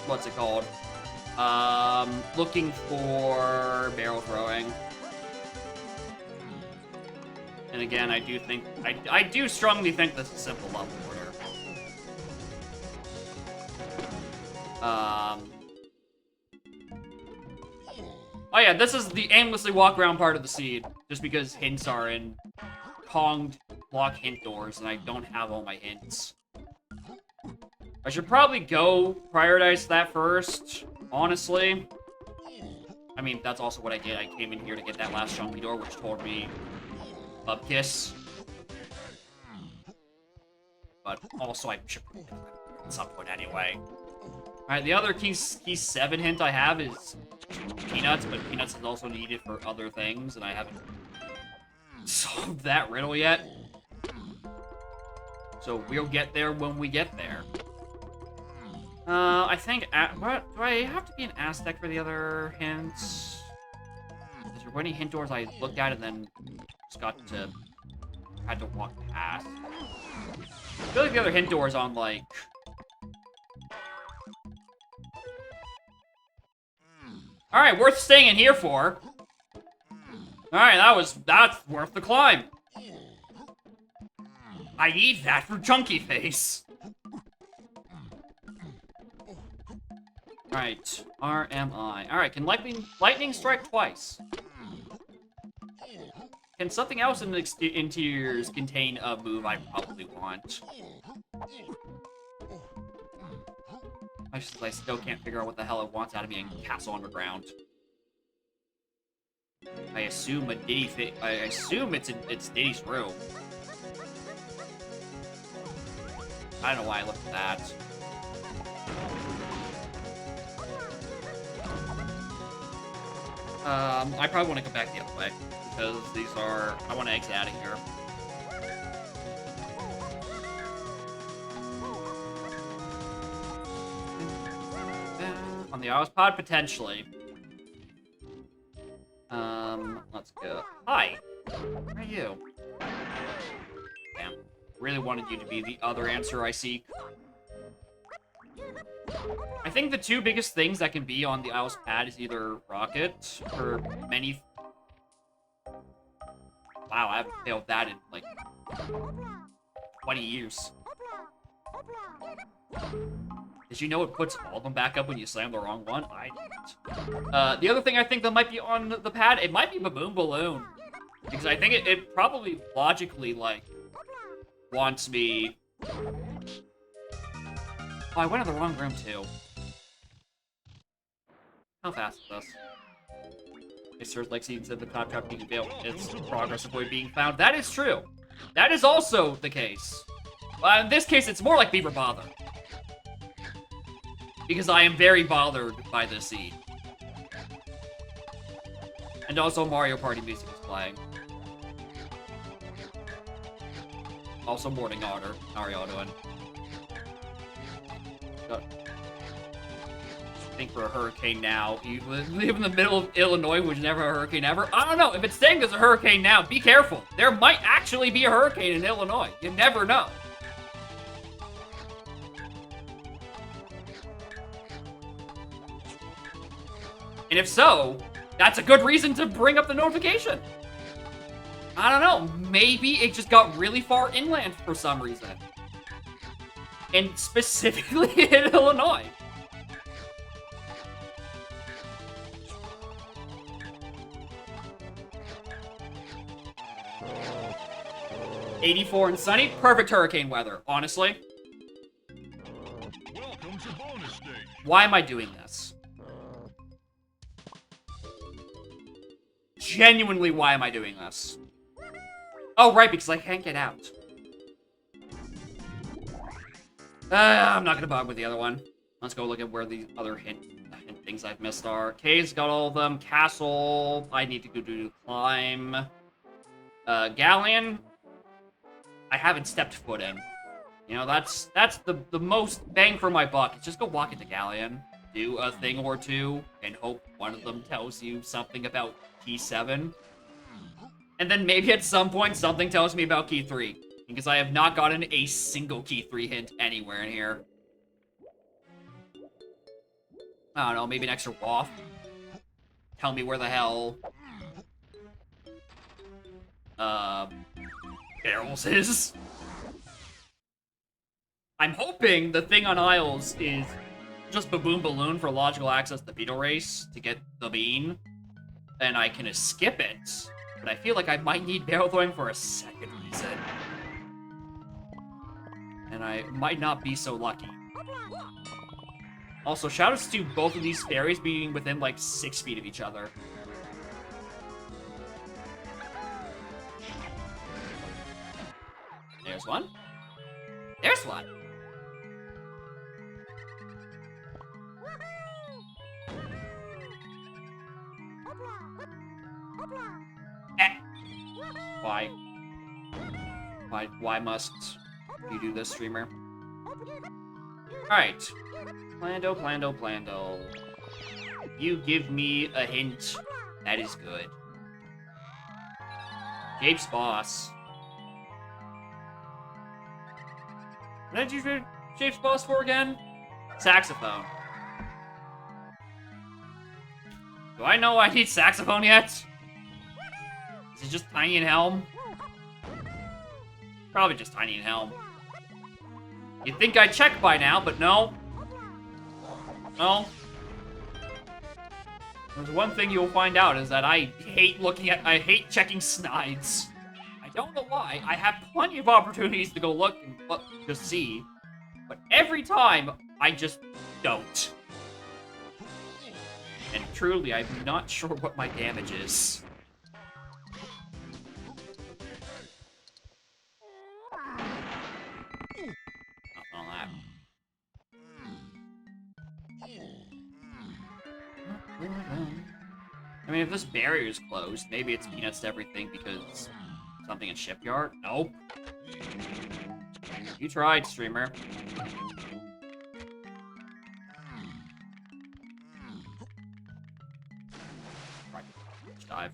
what's it called? Looking for barrel throwing. And again, I do think... I do strongly think this is simple level order. Oh yeah, this is the aimlessly walk around part of the seed. Just because hints are in Konged block hint doors, and I don't have all my hints. I should probably go prioritize that first, honestly. I mean, that's also what I did. I came in here to get that last chunky door, which told me Bubkiss. But also, I should at some point anyway. Alright, the other key 7 hint I have is Peanuts, but Peanuts is also needed for other things, and I haven't solved that riddle yet. So we'll get there when we get there. I think... what? Do I have to be an Aztec for the other hints? Is there any hint doors I looked at and then just had to walk past? I feel like the other hint doors on, like... Alright, worth staying in here for. Alright, that's worth the climb. I need that for Chunky Face. Alright, RMI. Alright, can lightning strike twice? Can something else in the interiors contain a move I probably want? I still can't figure out what the hell it wants out of me in Castle Underground. I assume a Diddy I assume it's Diddy's room. I don't know why I looked at that. I probably want to go back the other way because these are. I want to exit out of here. On the Iris pod, potentially. Let's go. Hi! Where are you? Damn. Really wanted you to be the other answer I seek. I think the two biggest things that can be on the Isles pad is either Rocket or many... Wow, I haven't failed that in, like, 20 years. Did you know it puts all of them back up when you slam the wrong one? I didn't. The other thing I think that might be on the pad, it might be Baboon Balloon. Because I think it probably logically, like, wants me... Oh, I went in the wrong room, too. How fast is this? It serves like seeds of the klaptrap being built. It's progress avoid being found. That is true. That is also the case. In this case, it's more like Beaver Bother. Because I am very bothered by this seed. And also Mario Party music is playing. Also Morning Otter. How are y'all doing? I think for a hurricane now. You live in the middle of Illinois, which is never a hurricane ever. I don't know. If it's saying there's a hurricane now, be careful. There might actually be a hurricane in Illinois. You never know. And if so, that's a good reason to bring up the notification. I don't know. Maybe it just got really far inland for some reason. And specifically in Illinois. '84 and sunny, perfect hurricane weather, honestly. Welcome to bonus stage. Why am I doing this? Genuinely, why am I doing this? Oh, right, because I can't get out. I'm not gonna bother with the other one. Let's go look at where the other hint things I've missed are. K's got all of them. Castle, I need to go do climb. Galleon, I haven't stepped foot in. You know, that's the most bang for my buck. Just go walk into Galleon, do a thing or two, and hope one of them tells you something about Key 7. And then maybe at some point something tells me about Key 3. Because I have not gotten a single Key 3 hint anywhere in here. I don't know, maybe an extra waft. Tell me where the hell... Barrels is. I'm hoping the thing on Isles is just Baboon Balloon for logical access to the Beetle Race to get the bean. And I can skip it. But I feel like I might need barrel throwing for a second reason. And I might not be so lucky. Also, shoutouts to both of these fairies being within like 6 feet of each other. There's one. There's one. Eh. Why? Why must you do this, streamer? Alright. Plando. You give me a hint. That is good. Jape's boss. What did you do Jape's boss for again? Saxophone. Do I know I need saxophone yet? Is it just Tiny and Helm? Probably just Tiny and Helm. You'd think I'd check by now, but no. No. There's one thing you'll find out is that I hate checking snides. I don't know why. I have plenty of opportunities to go look and to see, but every time I just don't. And truly, I'm not sure what my damage is. Not on that. I mean, if this barrier is closed, maybe it's peanuts to everything because something in shipyard? Nope. You tried, streamer. Right. Dive.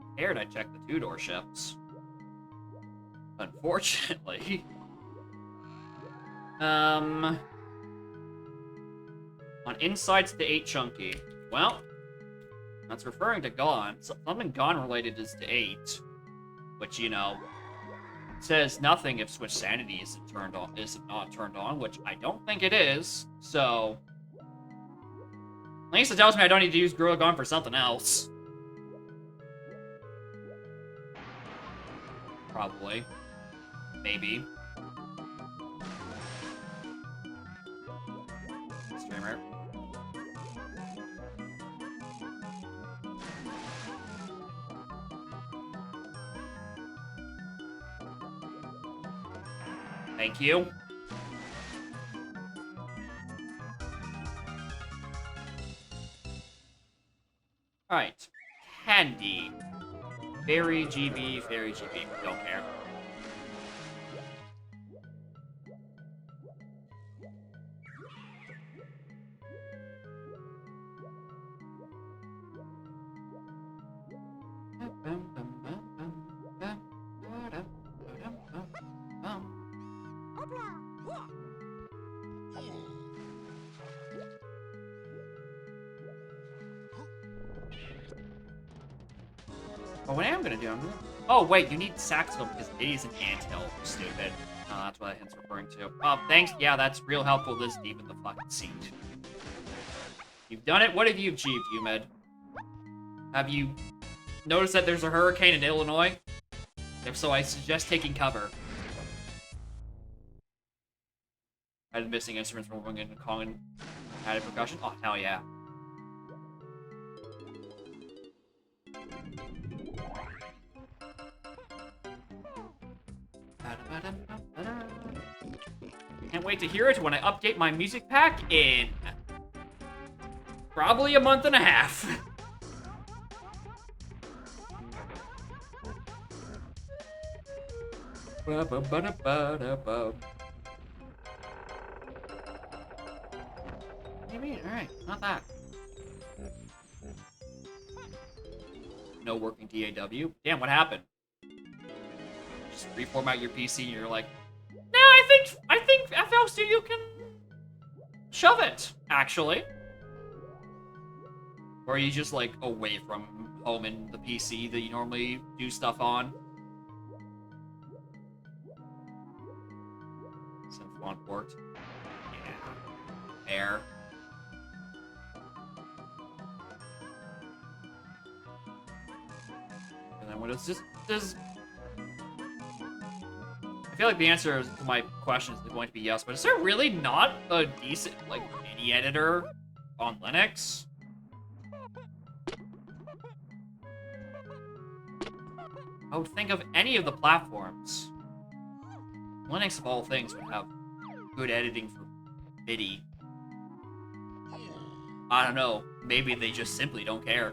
I cared I checked the 2-door ships. Unfortunately. On insides to 8 chunky. Well, that's referring to Gone. Something Gone related is to 8. Which, you know, says nothing if Switch Sanity isn't not turned on, which I don't think it is. So At least it tells me I don't need to use Gorilla Gone for something else. Probably. Maybe. Streamer. Thank you. Alright. Candy. Fairy GB, Fairy GB. Don't care. But what I am gonna do, oh wait, you need saxophone because it is an anthill. Stupid. That's what that hint's referring to. Thanks. Yeah, that's real helpful this deep in the fucking seat. You've done it. What have you achieved, Umed? Have you noticed that there's a hurricane in Illinois? If so, I suggest taking cover. Added missing instruments from moving into common added percussion. Oh, hell yeah. Can't wait to hear it when I update my music pack in probably a month and a half. Maybe, alright, not that. No working DAW. Damn, what happened? Just reformat your PC and you're like, no, I think FL Studio can shove it, actually. Or are you just like away from home and the PC that you normally do stuff on? Synth font worked. Yeah. Air. And then what is this? I feel like the answer to my question is going to be yes, but is there really not a decent, like, MIDI editor on Linux? I would think of any of the platforms. Linux, of all things, would have good editing for MIDI. I don't know. Maybe they just simply don't care.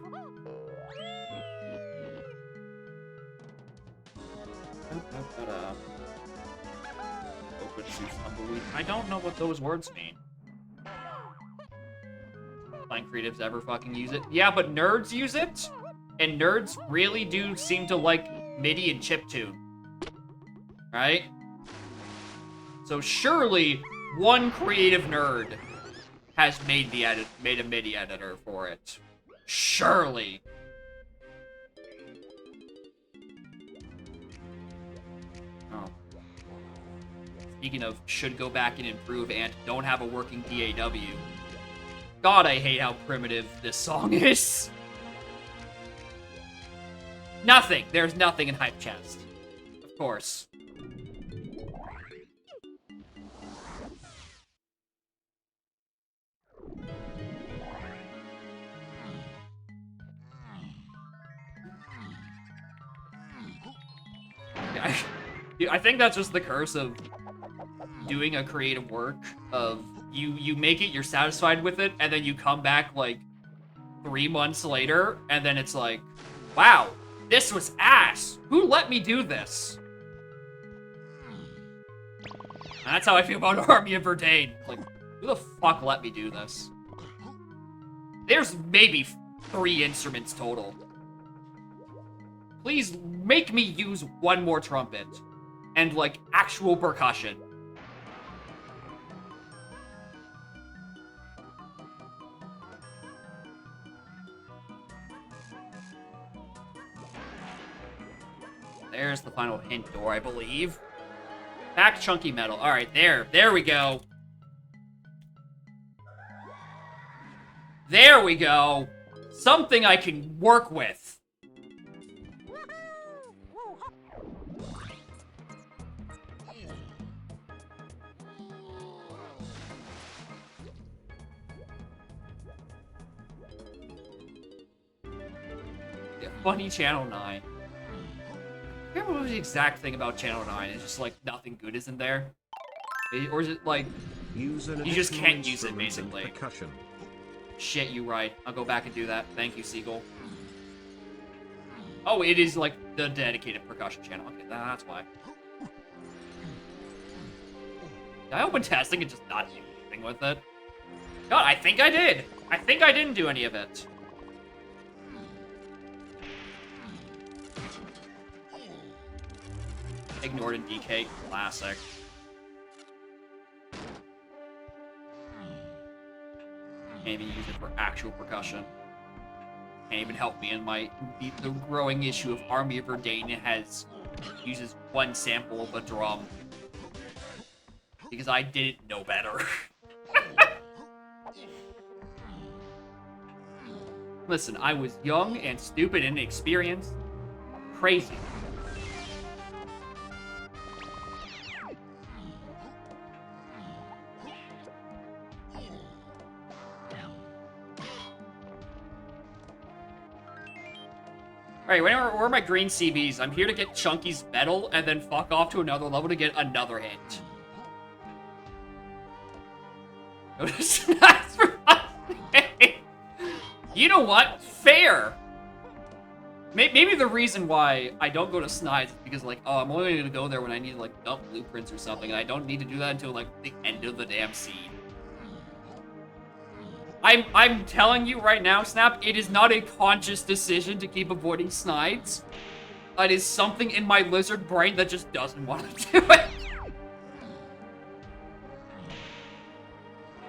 I don't know what those words mean. Playing creatives ever fucking use it? Yeah, but nerds use it, and nerds really do seem to like MIDI and chiptune, right? So surely one creative nerd has made a MIDI editor for it. Surely. Oh. Speaking of should go back and improve and don't have a working DAW. God, I hate how primitive this song is. Nothing. There's nothing in Hype Chest. Of course. I think that's just the curse of doing a creative work of you make it, you're satisfied with it, and then you come back like 3 months later, and then it's like, wow, this was ass. Who let me do this? And that's how I feel about Army of Verdane. Like, who the fuck let me do this? There's maybe 3 instruments total. Please make me use one more trumpet and like actual percussion. There's the final hint door, I believe. Back chunky metal. All right, there we go. There we go. Something I can work with. Yeah, funny Channel 9. I can't remember the exact thing about Channel 9. It's just like nothing good is in there. Or is it like you just can't use it basically? Percussion. Shit, you right. I'll go back and do that. Thank you, Seagull. Oh, it is like the dedicated percussion channel. Okay, that's why. Did I open testing and just not do anything with it? God, I think I did. I think I didn't do any of it. Ignored in DK. Classic. Can't even use it for actual percussion. Can't even help me in the growing issue of Army of Verdane uses one sample of a drum. Because I didn't know better. Listen, I was young and stupid and inexperienced. Crazy. Alright, where are my green CBs? I'm here to get Chunky's medal and then fuck off to another level to get another hit. You know what? Fair! Maybe the reason why I don't go to Sniped is because, like, oh, I'm only gonna go there when I need, like, dump blueprints or something, and I don't need to do that until, like, the end of the damn seed. I'm telling you right now, Snap, it is not a conscious decision to keep avoiding Snipes. It is something in my lizard brain that just doesn't want to do it.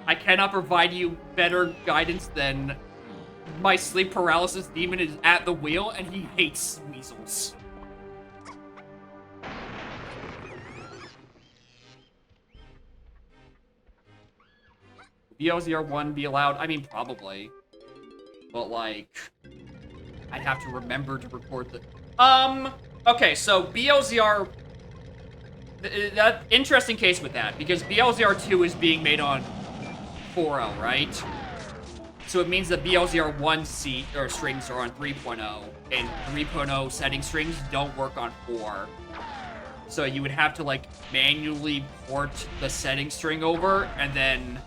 I cannot provide you better guidance than my sleep paralysis demon is at the wheel and he hates weasels. BLZR1 be allowed? I mean, probably. But, like, I'd have to remember to record the... Okay, so BLZR... That interesting case with that, because BLZR2 is being made on 4.0, right? So it means that BLZR1 strings are on 3.0, and 3.0 setting strings don't work on 4. So you would have to, like, manually port the setting string over, and then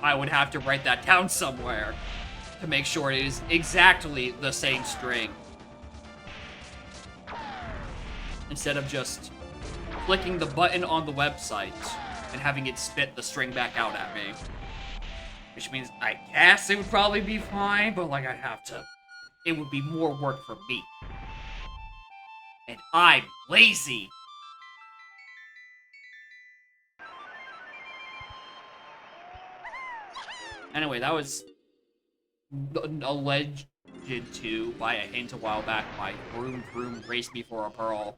I would have to write that down somewhere to make sure it is exactly the same string. Instead of just clicking the button on the website and having it spit the string back out at me. Which means I guess it would probably be fine, but like I'd have to... It would be more work for me. And I'm lazy. Anyway, that was alleged to, by a hint a while back, by Vroom Vroom Race Me for a Pearl.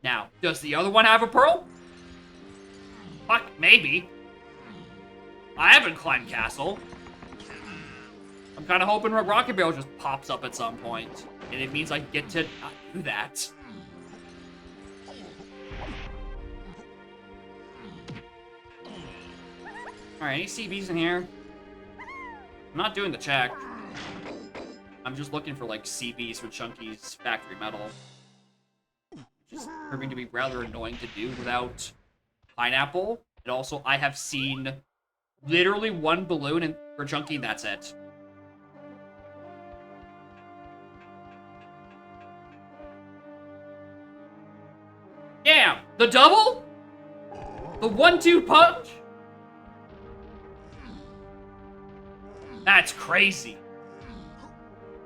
Now, does the other one have a pearl? Fuck, maybe. I haven't climbed castle. I'm kind of hoping Rocket Barrel just pops up at some point, and it means I get to not do that. Alright, any CBs in here? I'm not doing the check. I'm just looking for, like, CBs for Chunky's factory metal. Which is proving to be rather annoying to do without Pineapple. And also, I have seen literally one balloon for Chunky, and that's it. Damn! The double? The 1-2 punch? That's crazy.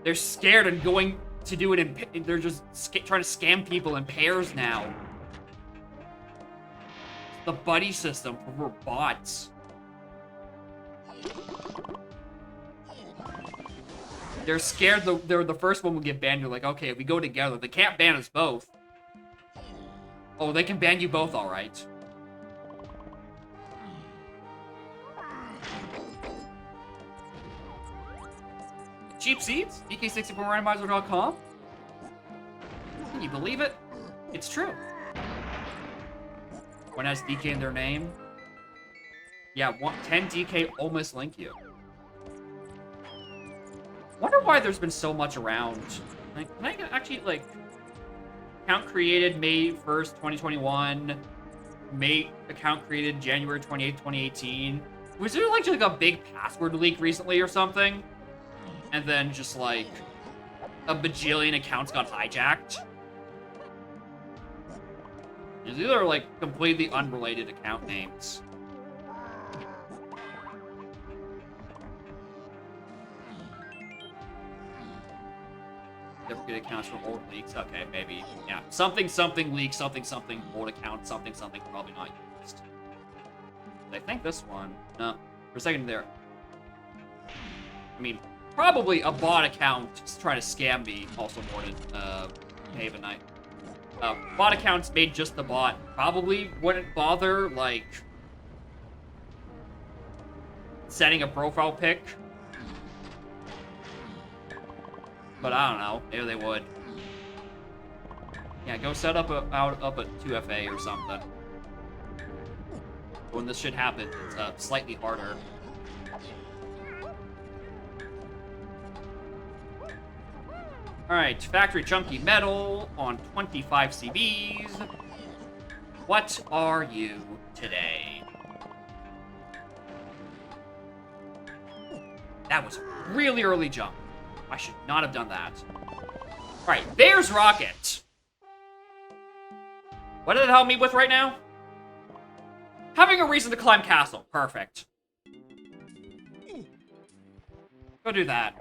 They're scared and going to do it in... They're just trying to scam people in pairs now. It's the buddy system for bots. They're scared the first one will get banned. You're like, okay, if we go together, they can't ban us both. Oh, they can ban you both, alright. Cheap seats? DK64randomizer.com? Can you believe it? It's true. One has DK in their name. Yeah, 10 DK almost link you. Wonder why there's been so much around. Like, can I actually, like, account created May 1st, 2021, account created January 28th, 2018. Was there, like, just, like, a big password leak recently or something? And then just, like, a bajillion accounts got hijacked? These are, like, completely unrelated account names. Duplicate accounts from old leaks. Okay, maybe. Yeah. Something leak, something old account, something probably not used. I think this one. No. For a second there. I mean, probably a bot account trying to scam me also more than Haven Knight. Bot accounts made just the bot probably wouldn't bother, like, setting a profile pic. But I don't know. Maybe they would. Yeah, go set up a 2FA or something. When this shit happens, it's slightly harder. Alright, factory chunky metal on 25 CBs. What are you today? That was really early jump. I should not have done that. Alright, there's Rocket. What did it help me with right now? Having a reason to climb castle. Perfect. Go do that.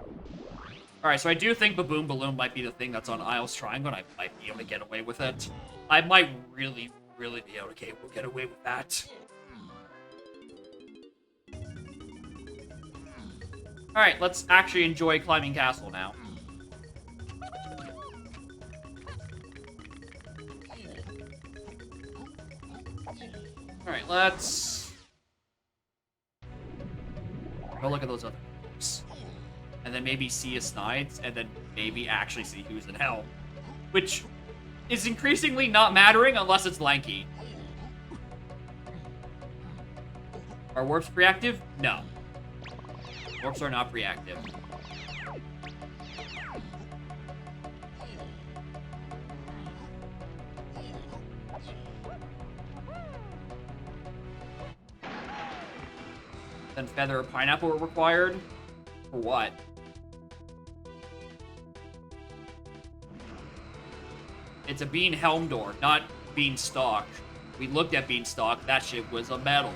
Alright, so I do think Baboon Balloon might be the thing that's on Isles Triangle, and I might be able to get away with it. I might really be able to get away with that. Alright, let's actually enjoy climbing castle now. Alright, let's go look at those other groups. And then maybe see a Snides, and then maybe actually see who's in hell. Which is increasingly not mattering unless it's lanky. Are warps reactive? No. Warps are not reactive. Then feather or pineapple are required? For what? It's a bean helm door, not beanstalk. We looked at beanstalk, that shit was a metal.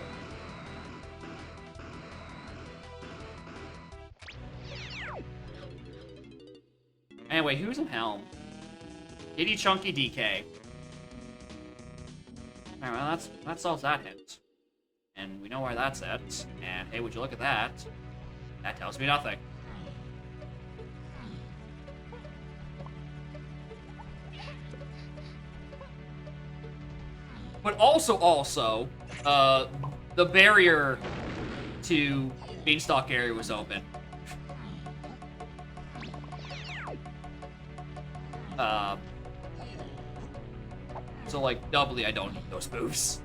Anyway, who's in helm? Kitty Chunky DK. Alright, well, that solves that hint. And we know where that's at. And hey, would you look at that? That tells me nothing. But also, the barrier to Beanstalk area was open. So, like, doubly, I don't need those moves.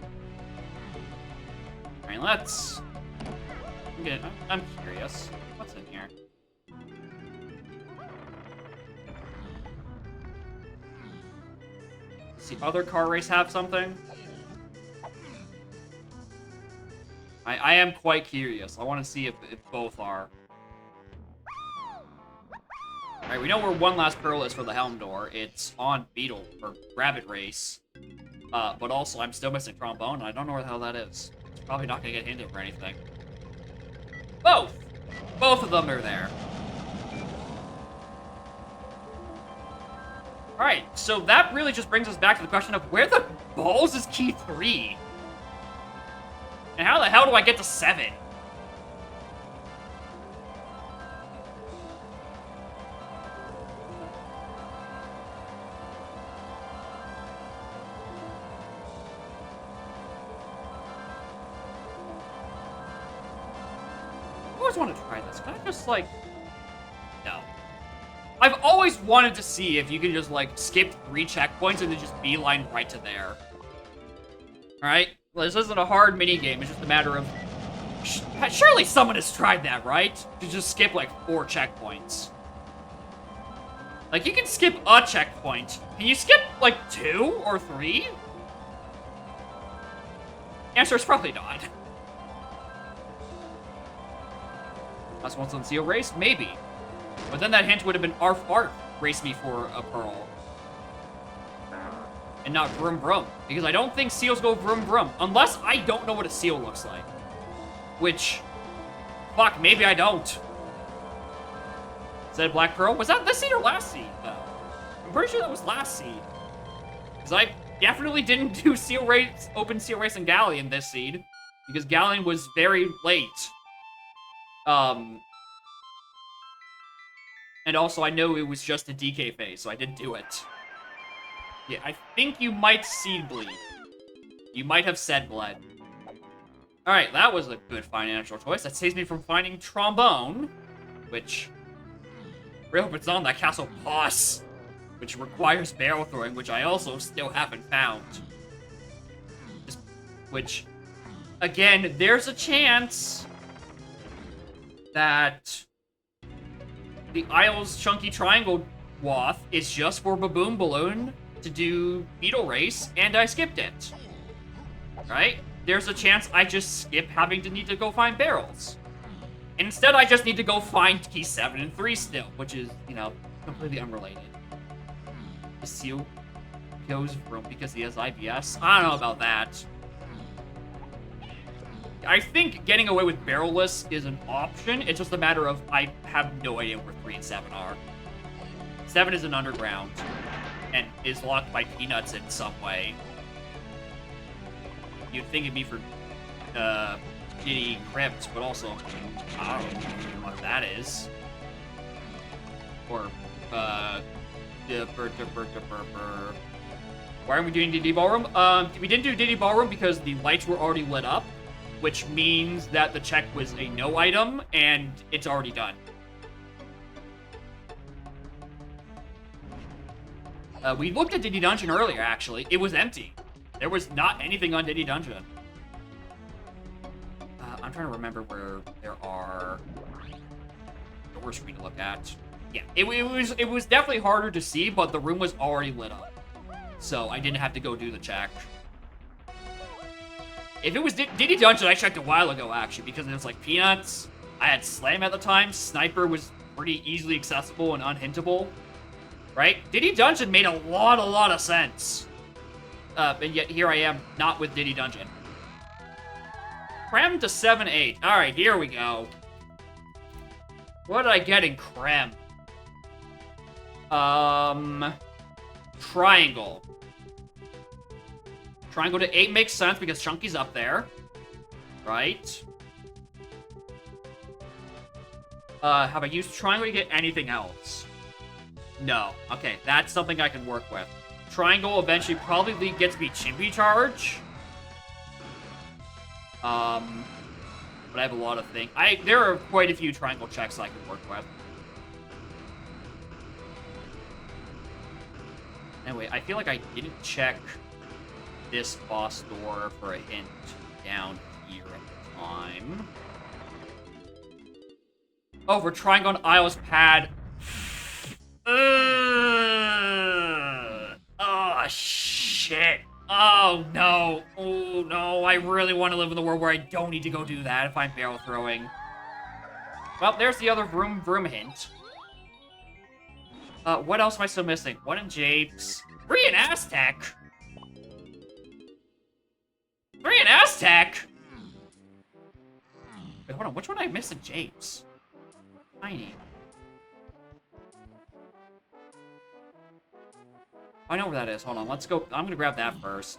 Alright, let's... I'm curious. What's in here? Does the other car race have something? I am quite curious. I want to see if both are. Alright, we know where one last pearl is for the helm door. It's on Beetle, or Rabbit Race. But also, I'm still missing Trombone, and I don't know where the hell that is. It's probably not going to get hinted or anything. Both! Both of them are there. Alright, so that really just brings us back to the question of where the balls is key 3? And how the hell do I get to 7? I always want to try this. Can I just, like... No. I've always wanted to see if you can just, like, skip 3 checkpoints and then just beeline right to there. Alright? Well, this isn't a hard minigame, it's just a matter of... Surely someone has tried that, right? To just skip, like, 4 checkpoints. Like, you can skip a checkpoint. Can you skip, like, 2 or 3? Answer is probably not. Last one's on Seal Race? Maybe. But then that hint would have been Arf Arf, race me for a pearl. And not Vroom Vroom. Because I don't think seals go Vroom Vroom. Unless I don't know what a seal looks like. Which, fuck, maybe I don't. Is that a Black Pearl? Was that this seed or last seed, though? I'm pretty sure that was last seed. Because I definitely didn't do Seal Race, Open Seal Race and Galleon this seed. Because Galleon was very late. And also, I know it was just a DK phase, so I didn't do it. Yeah, I think you might seed bleed. You might have said bled. Alright, that was a good financial choice. That saves me from finding Trombone, which... I hope it's on that castle boss, which requires barrel throwing, which I also still haven't found. Which, again, there's a chance that the Isle's Chunky Triangle Wath is just for Baboon Balloon to do Beetle Race, and I skipped it. Right? There's a chance I just skip having to need to go find barrels. And instead, I just need to go find key 7 and 3 still, which is, you know, completely unrelated. The seal goes from because he has IBS. I don't know about that. I think getting away with barrelless is an option. It's just a matter of I have no idea where 3 and 7 are. 7 is an underground and is locked by peanuts in some way. You'd think it'd be for Diddy Crypt, but also I don't know what that is. Or why aren't we doing Diddy Ballroom? We didn't do Diddy Ballroom because the lights were already lit up, which means that the check was a no item, and it's already done. We looked at Diddy Dungeon earlier, actually. It was empty. There was not anything on Diddy Dungeon. I'm trying to remember where there are doors for me to look at. Yeah, it was definitely harder to see, but the room was already lit up. So I didn't have to go do the check. If it was Diddy Dungeon, I checked a while ago, actually, because it was like Peanuts. I had Slam at the time. Sniper was pretty easily accessible and unhintable. Right? Diddy Dungeon made a lot of sense. And yet here I am, not with Diddy Dungeon. Creme to 7-8. Alright, here we go. What did I get in Creme? Triangle. Triangle to 8 makes sense because Chunky's up there. Right? Have I used Triangle to get anything else? No. Okay, that's something I can work with. Triangle eventually probably gets me Chimpy Charge. But I have a lot of things. There are quite a few Triangle checks I can work with. Anyway, I feel like I didn't check this boss door for a hint down here at the time. Oh, for Triangle on Isle's pad. Oh, shit. Oh, no. Oh, no. I really want to live in the world where I don't need to go do that if I'm barrel throwing. Well, there's the other Vroom Vroom hint. What else am I still missing? 1 in Japes. 3 in Aztec? 3 in Aztec? Wait, hold on. Which one did I miss in Japes? Tiny. I know where that is. Hold on. Let's go. I'm gonna grab that first.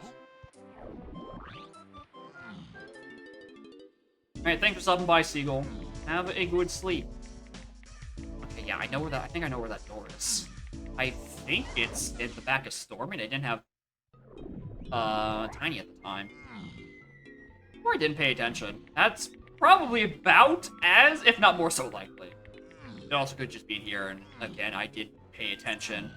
Alright, thanks for stopping by, Seagull. Have a good sleep. Okay, yeah, I know where that. I think I know where that door is. I think it's at the back of Stormy. They didn't have Tiny at the time. Or I didn't pay attention. That's probably about as, if not more so likely. It also could just be in here, and again, I did pay attention.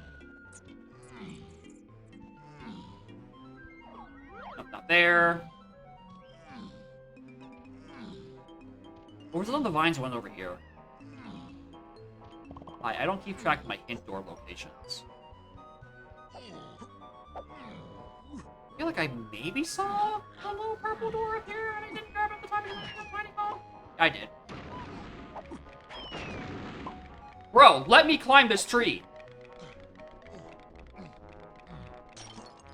Nope, not there. Or was it on the vines one over here? I don't keep track of my hint door locations. I feel like I maybe saw a little purple door up here, and I didn't grab it at the time. I did. Bro, let me climb this tree.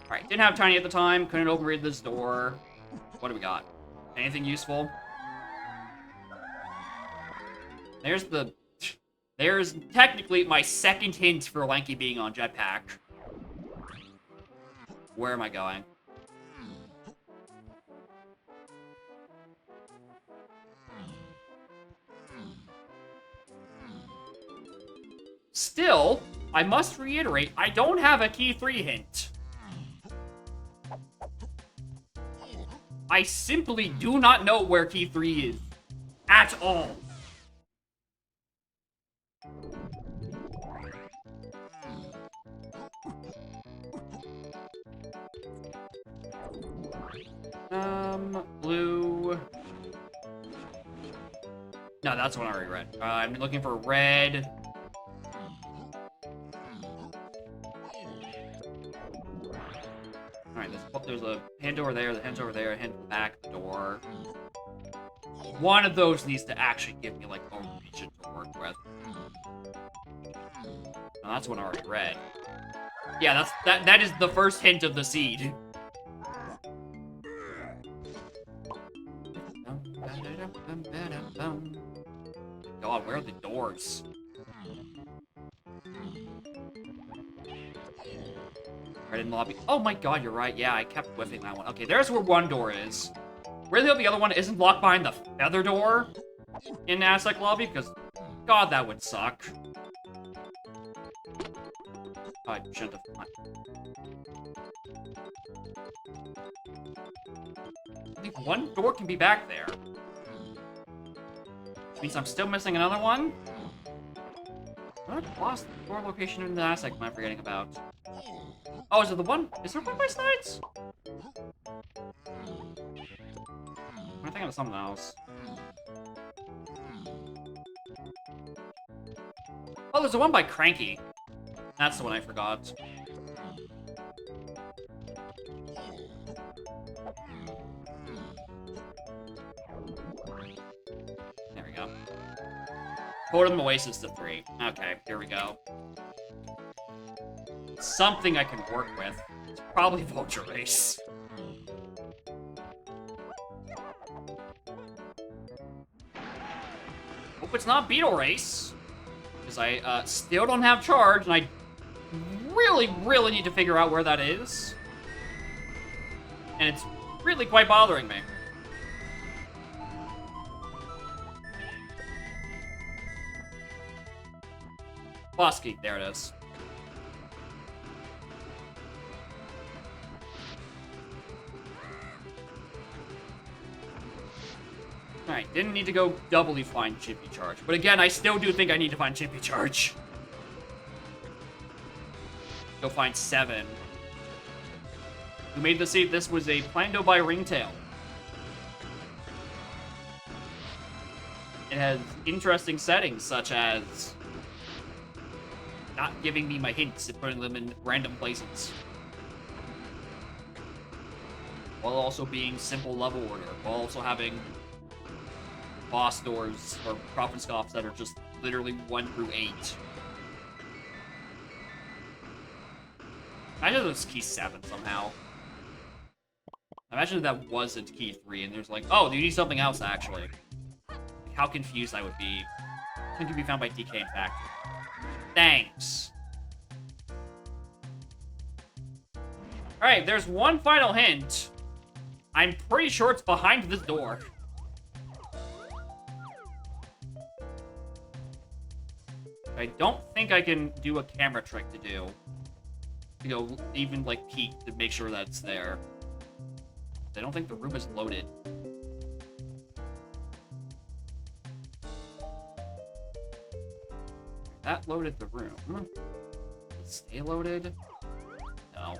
Alright, didn't have Tiny at the time. Couldn't open read this door. What do we got? Anything useful? There's technically my second hint for Lanky being on jetpack. Where am I going? Still, I must reiterate, I don't have a key 3 hint. I simply do not know where key 3 is. At all. Blue. No, that's one I already read. I'm looking for red. Alright, there's a hint over there, the hint's over there, a hint in the back of the door. One of those needs to actually give me, like, a region to work with. No, that's one I already read. Yeah, that is the first hint of the seed. God, where are the doors? Right in lobby. Oh my god, you're right. Yeah, I kept whiffing that one. Okay, there's where one door is. Really, the other one isn't locked behind the feather door in Aztec lobby? Because, god, that would suck. Oh, I shouldn't have. I think one door can be back there. Which means I'm still missing another one? What lost door location in the Aztec am I forgetting about? Oh, is it the one? Is there one by Slides? I'm thinking of something else. Oh, there's the one by Cranky. That's the one I forgot. There we go. Totem Oasis to 3. Okay, here we go. Something I can work with. It's probably Vulture Race. Hope it's not Beetle Race. Because I still don't have charge, and I really, really need to figure out where that is. And it's really quite bothering me. Bosky, there it is. Alright, didn't need to go doubly find Chippy Charge. But again, I still do think I need to find Chippy Charge. Go find 7. Who made the seed? This was a Plando by Ringtail. It has interesting settings, such as not giving me my hints and putting them in random places. While also being simple level order. While also having boss doors or profit scoffs that are just literally 1 through 8. Imagine it was key 7 somehow. Imagine that wasn't key 3 and there's like, oh, you need something else actually. How confused I would be. It can be found by DK in fact. Thanks. Alright, there's one final hint. I'm pretty sure it's behind this door. I don't think I can do a camera trick to do. You know, even like peek to make sure that it's there. I don't think the room is loaded. that loaded the room. Stay loaded? No.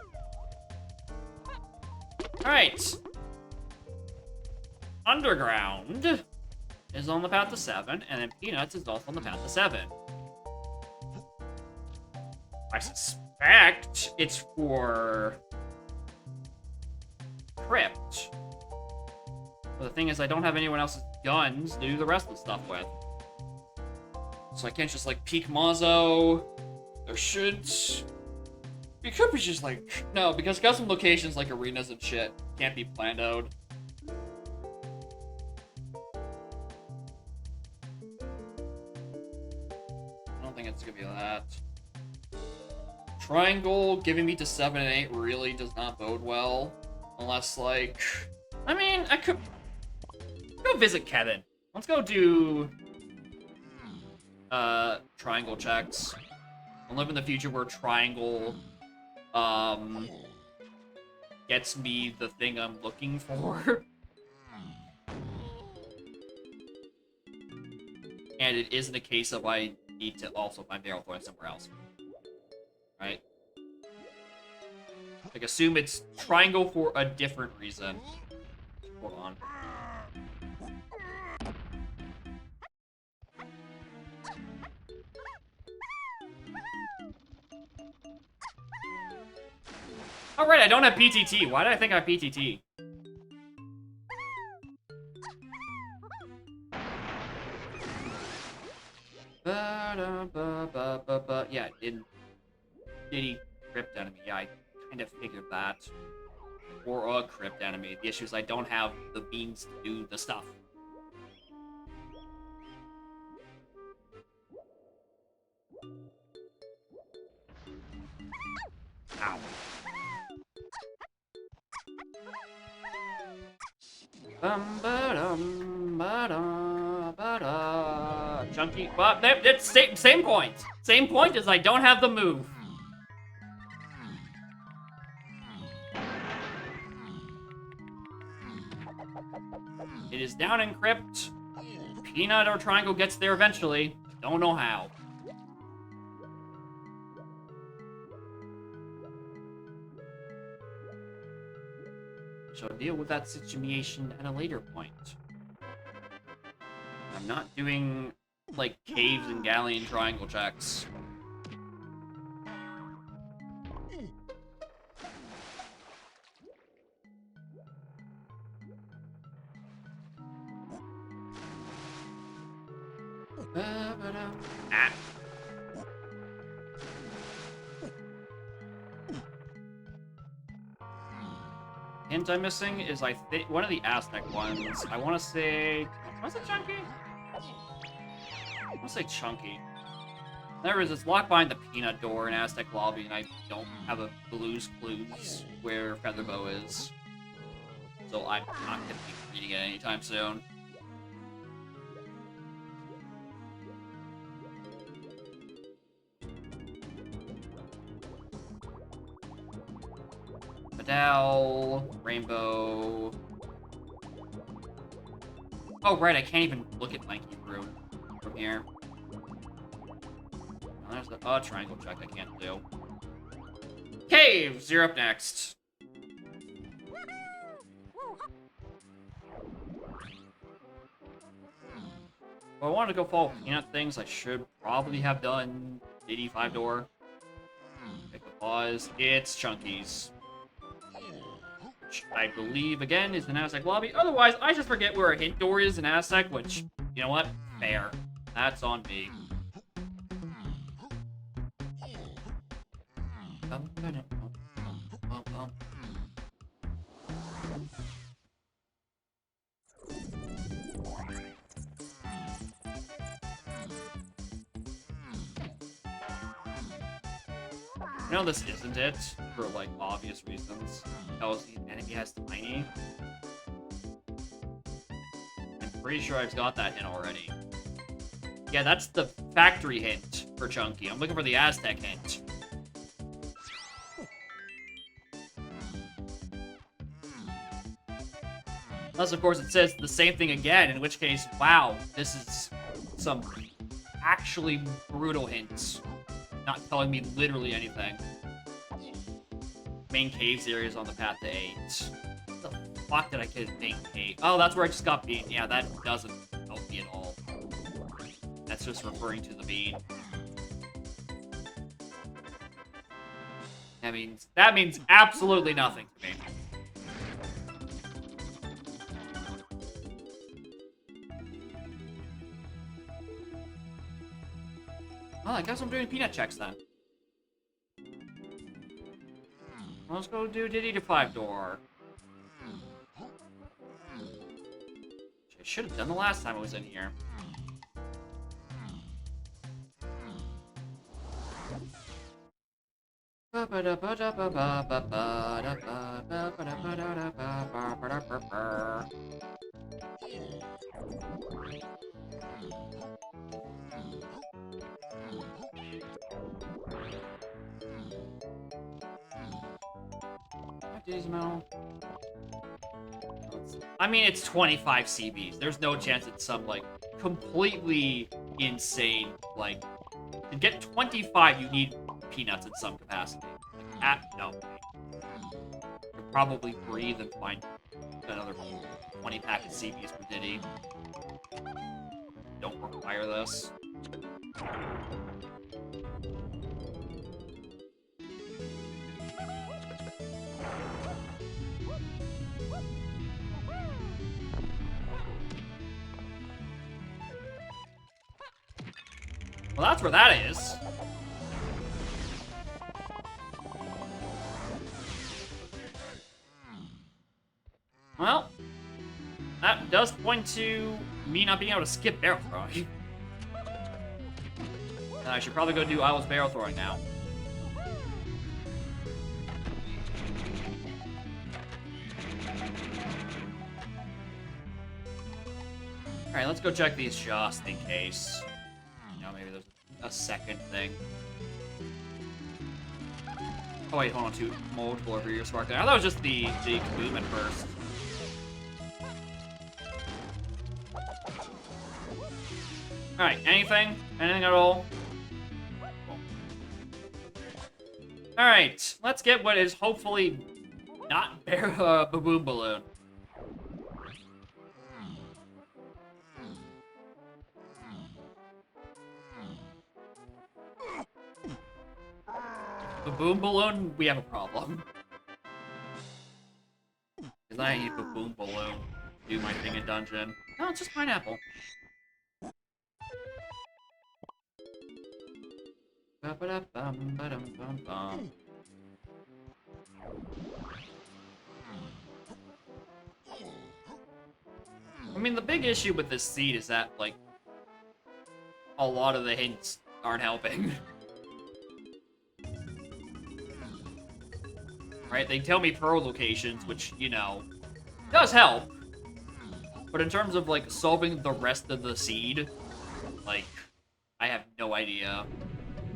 Alright. Underground is on the path to 7, and then Peanuts is also on the path to 7. I suspect it's for Crypt. But the thing is, I don't have anyone else's guns to do the rest of the stuff with. So I can't just, like, peek Mozzo. There should... It could be just, like... No, because custom locations like arenas and shit can't be planned out. I don't think it's gonna be that. Triangle giving me to 7 and 8 really does not bode well. Unless, like... I mean, I could... Go visit Kevin. Let's go do... triangle checks. I'll live in the future where triangle, gets me the thing I'm looking for. And it isn't a case of I need to also find barrel thorn somewhere else. Right? Like, assume it's triangle for a different reason. Hold on. Alright, I don't have PTT. Why did I think I have PTT? Yeah, in Diddy Crypt Enemy. Yeah, I kind of figured that. Or a Crypt Enemy. The issue is I don't have the means to do the stuff. Ow. Chunky. Well, it's same point. Same point as I don't have the move. It is down in Crypt. Peanut or Triangle gets there eventually. Don't know how. Shall deal with that situation at a later point. I'm not doing, like, caves and galleon triangle checks. Ah. Hint I'm missing is, I think, one of the Aztec ones. I want to say... Was it Chunky? I want to say Chunky. There is, it's locked behind the peanut door in Aztec Lobby, and I don't have a Blue's Clues where Featherbow is. So I'm not going to be reading it anytime soon. Medal, Rainbow. Oh, right, I can't even look at Lanky Fruit from here. Now, there's the triangle check I can't do. Caves, you're up next. If I wanted to go follow peanut things, I should probably have done 85 door. Pick a pause. It's Chunky's. Which I believe, again, is an Aztec lobby. Otherwise, I just forget where a hint door is in Aztec, which, you know what? Fair. That's on me. I know this isn't it, for, like, obvious reasons. Tells the enemy has Tiny. I'm pretty sure I've got that hint already. Yeah, that's the factory hint for Chunky. I'm looking for the Aztec hint. Unless, of course, it says the same thing again, in which case, wow, this is some actually brutal hints. Not telling me literally anything. Main caves area is on the path to 8. What the fuck did I get in main cave? Oh, that's where I just got beaten. Yeah, that doesn't help me at all. That's just referring to the bean. That means absolutely nothing to me. Well, I guess I'm doing peanut checks then. Let's go do Diddy to 5 door. Which I should have done the last time I was in here. I mean, it's 25 CBs. There's no chance it's some, like, completely insane, like... To get 25, you need peanuts in some capacity. Like, no. You'll probably breathe and find another 20 pack of CBs for Diddy. Don't require this. Well, that's where that is. Well, that does point to me not being able to skip barrel throwing. And I should probably go do Isle's barrel throwing now. Alright, let's go check these just in case. You know, maybe there's a second thing. Oh wait, hold on, two multiple over your spark there. I thought it was just the kaboom at first. Alright, anything? Anything at all? Cool. Alright, let's get what is hopefully not Baboon Balloon. Baboon Balloon, we have a problem. Because I need Baboon Balloon to do my thing in dungeon. No, it's just pineapple. I mean, the big issue with this seed is that, like, a lot of the hints aren't helping. Right? They tell me pro locations, which, you know, does help. But in terms of, like, solving the rest of the seed, like, I have no idea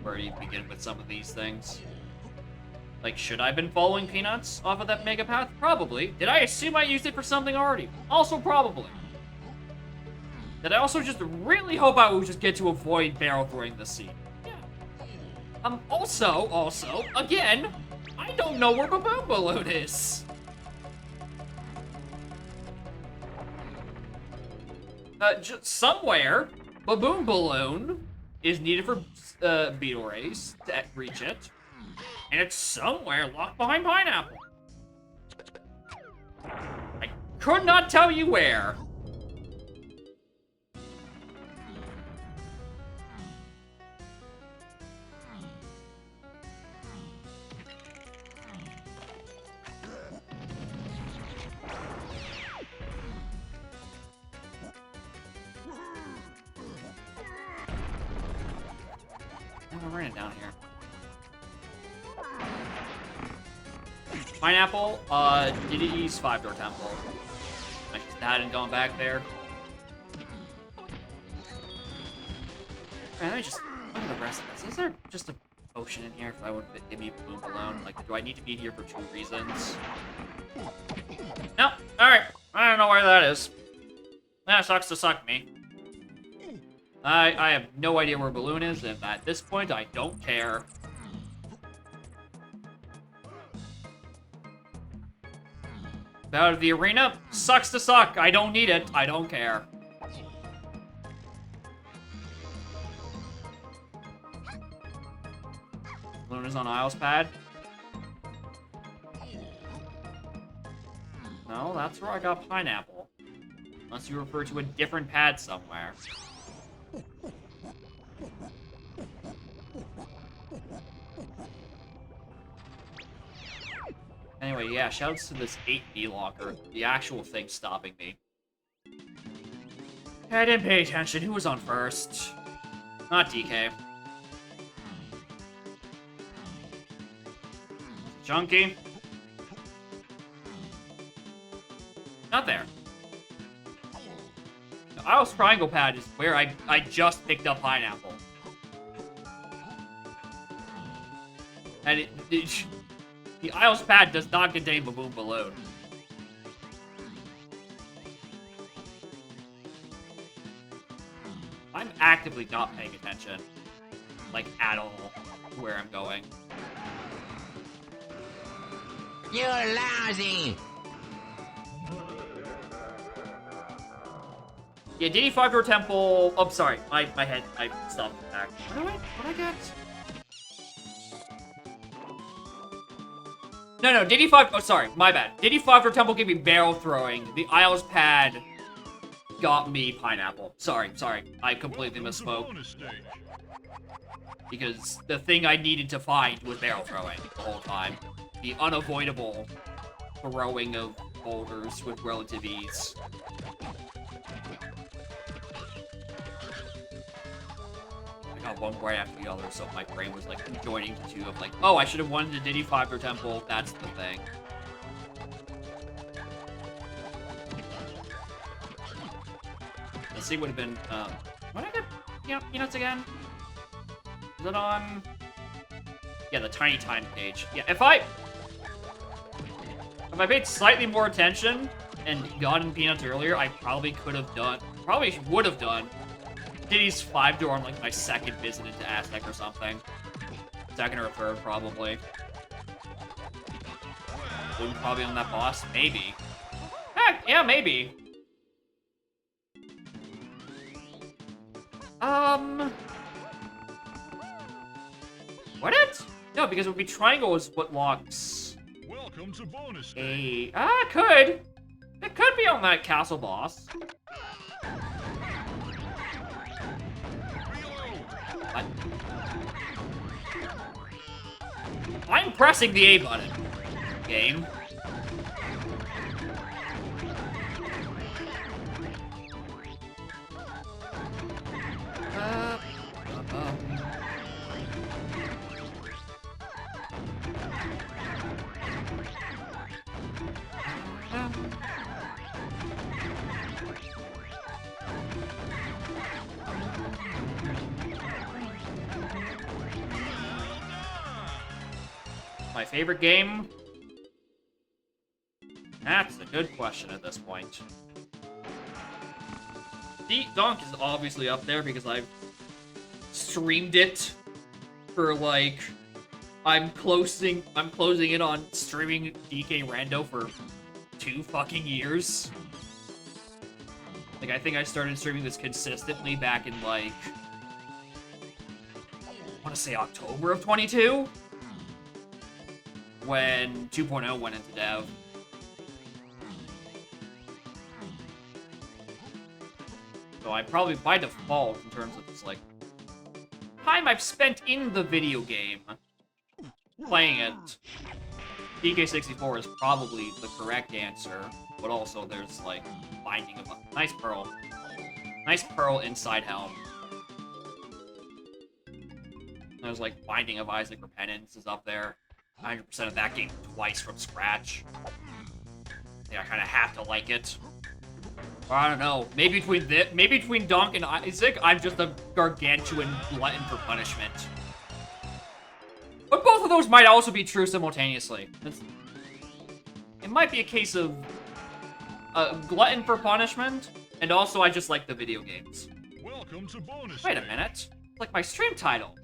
where to begin with some of these things. Like, should I have been following Peanuts off of that Mega Path? Probably. Did I assume I used it for something already? Also probably. Did I also just really hope I would just get to avoid barrel throwing the seed? Yeah. Also, again, I don't know where Baboon Balloon is. Just somewhere, Baboon Balloon is needed for beetle race to reach it. And it's somewhere locked behind pineapple. I could not tell you where. I'm running down here. Pineapple, Diddy's 5-door temple. I just hadn't gone back there. Alright, let me just look at the rest of this. Is there just a potion in here if I would give me Boom Balloon? Like, do I need to be here for 2 reasons? No, alright. I don't know where that is. That sucks to suck me. I have no idea where Balloon is, and at this point, I don't care. Out of the arena? Sucks to suck. I don't need it. I don't care. Balloon is on Isle's pad. No, that's where I got Pineapple. Unless you refer to a different pad somewhere. Anyway, yeah, shoutouts to this 8B locker. The actual thing stopping me. I didn't pay attention. Who was on first? Not DK. Junkie. Not there. The Isles Triangle pad is where I just picked up Pineapple. And the Isles pad does not contain Baboon Balloon. I'm actively not paying attention. Like, at all, where I'm going. You're lousy! Yeah, Diddy 5-door temple... Oh, sorry. My head... I stopped back. What did I get? No, Diddy 5... Oh, sorry. My bad. Diddy 5-door temple gave me barrel throwing. The Isles pad got me Pineapple. Sorry. I completely misspoke. Because the thing I needed to find was barrel throwing the whole time. The unavoidable throwing of boulders with relative ease. I got one right after the other, so my brain was like joining the two of like, oh, I should have won the Diddy 5-door temple, that's the thing. The C would have been, what did I get peanuts again? Is it on? Yeah, the tiny time page. Yeah, if I paid slightly more attention and gotten peanuts earlier, I probably would have done Diddy's 5-door on like my second visit into Aztec or something. Second or third, probably. Balloon probably on that boss? Maybe. Heck, yeah, maybe. Would it? No, because it would be triangle is what locks. Welcome to bonus It could. It could be on that castle boss. What? I'm pressing the A button. Game. My favorite game? That's a good question at this point. Donk is obviously up there because I've streamed it for like I'm closing in on streaming DK Rando for 2 fucking years. Like I think I started streaming this consistently back in like I want to say October of 22 when 2.0 went into dev. So I probably, by default, in terms of just, like, time I've spent in the video game playing it, DK64 is probably the correct answer, but also there's, like, Binding of a nice pearl. Nice pearl inside helm. There's, like, Binding of Isaac Repentance is up there. 100% of that game twice from scratch. Yeah, I kind of have to like it. Or I don't know. Maybe between Donk and Isaac, I'm just a gargantuan glutton for punishment. But both of those might also be true simultaneously. It might be a case of glutton for punishment, and also I just like the video games. Welcome to bonus. Wait a minute. It's like my stream title.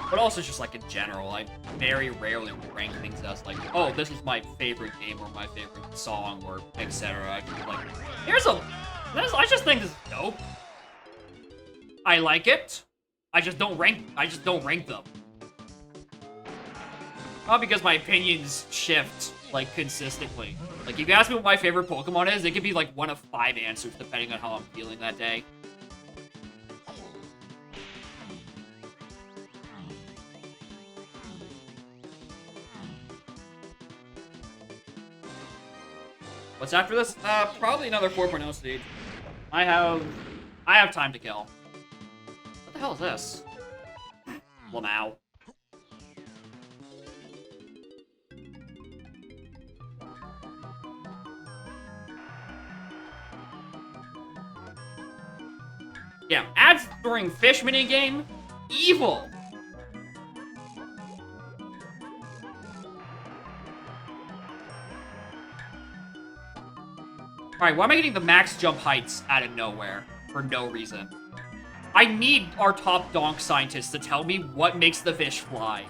But also just like in general, I very rarely rank things as like, oh, this is my favorite game or my favorite song or etc. Like, I just think this is dope. I like it. I just don't rank them. Not because my opinions shift like consistently. Like if you ask me what my favorite Pokemon is, it could be like one of 5 answers depending on how I'm feeling that day. What's after this? Probably another 4.0 stage. I have time to kill. What the hell is this? Lamau. Yeah, ads during fish minigame? Evil! Alright, why am I getting the max jump heights out of nowhere? For no reason. I need our top donk scientists to tell me what makes the fish fly.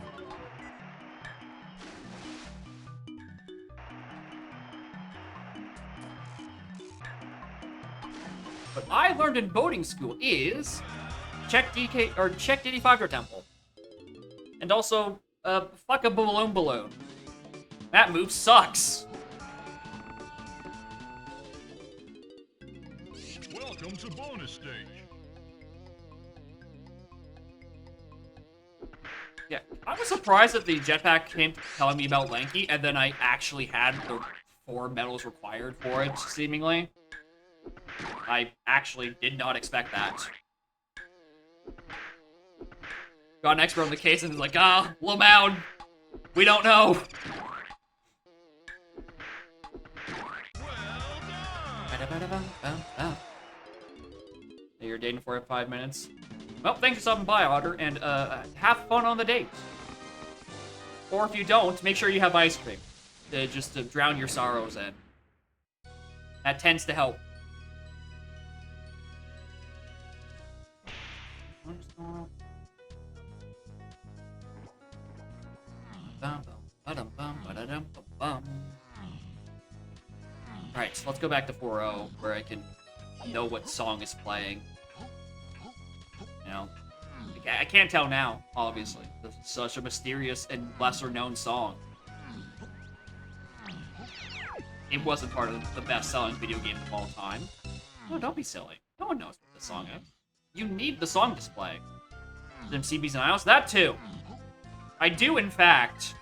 What I learned in boating school is check DK or check DD5 your temple. And also, fuck a balloon. That move sucks. Welcome to bonus stage. Yeah, I was surprised that the jetpack came telling me about Lanky, and then I actually had the 4 medals required for it, seemingly. I actually did not expect that. Got an expert on the case and was like, Lamau, we don't know. You're dating for 5 minutes. Well, thanks for stopping by, Otter, and have fun on the date. Or if you don't, make sure you have ice cream. Just to drown your sorrows in. That tends to help. Alright, so let's go back to 4.0, where I can know what song is playing. You know, I can't tell now, obviously. This is such a mysterious and lesser-known song. It wasn't part of the best-selling video game of all time. No, don't be silly. No one knows what this song is. You need the song display. Some CBs and IOS, that too. I do, in fact,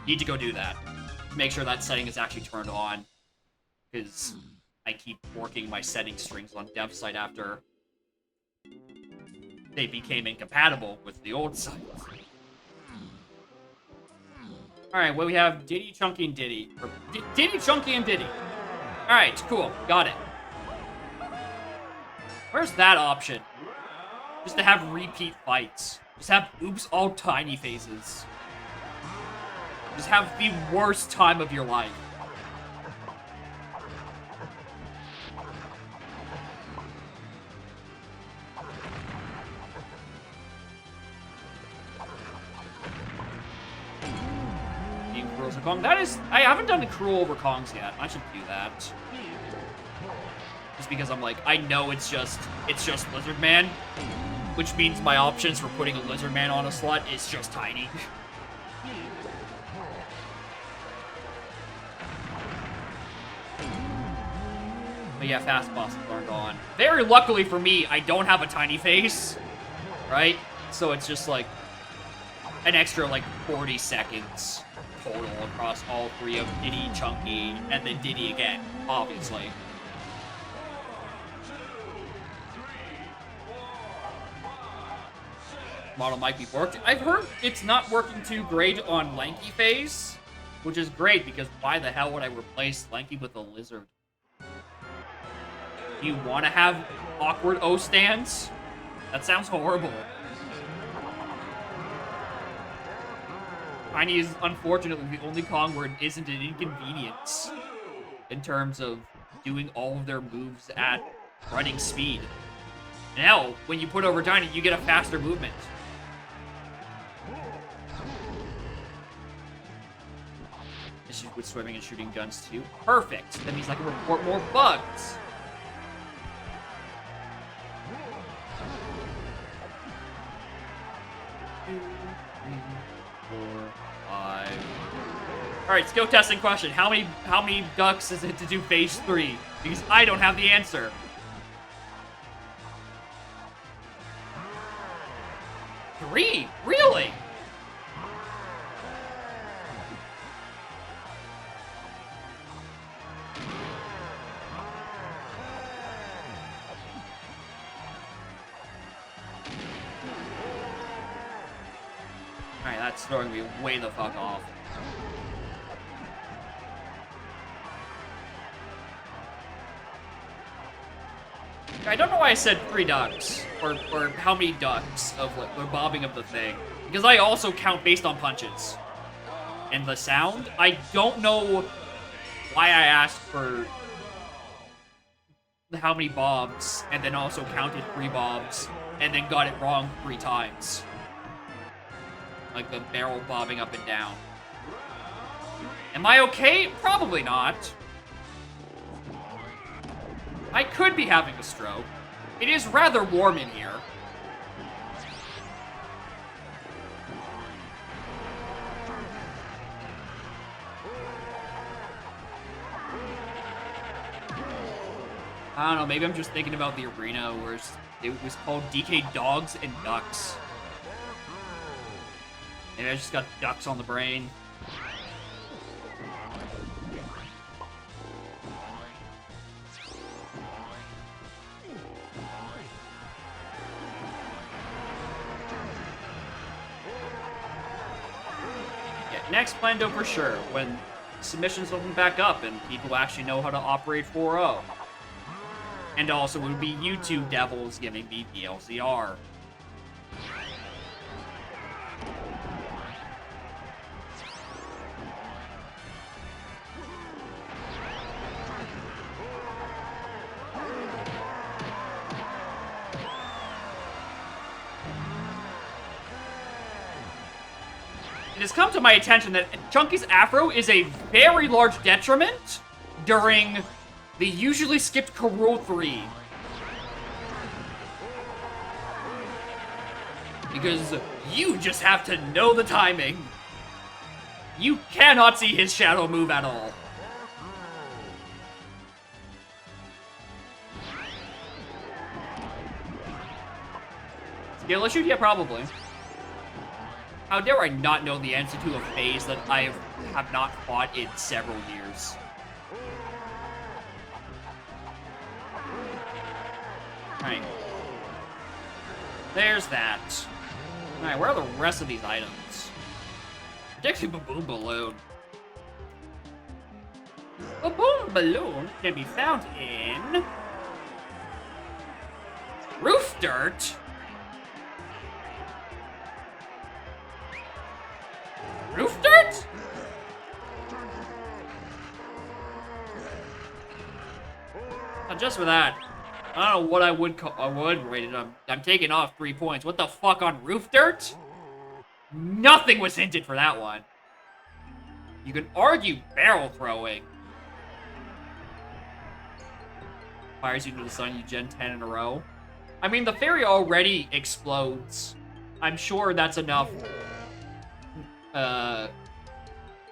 need to go do that. To make sure that setting is actually turned on. Because I keep working my setting strings on dev site after they became incompatible with the old site. Alright, well we have Diddy, Chunky, and Diddy. Or Diddy, Chunky, and Diddy. Alright, cool. Got it. Where's that option? Just to have repeat fights. Just have oops all tiny faces. Just have the worst time of your life. That is, I haven't done the Cruel over Kongs yet. I should do that. Just because I'm like, I know it's just Lizard Man, which means my options for putting a Lizard Man on a slot is just tiny. But yeah, fast boss learned on. Very luckily for me, I don't have a tiny face, right? So it's just like an extra like 40 seconds total across all 3 of Diddy, Chunky, and then Diddy again, obviously. Model might be working. I've heard it's not working too great on Lanky phase, which is great because why the hell would I replace Lanky with a lizard? Do you want to have awkward O stands? That sounds horrible. Tiny is unfortunately the only Kong where it isn't an inconvenience in terms of doing all of their moves at running speed. And hell, when you put over Tiny, you get a faster movement. Issues with swimming and shooting guns too. Perfect. That means I can report more bugs. Two, three, four, five. All right, skill testing question. How many ducks is it to do phase 3? Because I don't have the answer. Three? Really? Alright, that's throwing me way the fuck off. I don't know why I said 3 ducks, or how many ducks of like, the bobbing of the thing. Because I also count based on punches. And the sound, I don't know why I asked for how many bobs, and then also counted 3 bobs, and then got it wrong 3 times. Like the barrel bobbing up and down. Am I okay? Probably not. I could be having a stroke. It is rather warm in here. I don't know, maybe I'm just thinking about the arena where it was called DK Dogs and Ducks. Maybe I just got ducks on the brain. Next Plando for sure, when submissions open back up and people actually know how to operate 4.0. And also, it would be you two devils giving me the LCR. It has come to my attention that Chunky's afro is a very large detriment during the usually skipped Karul 3. Because you just have to know the timing. You cannot see his shadow move at all. Skill issue? Yeah, probably. How dare I not know the answer to a phase that I have not fought in several years. Alright. There's that. Alright, where are the rest of these items? Particularly Baboon Balloon. Baboon Balloon can be found in... Roof Dirt? Roof Dirt? Not just for that. I don't know what I would rate it. I'm taking off 3 points. What the fuck on Roof Dirt? Nothing was hinted for that one. You can argue barrel throwing. Fires you to the sun, you gen 10 in a row. I mean, the fairy already explodes. I'm sure that's enough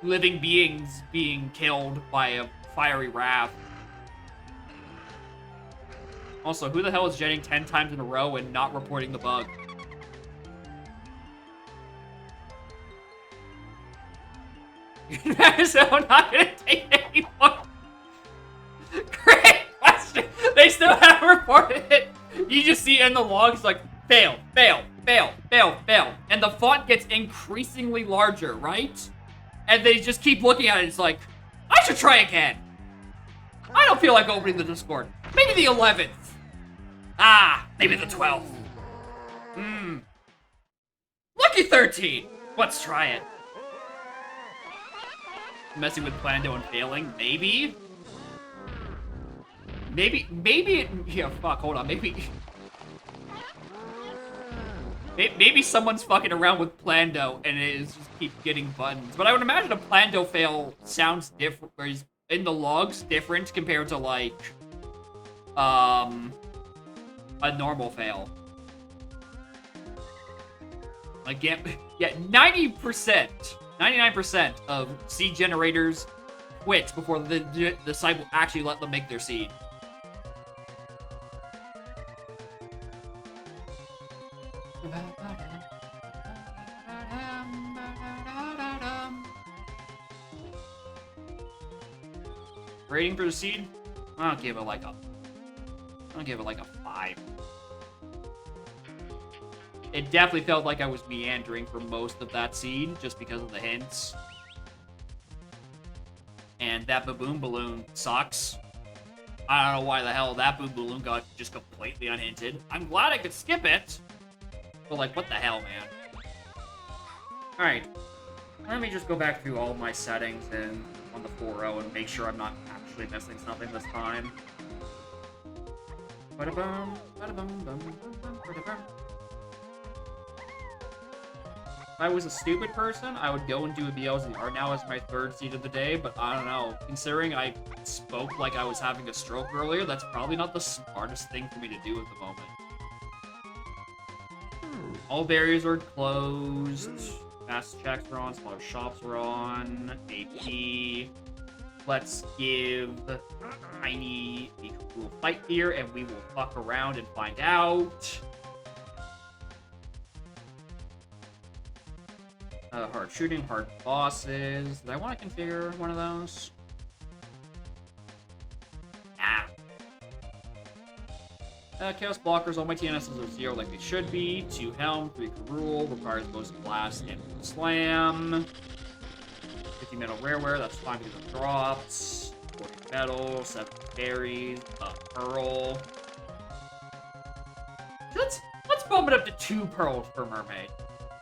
living beings being killed by a fiery wrath. Also, who the hell is jetting 10 times in a row and not reporting the bug? So I'm not gonna take it anymore. Great question. They still haven't reported it. You just see in the logs like fail, fail, fail, fail, fail, and the font gets increasingly larger, right? And they just keep looking at it. It's like, I should try again. I don't feel like opening the Discord. Maybe the 11th. Ah, maybe the 12th. Lucky 13. Let's try it. messing with Plando and failing. Maybe. Yeah, fuck, hold on. Maybe someone's fucking around with Plando and it is just keep getting buttons. But I would imagine a Plando fail sounds different, or is in the logs different compared to, like, a normal fail. Like, yeah, 90%, 99% of seed generators quit before the site will actually let them make their seed. Rating for the seed? I'll give it like a 5. It definitely felt like I was meandering for most of that seed just because of the hints. And that baboon balloon sucks. I don't know why the hell that baboon balloon got just completely unhinted. I'm glad I could skip it. But, like, what the hell, man? Alright. Let me just go back through all my settings and on the 4.0 and make sure I'm not actually missing something this time. Ba-da-bum, ba-da-bum, bum, bum, bum, ba-da-bum. If I was a stupid person, I would go and do a BLZR now as my 3rd seed of the day, but I don't know. Considering I spoke like I was having a stroke earlier, that's probably not the smartest thing for me to do at the moment. All barriers are closed. Fast checks are on. Smaller shops are on. AP. Let's give Tiny a cool fight here, and we will fuck around and find out. Hard shooting, hard bosses. Did I want to configure one of those? Chaos blockers, all my TNSs are 0 like they should be. 2 helm, 3 rule, requires most blast and slam. 50 metal rareware, that's fine because it drops. 40 metal, 7 berries, pearl. Let's bump it up to 2 pearls per mermaid.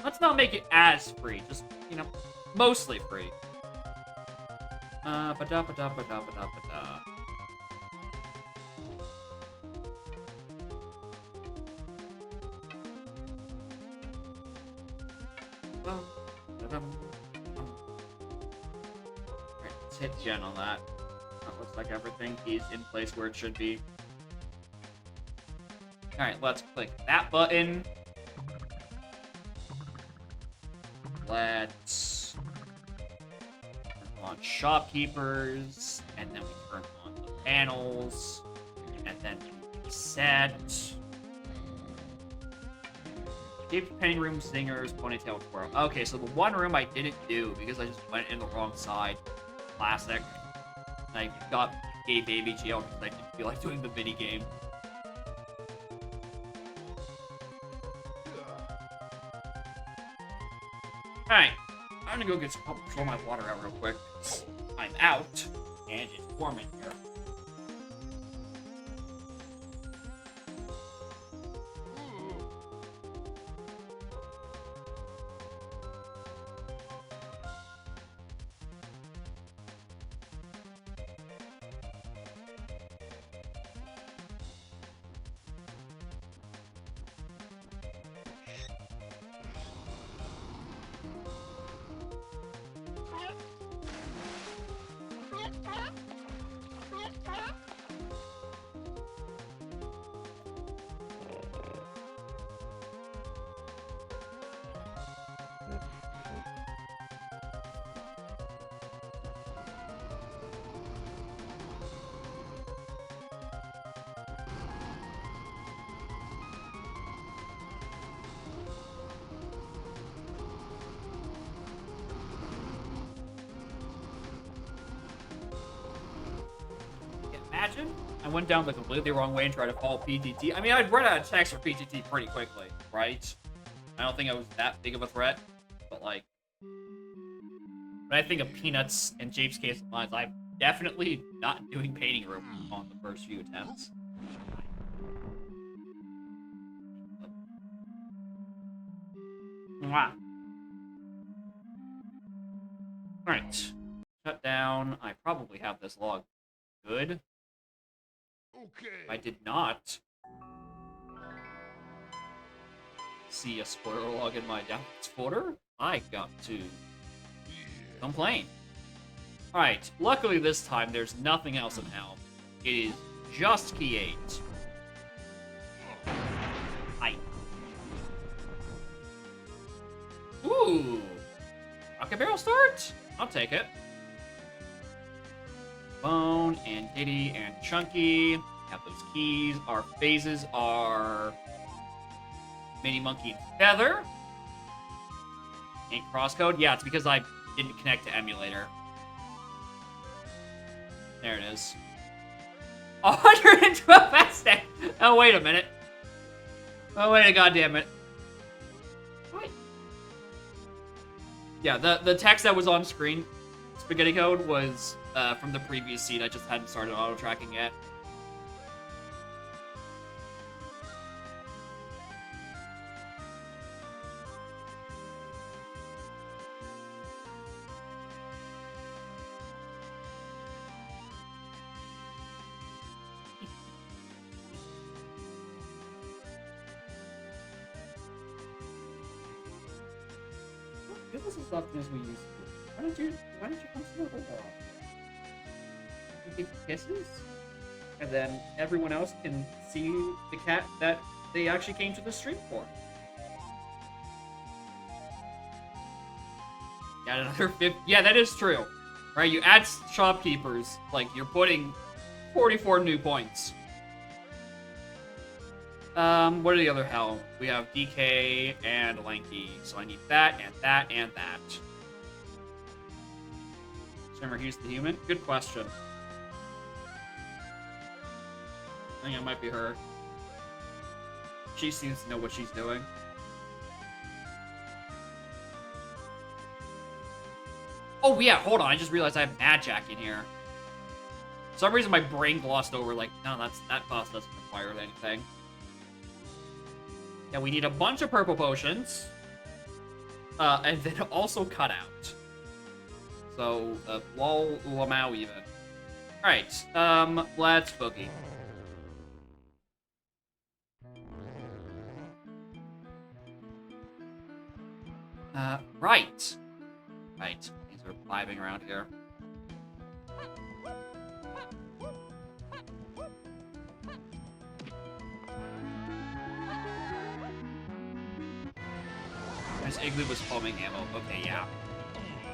Let's not make it as free, just, you know, mostly free. Ba-da-ba-da-ba-da-ba-da-ba-da. Alright, let's hit Gen on that. That looks like everything is in place where it should be. Alright, let's click that button. Let's turn on shopkeepers, and then we turn on the panels, and then we set. Keep painting room, singers, ponytail, twirl. Okay, so the one room I didn't do because I just went in the wrong side. Classic. And I got gay baby jail because I didn't feel like doing the mini game. Alright, I'm gonna go get throw my water out real quick. I'm out, and it's warm in here. Imagine I went down the completely wrong way and tried to follow PTT. I mean, I'd run out of text for PTT pretty quickly, right? I don't think I was that big of a threat, but like, when I think of Peanuts and Jape's Case of Lines, I'm definitely not doing painting room on the first few attempts. Mwah. Alright. Shut down. I probably have this log good. Okay. I did not see a spoiler log in my downloads folder. I got to complain. Alright, luckily this time there's nothing else in Helm. It is just key 8. Hi. Ooh! Rocket barrel start? I'll take it. Bone and Diddy and Chunky. Have those keys. Our phases are Mini Monkey and Feather. Ain't crosscode? Yeah, it's because I didn't connect to emulator. There it is. 112 Aztec! Oh, wait a minute. Oh, wait a goddamn minute. What? Yeah, the text that was on screen, spaghetti code, was from the previous seed. I just hadn't started auto-tracking yet. Give us as often as we used to. Why don't you come see over there? You give kisses? And then everyone else can see the cat that they actually came to the stream for. Got another 50. Yeah, that is true. Right, you add shopkeepers, like, you're putting 44 new points. What are the other hell? We have DK and Lanky, so I need that, and that, and that. Shimmer Hughes the human? Good question. I think it might be her. She seems to know what she's doing. Oh yeah, hold on, I just realized I have Mad Jack in here. For some reason my brain glossed over, like, no, that boss doesn't require anything. Yeah, we need a bunch of purple potions. And then also cut out. So, lol, lamau even. Alright, let's boogie. Right. Right, these are vibing around here. This igloo was foaming ammo. Okay, yeah.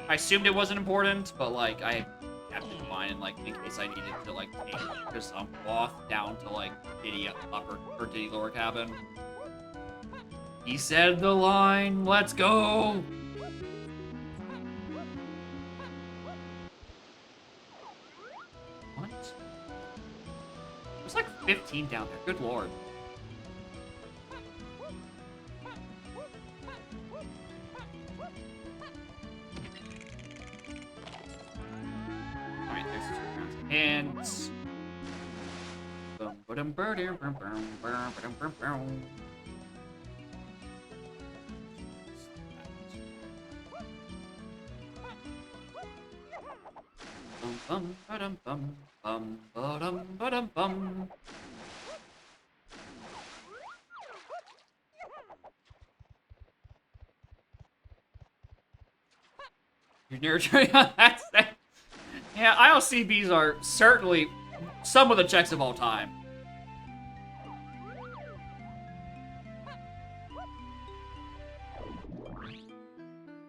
I assumed it wasn't important, but, like, I kept it in mind, like, in case I needed to, like, take just some cloth down to, like, Diddy upper or Diddy lower cabin. He said the line, let's go! What? There's like 15 down there, good lord. Alright, there's 2 rounds of hints. Bum ba-dum bum bum ba-dum ba-dum bum. You're nurturing on that set. Yeah, ILCBs are certainly some of the checks of all time.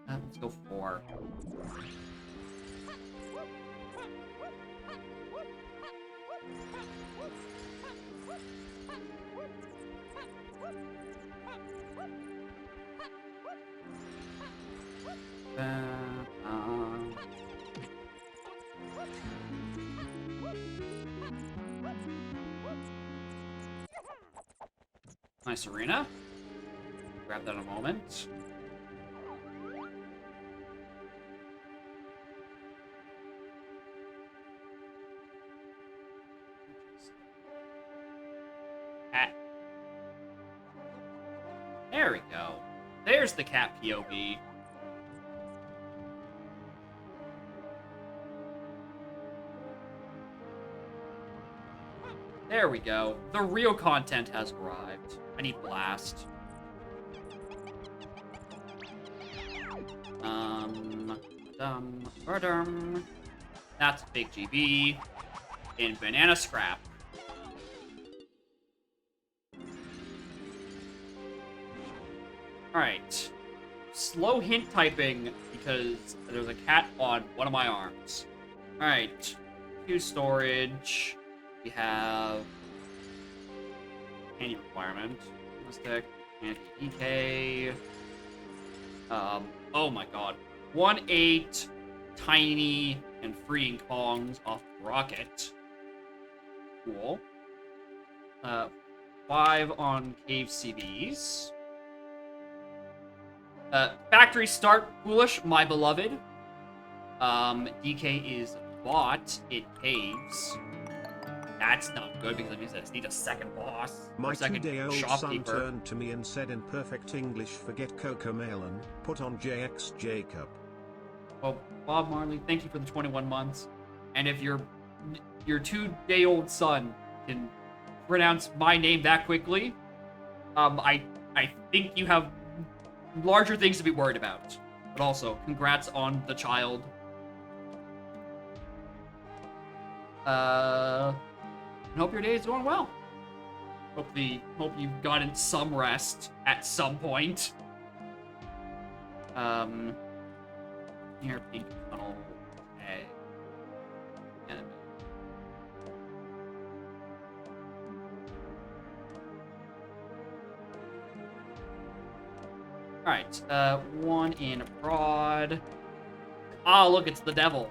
Let's go 4. Nice arena. Grab that in a moment. Cat. There we go. There's the cat POV. There we go. The real content has arrived. I need blast. That's big GB. In banana scrap. Alright. Slow hint typing because there's a cat on one of my arms. Alright. Q storage. We have candy requirement. Stick. Anti-EK. Oh my god. 1-8 tiny and freeing Kongs off rocket. Cool. 5 on cave CVs. Factory start, foolish, my beloved. DK is bought, it caves. That's not good because it means I just need a second boss. My or second 2-day-old son shopkeeper. turned to me and said in perfect English, forget Cocomelon, put on JX Jacob. Well, Bob Marley, thank you for the 21 months. And if your 2-day-old son can pronounce my name that quickly, I think you have larger things to be worried about. But also, congrats on the child. I hope your day is going well. Hope you've gotten some rest at some point. Here, pink tunnel. Okay. Enemy. Alright, 1 in prod. Ah, look, it's the devil.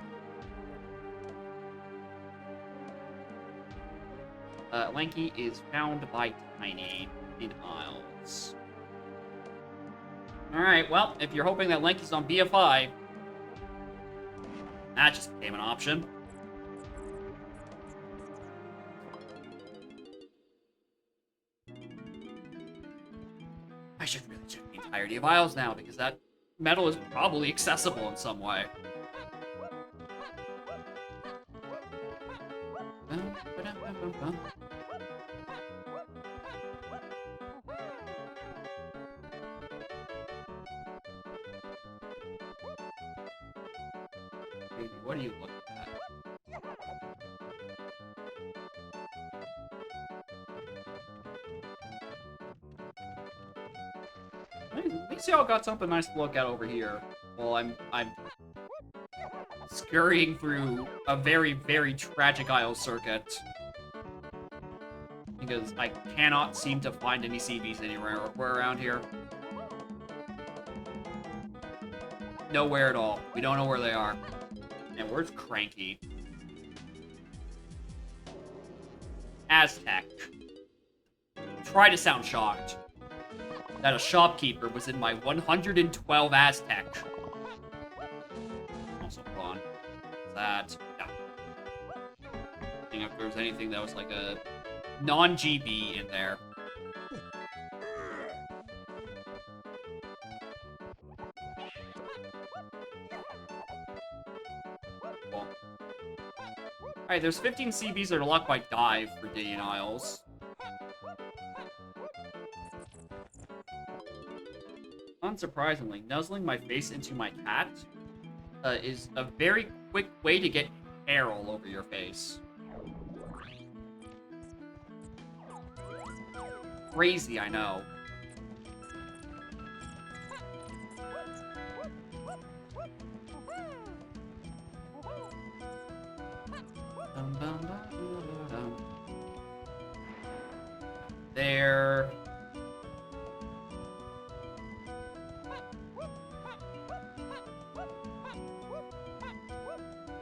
Lanky is found by Tiny in Isles. Alright, well, if you're hoping that Lanky's on BFI, that just became an option. I should really check the entirety of Isles now, because that metal is probably accessible in some way. Baby, what are you looking at? At least y'all got something nice to look at over here. Well, I'm scurrying through a very, very tragic Isle circuit. Because I cannot seem to find any CBs anywhere around here. Nowhere at all. We don't know where they are. And where's Cranky? Aztec. Try to sound shocked that a shopkeeper was in my 112 Aztec. Also fun. That. No. I think if there was anything that was like a non-GB in there. Cool. Alright, there's 15 CBs that are locked by dive for Gideon Isles. Unsurprisingly, nuzzling my face into my cat is a very quick way to get hair all over your face. Crazy, I know. There.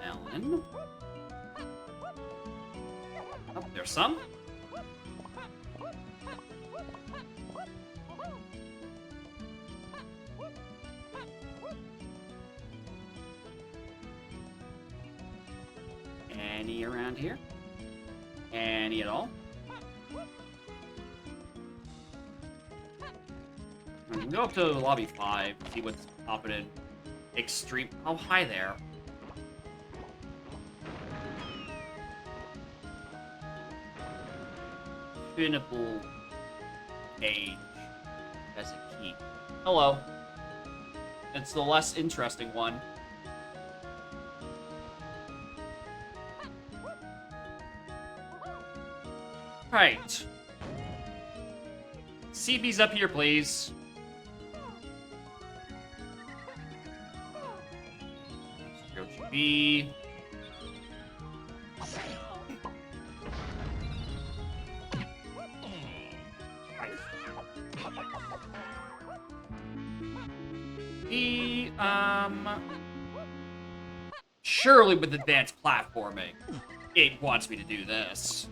Ellen. Oh, there's some. Any around here? Any at all? I can go up to lobby 5, see what's popping in. Extreme. Oh, hi there. Spinnable cage as a key. Hello. It's the less interesting one. Right. CB's up here, please. RGB. Surely with advanced platforming, it wants me to do this.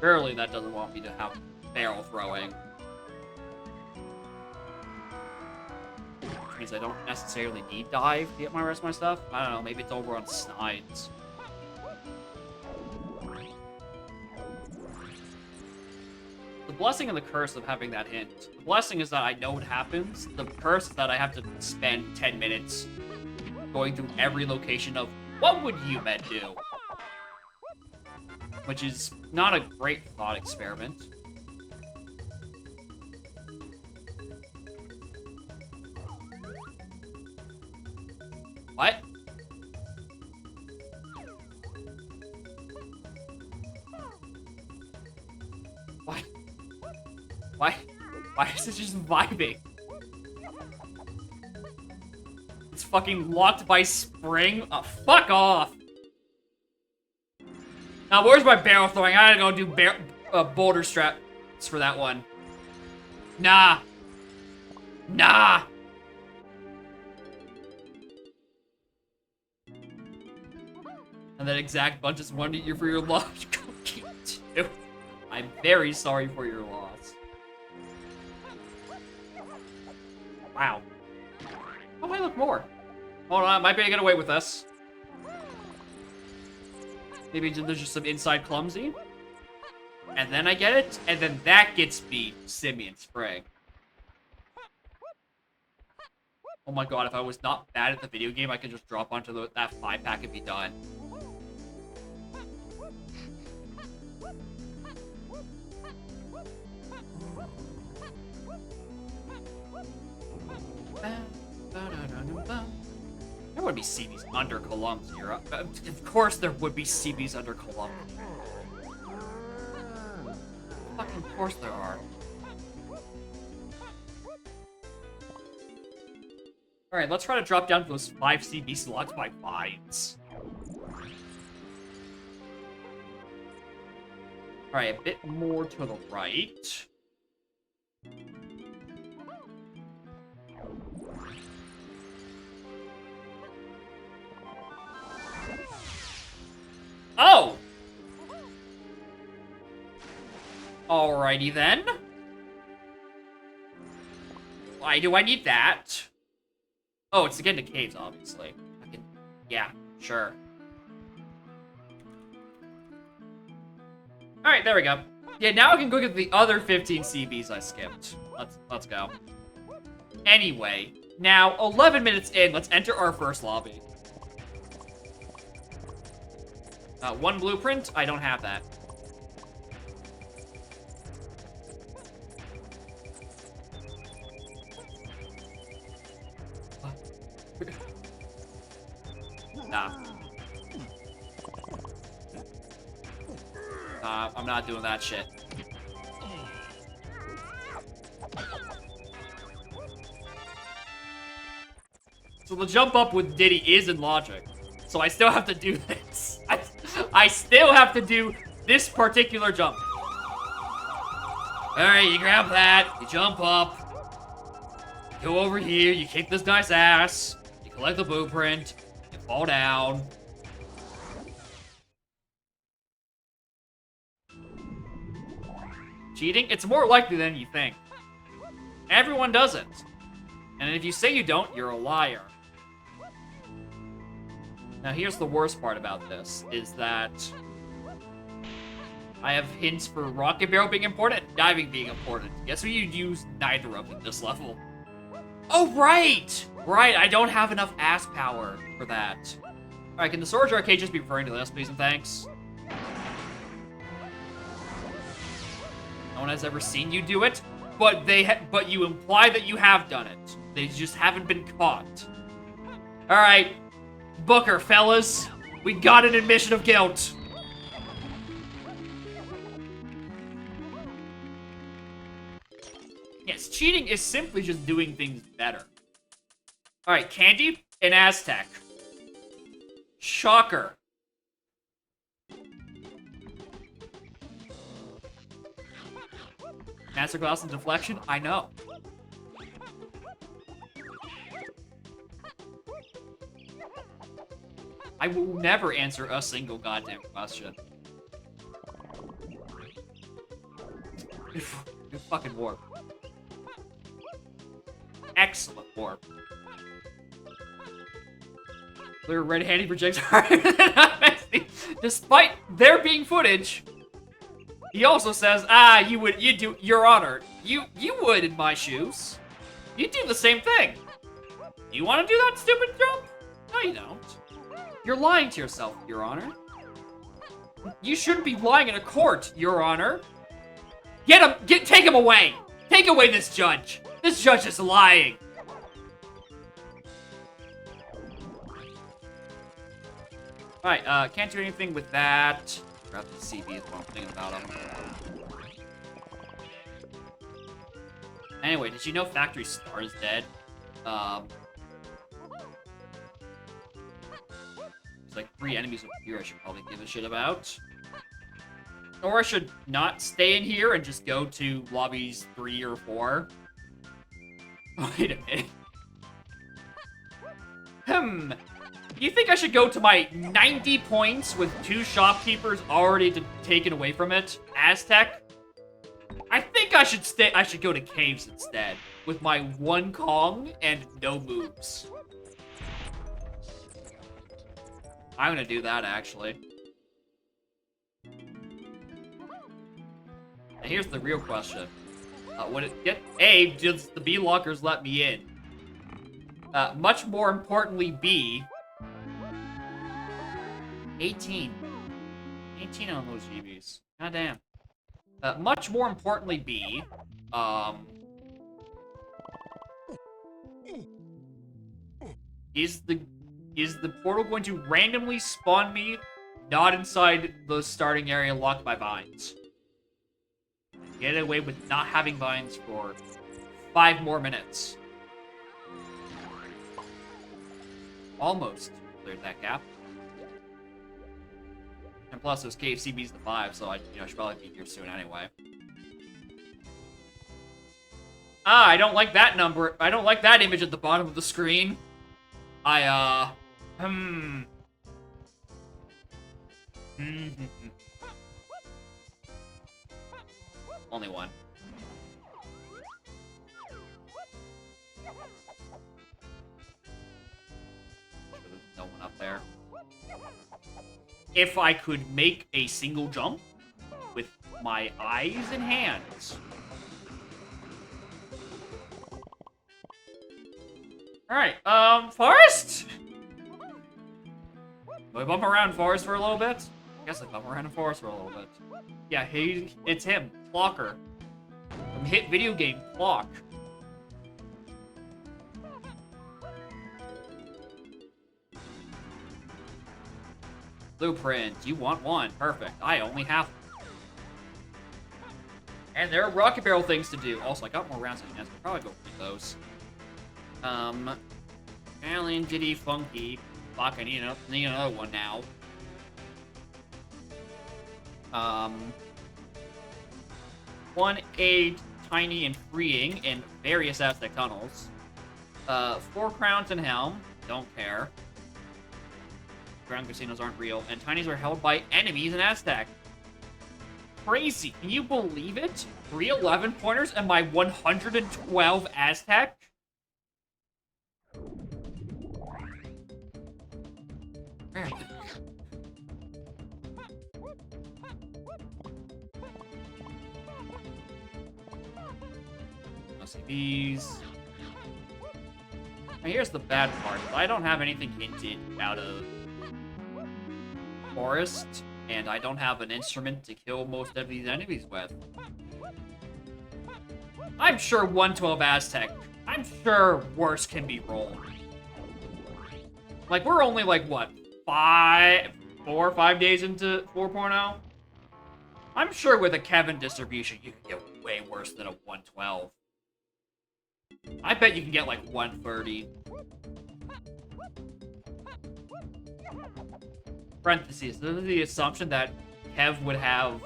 Surely that doesn't want me to have barrel throwing. Which means I don't necessarily need dive to get my rest of my stuff. I don't know, maybe it's over on sniped. The blessing and the curse of having that hint. The blessing is that I know what happens. The curse is that I have to spend 10 minutes going through every location of what would you men do? Which is not a great thought experiment. What? What? Why is it just vibing? It's fucking locked by spring? Oh, fuck off! Now, where's my barrel throwing? I gotta go do boulder straps for that one. Nah. Nah. And that exact bunch is wanting you for your loss. I'm very sorry for your loss. Wow. Oh, I look more. Hold on, I might be able to get away with this. Maybe there's just some inside clumsy. And then I get it, and then that gets me Simian Spring. Oh my god, if I was not bad at the video game, I could just drop onto that 5-pack and be done. There would be CBs under Columbia. Of course there would be CBs under Columbia. Fucking of course there are. Alright, let's try to drop down to those 5 CB slots by vines. Alright, a bit more to the right. Oh! Alrighty then. Why do I need that? Oh, it's to get into caves, obviously. I can... Yeah, sure. Alright, there we go. Yeah, now I can go get the other 15 CBs I skipped. Let's go. Anyway, now 11 minutes in, let's enter our first lobby. 1 blueprint? I don't have that. Nah. I'm not doing that shit. So the jump up with Diddy is in logic. So I still have to do this. I still have to do this particular jump. Alright, you grab that, you jump up, you go over here, you kick this guy's ass, you collect the blueprint, you fall down. Cheating? It's more likely than you think. Everyone does it. And if you say you don't, you're a liar. Now here's the worst part about this, is that I have hints for rocket barrel being important and diving being important. Guess what you'd use neither of at this level. Oh, right! Right, I don't have enough ass power for that. Alright, can the storage arcade just be referring to this, please and thanks? No one has ever seen you do it, but but you imply that you have done it. They just haven't been caught. All right, Booker, fellas, we got an admission of guilt. Yes, cheating is simply just doing things better. All right, Candy and Aztec. Shocker. Masterclass in deflection? I know. I will never answer a single goddamn question. Good fucking warp. Excellent warp. Clear red-handed projectile. Despite there being footage, he also says, Your Honor, you would in my shoes. You'd do the same thing. You want to do that stupid jump? No, you don't. You're lying to yourself, Your Honor. You shouldn't be lying in a court, Your Honor. Take him away. Take away this judge. This judge is lying. Alright, can't do anything with that. Grab the CB is what I'm thinking about him. Anyway, did you know Factory Star is dead? There's like 3 enemies over here I should probably give a shit about. Or I should not stay in here and just go to lobbies 3 or 4. Wait a minute. You think I should go to my 90 points with 2 shopkeepers already taken away from it? Aztec? I think I should go to caves instead with my 1 Kong and no moves. I'm gonna do that actually. And here's the real question. Does the B lockers let me in? Much more importantly, B. 18 on those GBs. Goddamn. Much more importantly, B. Is the portal going to randomly spawn me not inside the starting area locked by vines? Get away with not having vines for 5 more minutes. Almost cleared that gap. And plus, those KFCB's the 5, so I should probably be here soon anyway. I don't like that number. I don't like that image at the bottom of the screen. Only one. There's no one up there. If I could make a single jump with my eyes and hands. Alright, Forest? Do I bump around Forest for a little bit? I guess I bump around in Forest for a little bit. Yeah, it's him, Clocker. From hit video game, Clock. Blueprint, you want one. Perfect. I only have one. And there are rocket barrel things to do. Also, I got more rounds than I can probably go for those. Alien, Diddy, Funky. Fuck, I need another one now. 1 tiny and freeing in various Aztec tunnels. 4 crowns and helm. Don't care. Ground casinos aren't real, and tinies are held by enemies in Aztec. Crazy. Can you believe it? 3 11-pointers and my 112 Aztec? LCBs. Now here's the bad part. I don't have anything hinted out of Forest, and I don't have an instrument to kill most of these enemies with. I'm sure 112 Aztec, I'm sure worse can be rolled. Like, we're only like, what, 4 or 5 days into 4.0? I'm sure with a Kevin distribution, you can get way worse than a 112. I bet you can get like 130. Parentheses, this is the assumption that Kev would have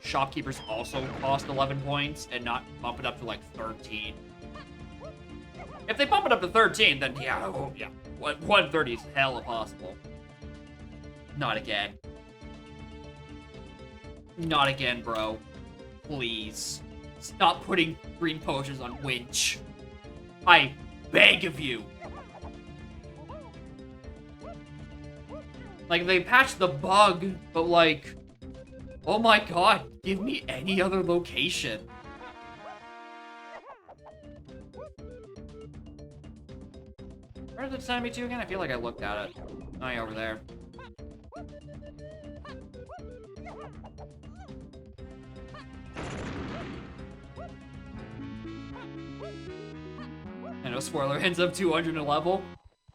shopkeepers also cost 11 points and not bump it up to like 13. If they bump it up to 13, then yeah, oh, yeah, 130 is hella possible. Not again. Not again, bro. Please. Stop putting green potions on Winch. I beg of you. Like, they patched the bug, but like, oh my god, give me any other location. Where did it send me to again? I feel like I looked at it. Oh, yeah, over there. I know, spoiler, ends up 200 a level.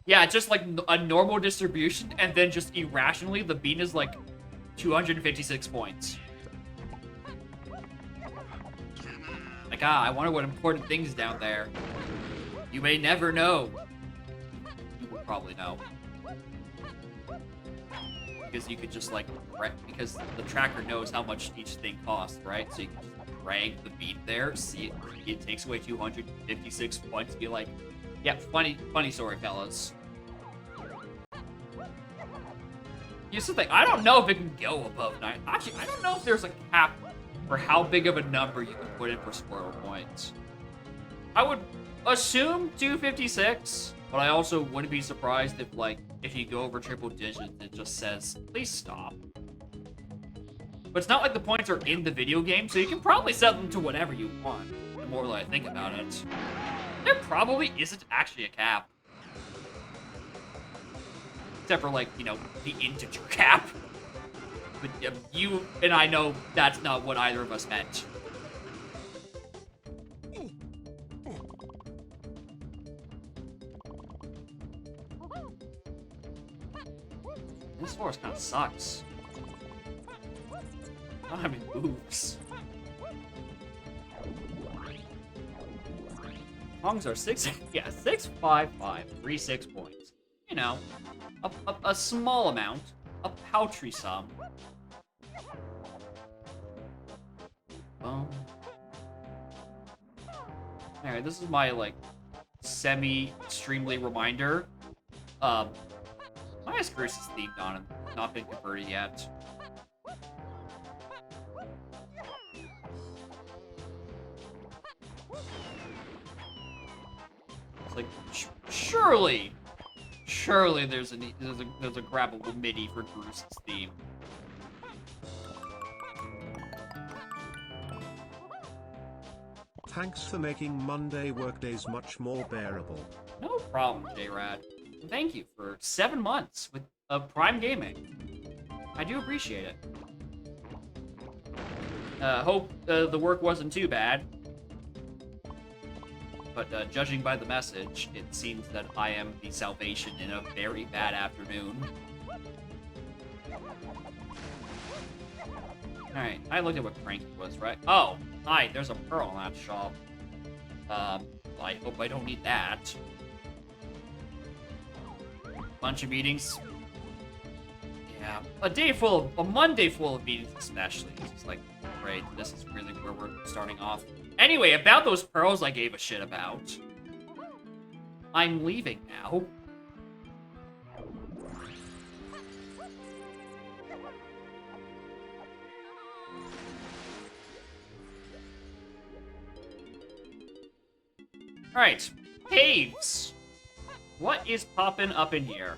Yeah, just like a normal distribution, and then just irrationally, the bean is like 256 points. Like, I wonder what important things down there. You may never know. You will probably know. Because you could just like, because the tracker knows how much each thing costs, right? So you can just drag the beat there, see it takes away 256 points, be like, yeah, funny story, fellas. Here's the thing, I don't know if it can go above 9. Actually, I don't know if there's a cap for how big of a number you can put in for Squirtle points. I would assume 256, but I also wouldn't be surprised if, like, if you go over triple digits, it just says, please stop. But it's not like the points are in the video game, so you can probably set them to whatever you want, the more that I think about it. There probably isn't actually a cap. Except for, like, you know, the integer cap. But you and I know that's not what either of us meant. This forest kind of sucks. Not having moves. Hongs are 655, 36 points. You know, a small amount, a paltry sum. Alright, this is my, like, semi-streamly reminder. My Ascaris is themed on and not been converted yet. It's like, surely there's a grabbable MIDI for Bruce's theme. Thanks for making Monday workdays much more bearable. No problem, J-Rad. Thank you for 7 months with Prime Gaming. I do appreciate it. Hope the work wasn't too bad. But judging by the message, it seems that I am the salvation in a very bad afternoon. Alright, I looked at what Cranky was, right? Oh, hi, there's a pearl in that shop. I hope I don't need that. Bunch of meetings. Yeah, a Monday full of meetings especially. It's just like, great, this is really where we're starting off. Anyway, about those pearls I gave a shit about. I'm leaving now. Alright, caves. What is popping up in here?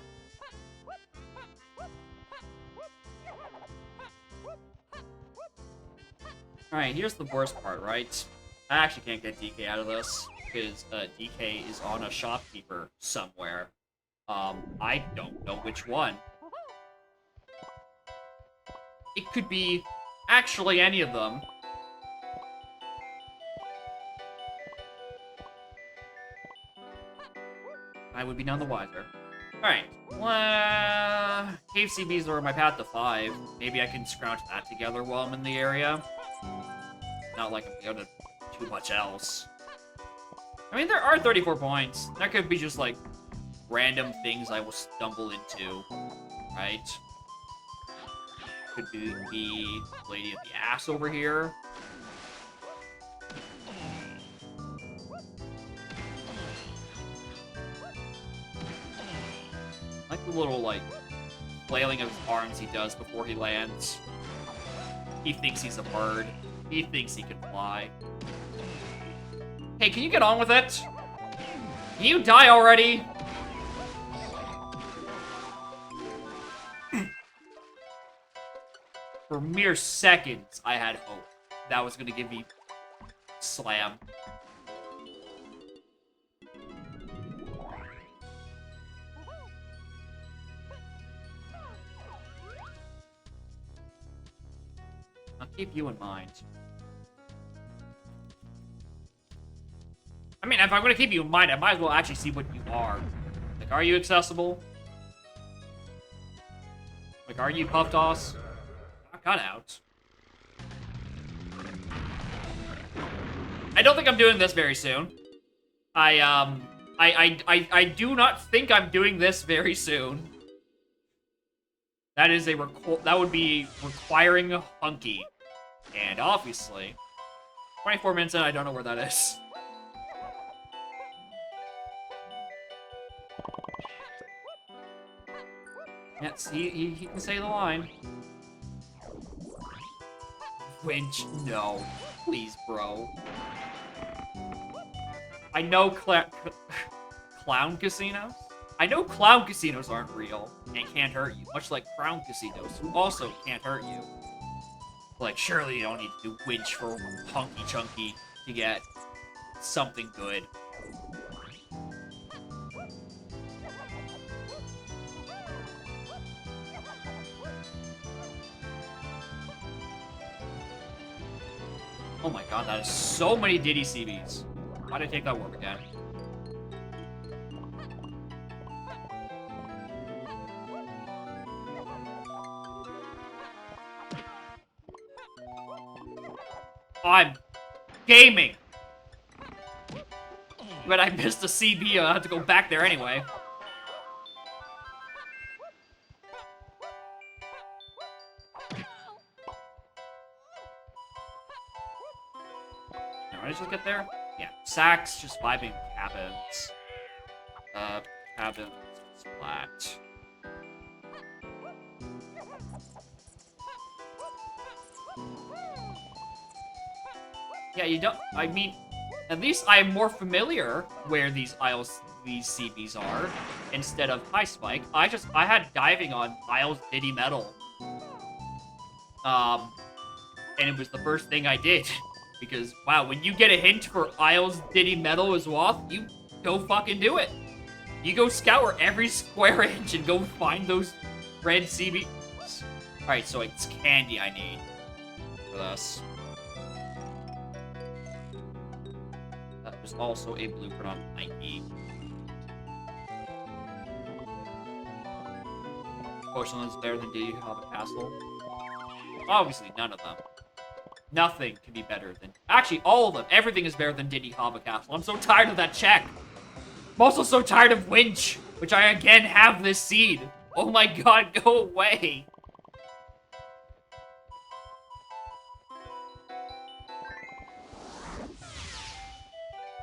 Alright, here's the worst part, right? I actually can't get DK out of this, because DK is on a shopkeeper somewhere. I don't know which one. It could be actually any of them. I would be none the wiser. Alright. Well, cave CBs are my path to 5. Maybe I can scrounge that together while I'm in the area. Not like I'm gonna do too much else. I mean, there are 34 points. That could be just, like, random things I will stumble into. Right? Could be the lady of the ass over here. I like the little, like, flailing of his arms he does before he lands. He thinks he's a bird. He thinks he can fly. Hey, can you get on with it? Can you die already? For mere seconds, I had hope that was gonna give me slam. I'll keep you in mind. I mean, if I'm gonna keep you in mind, I might as well actually see what you are. Like, are you accessible? Like, are you Puff Toss? Cut out. I don't think I'm doing this very soon. I do not think I'm doing this very soon. That is that would be requiring a hunky. And obviously, 24 minutes in, I don't know where that is. Yes, he can say the line. Winch, no. Please, bro. I know clown casinos? I know clown casinos aren't real and can't hurt you, much like crown casinos, who also can't hurt you. Like, surely you don't need to do winch for hunky chunky to get something good. Oh my god, that is so many Diddy CBs. Why'd I take that warp again? I'm gaming! But I missed a CB, I'll have to go back there anyway. Did I just get there? Yeah. Sacks, just vibing cabins. Cabins, splat. Yeah, you don't, I mean, at least I'm more familiar where these CBs are, instead of High Spike. I had diving on Isles Diddy Metal. And it was the first thing I did. Because, wow, when you get a hint for Isles Diddy Metal as well, you go fucking do it. You go scour every square inch and go find those red CBs. Alright, so it's candy I need for this. There's also a blueprint on Nike. Porcelain's better than Diddy Hava Castle. Obviously, none of them. Nothing can be better than... Actually, all of them. Everything is better than Diddy Hava Castle. I'm so tired of that check. I'm also so tired of Winch, which I again have this seed. Oh my god, go away.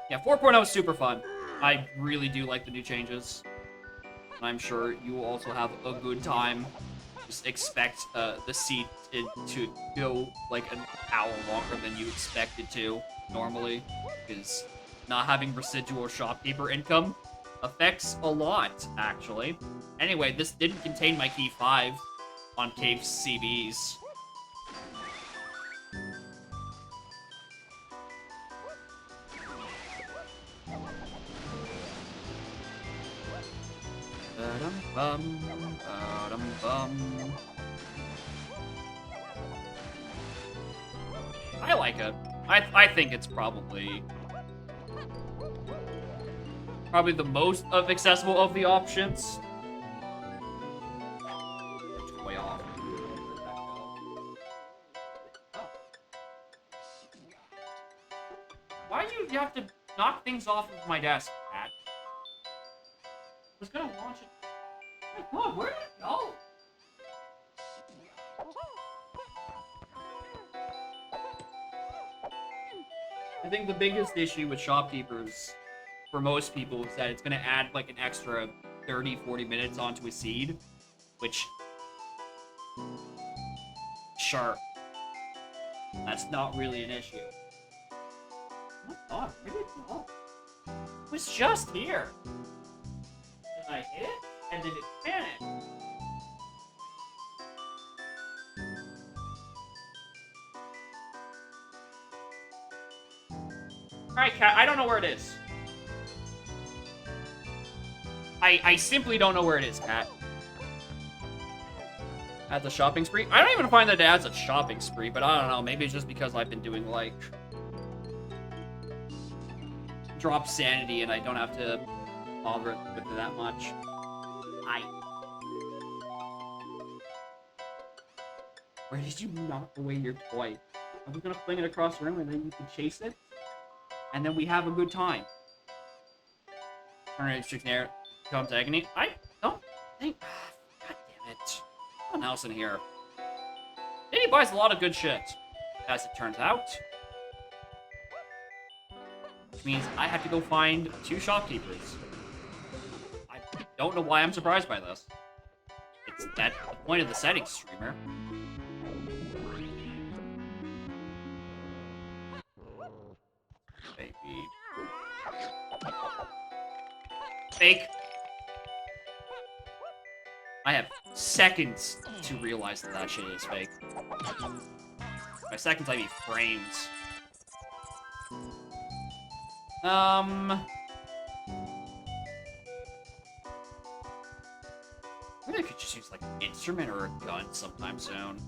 Yeah, 4.0 is super fun. I really do like the new changes. And I'm sure you will also have a good time. Just expect the seed to go like an hour longer than you expect it to normally. Because not having residual shopkeeper income affects a lot, actually. Anyway, this didn't contain my key 5 on Cave CBs. Ba-dum-bum, ba-dum-bum. I like it. I think it's probably probably the most accessible of the options. It's way off. Where'd that go? Oh. Why do you have to knock things off of my desk, Pat? I was gonna launch it. Oh my god, where did it go? I think the biggest issue with shopkeepers for most people is that it's going to add like an extra 30-40 minutes onto a seed, which, sure, that's not really an issue. Oh my god, where did it go? It was just here. And I hit it, and then it panicked. Alright, Cat, I don't know where it is. I simply don't know where it is, Cat. Adds a shopping spree? I don't even find that it adds a shopping spree, but I don't know. Maybe it's just because I've been doing, like, drop sanity and I don't have to bother with it that much. Where did you knock away your toy? I was gonna fling it across the room and then you can chase it? And then we have a good time. Alright, strict air comes agony. I don't think. God damn it. What else in here? He buys a lot of good shit, as it turns out. Which means I have to go find 2 shopkeepers. I don't know why I'm surprised by this. It's at the point of the settings, streamer. Baby. Fake. I have seconds to realize that that shit is fake. By seconds, I mean frames. Maybe I could just use, like, an instrument or a gun sometime soon.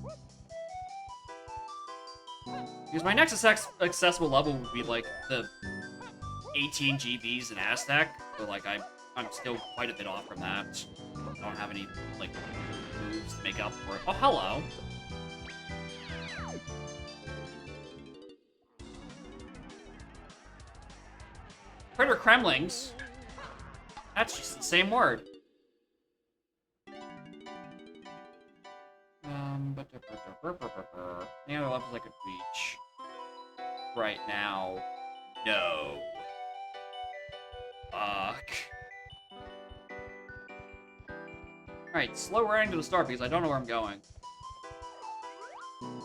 Because my next accessible level would be, like, the 18 GBs in Aztec, but, like, I'm still quite a bit off from that. I don't have any, like, moves to make up for it. Oh, hello! Critter Kremlings? That's just the same word. Any other levels I could reach? Right now, no. Fuck. Alright, slow running to the start because I don't know where I'm going.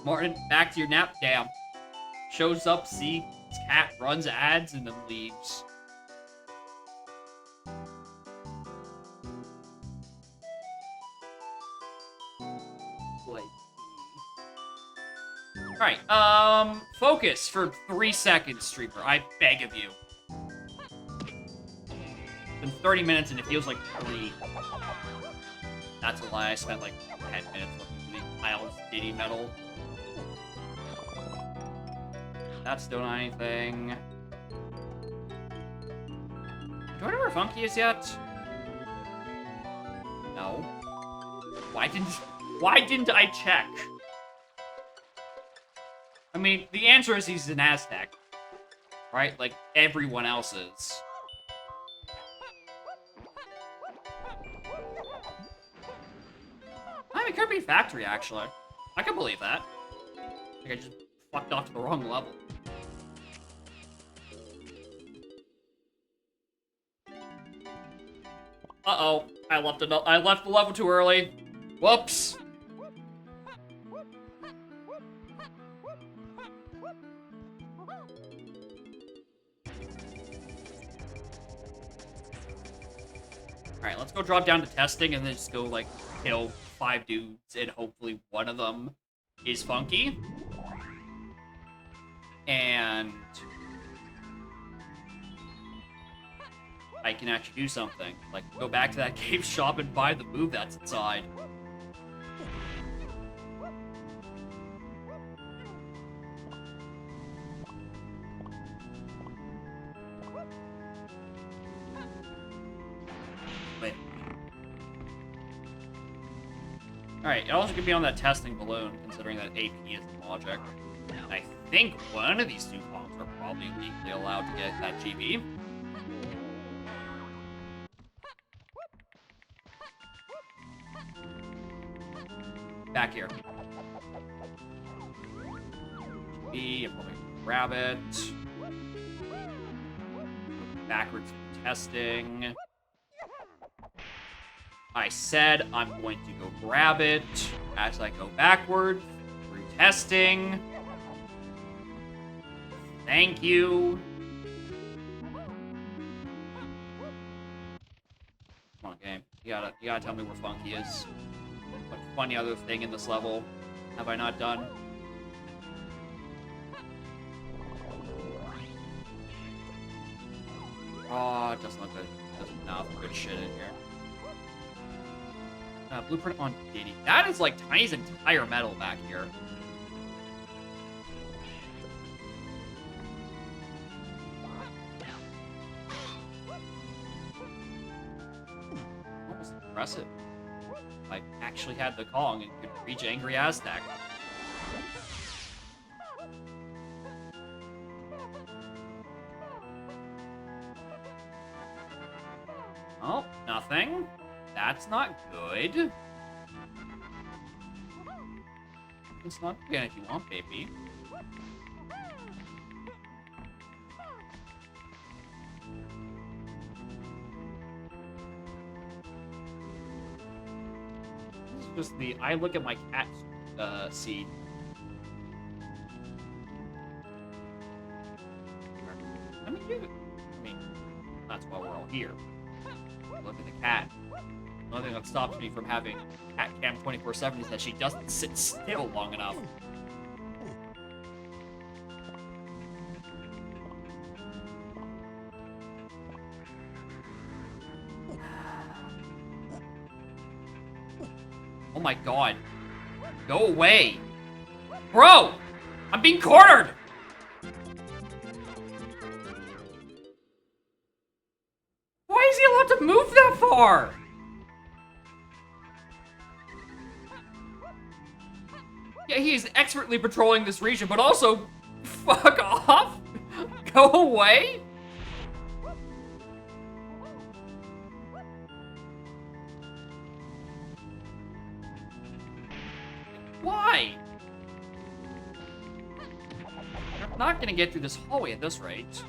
Martin, back to your nap. Damn. Shows up, sees cat, runs ads, and then leaves. Alright, focus for 3 seconds, streamer. I beg of you. It's been 30 minutes and it feels like 3. That's a lie, I spent like 10 minutes looking for the piles of ditty metal. That's doing anything. Do I know where Funky is yet? No. Why didn't I check? I mean, the answer is he's an Aztec. Right? Like, everyone else is. I mean, it could be factory, actually. I can believe that. Like, I just fucked off to the wrong level. Uh-oh. I left the level too early. Whoops. Alright, let's go drop down to testing and then just go, like, kill 5 dudes and hopefully one of them is Funky. And I can actually do something. Like, go back to that cave shop and buy the move that's inside. Alright, it also could be on that testing balloon, considering that AP is logic. And I think one of these two Kongs are probably legally allowed to get that GB. Back here. GB, I'm probably gonna grab it. Backwards for testing. I said I'm going to go grab it as I go backward through testing. Thank you. Come on, game. You gotta tell me where Funky is. What funny other thing in this level have I not done? Oh, it doesn't look good. There's enough good shit in here. Blueprint on Diddy. That is like Tiny's entire metal back here. Almost impressive. I actually had the Kong and could reach Angry Aztec. Oh, nothing. That's not good. It's not again if you want, baby. This is just the I look at my cat seed. I mean, that's why we're all here. Look at the cat. One thing that stops me from having cat cam 24/7 is that she doesn't sit still long enough. Oh my god. Go away. Bro! I'm being cornered! Why is he allowed to move that far? Yeah, he is expertly patrolling this region, but also, fuck off! Go away! Why? I'm not gonna get through this hallway at this rate.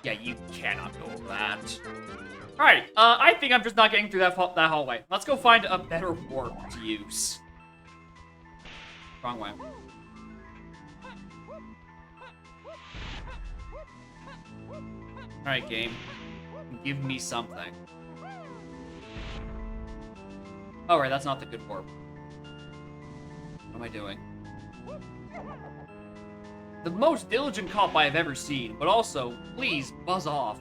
Yeah, you cannot go over that. Alright, I think I'm just not getting through that hallway. Let's go find a better warp to use. Wrong way. Alright, game. Give me something. Oh, right, that's not the good warp. What am I doing? The most diligent cop I have ever seen, but also, please, buzz off.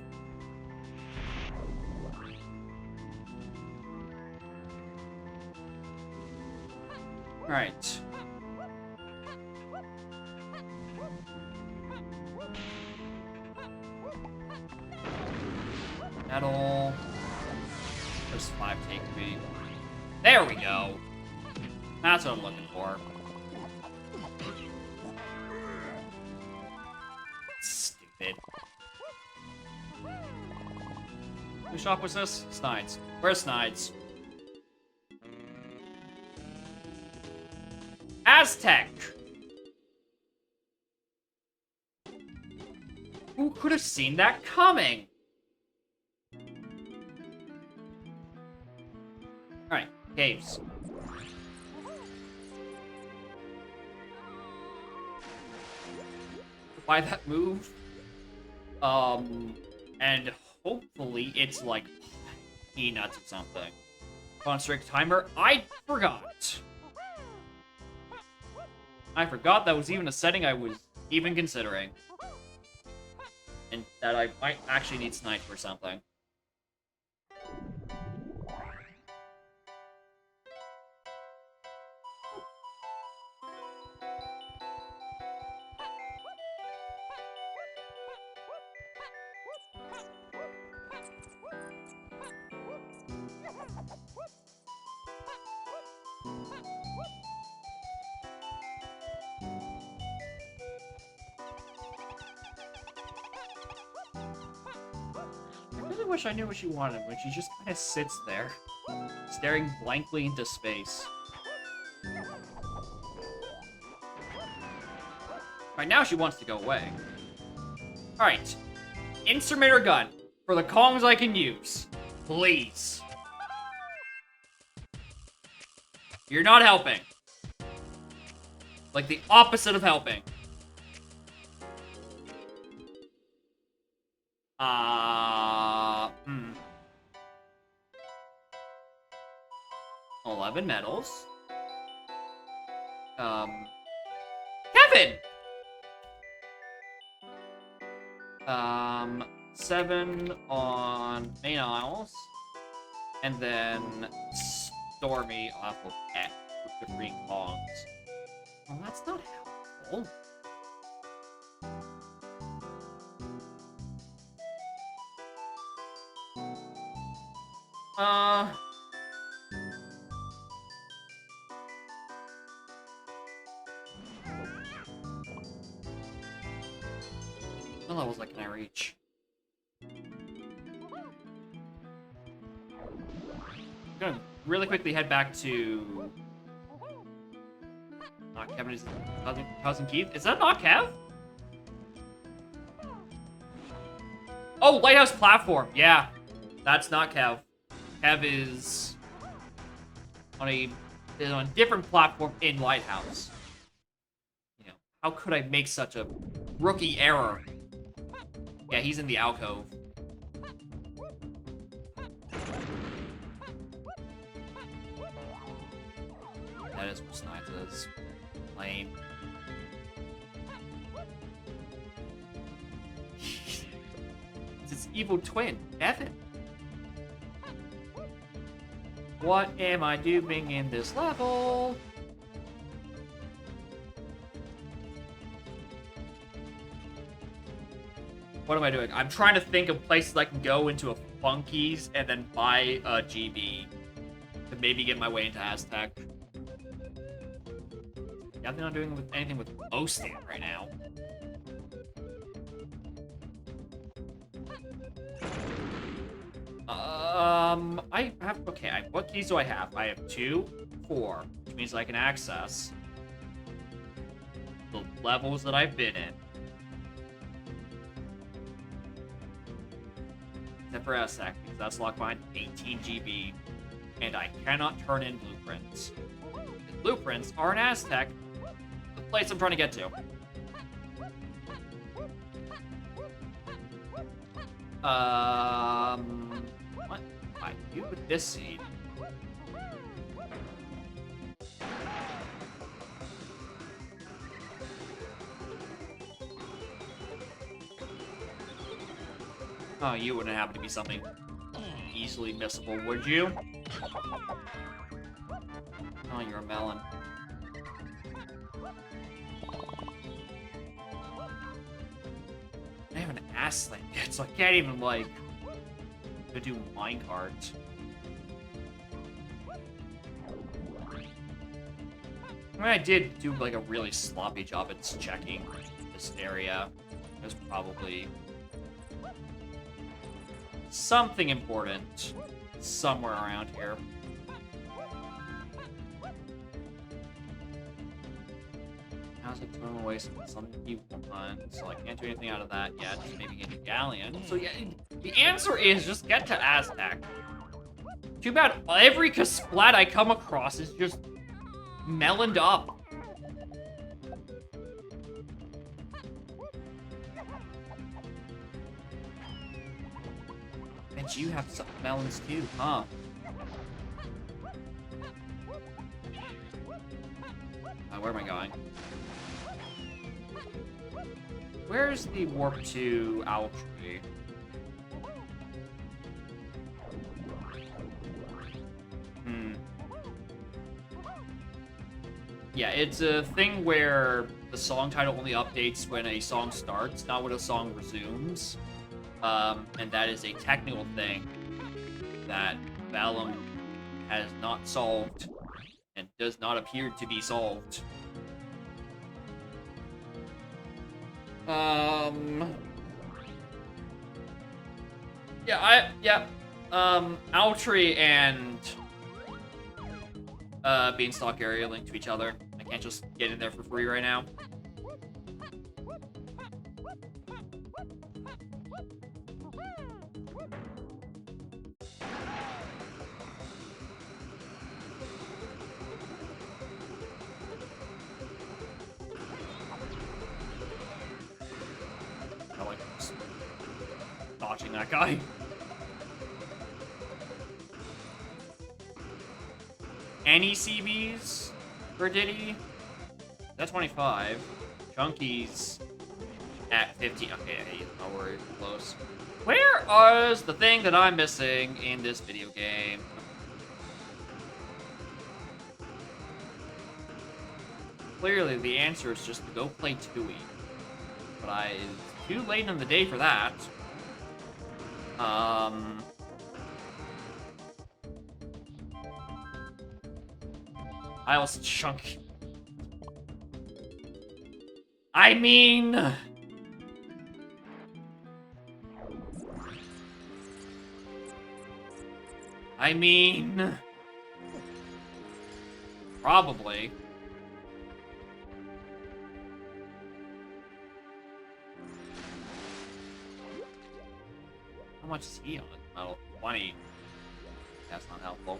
Alright. Metal. Where's 5 take me? There we go. That's what I'm looking for. Stupid. Whose shop was this? Snides. Where's Snides? Aztec! Who could have seen that coming? Alright, caves. By that move. And hopefully it's like peanuts or something. On strict timer, I forgot. I forgot that was even a setting I was even considering. And that I might actually need snipe for something. wish I knew what she wanted when she just kind of sits there, staring blankly into space. Right now she wants to go away. Alright. Instrumenter gun. For the Kongs I can use. Please. You're not helping. Like the opposite of helping. 11 medals. Kevin! 7 on main aisles. And then Stormy off of X with the three Kongs. Well, that's not helpful. What levels can I reach? I'm gonna really quickly head back to... Not Kevin, is cousin Keith? Is that not Kev? Oh, Lighthouse Platform. Yeah, that's not Kev. Kev is on a different platform in Lighthouse. You know, how could I make such a rookie error? Yeah, he's in the alcove. That is what Sniped is. Lame. It's his evil twin, Evan. What am I doing in this level? What am I doing? I'm trying to think of places I can go into a Funkies and then buy a GB to maybe get my way into Aztec. Yeah, I'm not doing anything with O-Stand right now. What keys do I have? I have 2, 4, which means I can access the levels that I've been in. Except for Aztec, because that's locked behind 18 GB, and I cannot turn in blueprints. The blueprints are in Aztec, the place I'm trying to get to. What do I do with this seed? Oh, you wouldn't happen to be something easily missable, would you? Oh, you're a melon. I have an ass thing yet, so I can't even, to do minecart. I mean, I did do, a really sloppy job at checking this area. There's probably something important somewhere around here. How's it throwing away something you want? So I can't do anything out of that yet. Just maybe get a galleon. So yeah, the answer is just get to Aztec. Too bad every Kasplat I come across is just meloned up. And you have some melons too, huh? Where am I going? Where's the warp to Owl Tree? Yeah, it's a thing where the song title only updates when a song starts, not when a song resumes. And that is a technical thing that Valum has not solved and does not appear to be solved. Owltree and Beanstalk area link to each other. I can't just get in there for free right now. I like just dodging that guy. Any CBs for Diddy? That's 25. Chunky's at 15. Okay, he's not worried. Close. Where is the thing that I'm missing in this video game? Clearly, the answer is just to go play Tui. But it's too late in the day for that. I also chunk. I mean... Probably. How much is he on? Oh, 20. That's not helpful.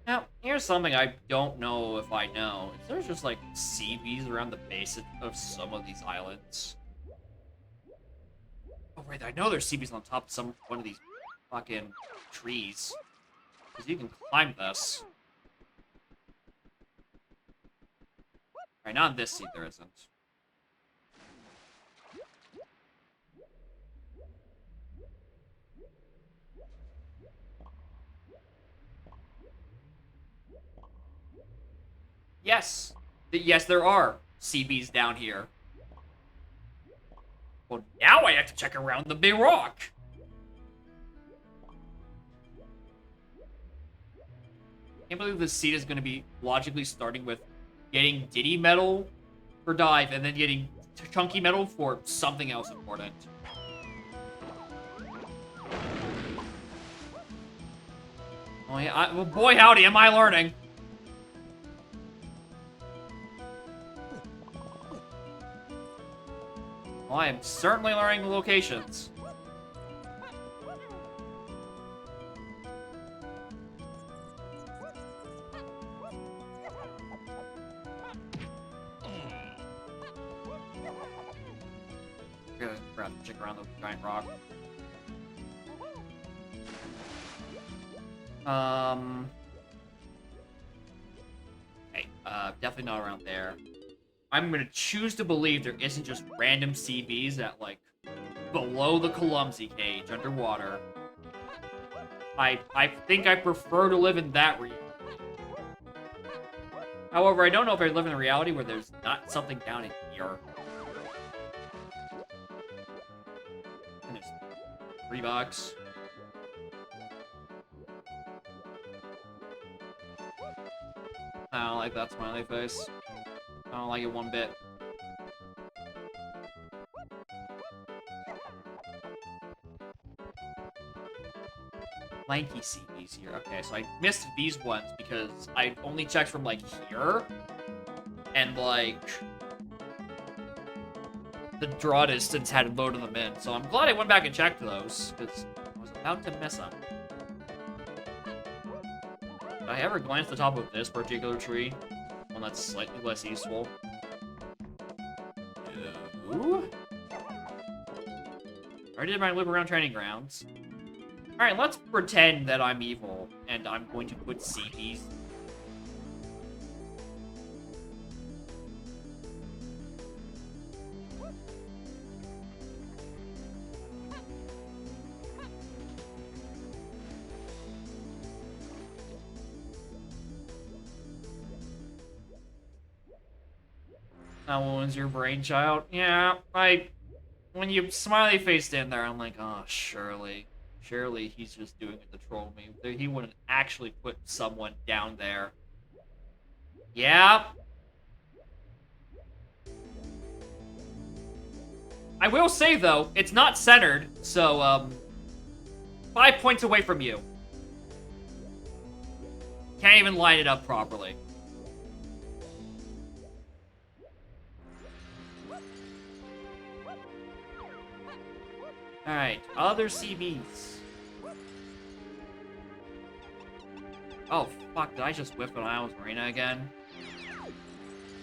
Now, here's something I don't know if I know. Is there just, like, CBs around the base of some of these islands? Oh, right, I know there's CBs on top of one of these fucking trees. Because you can climb this. Right, not in this seed there isn't. Yes. Yes, there are CBs down here. Well, now I have to check around the big rock. Can't believe this seed is going to be logically starting with getting Diddy medal for dive and then getting chunky medal for something else important. Oh yeah, well, boy howdy, am I learning. Well, I am certainly learning the locations. Gonna grab the chick around the giant rock. Hey, definitely not around there. I'm gonna choose to believe there isn't just random CBs at, like, below the Clumsy cage, underwater. I think I prefer to live in that reality. However, I don't know if I live in a reality where there's not something down in here. And it's $3. I don't like that smiley face. I don't like it one bit. Lanky CBs here. Okay, so I missed these ones because I only checked from, like, here. And, like, the draw distance hadn't loaded them in. So I'm glad I went back and checked those, because I was about to miss them. Did I ever glance at the top of this particular tree? One that's slightly less useful. No. I already did my loop around training grounds. Alright, let's pretend that I'm evil, and I'm going to put CBs. That one's your brainchild. Yeah, when you smiley faced in there, I'm like, oh, surely he's just doing it to troll me. He wouldn't actually put someone down there. Yeah. I will say, though, it's not centered, so, 5 points away from you. Can't even line it up properly. Alright, other CBs. Oh, fuck, did I just whip an Isles Marina again?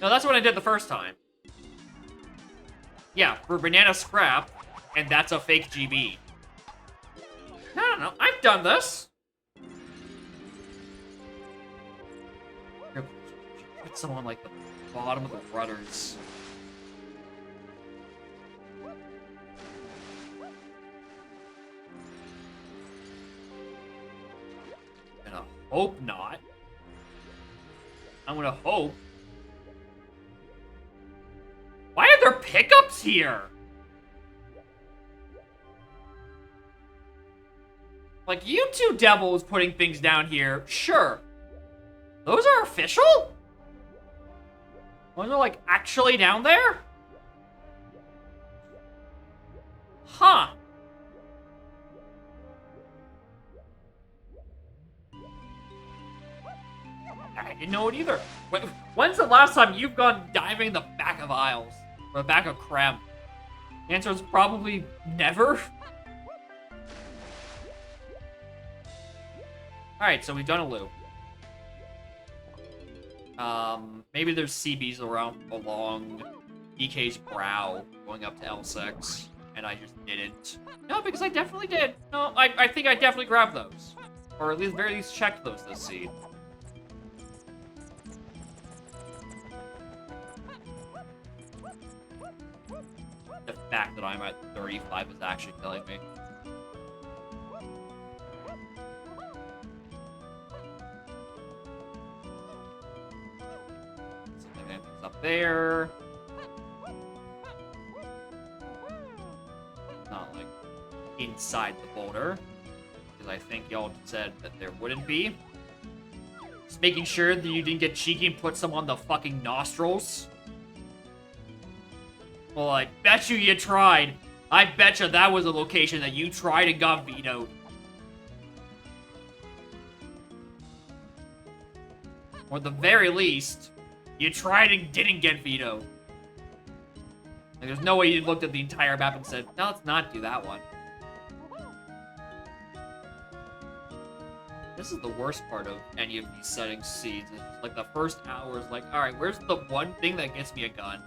No, that's what I did the first time. Yeah, for Banana Scrap, and that's a fake GB. I don't know, I've done this! Put someone like the bottom of the rudders. I'm gonna hope not. I'm gonna hope. Why are there pickups here? Like, you two devils putting things down here, sure. Those are official? Those are, like, actually down there? Huh. I didn't know it either. When's the last time you've gone diving in the back of aisles? Or the back of Krem? The answer is probably never. Alright, so we've done a loop. Maybe there's CBs along DK's brow going up to L6, and I just didn't. No, because I definitely did. No, I think I definitely grabbed those. Or at least, very least checked those this seed. The fact that I'm at 35 is actually killing me. Up there. Not like inside the boulder, because I think y'all said that there wouldn't be. Just making sure that you didn't get cheeky and put some on the fucking nostrils. Well, I bet you tried. I bet you that was a location that you tried and got vetoed. Or at the very least, you tried and didn't get vetoed. Like, there's no way you looked at the entire map and said, no, let's not do that one. This is the worst part of any of these setting seeds. It's like the first hour is like, alright, where's the one thing that gets me a gun?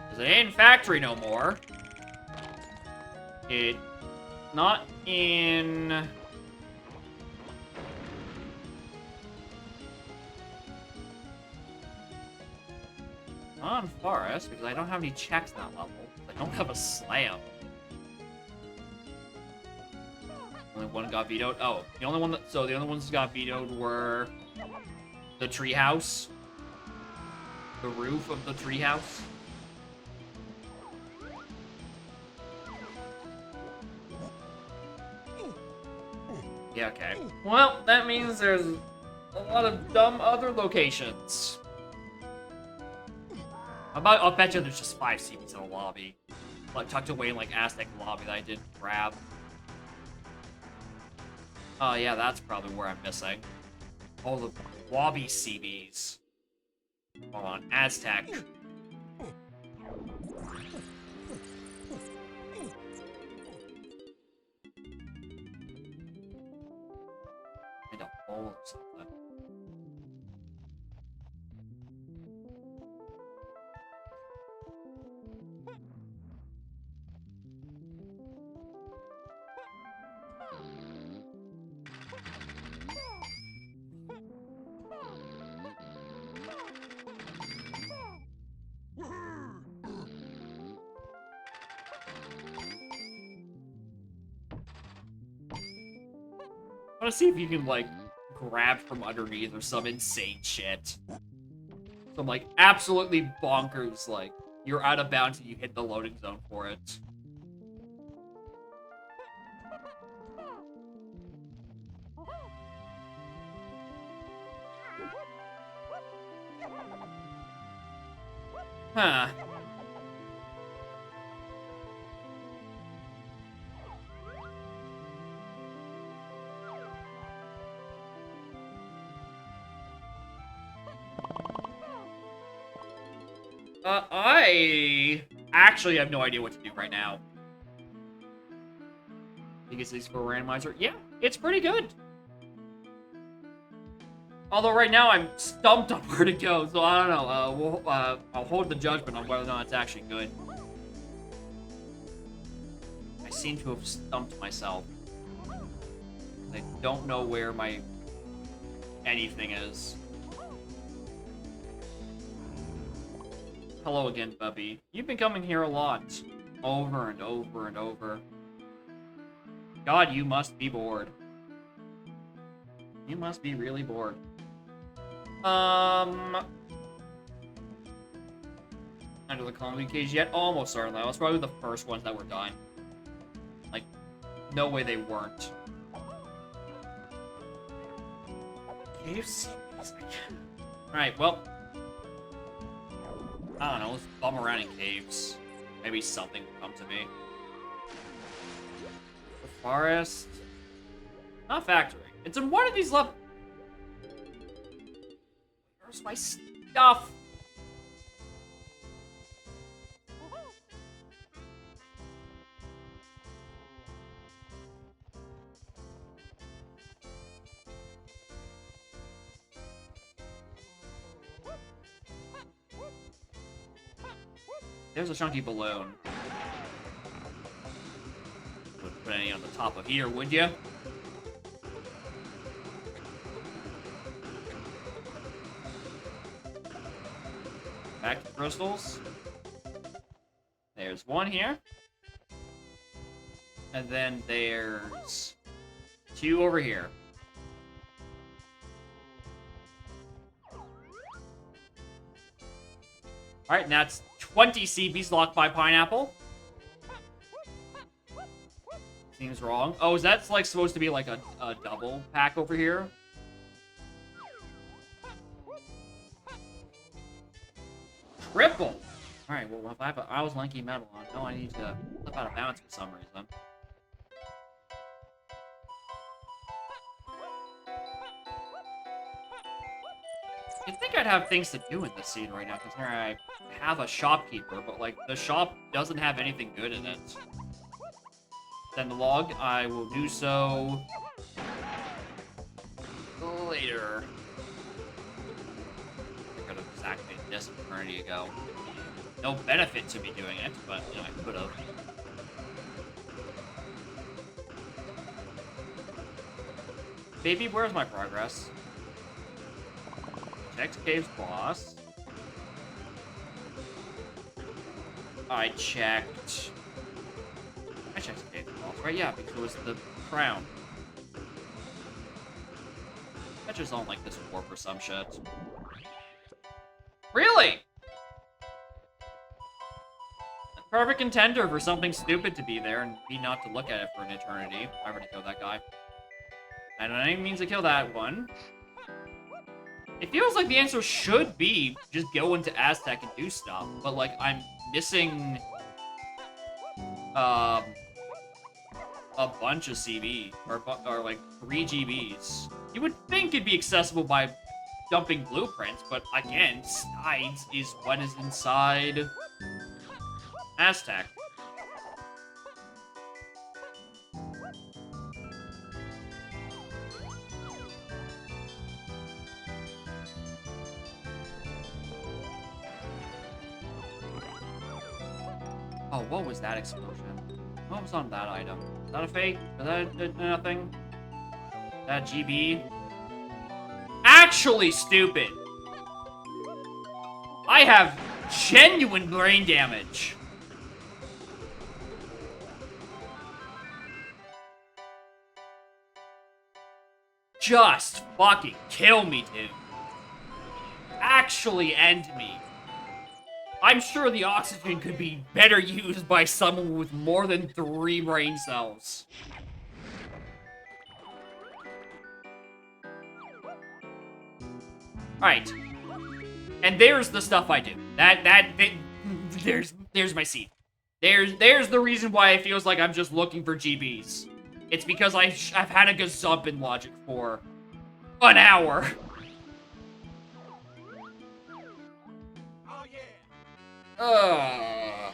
Because it ain't factory no more. It's not in... on Forest, because I don't have any checks in that level. I don't have a slam. Only one got vetoed. Oh, the only one that... So the only ones that got vetoed were... the treehouse. The roof of the treehouse. Yeah, okay. Well, that means there's a lot of dumb other locations. I'll bet you there's just 5 CBs in the lobby. Like, tucked away in, like, Aztec lobby that I didn't grab. Oh, yeah, that's probably where I'm missing. All the lobby CBs. Hold on, Aztec. And a bowl or something. I want to see if you can, like, grab from underneath or some insane shit. Some, like, absolutely bonkers, like, you're out of bounds and you hit the loading zone for it. Huh. I actually have no idea what to do right now. Because these for randomizer. Yeah, it's pretty good. Although right now I'm stumped on where to go, so I don't know. I'll hold the judgment on whether or not it's actually good. I seem to have stumped myself. I don't know where my anything is. Hello again, Bubby. You've been coming here a lot. Over and over and over. God, you must be bored. You must be really bored. Under the comedy cage yet? Almost certainly. That was probably the first ones that were done. Like, no way they weren't. KFC. Alright, well. I don't know, let's bum around in caves. Maybe something will come to me. The forest. Not factory. It's in one of these levels. Where's my stuff? There's a chunky balloon. Wouldn't put any on the top of here, would you? Back to crystals. There's one here. And then there's two over here. Alright, and that's 20 CBs locked by pineapple. Seems wrong. Oh, is that like supposed to be like a double pack over here? Triple! Alright, well, if I was lanky metal on, no, I need to flip out of balance for some reason. You'd think I'd have things to do in this scene right now, considering I have a shopkeeper, but, like, the shop doesn't have anything good in it. Send the log. I will do so later. I could have exactly this eternity ago. No benefit to me doing it, but, you know, I could have. Baby, where's my progress? Checked Cave's boss. I checked Cave's boss, right? Yeah, because it was the crown. I just don't like this warp or some shit. Really? Perfect contender for something stupid to be there and me not to look at it for an eternity. I already killed that guy. I don't even mean to kill that one. It feels like the answer should be just go into Aztec and do stuff, but like I'm missing a bunch of CB or like 3 GBs. You would think it'd be accessible by dumping blueprints, but again, Snides is what is inside Aztec. Oh, what was that explosion? What was on that item? Is that a fake? Is that nothing? That GB? Actually stupid! I have genuine brain damage. Just fucking kill me, dude. Actually end me. I'm sure the oxygen could be better used by someone with more than 3 brain cells. Alright. And there's the stuff I do. There's my seed. There's the reason why it feels like I'm just looking for GBs. It's because I've had a gazump in logic for an hour. Yeah,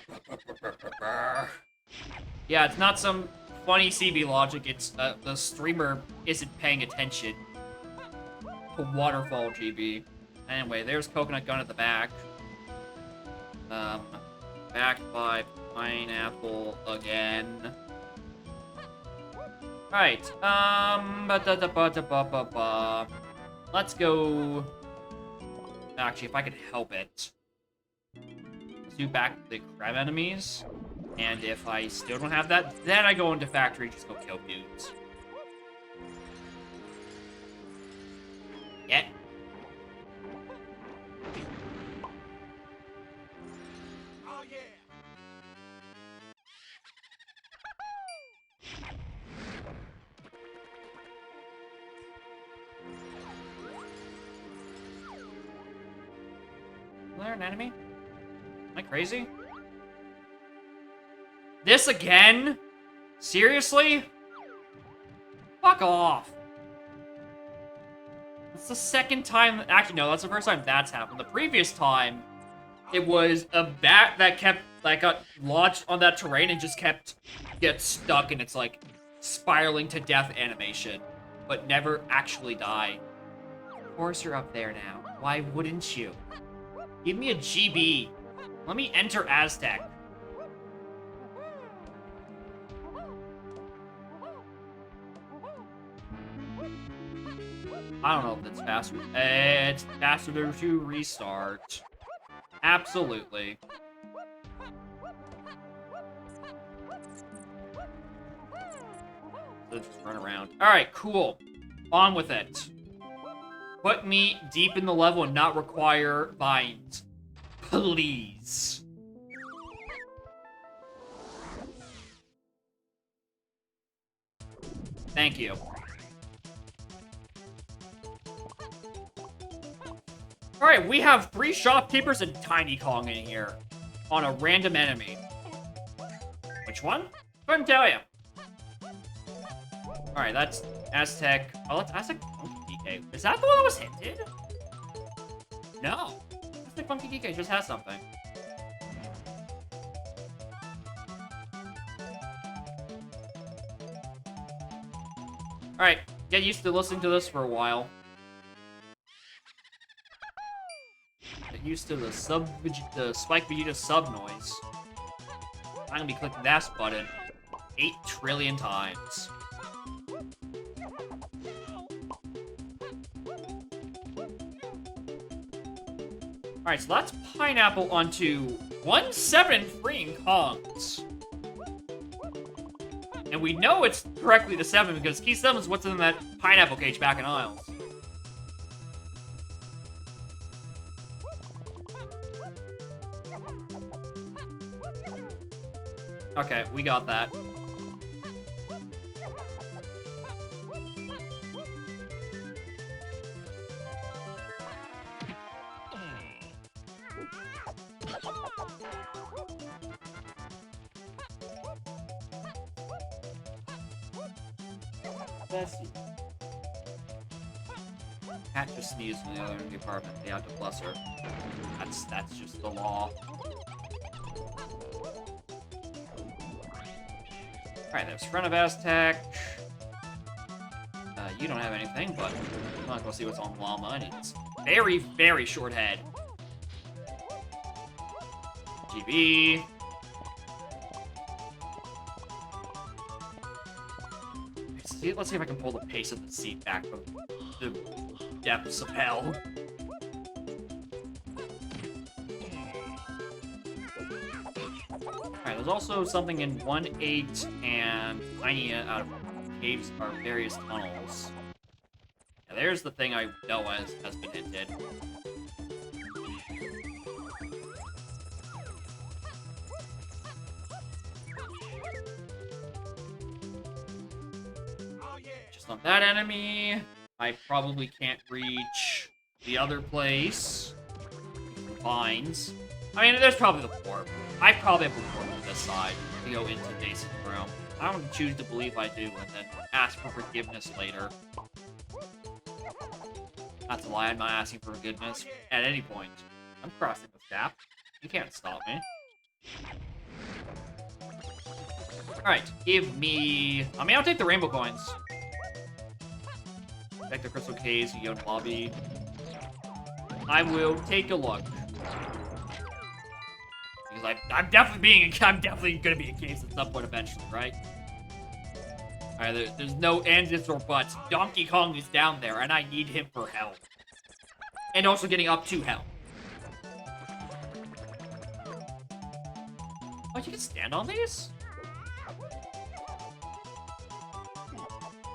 it's not some funny CB logic. It's the streamer isn't paying attention to Waterfall GB. Anyway, there's Coconut Gun at the back. Backed by Pineapple again. Right. Let's go. Actually, if I could help it, let's do back the crab enemies. And if I still don't have that, then I go into factory, just go kill dudes. Yeah. Oh yeah. Is there an enemy? Am I crazy? This again? Seriously? Fuck off. That's the second time. Actually, no, that's the first time that's happened. The previous time, it was a bat that got launched on that terrain and just gets stuck in its, like, spiraling to death animation, but never actually die. Of course you're up there now. Why wouldn't you? Give me a GB. Let me enter Aztec. I don't know if it's faster. It's faster to restart. Absolutely. So just run around. Alright, cool. On with it. Put me deep in the level and not require vines. Please. Thank you. Alright, we have 3 shopkeepers and Tiny Kong in here. On a random enemy. Which one? Couldn't tell you. Alright, that's Aztec. Oh, that's Aztec Funky DK. Is that the one that was hinted? No. Aztec Funky DK just has something. Alright, get used to listening to this for a while. Get used to the Spike Vegeta sub noise. I'm gonna be clicking that button 8 trillion times. Alright, so that's Pineapple onto 1-7 freeing Kongs. And we know it's correctly the 7 because Key 7 is what's in that Pineapple cage back in Isles. Okay, we got that. Cat just sneezed in the other department. They have to bless her. That's just the law. Alright, there's front of Aztec. You don't have anything, but I'm not gonna see what's on Llama, and it's very, very short head. GB. Let's see if I can pull the pace of the seat back from the depths of hell. Alright, there's also something in 1-8 and Tiny out of caves or various tunnels. Yeah, there's the thing I know has been hinted. Just not that enemy. I probably can't reach the other place. Vines. I mean, there's probably the portal. I probably have the portal on this side to go into Jason's room. I'm gonna choose to believe I do and then ask for forgiveness later. That's a lie, I'm not asking for forgiveness at any point. I'm crossing this gap. You can't stop me. Alright, give me... I mean, I'll take the rainbow coins. Check the crystal case, you go to lobby. I will take a look. Because I'm definitely gonna be a case at some point eventually, right? Alright, there's no ands, ifs, or buts. Donkey Kong is down there, and I need him for help. And also getting up to hell. Oh, you can stand on these?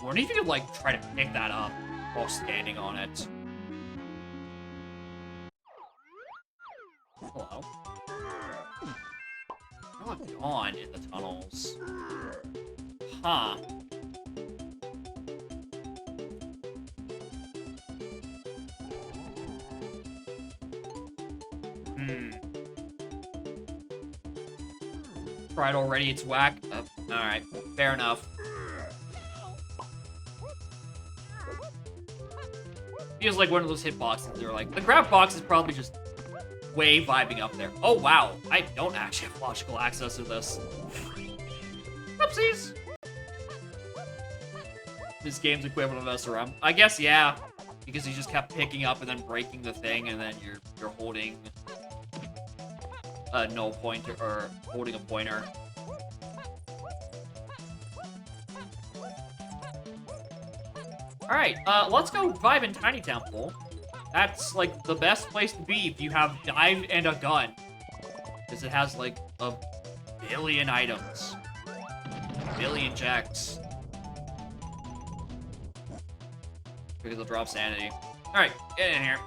I wonder if you could, like, try to pick that up while standing on it. Hello. They're not gone in the tunnels. Huh. Tried already, it's whack. Alright, fair enough. Feels like one of those hitboxes. They're like, the grab box is probably just way vibing up there. Oh, wow. I don't actually have logical access to this. Oopsies. This game's equivalent of SRM. I guess, yeah. Because you just kept picking up and then breaking the thing, and then you're holding a null pointer, or holding a pointer. Alright, let's go vibe in Tiny Temple. That's, like, the best place to be if you have dive and a gun. Because it has, like, a billion items. A billion checks. Because it'll drop sanity. Alright, get in here.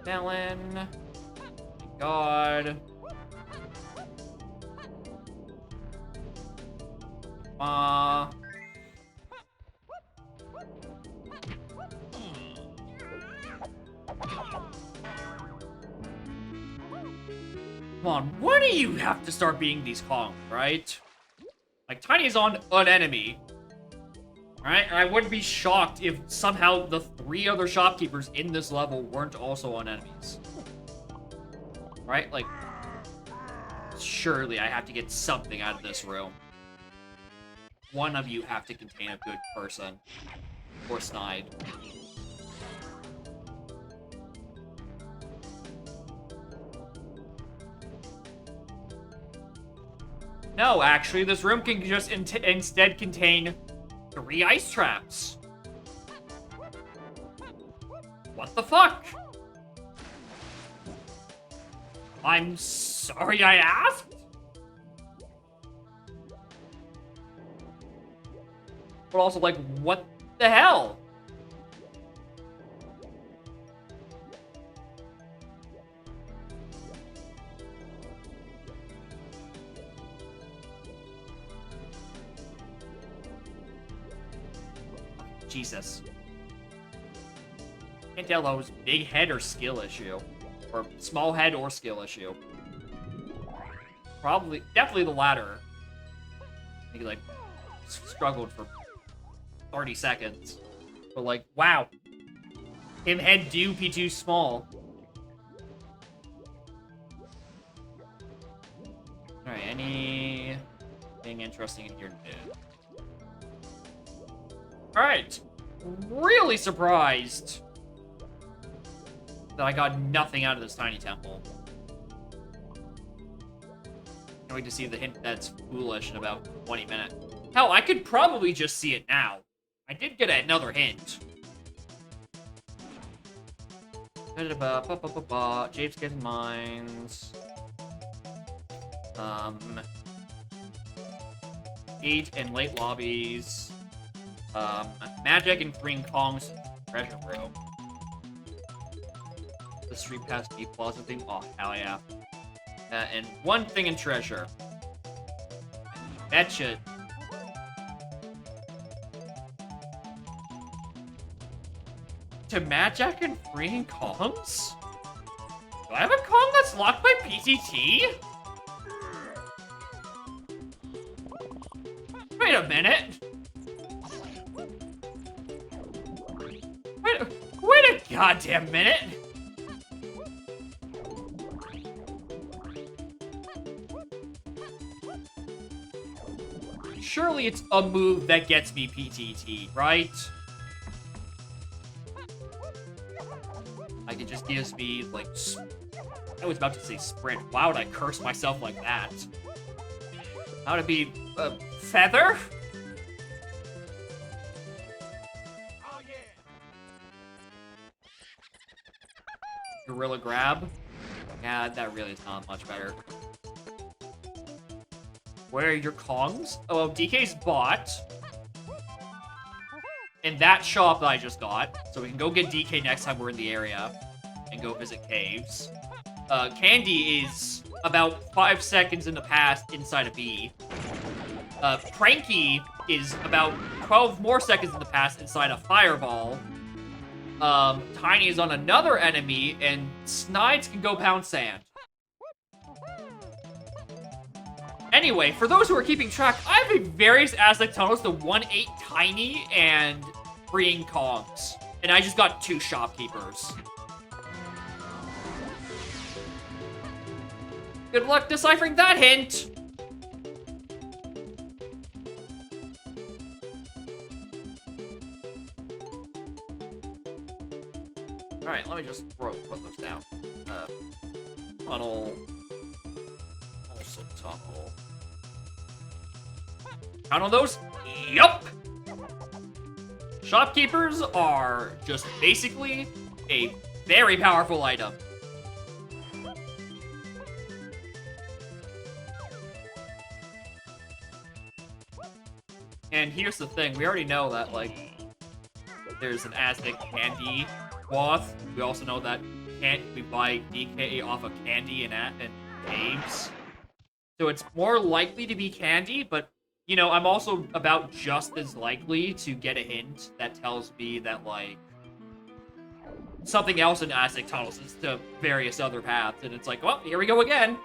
Melon. God. Come on, when do you have to start being these Kong, right? Like, Tiny is on an enemy. Right? And I wouldn't be shocked if somehow the 3 other shopkeepers in this level weren't also on enemies. Right? Like, surely I have to get something out of this room. One of you have to contain a good person. Or snide. No, actually, this room can just instead contain 3 ice traps. What the fuck? I'm sorry I asked? But also, like, what the hell? Jesus. Can't tell that was big head or skill issue. Or small head or skill issue. Probably, definitely the latter. I think he, like, struggled for 30 seconds. But, like, wow. Him head do be too small. Alright, anything interesting in here? Alright. Really surprised that I got nothing out of this tiny temple. Can't wait to see the hint that's foolish in about 20 minutes. Hell, I could probably just see it now. I did get another hint. Jade's getting mines. 8 and late lobbies. Magic and freeing Kong's treasure room. The street pass deep closet thing. Oh, hell yeah. And one thing in treasure. Betcha. to Mad Jack and freeing Kongs? Do I have a Kong that's locked by PTT? Wait a minute. Wait a goddamn minute. Surely it's a move that gets me PTT, right? Like, it just gives me, like, I was about to say sprint. Why would I curse myself like that? How would it be, feather? Oh yeah. Gorilla grab? Yeah, that really is not much better. Where are your Kongs? Oh, DK's bought. In that shop that I just got. So we can go get DK next time we're in the area. And go visit caves. Candy is about 5 seconds in the past inside a bee. Cranky is about 12 more seconds in the past inside a fireball. Tiny is on another enemy, and Snides can go pound sand. Anyway, for those who are keeping track, I have a various Aztec tunnels to 1-8 Tiny and freeing Kongs. And I just got 2 shopkeepers. Good luck deciphering that hint! Alright, let me just put those down. Tunnel. Also tunnel. Count on those? Yup! Shopkeepers are just basically a very powerful item. And here's the thing, we already know that, like, there's an Aztec candy cloth. We also know that we buy DK off of candy and caves. So it's more likely to be candy, but, you know, I'm also about just as likely to get a hint that tells me that, like, something else in Aztec tunnels is to various other paths. And it's like, well, here we go again.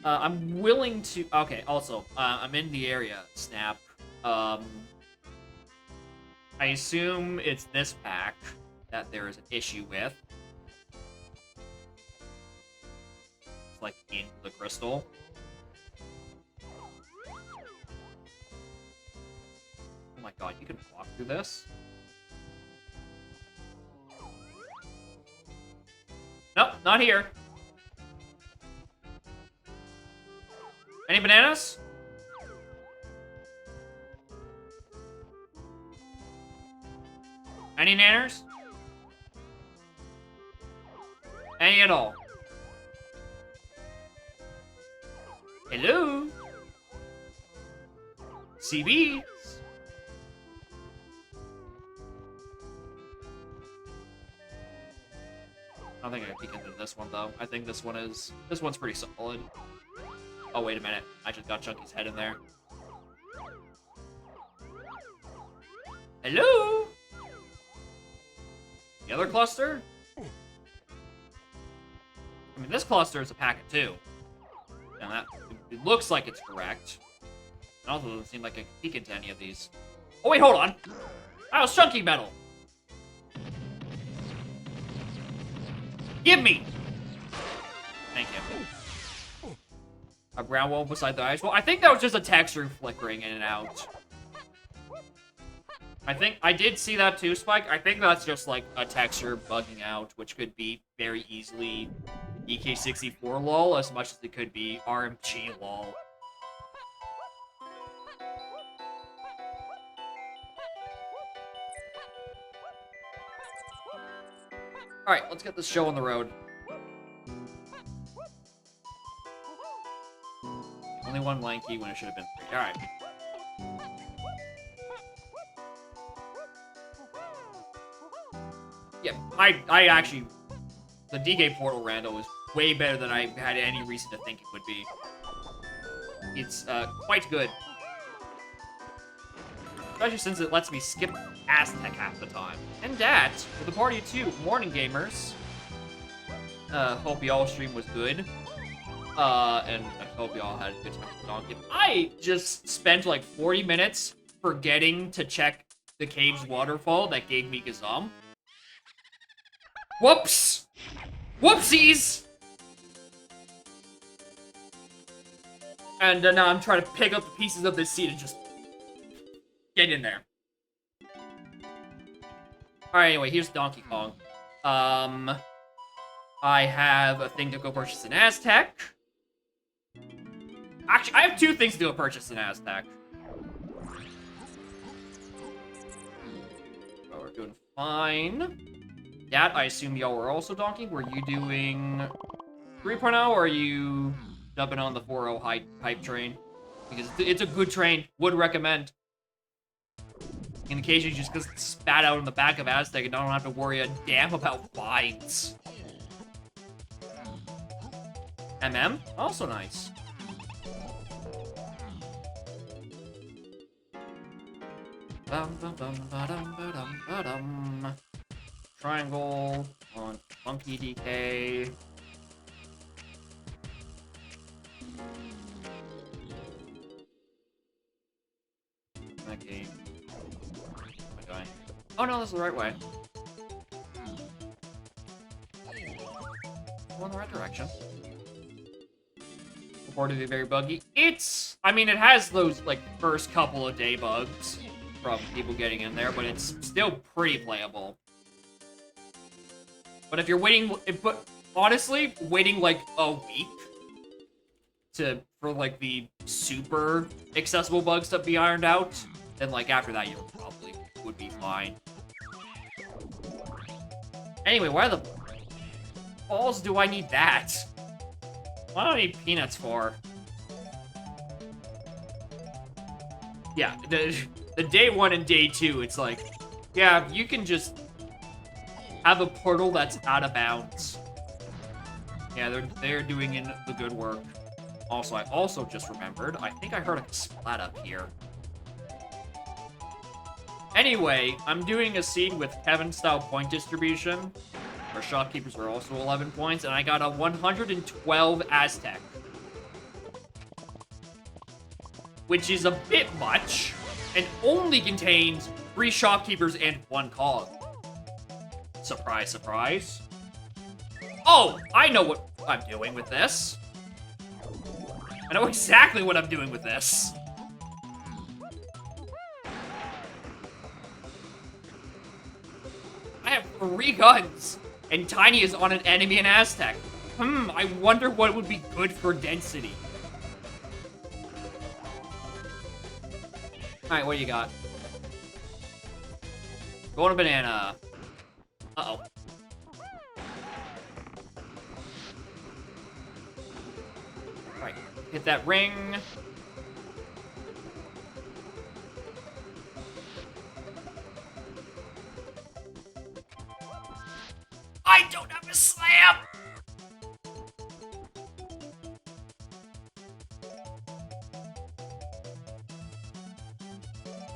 I'm willing to... Okay, also, I'm in the area, Snap. I assume it's this pack that there is an issue with. It's like in the crystal. Oh my god, you can walk through this? Nope, not here. Any bananas? Any nanners? Any at all? Hello? CBs? I don't think I can peek into this one though. I think this one's pretty solid. Oh, wait a minute. I just got Chunky's head in there. Hello? The other cluster? I mean, this cluster is a packet too. Now that it looks like it's correct. It also doesn't seem like I can peek into any of these. Oh, wait, hold on. That was Chunky Metal. Give me! Thank you. A brown wall beside the ice wall. I think that was just a texture flickering in and out. I think I did see that too, Spike. I think that's just like a texture bugging out, which could be very easily EK64 lol as much as it could be RMG lol. Alright, let's get this show on the road. Only one lanky when it should have been 3. Alright. Yeah, I actually... The DK Portal Rando is way better than I had any reason to think it would be. It's, quite good. Especially since it lets me skip Aztec half the time. And that, with a party of 2 morning gamers. Hope y'all stream was good. And I hope y'all had a good time with Donkey. I just spent like 40 minutes forgetting to check the cave's waterfall that gave me Gazam. Whoops! Whoopsies! And now I'm trying to pick up the pieces of this seed and just get in there. Alright, anyway, here's Donkey Kong. I have a thing to go purchase an Aztec. Actually, I have 2 things to go purchase an Aztec. Oh, we're doing fine. That, I assume y'all were also donking. Were you doing 3.0 or are you jumping on the 4.0 hype train? Because it's a good train. Would recommend. And occasionally just gets spat out in the back of Aztec and I don't have to worry a damn about fines. MM? Also nice. Triangle on Funky DK. Okay. Okay. Oh no, this is the right way. Go in the right direction. Reported to be very buggy. I mean, it has those, like, first couple of day bugs from people getting in there, but it's still pretty playable. But if you're waiting, honestly, waiting, like, a week for, like, the super accessible bugs to be ironed out, then, like, after that, you probably would be fine. Anyway, why the balls do I need that? What do I need peanuts for? Yeah, the day 1 and day 2, it's like, yeah, you can just have a portal that's out of bounds. Yeah, they're doing in the good work. Also, I also just remembered, I think I heard a splat up here. Anyway, I'm doing a seed with Kevin-style point distribution, where shopkeepers are also 11 points, and I got a 112 Aztec. Which is a bit much, and only contains 3 shopkeepers and 1 cog. Surprise, surprise. Oh, I know what I'm doing with this. I know exactly what I'm doing with this. I have 3 guns, and Tiny is on an enemy in Aztec. I wonder what would be good for density. Alright, what do you got? Golden banana. Uh-oh. Alright, hit that ring. I don't have a slam!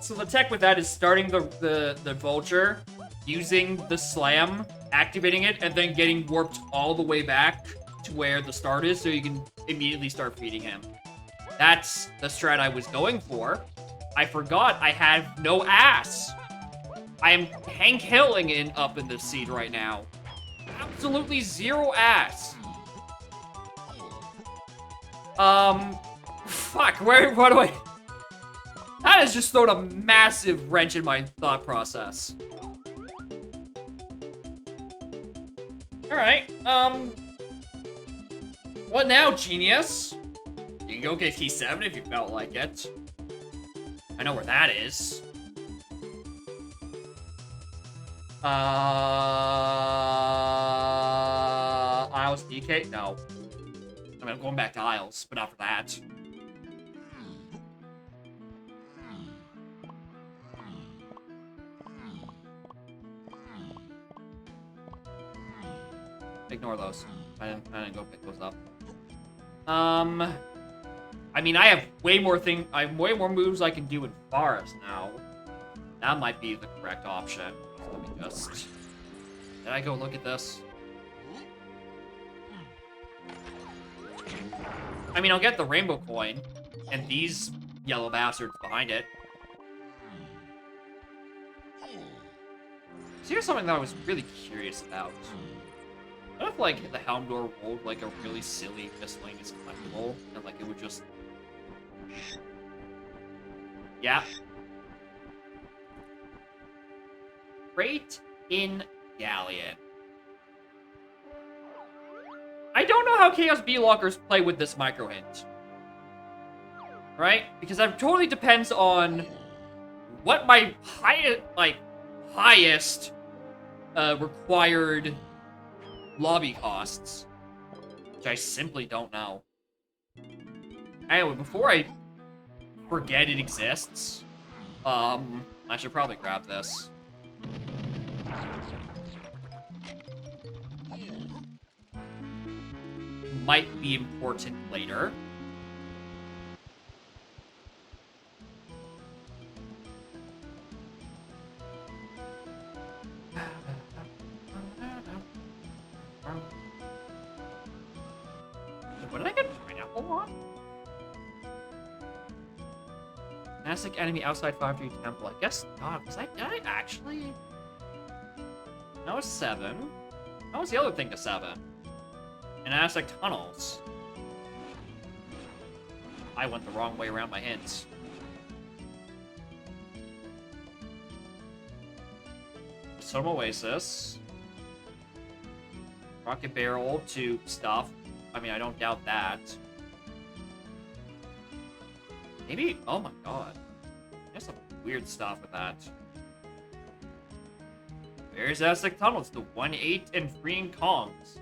So the tech with that is starting the vulture, using the slam, activating it, and then getting warped all the way back to where the start is so you can immediately start feeding him. That's the strat I was going for. I forgot I have no ass. I am Hank Hilling up in this seed right now. Absolutely 0 ass. Fuck, what do I... That has just thrown a massive wrench in my thought process. Alright, what now, genius? You can go get key 7 if you felt like it. I know where that is. Isles DK? No. I mean, I'm going back to Isles, but not for that. Ignore those. I didn't go pick those up. I mean, I have way more moves I can do in Forest now. That might be the correct option. Let me just... Did I go look at this? I mean, I'll get the rainbow coin, and these yellow bastards behind it. So here's something that I was really curious about. What if, like, the Helm Door rolled, like, a really silly miscellaneous collectible, and, like, it would just... Yeah. Freight in Galleon. I don't know how Chaos B-Lockers play with this micro hint. Right? Because that totally depends on what my highest required lobby costs. Which I simply don't know. Anyway, before I forget it exists, I should probably grab this. Might be important later. What did I get pineapple on? Aztec enemy outside 5-3 temple. I guess not. Did I actually? That was 7. How was the other thing to 7? And Aztec tunnels. I went the wrong way around my hints. Some Oasis. Rocket Barrel to stuff. I mean, I don't doubt that. Maybe... Oh my god. There's some weird stuff with that. There's Aztec Tunnels, the 1-8 and freeing Kongs.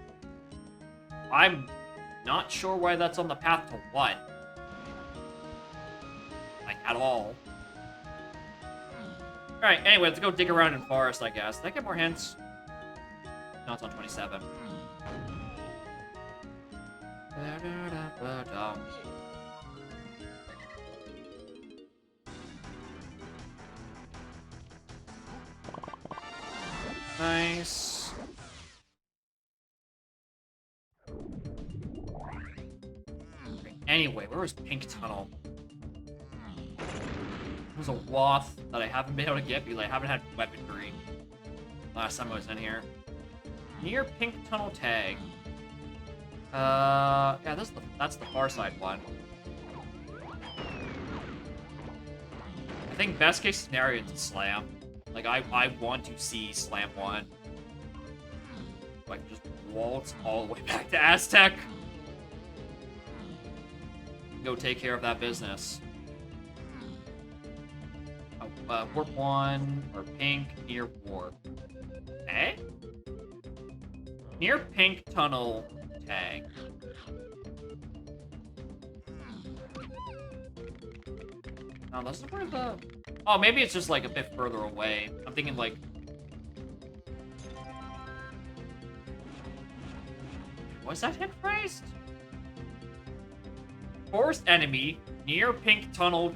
I'm not sure why that's on the path to what. Like, at all. Alright, anyway, let's go dig around in Forest, I guess. Did I get more hints? No, it's on 27. Nice. Anyway, where was Pink Tunnel? There's a Wath that I haven't been able to get because I haven't had weaponry last time I was in here. Near Pink Tunnel tag. Yeah, that's the far side one. I think best case scenario is a slam. Like, I want to see slam 1. So I can just waltz all the way back to Aztec. Go take care of that business. Warp 1 or pink near warp. Eh? Near Pink Tunnel tag. No, that's not where the... Oh, maybe it's just, like, a bit further away. I'm thinking, like... Was that hit phrased? Forest enemy near Pink Tunnel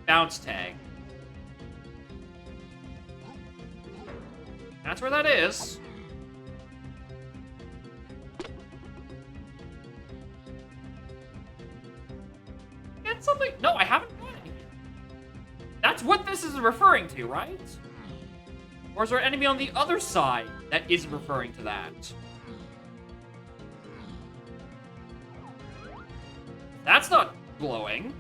bounce tag. That's where that is. Get something... No, I haven't got it. That's what this is referring to, right? Or is there an enemy on the other side that is referring to that? That's not glowing.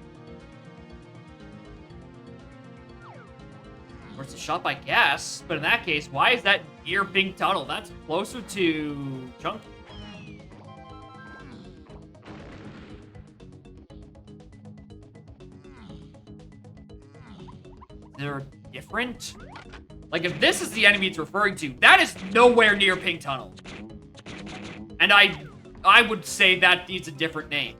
Or it's a shop, I guess. But in that case, why is that near Pink Tunnel? That's closer to Chunky. They're different? Like, if this is the enemy it's referring to, that is nowhere near Pink Tunnel. And I would say that needs a different name.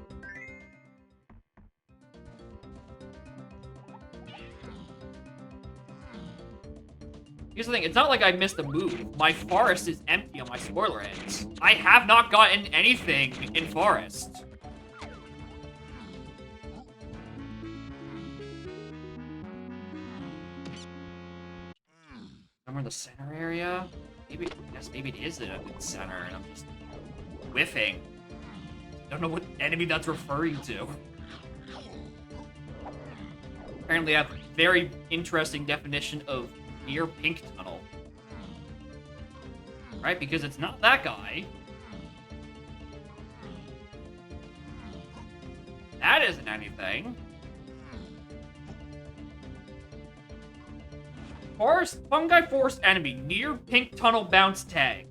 Here's the thing, it's not like I missed a move. My forest is empty on my spoiler heads. I have not gotten anything in forest. Somewhere in the center area? Maybe, yes, maybe it is in the center, and I'm just whiffing. Don't know what enemy that's referring to. Apparently, I have a very interesting definition of near pink tunnel. Right, because it's not that guy. That isn't anything. Forest, fungi forest enemy, near pink tunnel bounce tag.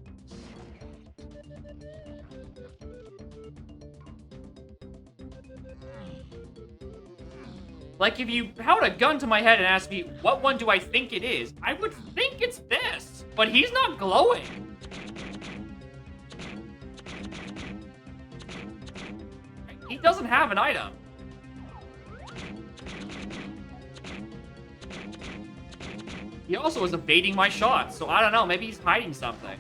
Like, if you held a gun to my head and asked me, what one do I think it is? I would think it's this, but he's not glowing. He doesn't have an item. He also is evading my shots, so I don't know, maybe he's hiding something.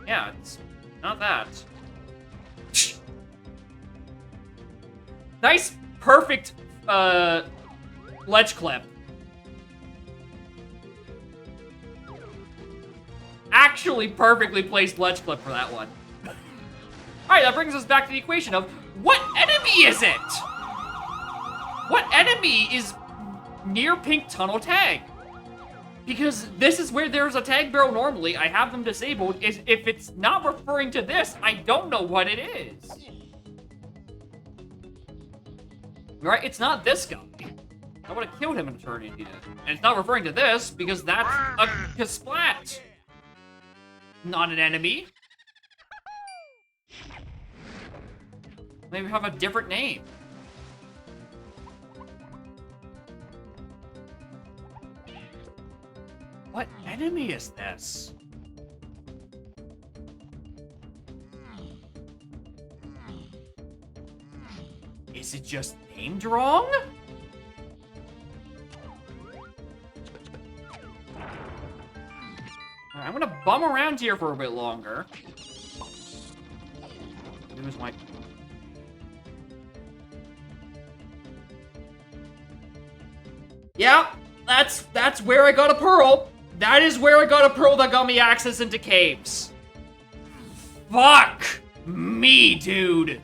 Yeah, it's not that. Nice, perfect, ledge clip. Actually perfectly placed ledge clip for that one. Alright, that brings us back to the equation of, what enemy is it? What enemy is near pink tunnel tag? Because this is where there's a tag barrel normally. I have them disabled. If it's not referring to this, I don't know what it is. Right? It's not this guy. I would have killed him in eternity. And it's not referring to this because that's a Kasplat. Not an enemy. Maybe have a different name. What enemy is this? Is it just named wrong? Alright, I'm gonna bum around here for a bit longer. Lose my... Yeah, that's where I got a pearl. That is where I got a pearl that got me access into caves. Fuck me, dude.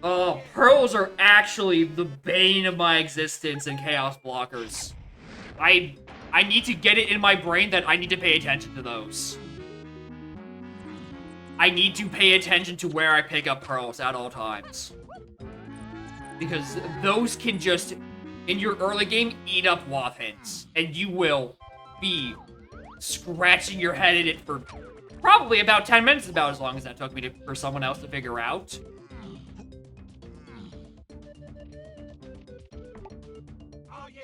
Oh, pearls are actually the bane of my existence in Chaos Blockers. I need to get it in my brain that I need to pay attention to those. I need to pay attention to where I pick up pearls at all times. Because those can just, in your early game, eat up waff hints. And you will be scratching your head in it for probably about 10 minutes, about as long as that took me for someone else to figure out. Oh yeah.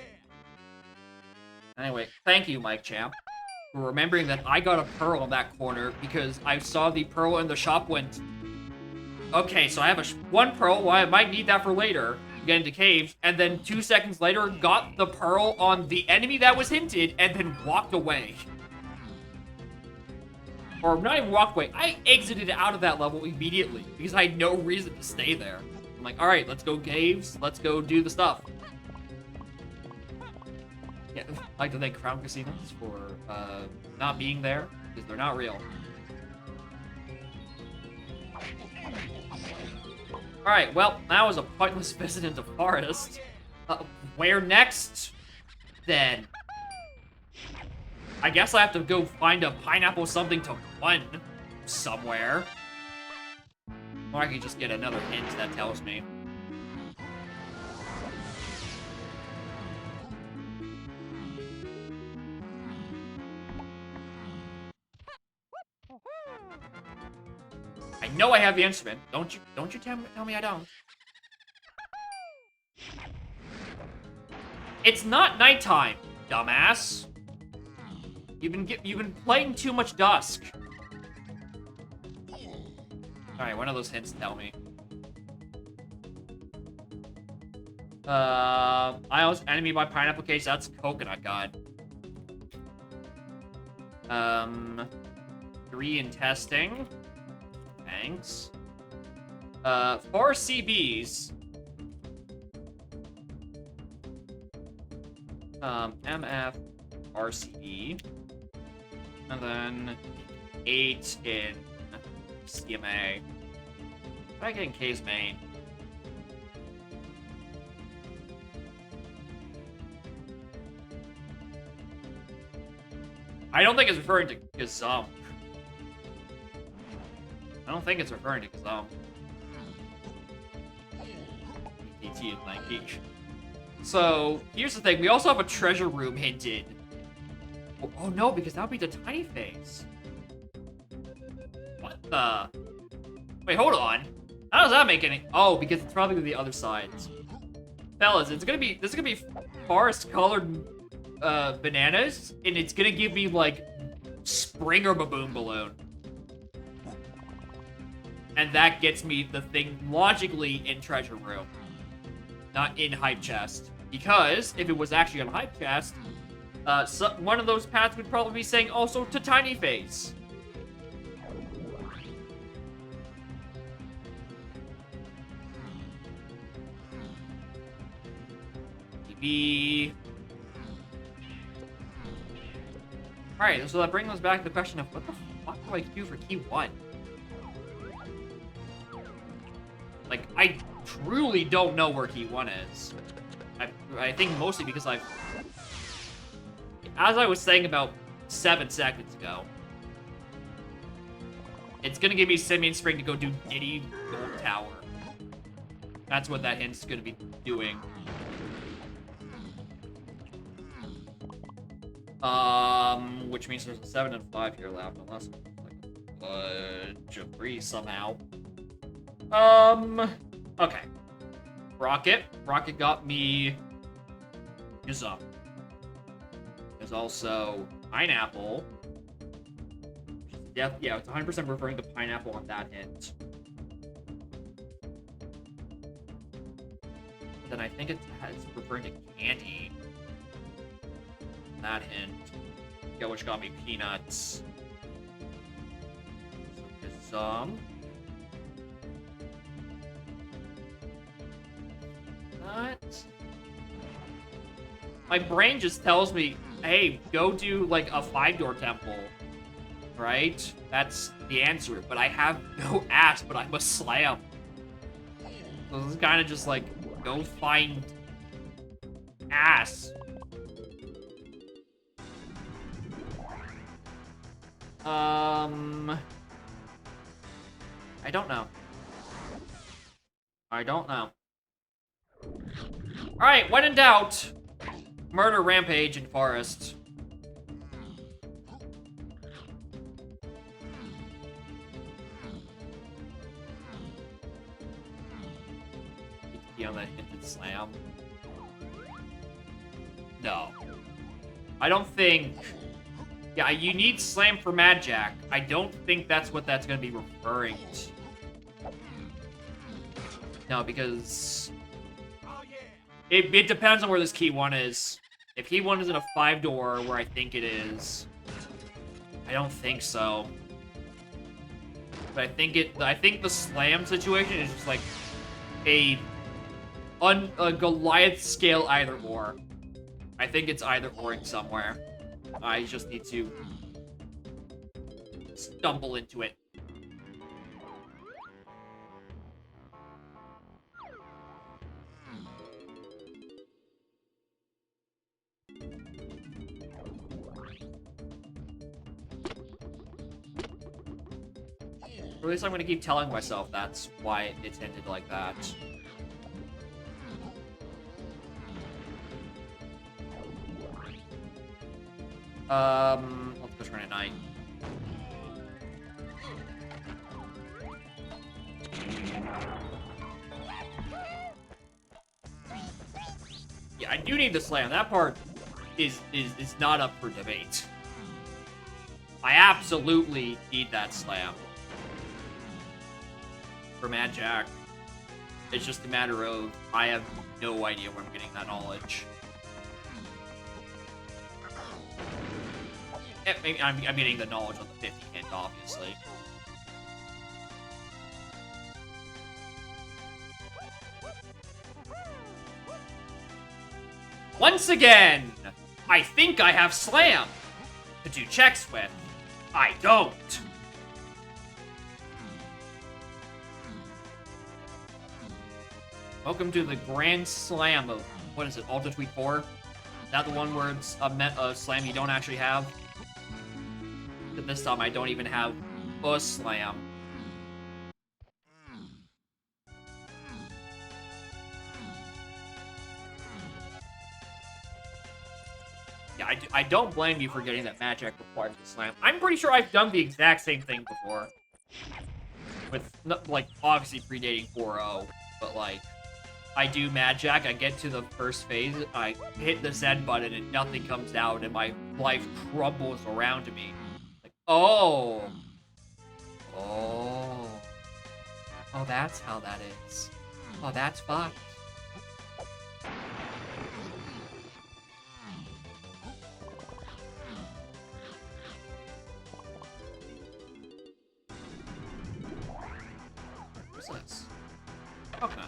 Anyway, thank you, Mike Champ, for remembering that I got a pearl in that corner because I saw the pearl in the shop went, okay, so I have one pearl, well, I might need that for later, get into caves, and then 2 seconds later, got the pearl on the enemy that was hinted, and then walked away. Or not even walked away, I exited out of that level immediately, because I had no reason to stay there. I'm like, alright, let's go caves, let's go do the stuff. Yeah, I'd like to thank Crown Casinos for not being there, because they're not real. Alright, well, that was a pointless visit into forest. Where next, then? I guess I have to go find a pineapple something to run somewhere. Or I could just get another hint that tells me. I know I have the instrument. Don't you tell me I don't. It's not nighttime, dumbass. You've been playing too much Dusk. Alright, one of those hints tell me. Isles enemy by pineapple case, that's Coconut God. 3 in testing. Thanks. 4 CBs. MF, RCE, and then 8 in CMA. What I get in K's main? I don't think it's referring to Gazum. I don't think it's referring to Gazum. ET is 19. So, here's the thing. We also have a treasure room hinted. Oh no, because that would be the tiny face. What the? Wait, hold on. How does that make any? Oh, because it's probably the other side. Fellas, this is gonna be forest-colored bananas, and it's gonna give me like spring or baboon balloon. And that gets me the thing logically in treasure room, not in hype chest. Because if it was actually on hype chest, one of those paths would probably be saying also to tiny face. Maybe. Alright, so that brings us back to the question of what the fuck do I do for key 1? Like, I truly don't know where key 1 is. I think mostly because as I was saying about 7 seconds ago, it's gonna give me Simeon Spring to go do Diddy Gold Tower. That's what that hint's gonna be doing. Which means there's a 7 and 5 here left, unless like a 3 somehow. Okay. Rocket got me Gazum. There's also pineapple. Yeah, it's 100% referring to pineapple on that hint. Then I think it's referring to candy. That hint. Yeah, which got me peanuts. So Gazum. What? My brain just tells me, hey, go do like a 5-door temple. Right? That's the answer. But I have no ass, but I'm a slam. So this is kind of just like, go find ass. I don't know. I don't know. Alright, when in doubt, murder rampage in forest. Be on that hinted slam. No. I don't think... Yeah, you need slam for Mad Jack. I don't think that's what that's going to be referring to. No, because... It depends on where this key 1 is. If key 1 is in a 5-door, where I think it is... I don't think so. But I think the slam situation is just like a Goliath scale either or. I think it's either oring somewhere. I just need to stumble into it. Or at least I'm going to keep telling myself that's why it's hinted like that. Let's go turn at night. Yeah, I do need the slam. That part is not up for debate. I absolutely need that slam. For Mad Jack. It's just a matter of I have no idea where I'm getting that knowledge. I'm getting the knowledge on the 50 hint, obviously. Once again, I think I have Slam to do checks with. I don't. Welcome to the Grand Slam of, what is it, Ultra Tweet 4? Is that the one where it's a slam you don't actually have? But this time I don't even have a slam. Yeah, I don't blame you for getting that Magic requires a slam. I'm pretty sure I've done the exact same thing before. With, like, obviously predating 4-0, but, like, I do Magic, I get to the first phase, I hit the Z button, and nothing comes out, and my life crumbles around me. Like, oh. Oh. Oh, that's how that is. Oh, that's fucked. What's this? Okay.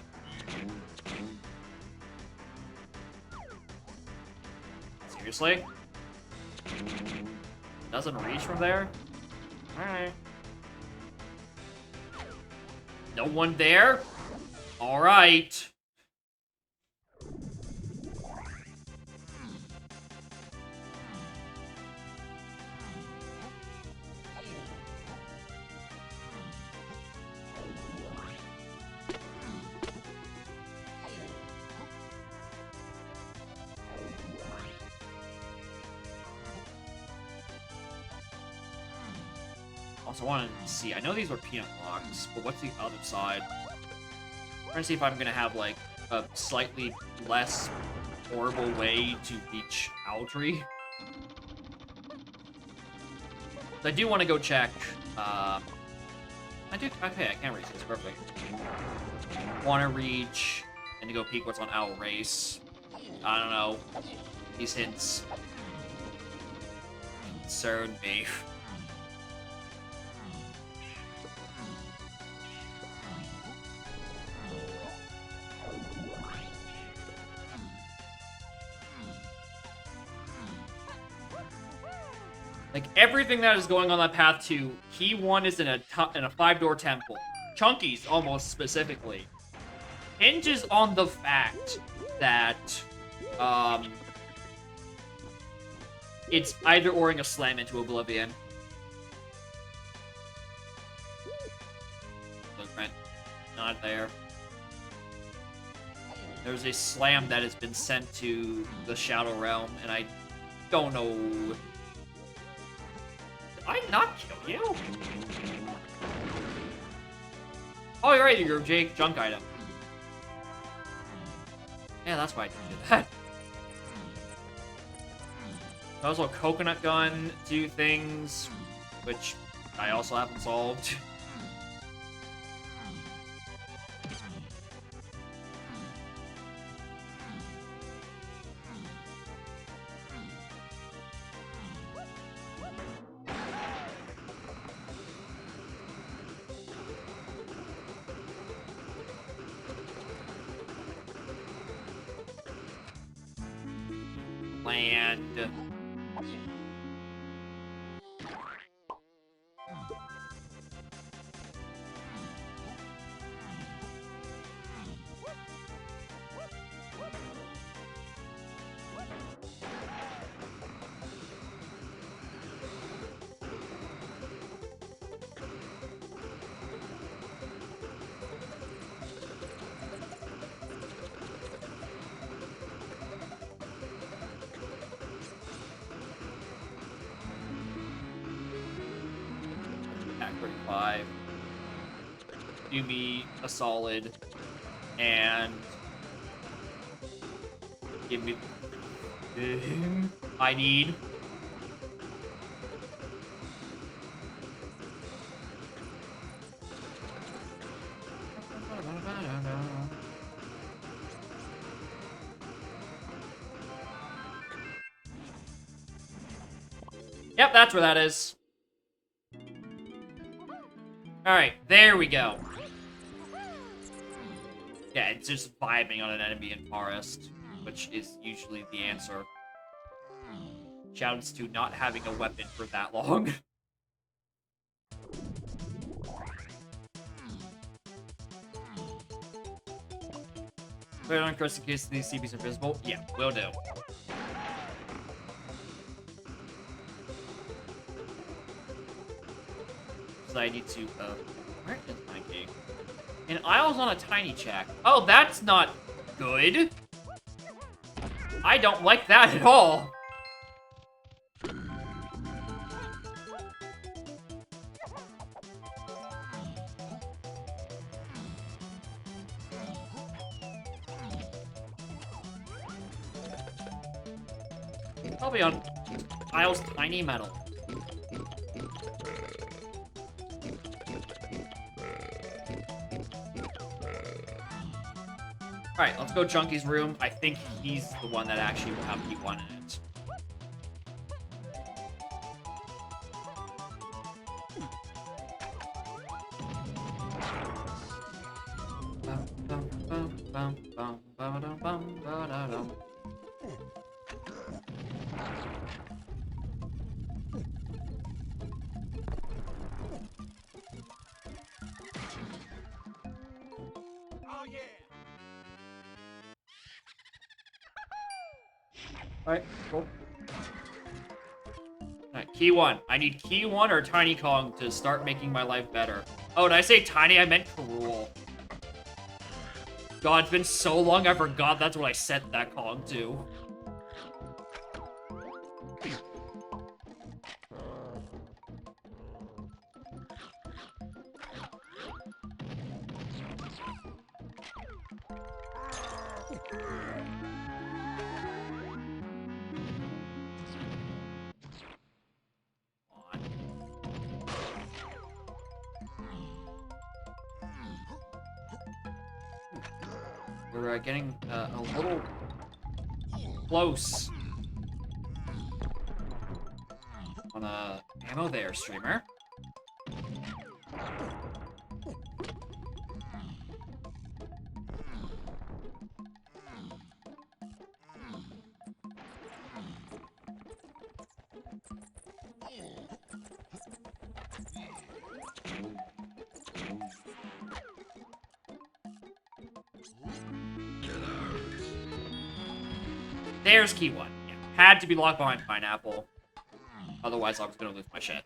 Seriously? Doesn't reach from there? Alright. No one there? Alright. Also, I want to see. I know these are peanut blocks, but what's the other side? I'm trying to see if I'm gonna have like a slightly less horrible way to reach Aldry. I do want to go check. I do. Okay, I can reach this. Perfect. Want to reach and to go peek what's on Owl Race. I don't know. These hints concern me. Like, everything that is going on that path to Key 1 is in a 5-door temple. Chunky's, almost specifically, hinges on the fact that, it's either oring a slam into Oblivion. Footprint. Not there. There's a slam that has been sent to the Shadow Realm, and I don't know... Did I not kill you? Oh, you're right, you're a junk item. Yeah, that's why I didn't do that. Also, coconut gun, do things, which I also haven't solved. Land. Attack 35. Do me a solid. And give me... I need... Yep, that's where that is. Alright, there we go. Yeah, it's just vibing on an enemy in Forest, which is usually the answer. Shouts to not having a weapon for that long. Put it on Chris in case these CBs are visible. Yeah, will do. So I need to, where is my key? An aisle's on a tiny check. Oh, that's not good. I don't like that at all. Probably on aisle's tiny metal. Alright, let's go Chunky's room. I think he's the one that actually will have P1 in it. Oh yeah. Alright, cool. Alright, key 1. I need key 1 or Tiny Kong to start making my life better. Oh, did I say tiny? I meant cruel. God, it's been so long I forgot that's what I set that Kong to. We're getting a little close on ammo there, streamer. There's key 1. Yeah, had to be locked behind Pineapple. Otherwise, I was gonna lose my shit.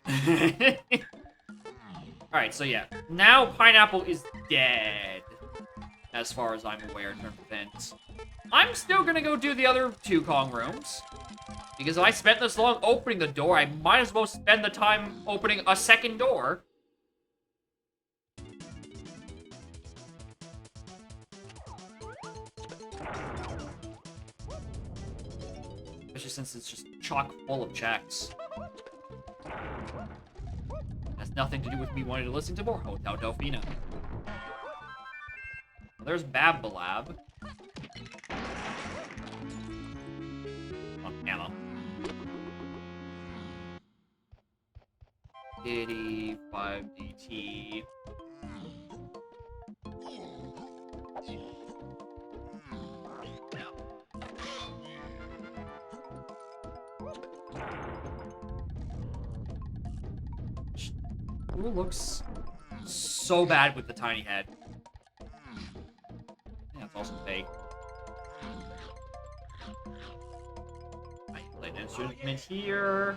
Alright, so yeah. Now Pineapple is dead. As far as I'm aware in terms of hints. I'm still gonna go do the other 2 Kong rooms. Because if I spent this long opening the door, I might as well spend the time opening a second door. Especially since it's just chock full of checks. Has nothing to do with me wanting to listen to more Hotel Delfina. Well, there's Babbalab. Oh, ammo. 85 DT. Who looks so bad with the tiny head? Yeah, it's also fake. I played an instrument here.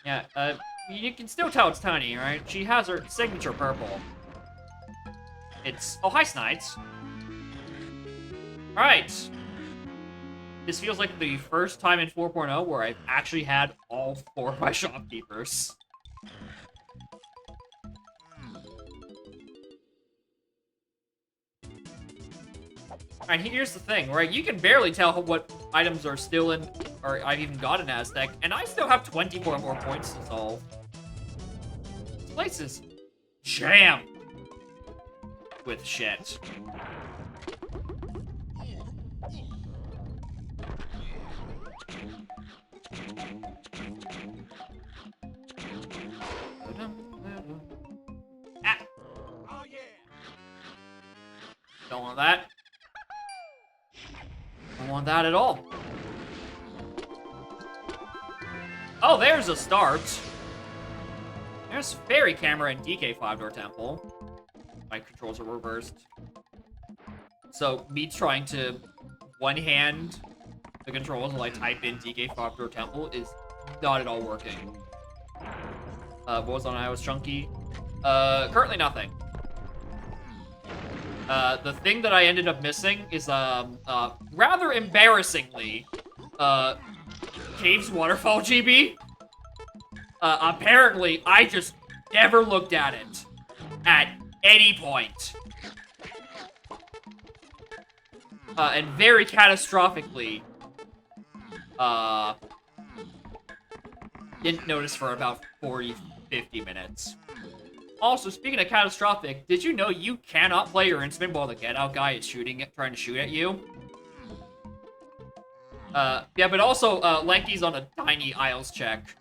Yeah, you can still tell it's tiny, right? She has her signature purple. It's... Oh, hi, Snides. Alright. This feels like the first time in 4.0 where I've actually had all 4 of my shopkeepers. Alright, here's the thing, right? You can barely tell what items are still in, or I've even got an Aztec, and I still have 24 more points to solve. This place is jammed with shit. Ah! Oh yeah. Don't want that. Don't want that at all. Oh, there's a start. There's Fairy Camera and DK 5-door temple. My controls are reversed. So, me trying to one-hand the controls while I type in DK 5-door temple is not at all working. What was on iOS Chunky? Currently nothing. The thing that I ended up missing is, rather embarrassingly, Caves Waterfall GB. Apparently, I just never looked at it at any point. And very catastrophically, didn't notice for about 40, 50 minutes. Also, speaking of catastrophic, did you know you cannot play your instrument while the Get Out guy is trying to shoot at you? Yeah, but also, Lanky's on a tiny Isles check.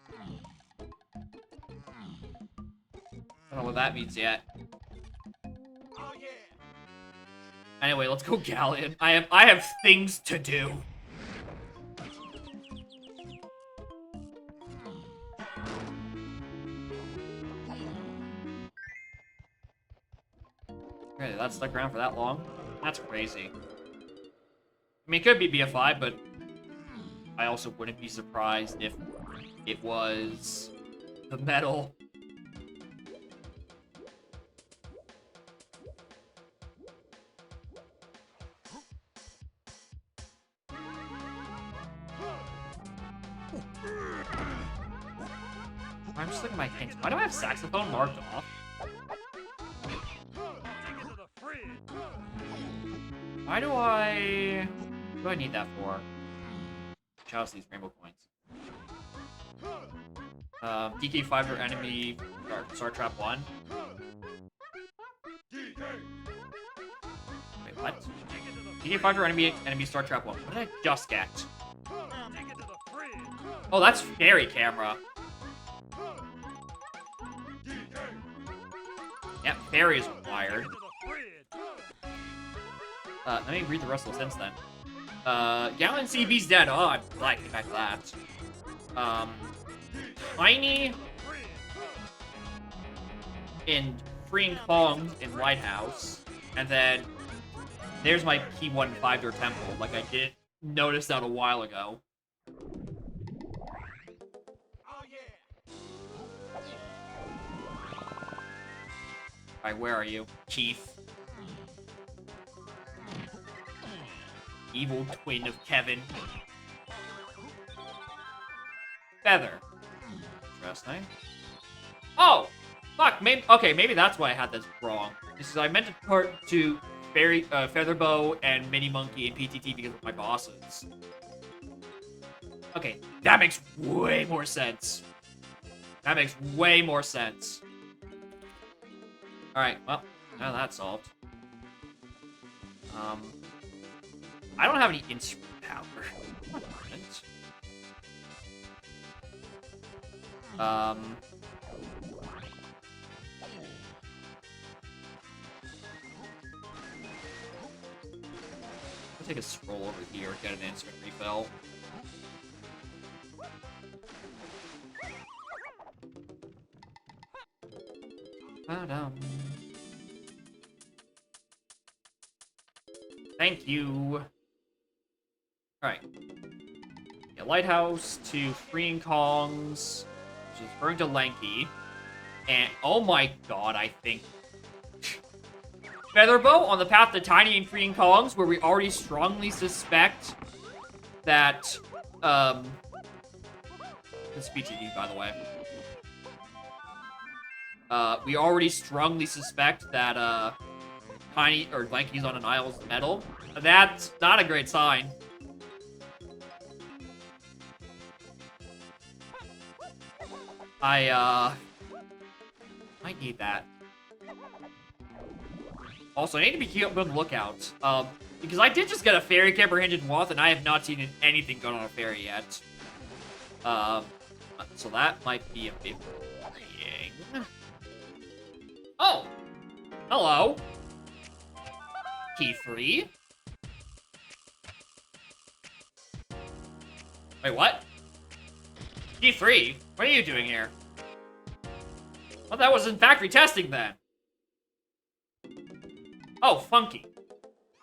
I don't know what that means yet. Oh yeah. Anyway, let's go Galleon. I have things to do. Okay, that stuck around for that long. That's crazy. I mean, it could be BFI, but I also wouldn't be surprised if it was the metal. I'm just looking at my hints. Why do I have saxophone marked off? Why do I... What do I need that for? Chalice these rainbow coins. DK 5 or enemy... Star Trap 1. Wait, what? DK 5 or enemy Star Trap 1. What did I just get? Oh, that's Fairy Camera. Yep, Fairy is required. Let me read the rest of the hints then. Gallon CB's dead. Oh, I'm glad to get back to that. Tiny in Freeing Kong in Lighthouse. And then there's my P1 5-door temple. Like, I didn't notice that a while ago. Oh yeah. Alright, where are you? Keith. Evil twin of Kevin. Feather. Interesting. Oh! Fuck, maybe, okay, maybe that's why I had this wrong. This is, I meant to put to Featherbow and Mini Monkey and PTT because of my bosses. Okay, that makes way more sense. That makes way more sense. Alright, well, now that's solved. I don't have any instrument power. I'll take a scroll over here, get an instrument refill. Thank you. Alright. Yeah, Lighthouse to Freeing Kongs, which is referring to Lanky. And, oh my god, I think... Featherbow on the path to Tiny and Freeing Kongs, where we already strongly suspect that, This is BTD, by the way. We already strongly suspect that, Tiny, or Lanky's on an Isle's metal. That's not a great sign. I need that. Also, I need to be on the lookout. Because I did just get a Fairy Camper Hinged Moth, and I have not seen anything going on a fairy yet. So that might be a bit worrying. Oh! Hello! Key 3? Wait, what? G3, what are you doing here? Well, that was in factory testing then. Oh, funky.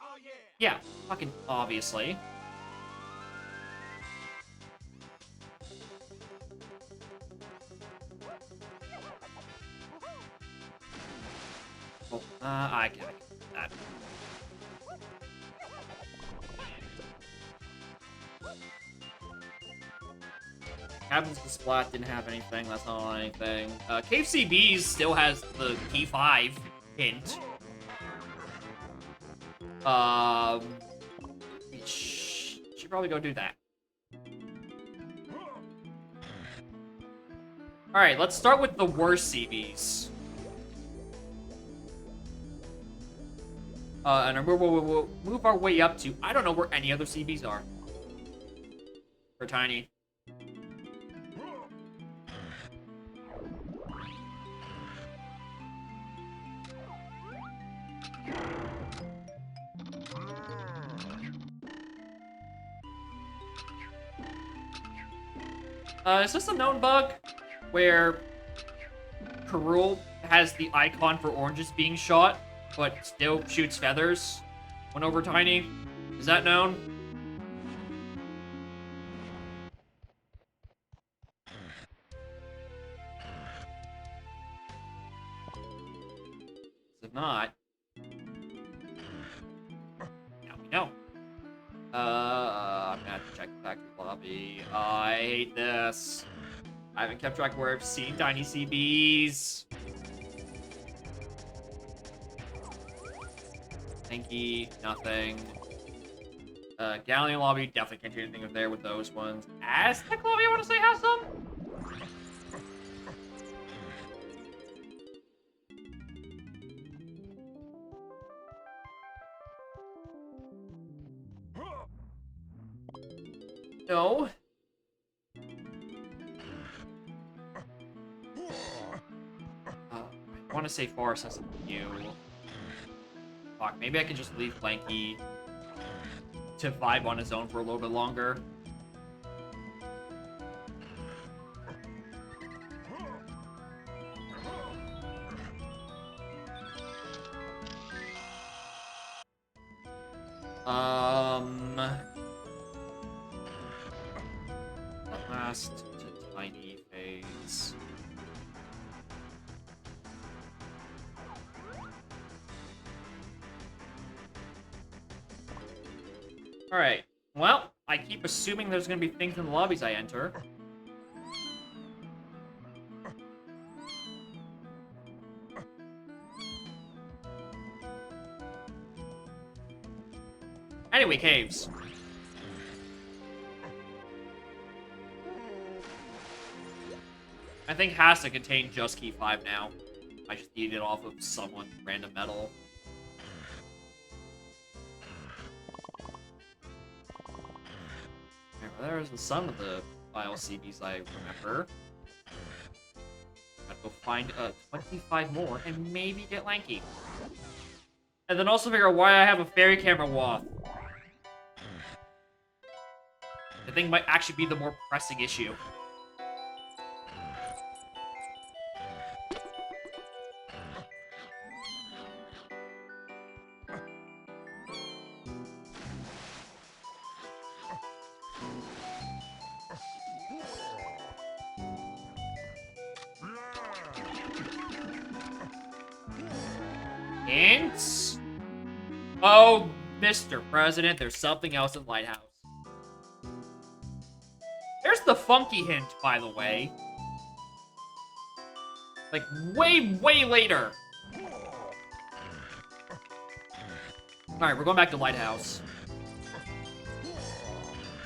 Oh yeah. Yeah, fucking obviously. Oh, I can't do that. Cabins to Splat didn't have anything, that's not on anything. Cave CBs still has the key 5 hint. Should probably go do that. Alright, let's start with the worst CBs. And we'll move our way up to... I don't know where any other CBs are. For Tiny. Is this a known bug? Where Karul has the icon for oranges being shot, but still shoots feathers when over Tiny? Is that known? If not, now we know. I'm gonna have to check the factory lobby. I hate this. I haven't kept track of where I've seen Tiny CBs. Hanky, nothing. Galleon lobby, definitely can't do anything there with those ones. Aztec lobby, I want to say has some? No. I want to say Forest has something new. Fuck, maybe I can just leave Lanky to vibe on his own for a little bit longer. Last to Tiny phase. Alright, well, I keep assuming there's gonna be things in the lobbies I enter. Anyway, caves. I think has to contain just key 5 now. I just need it off of someone random metal. There's some of the ILCBs I remember. Gotta go find 25 more and maybe get Lanky. And then also figure out why I have a fairy camera waft. I think might actually be the more pressing issue. Hints? Oh, Mr. President, there's something else in Lighthouse. There's the funky hint, by the way. Like, way, way later. Alright, we're going back to Lighthouse.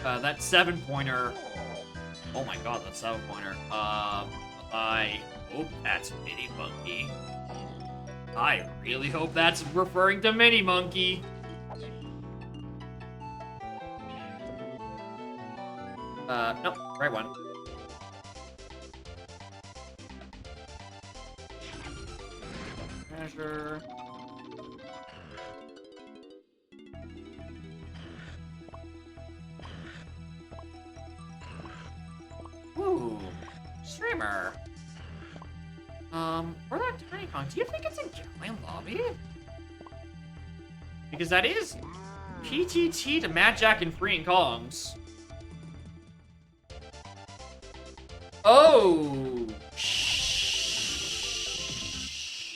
That 7-pointer... Oh my god, that 7-pointer. I hope that's Mini Monkey. I really hope that's referring to Mini Monkey. Nope, right one. Measure. Ooh. Do you think it's a Galleon lobby? Because that is PTT to Mad Jack and Free and Kongs. Oh!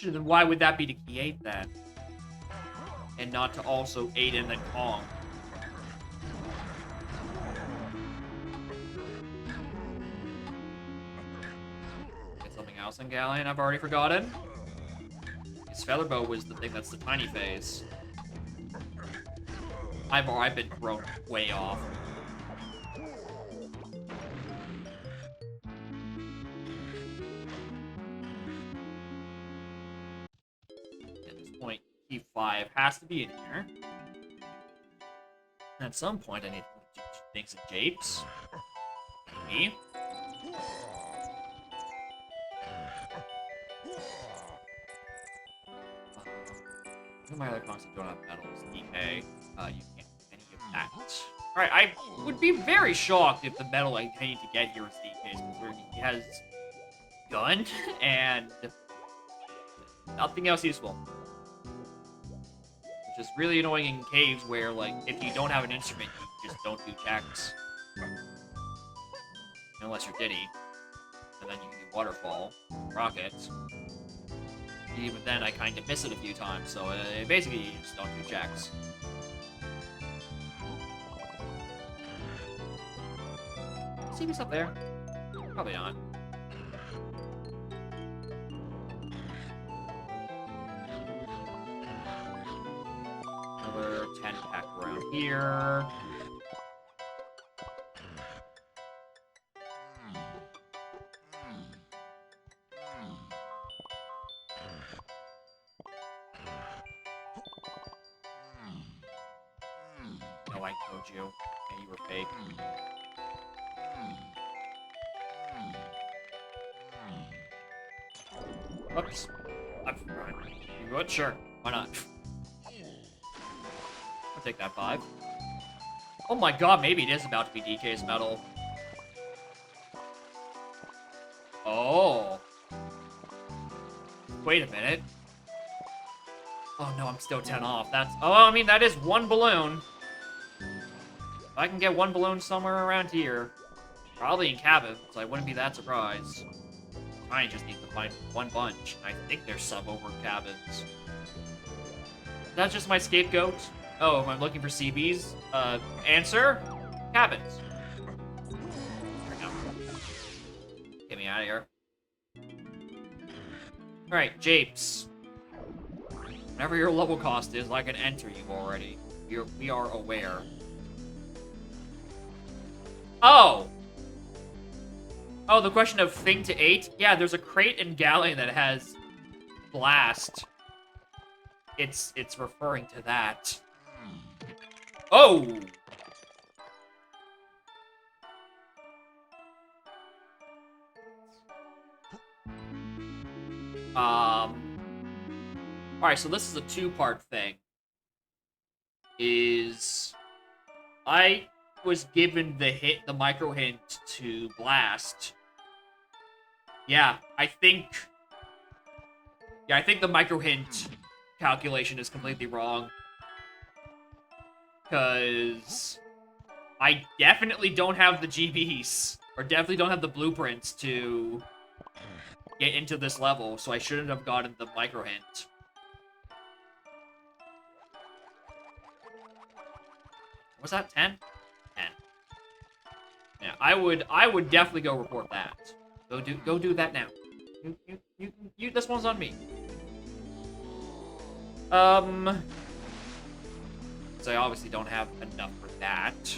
Then why would that be to key 8 then? And not to also 8 and then Kong? Get something else in Galleon I've already forgotten? His Featherbow was the thing that's the tiny phase. I've been thrown way off. At this point, key 5 has to be in here. And at some point, I need to do things in japes. Maybe. One of my other cons that don't have metals, DK. You can't do any of that. Alright, I would be very shocked if the metal I need to get here is DK's, considering he has gun and nothing else useful. Which is really annoying in caves where, like, if you don't have an instrument, you just don't do checks. Unless you're Diddy. And then you can do waterfall, rockets. Even then, I kind of miss it a few times, so basically you just don't do checks. See what's up there? Probably not. Another 10 pack around here. No, I told you. Yeah, you were fake. Whoops. I'm fine. You good? Sure. Why not? I'll take that 5. Oh my god, maybe it is about to be DK's metal. Oh. Wait a minute. Oh no, I'm still 10 off. That's... Oh, I mean, that is 1 balloon. If I can get 1 balloon somewhere around here, probably in cabins, I wouldn't be that surprised. I just need to find 1 bunch. I think there's some over cabins. That's just my scapegoat. Oh, am I looking for CBs? Answer? Cabins. There we go. Get me out of here. Alright, Japes. Whatever your level cost is, I can enter you already. We are aware. Oh! Oh, the question of thing to 8? Yeah, there's a crate in Galleon that has Blast. It's referring to that. Oh! Alright, so this is a 2-part thing. I was given the micro hint to Blast. Yeah, I think the micro hint calculation is completely wrong. Because I definitely don't have the GBs, or definitely don't have the blueprints to get into this level, so I shouldn't have gotten the micro hint. Was that 10? 10. Yeah, I would definitely go report that. Go do that now. You this one's on me. So I obviously don't have enough for that.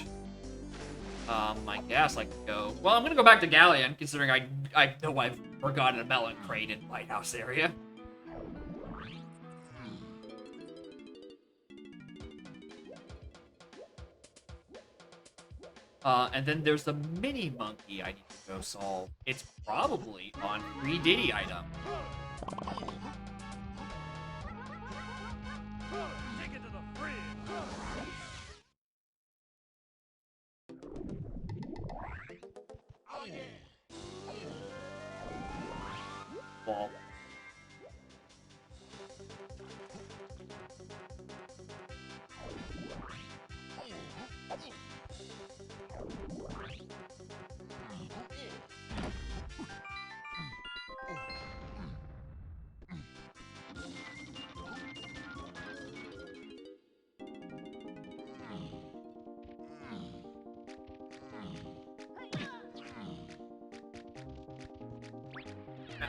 I guess I could go... Well, I'm gonna go back to Galleon, considering I know I've forgotten a melon crate in Lighthouse area. And then there's the mini monkey I need to go solve. It's probably on free Diddy item. Take it to the fridge. Oh yeah. Ball.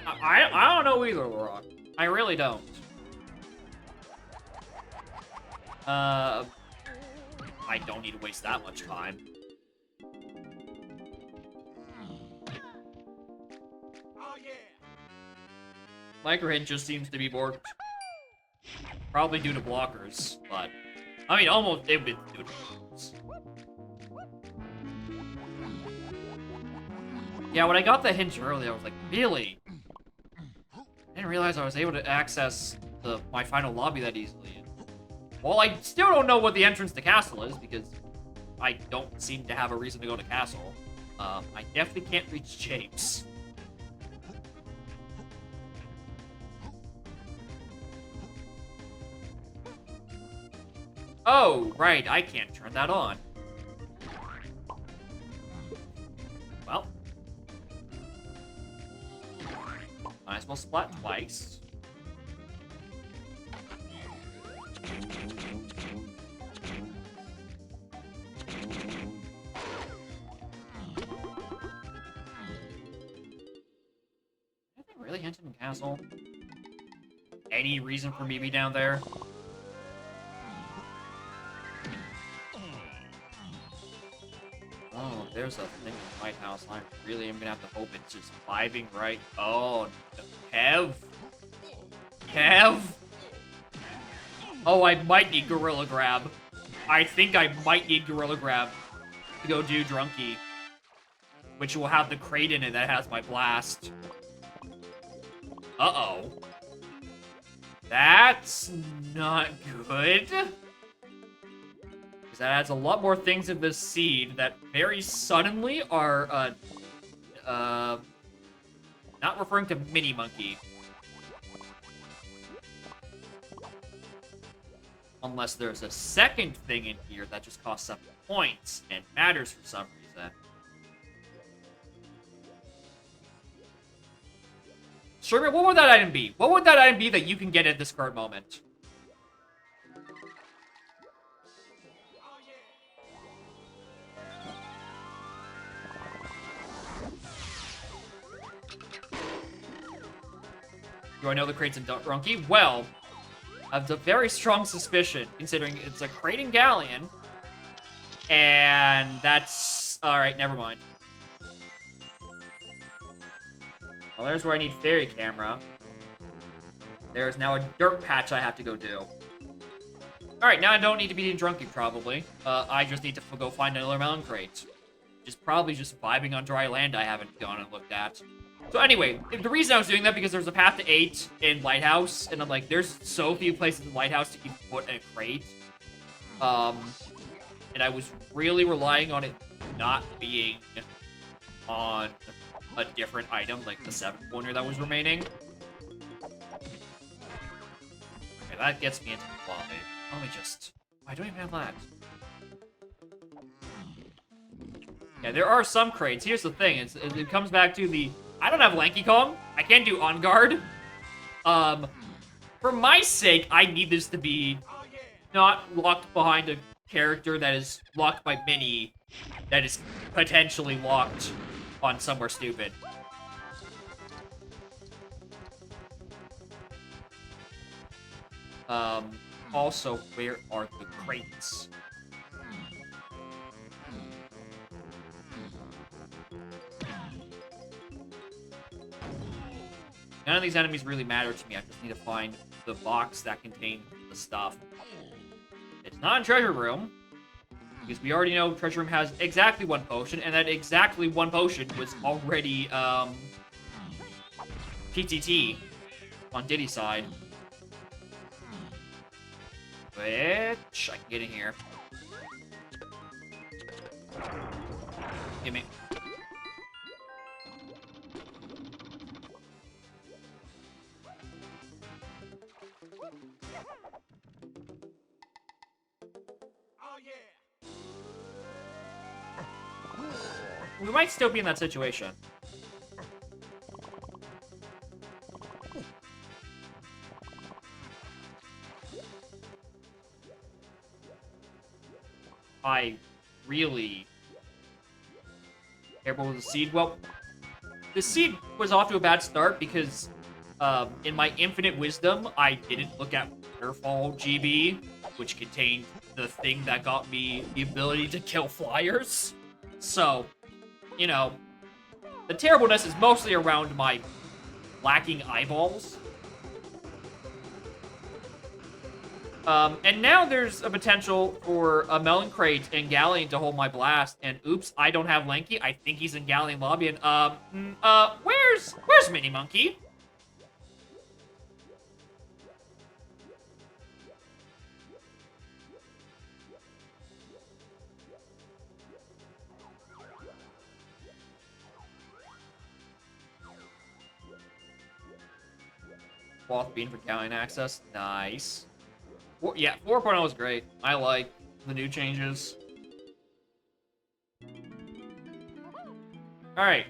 I don't know either, Rock. I really don't. I don't need to waste that much time. Oh yeah. Micro hit just seems to be borked. Probably due to blockers, but I mean, almost it would be due to blockers. Yeah, when I got the hint earlier, I was like, really? I didn't realize I was able to access my final lobby that easily. Well, I still don't know what the entrance to castle is, because I don't seem to have a reason to go to castle. I definitely can't reach James. Oh, right, I can't turn that on. Well. Might as well splat twice. Anything really hinted in castle? Any reason for me to be down there? Oh, there's a thing in the White House. I really am gonna have to hope it's just vibing right. Oh, Kev. Kev. Oh, I might need Gorilla Grab. I think I might need Gorilla Grab to go do Drunky, which will have the crate in it that has my blast. Uh-oh. That's not good. Because that adds a lot more things in this seed that very suddenly are, not referring to Mini Monkey. Unless there's a second thing in here that just costs 7 points and matters for some reason. Sherman, what would that item be? What would that item be that you can get at this current moment? Do I know the crate's in Drunky? Well, I have a very strong suspicion, considering it's a crate in Galleon. And that's... Alright, never mind. Well, there's where I need Fairy Camera. There's now a dirt patch I have to go do. Alright, now I don't need to be in Drunky, probably. I just need to go find another melon crate. Which is probably just vibing on dry land I haven't gone and looked at. So anyway, the reason I was doing that because there's a path to 8 in Lighthouse, and I'm like, there's so few places in Lighthouse to even put in a crate. And I was really relying on it not being on a different item, like the 7th wonder that was remaining. Okay, that gets me into the lobby. Let me just... I don't even have that. Yeah, there are some crates. Here's the thing. It comes back to the... I don't have Lanky Kong. I can't do On Guard. For my sake, I need this to be not locked behind a character that is locked by Minnie that is potentially locked on somewhere stupid. Also, where are the crates? None of these enemies really matter to me. I just need to find the box that contains the stuff. It's not in Treasure Room, because we already know Treasure Room has exactly 1 potion, and that exactly 1 potion was already, PTT on Diddy's side. Which I can get in here. Gimme. We might still be in that situation. I really... Careful with the seed. Well, the seed was off to a bad start because, in my infinite wisdom, I didn't look at Waterfall GB, which contained the thing that got me the ability to kill flyers. So, you know, the terribleness is mostly around my lacking eyeballs. And now there's a potential for a Melon Crate and Galleon to hold my blast, and oops, I don't have Lanky. I think he's in Galleon Lobby, and, where's Mini Monkey? Cloth Bean for Galleon access, nice. Yeah, 4.0 was great. I like the new changes. Alright,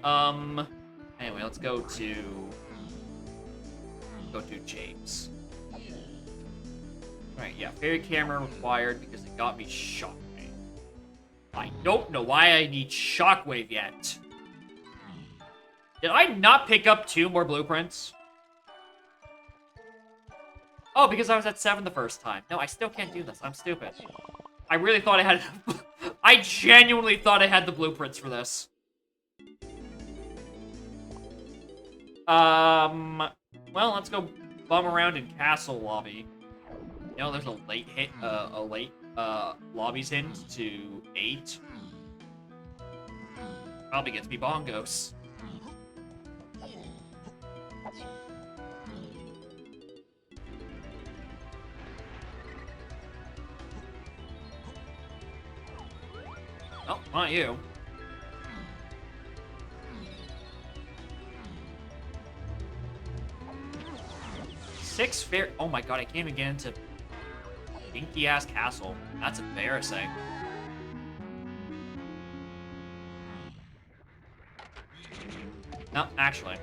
anyway, let's go to James. Alright, yeah, fairy camera required because it got me Shockwave. I don't know why I need Shockwave yet. Did I not pick up 2 more blueprints? Oh, because I was at 7 the first time. No, I still can't do this. I'm stupid. I really thought I had... I genuinely thought I had the blueprints for this. Well, let's go bum around in Castle Lobby. You know, there's a late lobbies hint to 8. Probably gets me bongos. Oh, not you. Six fair. Oh my god, I can't even get into dinky ass castle. That's embarrassing. No, actually,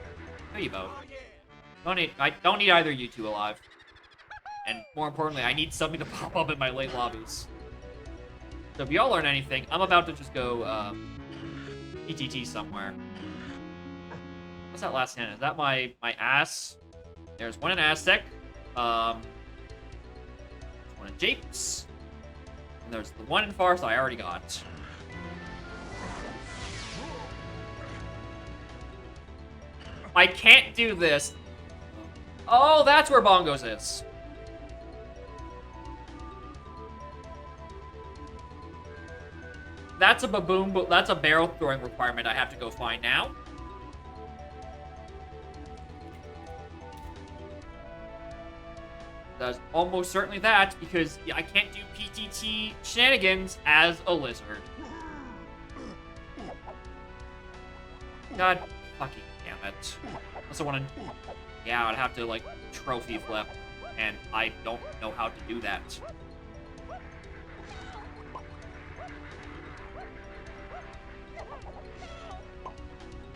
no, you both. I don't need either of you two alive. And more importantly, I need something to pop up in my late lobbies. So if y'all learn anything, I'm about to just go PTT somewhere. What's that last hand? Is that my ass? There's one in Aztec. One in Japes. And there's the one in Farce I already got. I can't do this. Oh, that's where Bongos is. That's a baboon, but that's a barrel throwing requirement I have to go find now. That's almost certainly that, because I can't do PTT shenanigans as a lizard. God fucking damn it. Unless I want to... Yeah, I'd have to, like, trophy flip, and I don't know how to do that.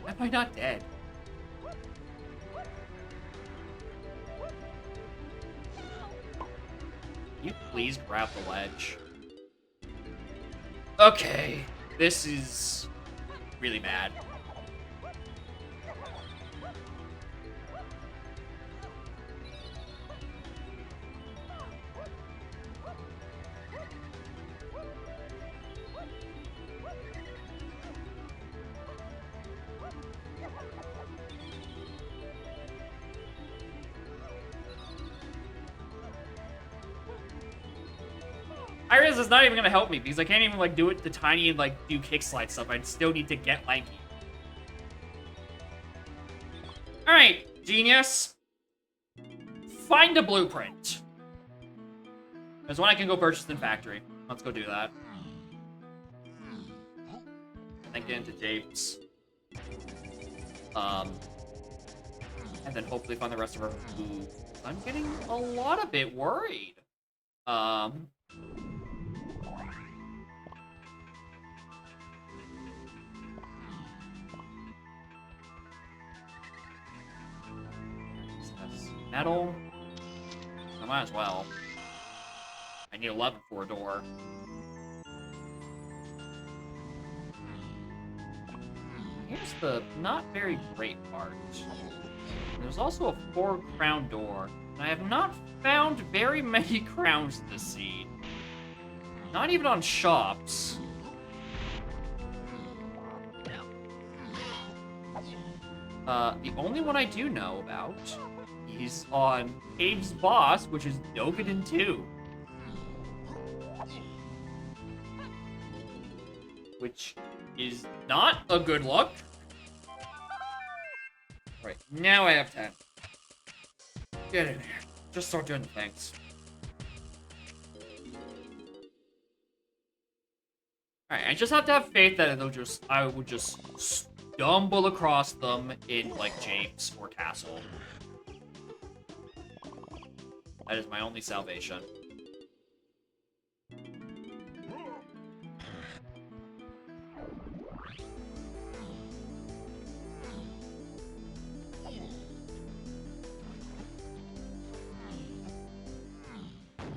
Am I not dead? Can you please grab the ledge? Okay, this is really bad. I realize it's not even gonna help me because I can't even like do it the tiny and like do kick slide stuff. I'd still need to get Lanky. Alright, genius. Find a blueprint. There's one I can go purchase in factory. Let's go do that. And then get into Japes. And then hopefully find the rest of our food. I'm getting a bit worried. Metal. I might as well. I need 11 for a door. here's the not very great part. There's also a 4-crown door, and I have not found very many crowns this scene. Not even on shops. The only one I do know about is on Cave's boss, which is Nogaden 2. Which is not a good look. Right, now I have 10. Get in here. Just start doing the things. Alright, I just have to have faith that I will just stumble across them in, like, Japes or Castle. That is my only salvation.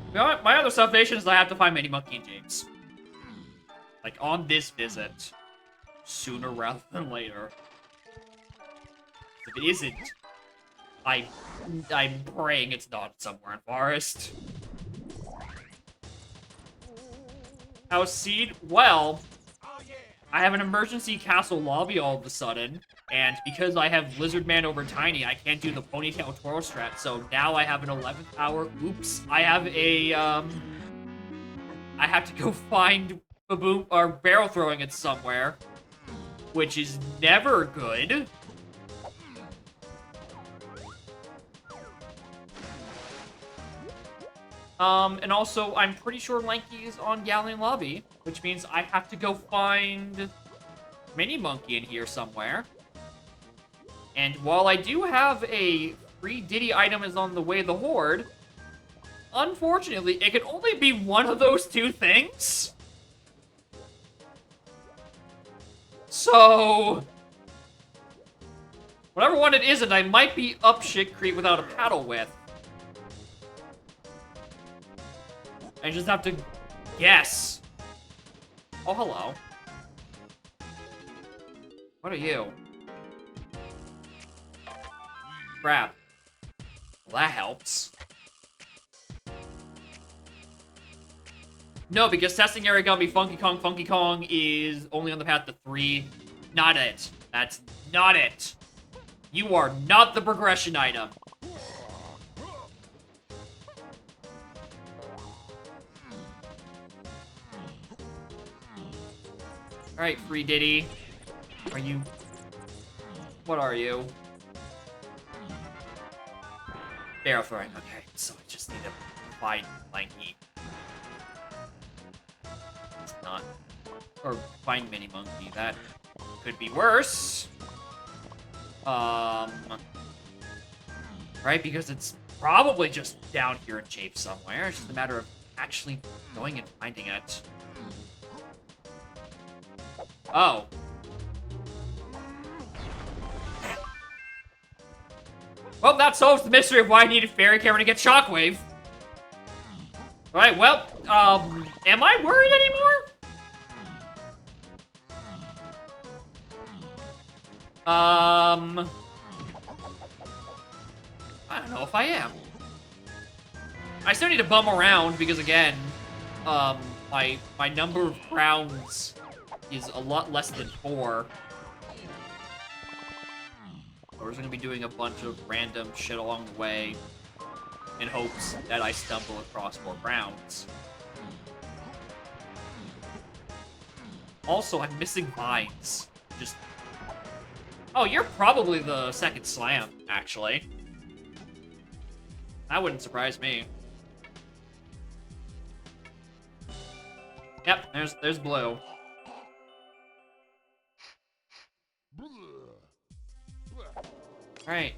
You know what? My other salvation is I have to find Mini Monkey and James. Like, on this visit. Sooner rather than later. If it isn't, I'm praying it's not somewhere in Forest. How's Seed? Well, I have an emergency castle lobby all of a sudden, and because I have Lizard Man over Tiny, I can't do the ponytail twirl strat, so now I have an 11th hour. Oops. I have a, I have to go find Baboom, or barrel throwing it somewhere, which is never good. And also, I'm pretty sure Lanky is on Galleon Lobby, which means I have to go find Mini Monkey in here somewhere. And while I do have a free Diddy item is on the way the Horde, unfortunately, it can only be one of those two things. So, whatever one it isn't, I might be up shit creek without a paddle with. I just have to guess. Oh, hello. What are you? Crap. Well, that helps. No, because testing Origami Funky Kong is only on the path to 3. Not it. That's not it. You are not the progression item. Alright, Free Diddy. Are you... What are you? Barrel throwing. Okay, so I just need to find Lanky. It's not... Or find Mini Monkey. That could be worse. Right, because it's probably just down here in Jape somewhere. It's just a matter of actually going and finding it. Oh. Well, that solves the mystery of why I needed Fairy Camera to get Shockwave. Alright, well, am I worried anymore? I don't know if I am. I still need to bum around because, again, my number of crowns is a lot less than 4. We're just gonna be doing a bunch of random shit along the way in hopes that I stumble across more crowns. Also, I'm missing vines. Just... Oh, you're probably the second slam, actually. That wouldn't surprise me. Yep, there's blue. Alright.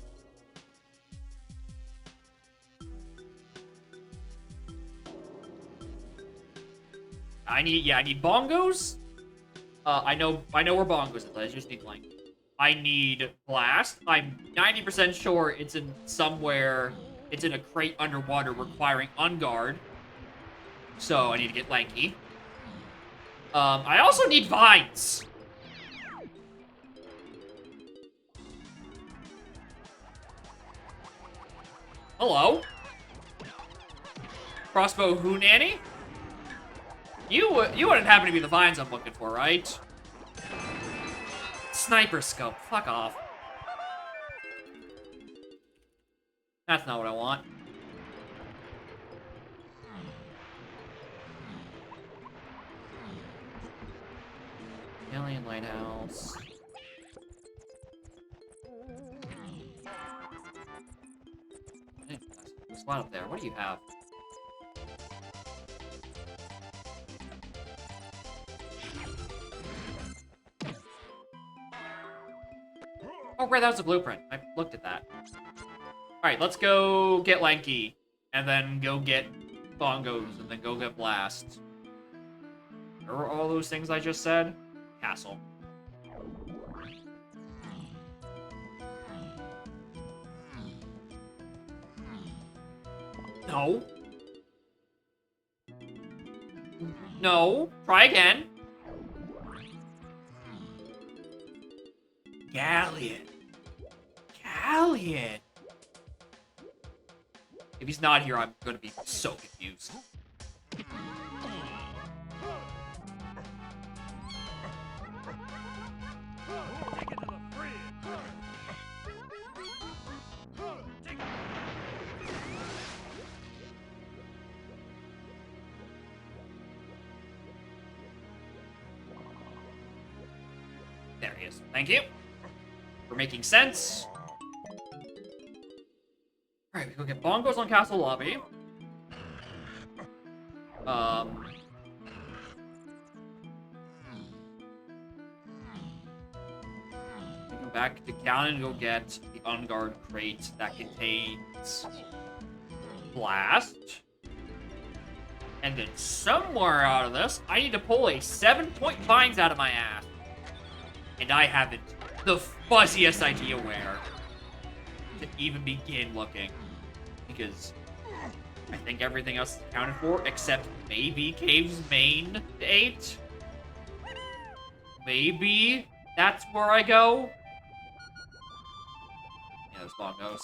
I need bongos. I know where bongos is. I just need like. I need blast. I'm 90% sure it's in somewhere. It's in a crate underwater requiring unguard. So I need to get lanky. I also need vines. Hello? Crossbow who nanny? You wouldn't happen to be the vines I'm looking for, right? Sniper scope. Fuck off. That's not what I want. Alien lighthouse. Spot up there. What do you have? Oh, great, that was a blueprint. I looked at that. Alright, let's go get Lanky. And then go get Bongos. And then go get Blast. Are all those things I just said? Castle. No. No. Try again. Galleon. Galleon. If he's not here, I'm gonna be so confused. Take it to the fridge. Take it. There he is. Thank you for making sense. Alright, we go get Bongos on Castle Lobby. We go back to Ganon and go get the Unguard crate that contains Blast. And then somewhere out of this, I need to pull a 7-point vines out of my ass. And I haven't the fuzziest idea where to even begin looking. Because I think everything else is accounted for, except maybe Cave's main 8. Maybe that's where I go. Yeah, there's Bongos.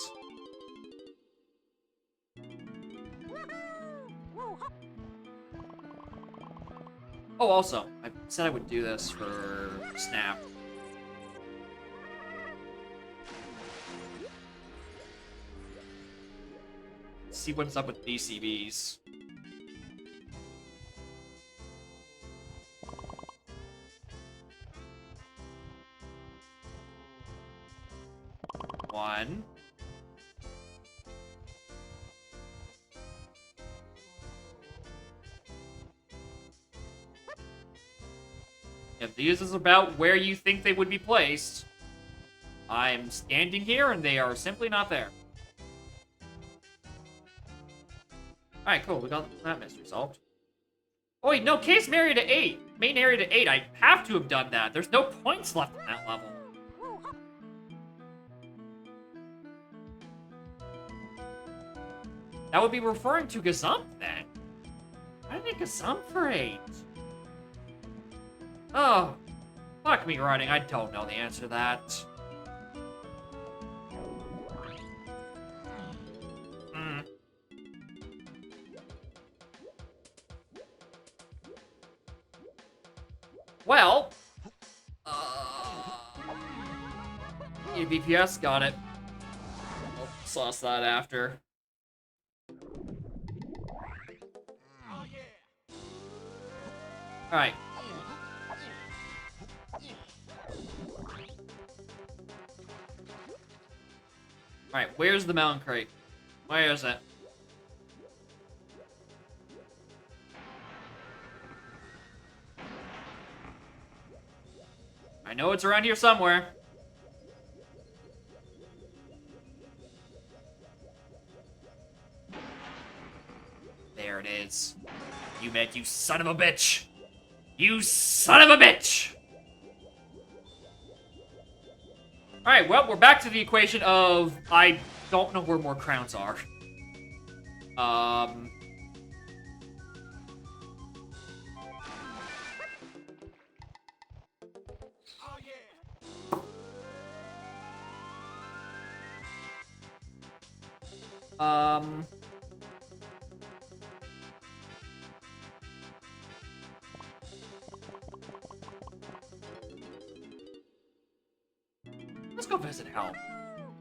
Oh, also, I said I would do this for Snap. See what's up with DCBs. One. If these is about where you think they would be placed, I'm standing here and they are simply not there. Alright, cool. We got that mystery solved. Oh wait, no, Case area to 8. Main area to 8. I have to have done that. There's no points left in that level. That would be referring to Gazump then. I didn't Gazump for 8. Oh, fuck me writing. I don't know the answer to that. Well, BPS got it. Oh, sauce that after. Alright. Alright, where's the mountain crate? Where is it? I know it's around here somewhere. There it is. You meant you son of a bitch! You son of a bitch! Alright, well, we're back to the equation of I don't know where more crowns are. Let's go visit Helm.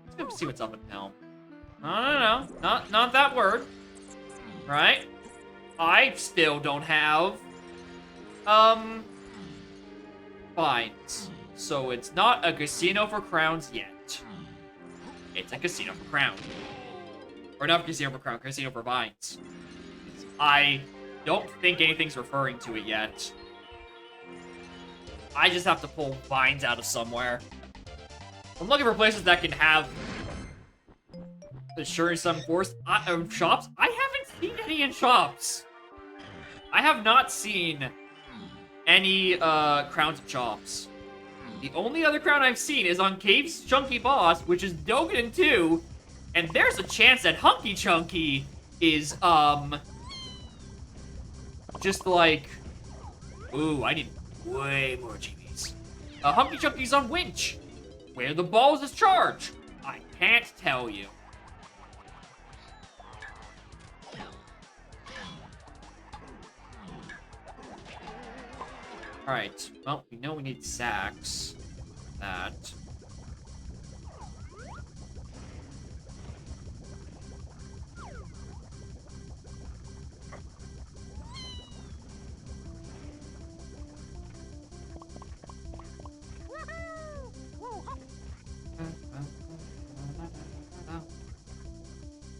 Let's go see what's up in Helm. No. Not that word. Right? I still don't have, fines. So it's not a casino for crowns yet. It's a casino for crowns. Or not casino for crown, casino for vines. I don't think anything's referring to it yet. I just have to pull vines out of somewhere. I'm looking for places that can have insurance some force. Shops? I haven't seen any in shops. I have not seen any crowns at shops. The only other crown I've seen is on Cave's Chunky Boss, which is Dogen 2, and there's a chance that Hunky Chunky is just like, ooh, I need way more GBs. Hunky Chunky's on Winch, where the balls is charged. I can't tell you. Alright, well, we know we need sacks. That.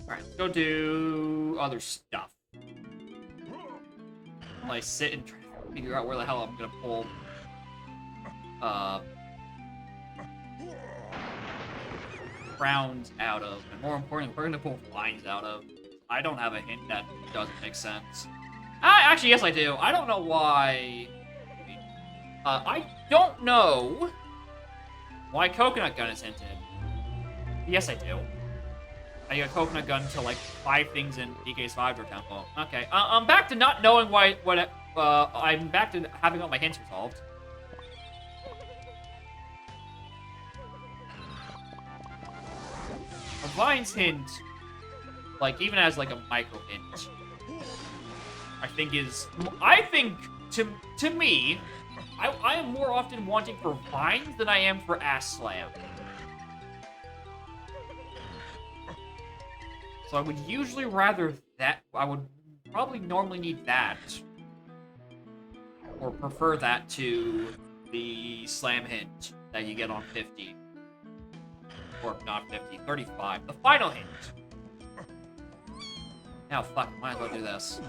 Alright, let's go do other stuff. While I sit and try to figure out where the hell I'm gonna pull crowns out of, and more importantly, we're gonna pull vines out of. I don't have a hint that doesn't make sense. Actually, yes, I do. I don't know why. I don't know why Coconut Gun is hinted. Yes, I do. I got Coconut Gun to like 5 things in DK's 5 door temple. Okay, I'm back to not knowing why. I'm back to having all my hints resolved. A Vine's hint, like, even as, like, a micro hint, I think to me, I am more often wanting for Vines than I am for Ass Slam. So I would usually rather that, I would probably normally need that. Or prefer that to the Slam hint that you get on 50. Or not 50, 35. The final hint. Now, fuck, might as well do this.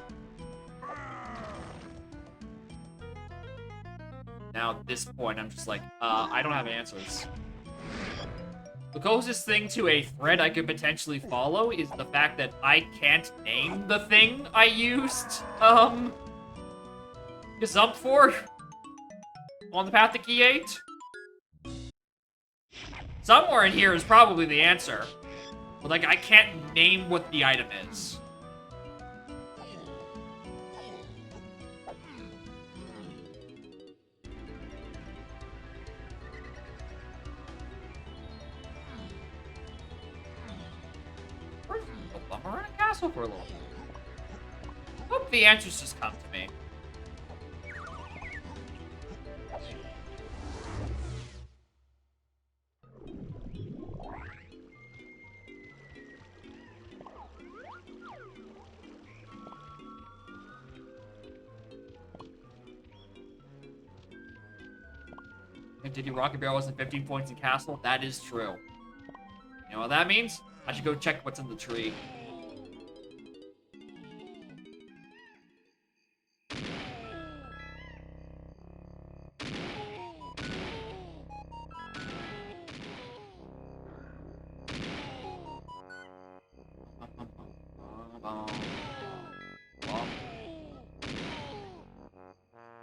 Now, at this point, I'm just like, I don't have answers. The closest thing to a thread I could potentially follow is the fact that I can't name the thing I used, Gazump for on the path to Key 8. Somewhere in here is probably the answer. But, like, I can't name what the item is. I'm around a castle for a little bit. Hope the answers just come to me. Did you Rocket Barrel wasn't 15 points in castle? That is true. You know what that means? I should go check what's in the tree.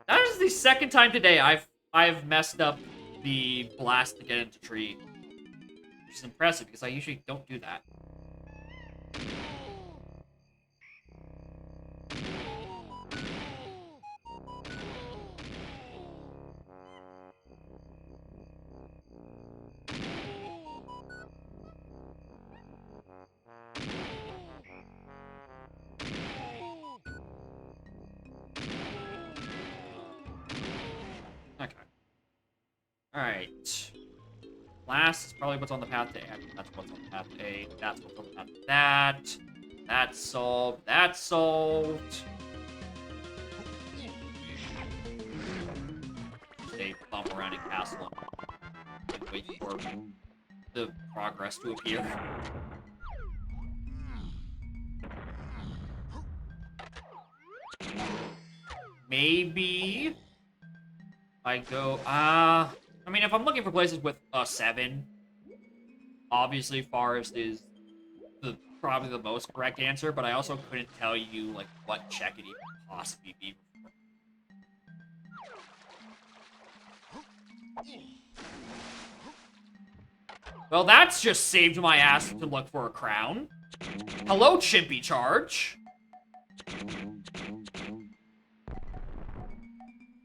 That is the second time today I've messed up the blast to get into tree. Which is impressive because I usually don't do that. Alright. Last is probably what's on the path to A. That's what's on the path to A. That's what's on the path to that. That's solved. That's solved. Stay bump around in castle and wait for the progress to appear. Maybe I go, I mean, if I'm looking for places with a 7, obviously Forest is probably the most correct answer, but I also couldn't tell you, like, what check it even possibly be. Well, that's just saved my ass to look for a crown. Hello, Chimpy Charge.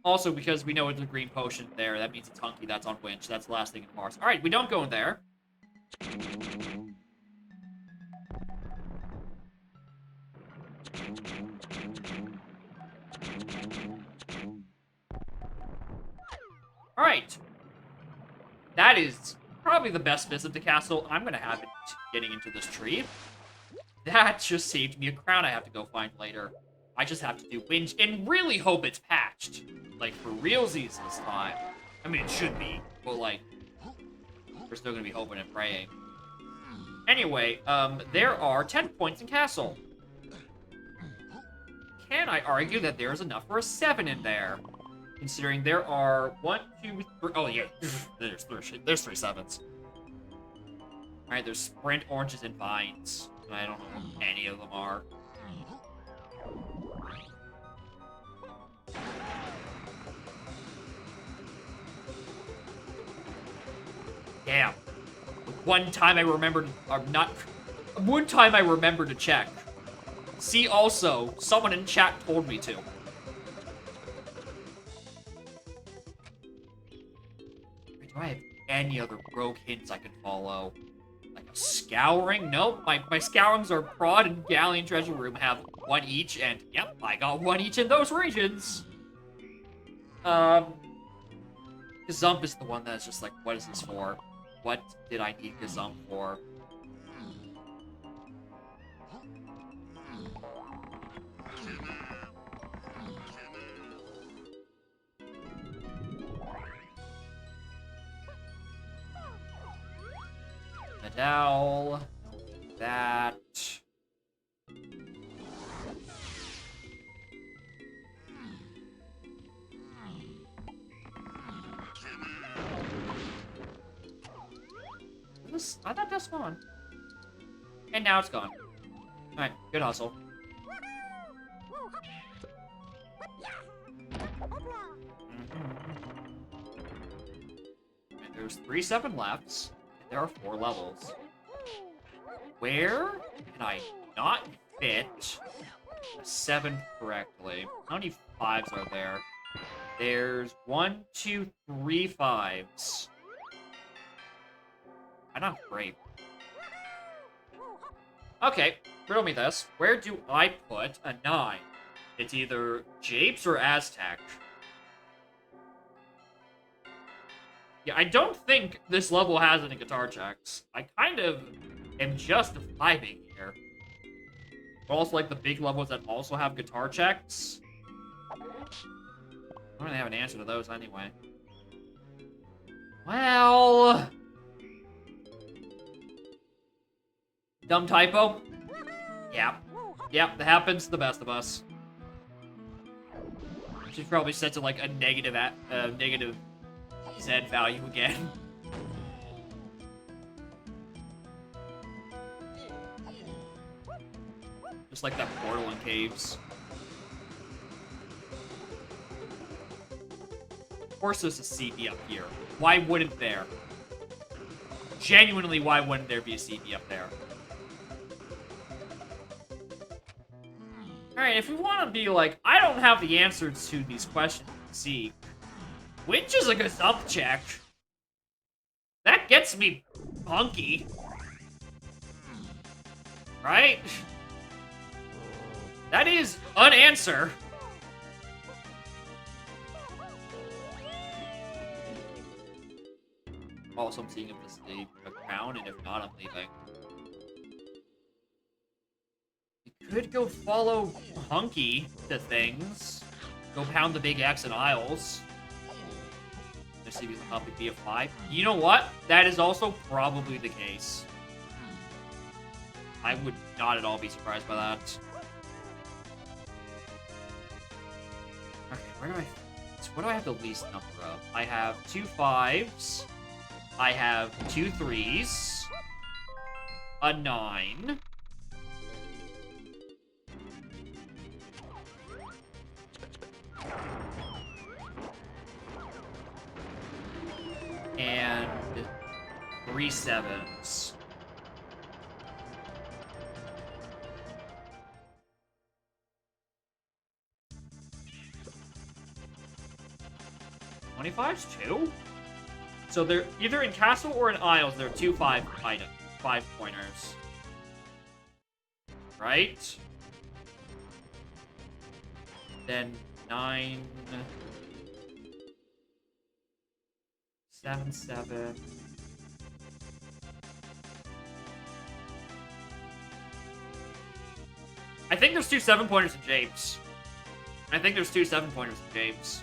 Also, because we know it's a green potion there, that means it's Hunky, that's on Winch. That's the last thing in Mars. Alright, we don't go in there. Alright. That is probably the best visit to castle I'm gonna have getting into this tree. That just saved me a crown I have to go find later. I just have to do Winch and really hope it's patched. Like, for realsies this time. I mean, it should be, but, like, we're still gonna be hoping and praying. Anyway, there are 10 points in castle. Can I argue that there's enough for a 7 in there? Considering there are 1, 2, 3... Oh, yeah. There's 3 sevens. Alright, there's Sprint, Oranges, and Vines. I don't know what any of them are. Damn. One time I remembered... One time I remembered to check. See, also, someone in chat told me to. Do I have any other rogue hints I can follow? Like a scouring? Nope, my scourings are Prod and Galleon Treasure Room have 1 each, and yep, I got 1 each in those regions. Gazump is the one that's just like, what is this for? What did I need Gazump for? Nadal. That. I thought this one. And now it's gone. Alright, good hustle. And there's 3 7 lefts. And there are 4 levels. Where can I not fit a 7 correctly? How many 5s are there? There's 1, 2, 3 5s. I'm not great. Okay, riddle me this. Where do I put a 9? It's either Japes or Aztec. Yeah, I don't think this level has any guitar checks. I kind of am just vibing here. But also, like, the big levels that also have guitar checks. I don't really have an answer to those anyway. Well... Dumb typo? Yeah. Yep, that happens to the best of us. She's probably set to like a negative Z value again. Just like that portal in caves. Of course there's a CD up here. Why wouldn't there? Genuinely, why wouldn't there be a CD up there? Alright, if we want to be like, I don't have the answers to these questions to see, which is a Gazump check? That gets me Hunky. Right? That is an answer. Also, I'm seeing if this is a crown, and if not, I'm leaving. You could go follow Hunky to things. Go pound the big X in Isles. Let's see if he's a copy BF5. You know what? That is also probably the case. I would not at all be surprised by that. Okay, where do I... So what do I have the least number of? I have 2 5s. I have 2 3s. A 9. And 3 7s. $25's 2? So they're either in Castle or in Isles, they're 2 5 items, 5 pointers. Right? Then 9 7 7. I think there's 2 7-pointers in Japes. I think there's 2 7-pointers in Japes.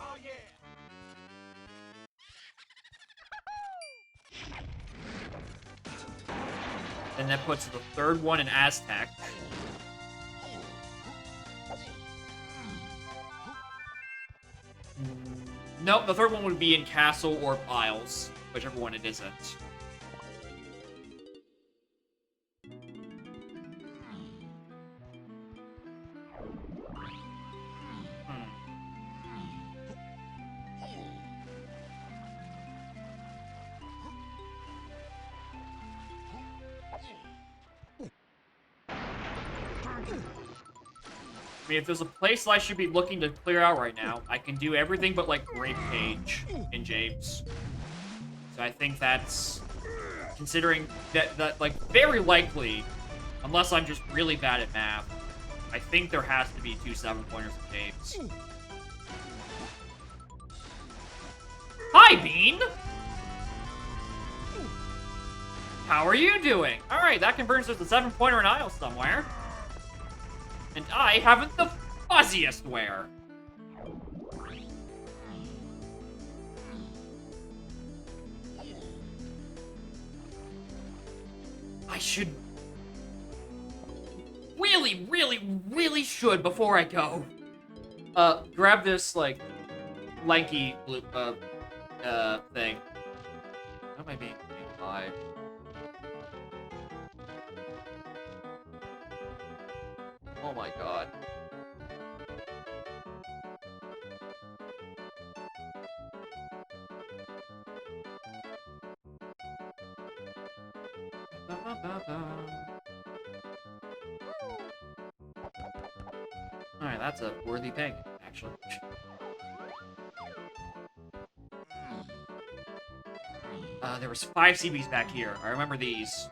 Oh yeah. And that puts the third one in Aztec. Nope, the third one would be in Castle or Isles, whichever one it isn't. I mean, if there's a place I should be looking to clear out right now, I can do everything but, like, Grape Cage in Japes. So I think that's... Considering that, like, very likely, unless I'm just really bad at math, I think there has to be 2 7-pointers in Japes. Hi, Bean! How are you doing? Alright, that confirms there's a 7-pointer in Isle somewhere. And I haven't the fuzziest where. I should... really should before I go. Grab this, like, lanky blue, thing. How am I being 5? Oh my god. Alright, that's a worthy peg, actually. There was 5 CBs back here. I remember these.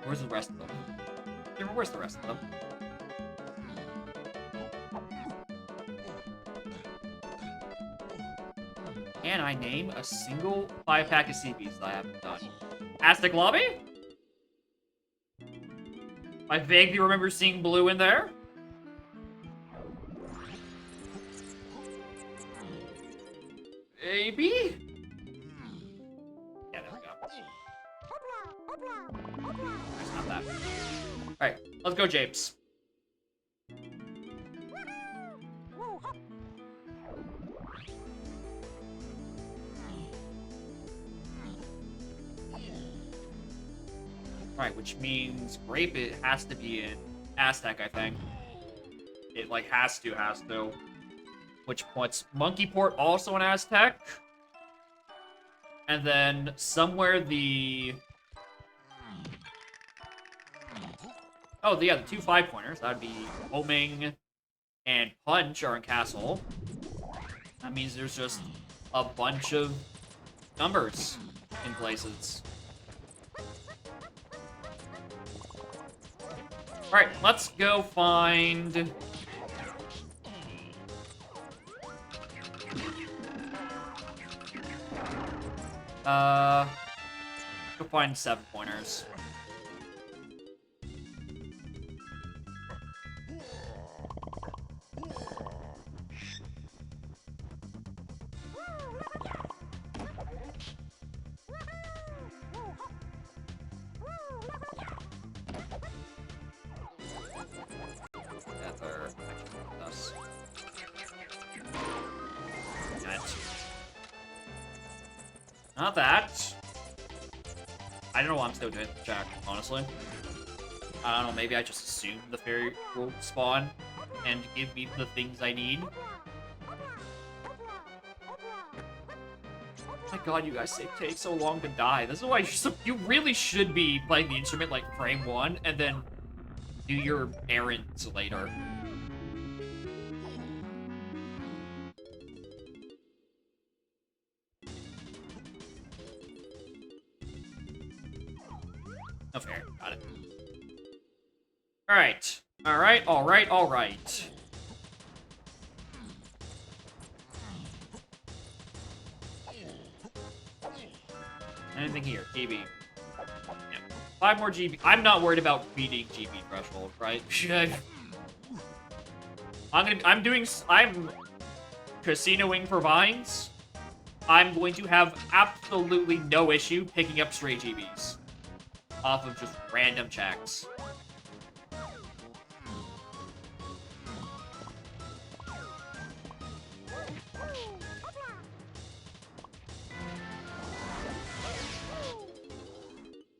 Where's the rest of them? Where's the rest of them? Can I name a single 5-pack of CBs that I haven't done? Aztec Lobby? I vaguely remember seeing blue in there. Maybe? Yeah, there we go. It's not that. Alright, let's go, Japes. Alright, which means Grape it has to be in Aztec, I think. It, like, has to. Which puts Monkey Port also in Aztec. And then somewhere the... Oh, yeah, the 2 5-pointers. That would be Homing and Punch are in Castle. That means there's just a bunch of numbers. in places. Alright, let's go find... Go find 7-pointers. Not that. I don't know why I'm still doing the check, honestly. I don't know, maybe I just assumed the fairy will spawn and give me the things I need. Oh my god, you guys take so long to die. This is why you really should be playing the instrument like frame 1 and then do your errands later. Oh, fair. Got it. Alright. Alright, alright, alright. Anything here? GB. Yeah. 5 more GB. I'm not worried about beating GB threshold, right? I'm casinoing for vines. I'm going to have absolutely no issue picking up stray GBs off of just random checks.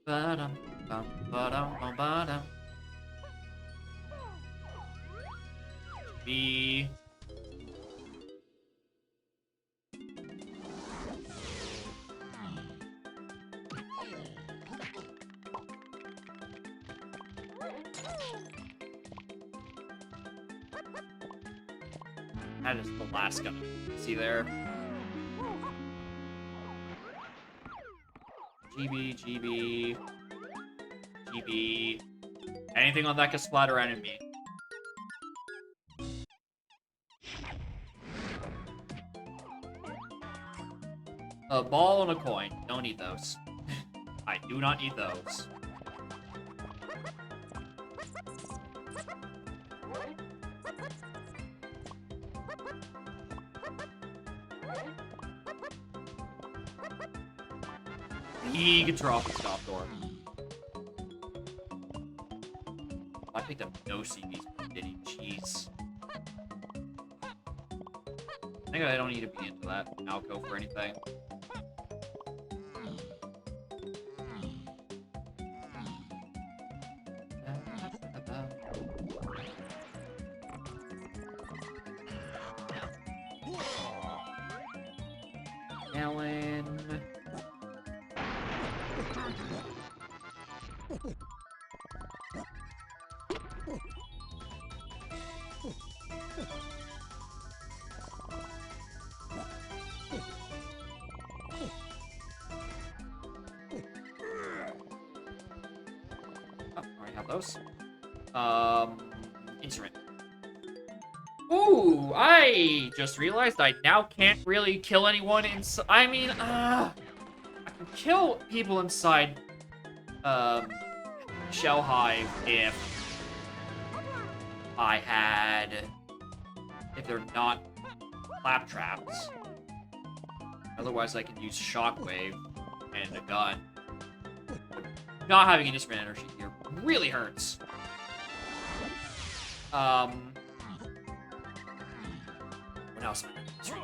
Ba-dum, bum, ba-dum, bum, ba-dum. B. That is the last gun. See there? GB, GB, GB. Anything on that can splatter enemy. A ball and a coin. Don't need those. I do not need those. He gets her off the stop door. I picked up no CVs from Diddy. Jeez. I think I don't need to be into that alcove for anything. Alan. Oh, already have those. Instrument. Ooh, I just realized I now can't really kill anyone inside. I mean, I can kill people inside, Shell Hive if they're not klaptraps. Otherwise, I can use Shockwave and a gun. Not having an instrument energy here really hurts. What else am I doing?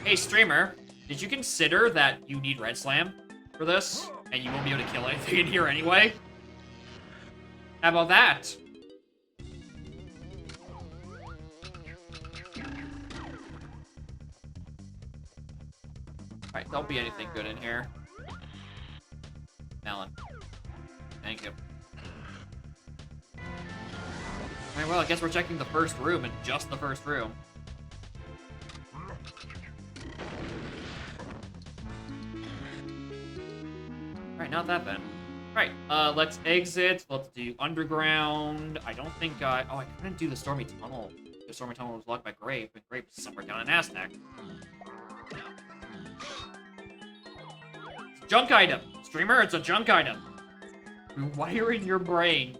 Hey, streamer, did you consider that you need Red Slam for this? And you won't be able to kill anything in here anyway? How about that? Alright, don't be anything good in here. Melon. Thank you. Alright, well, I guess we're checking the first room, and just the first room. Alright, not that then. Alright, let's exit. Let's do underground. I don't think I... Oh, I couldn't do the Stormy Tunnel. The Stormy Tunnel was locked by Grape, and Grape's somewhere down in Aztec. It's a junk item. Streamer, it's a junk item. Rewire in your brain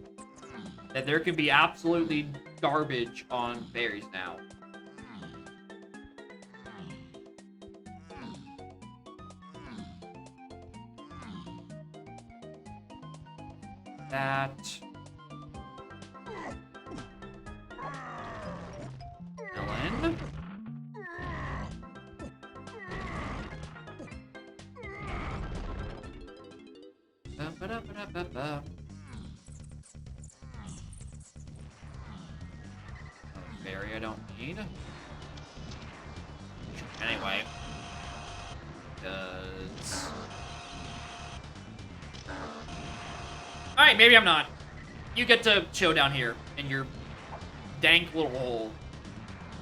that there can be absolutely garbage on berries now. That. Villain. Ba-ba-da-ba-da-ba-ba. Berry I don't need. Anyway. Because... Alright, maybe I'm not. You get to chill down here in your dank little hole.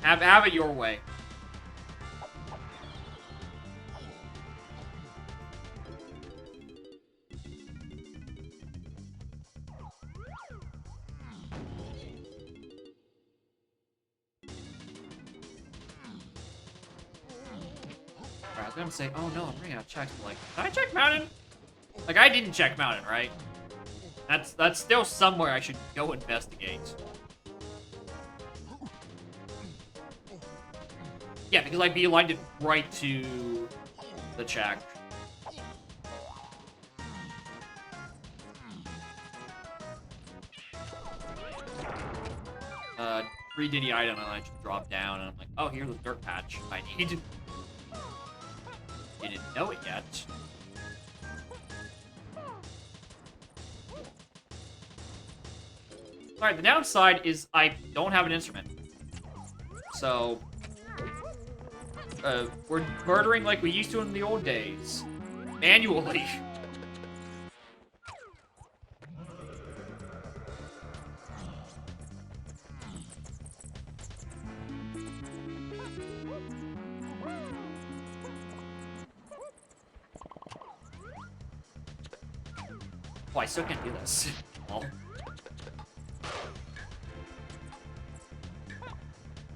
Have it your way. I was gonna say, oh no, I'm running out of checks, but like, did I check Mountain? Like, I didn't check Mountain, right? That's still somewhere I should go investigate. Yeah, because I beelined it right to the check. Free Diddy item, and I just drop down, and I'm like, oh, here's a dirt patch I need. Didn't know it yet. Alright, the downside is I don't have an instrument. So, we're murdering like we used to in the old days. Manually. Oh, I still can't do this. Well.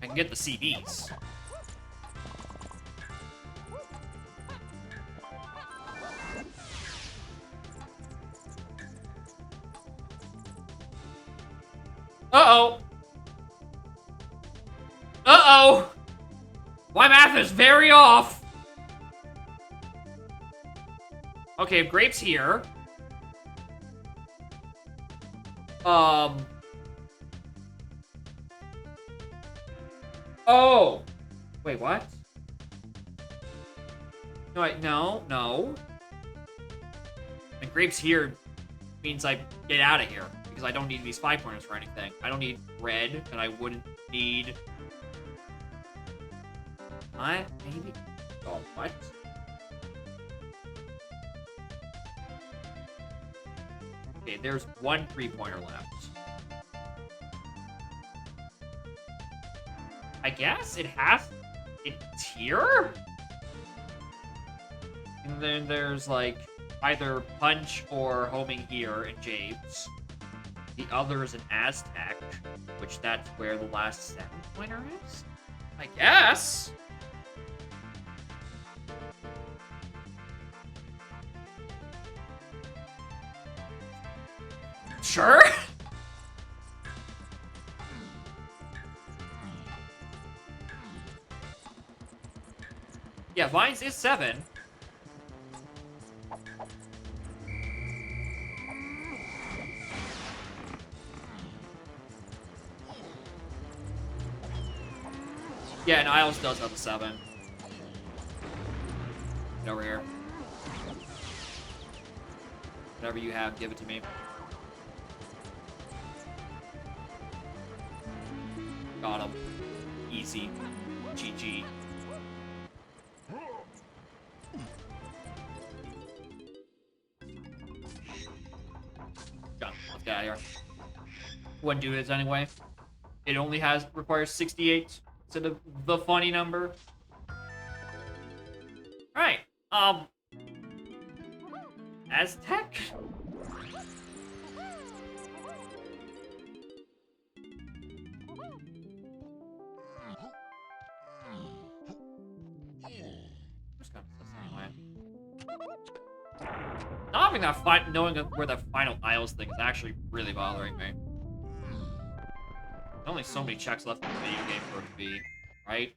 I can get the CDs. Uh-oh. Uh-oh. My math is very off. Okay, if Grape's here. Oh! Wait, what? No. And Grape's here means I get out of here, because I don't need these 5-pointers for anything. I don't need red, and I wouldn't need... What? Maybe? Oh, what? Okay, there's one 3-pointer left. I guess it has... It's here? And then there's, like, either Punch or Homing here in James. The other is an Aztec, which that's where the last 7-pointer is? I guess? Sure? Yeah, Vines is 7. Yeah, and Isles does have a 7. Get over here. Whatever you have, give it to me. Got him. Easy. GG. Done. Let's get out of here. Wouldn't do this anyway. It only requires 68 instead of the funny number. Alright. Aztec? Just gonna do this anyway. Not having that knowing where the final aisles thing is actually really bothering me. There's only so many checks left in the video game for it to be, right?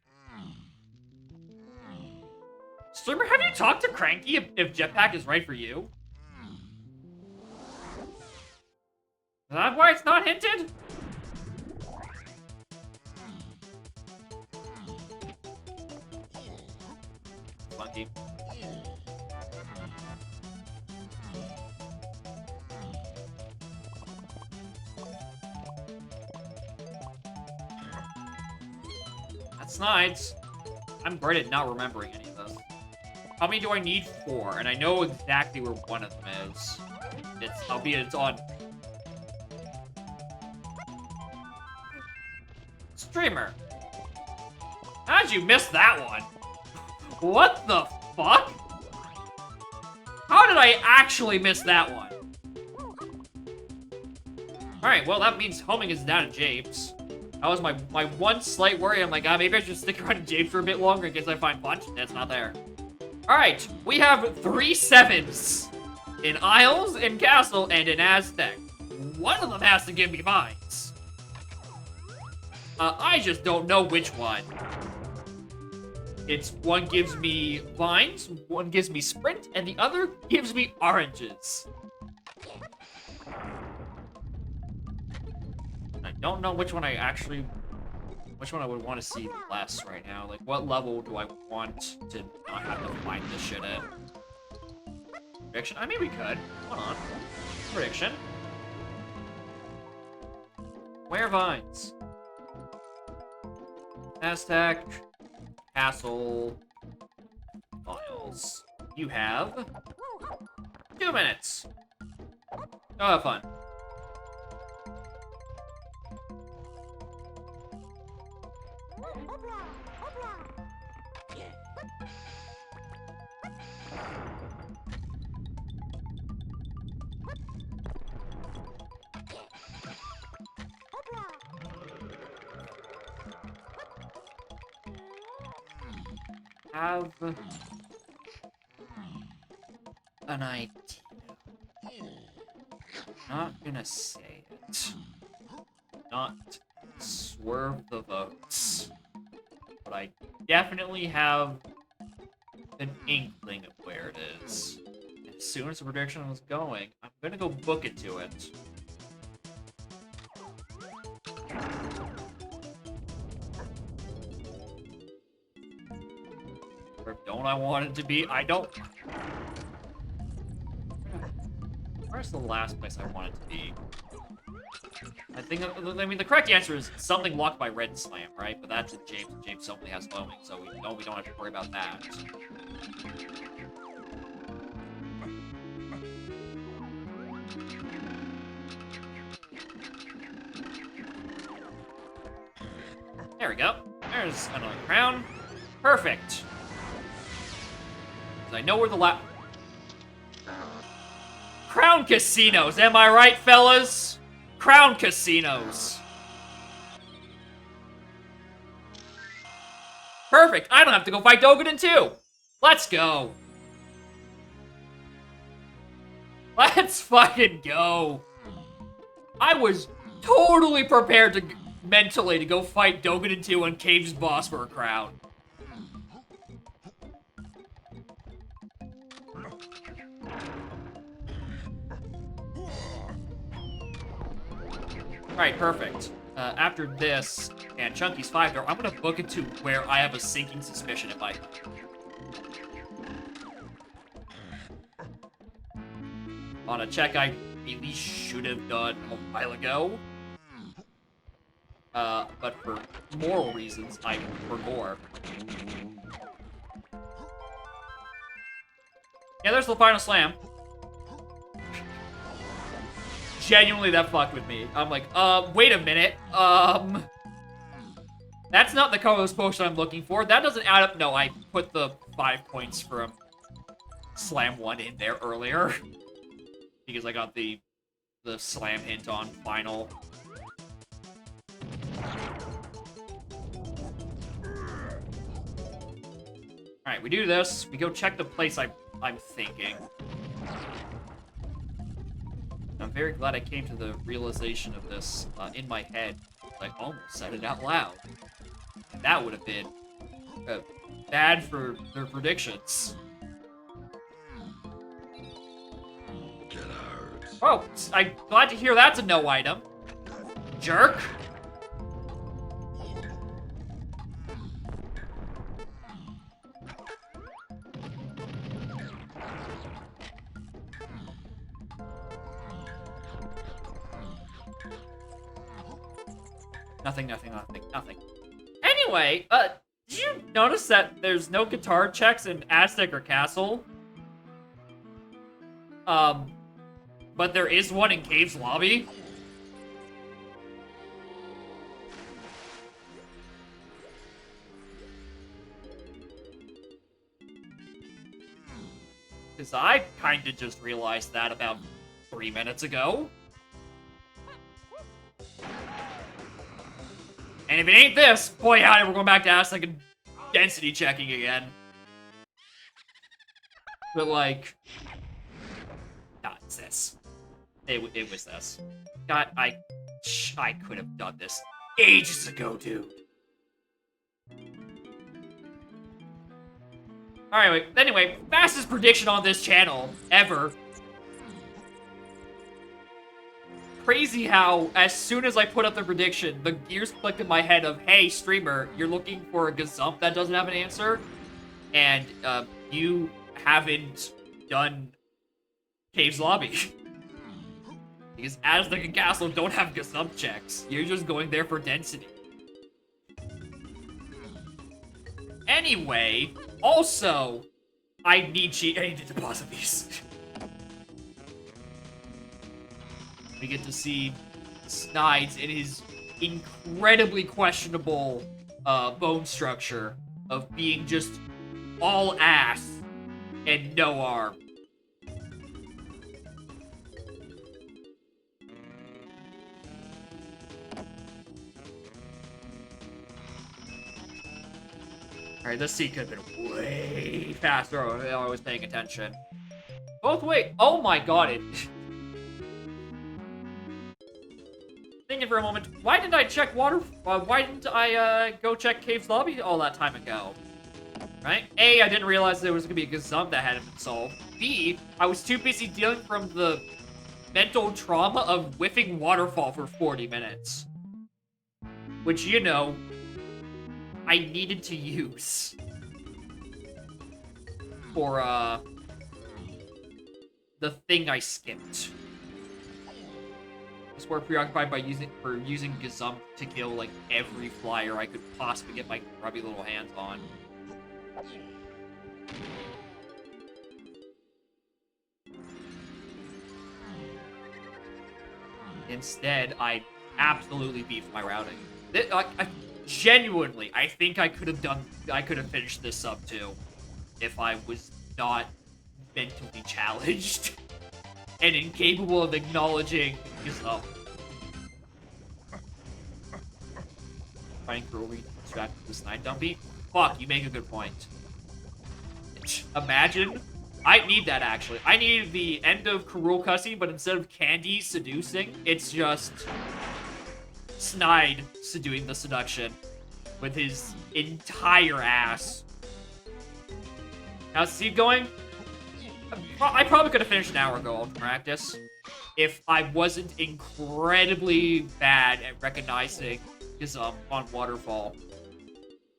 Streamer, have you talked to Cranky if Jetpack is right for you? Is that why it's not hinted? Monkey. That's nice. I'm great at not remembering any of this. How many do I need? 4, and I know exactly where one of them is. Albeit it's on. Streamer, how'd you miss that one? What the fuck? How did I actually miss that one? Alright, well that means homing is down to Japes. That was my one slight worry. I'm like, maybe I should stick around in Japes for a bit longer in case I find Punch. That's not there. Alright, we have 3 7s. In Isles, in Castle, and in Aztec. One of them has to give me vines. I just don't know which one. It's one gives me vines, one gives me sprint, and the other gives me oranges. I don't know which one I would want to see less right now. Like, what level do I want to not have to find this shit at? Prediction? I mean, we could. Hold on. Prediction. Where vines? Aztec. Castle. Files. You have 2 minutes. Go have fun. Have an idea. Not gonna say it. Not swerve the votes. But I definitely have an inkling of where it is. As soon as the prediction was going, I'm gonna go book it to it. Or don't I want it to be? I don't. Where's the last place I want it to be? I mean, the correct answer is something locked by Red Slam, right? But that's in James. James only has foaming, so we don't have to worry about that. There we go. There's another crown. Perfect. I know where the Crown Casinos, am I right, fellas? Crown Casinos. Perfect, I don't have to go fight Dogadon too. Let's go. Let's fucking go. I was totally prepared to mentally to go fight Dogadon 2 and Cave's boss for a crown. Alright, perfect. After this, and Chunky's 5-door, I'm gonna book it to where I have a sinking suspicion if I... On a check I really should have done a while ago. But for moral reasons, I forgot. Yeah, there's the final slam. Genuinely, that fucked with me. I'm like, wait a minute. That's not the colorless potion I'm looking for. That doesn't add up. No, I put the 5 points from Slam 1 in there earlier. because I got the slam hint on final. Alright, we do this. We go check the place I'm thinking. I'm very glad I came to the realization of this in my head. I almost said it out loud. And that would have been bad for their predictions. Oh, I'm glad to hear that's a no item. Jerk. Nothing. Anyway, did you notice that there's no guitar checks in Aztec or Castle? But there is one in Cave's lobby? Because I kinda just realized that about 3 minutes ago. And if it ain't this, boy howdy, we're going back to Aztec and density checking again. But like, no, it's this. It was this. God, I could have done this ages ago, dude. Alright, anyway, fastest prediction on this channel ever. Crazy how, as soon as I put up the prediction, the gears clicked in my head of, hey, streamer, you're looking for a gazump that doesn't have an answer, and you haven't done Cave's lobby. Because Aztec and Castle don't have gazump checks. You're just going there for density. Anyway, also, I need to deposit these. We get to see Sniped in his incredibly questionable bone structure of being just all ass and no arm. Alright, this scene could have been way faster if I was paying attention. Both ways. Oh my god, it... Thinking for a moment, why didn't I check water? Why didn't I go check Cave's lobby all that time ago? Right? A, I didn't realize there was gonna be a gazump that hadn't been solved. B, I was too busy dealing from the mental trauma of whiffing waterfall for 40 minutes. Which, you know, I needed to use for the thing I skipped. I was more preoccupied by using Gazump to kill like every flyer I could possibly get my grubby little hands on. Instead, I absolutely beefed my routing. Genuinely, I think I could have finished this sub too, if I was not mentally challenged and incapable of acknowledging yourself. Fighting cruelly distracted the snipe dumpy. Fuck, you make a good point. Imagine. I need that, actually. I need the end of Karul cussing, but instead of Candy seducing, it's just Snide doing the seduction with his entire ass. Now, Steve going? I probably could have finished an hour ago on practice if I wasn't incredibly bad at recognizing his on Waterfall.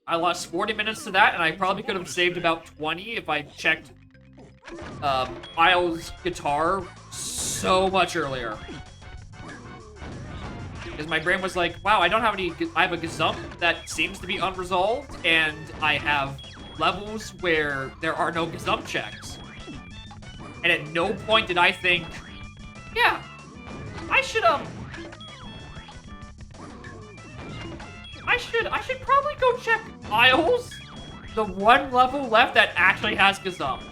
I lost 40 minutes to that, and I probably could have saved about 20 if I checked Isle's guitar so much earlier. Because my brain was like, wow, I don't have any... I have a Gazump that seems to be unresolved, and I have levels where there are no Gazump checks. And at no point did I think, yeah, I should probably go check Isles, the one level left that actually has Gazump.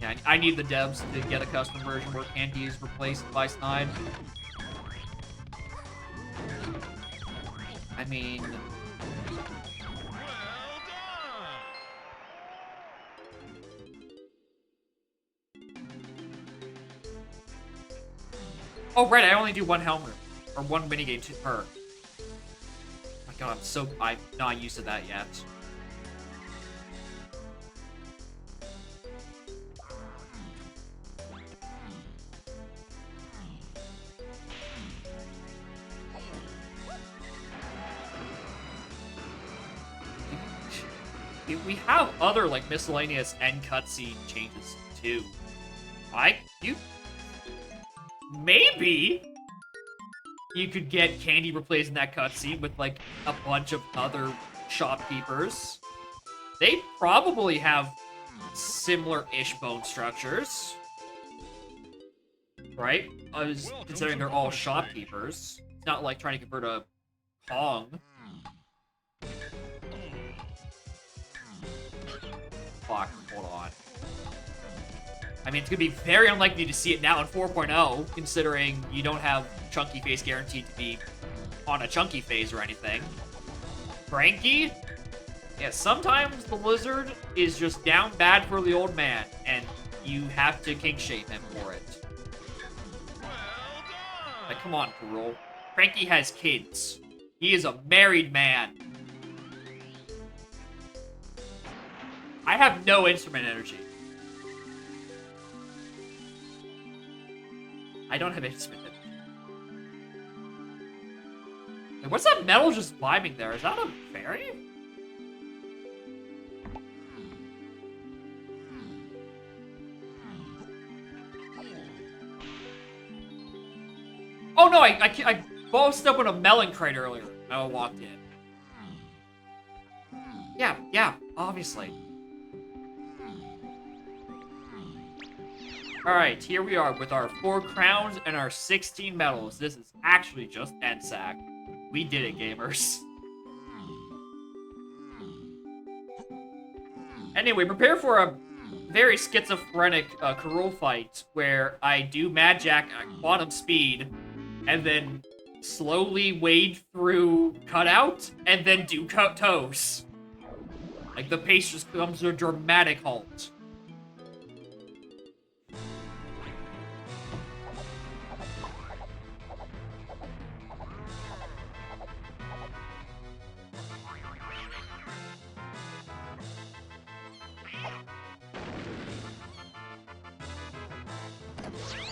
Yeah, I need the devs to get a custom version where Candy is replaced by Snide. I mean... Oh, right, I only do one helmet. Or one minigame per. Oh my god, I'm not used to that yet. We have other, like, miscellaneous end cutscene changes, too. Maybe you could get Candy replaced in that cutscene with, like, a bunch of other shopkeepers. They probably have similar-ish bone structures. Right? I was considering they're all shopkeepers. It's not like trying to convert a Kong. Fuck, hold on. I mean, it's gonna be very unlikely to see it now in 4.0, considering you don't have Chunky Face guaranteed to be on a Chunky Phase or anything. Frankie? Yeah, sometimes the lizard is just down bad for the old man, and you have to kink shame him for it. Like, come on, Parole. Frankie has kids. He is a married man. I have no instrument energy. I don't have instrument energy. Like, what's that metal just vibing there? Is that a fairy? Oh no, I bossed up with a melon crate earlier. I walked in. Yeah, obviously. Alright, here we are with our 4 crowns and our 16 medals. This is actually just NSAC. We did it, gamers. Anyway, prepare for a very schizophrenic Karul fight where I do Mad Jack at quantum speed and then slowly wade through cutout and then do toes. Like, the pace just comes to a dramatic halt.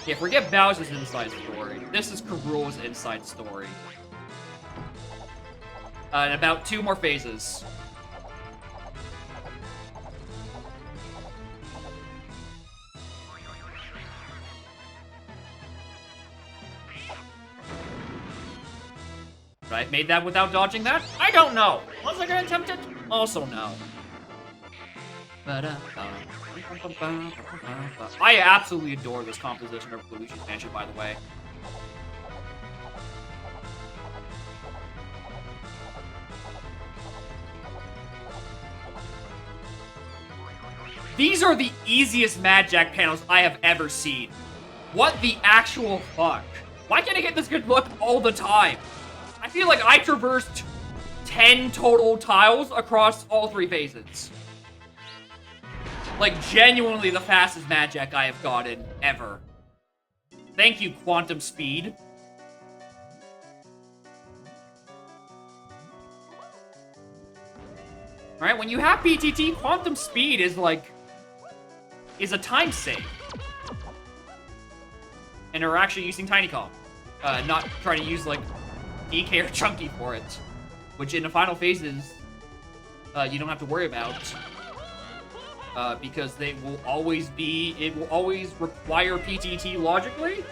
Yeah, forget Bowser's inside story. This is Karul's inside story. And about 2 more phases. Right, made that without dodging that? I don't know. Was I gonna attempt it? Also no. I absolutely adore this composition of Luigi's Mansion, by the way. These are the easiest Mad Jack panels I have ever seen. What the actual fuck? Why can't I get this good look all the time? I feel like I traversed 10 total tiles across all 3 phases. Like, genuinely the fastest Mad Jack I have gotten ever. Thank you, Quantum Speed. Alright, when you have PTT, Quantum Speed is like... is a time save. And we're actually using Tiny Kong. Not trying to use, like, DK or Chunky for it. Which in the final phases, you don't have to worry about. Because they will always be... it will always require PTT logically.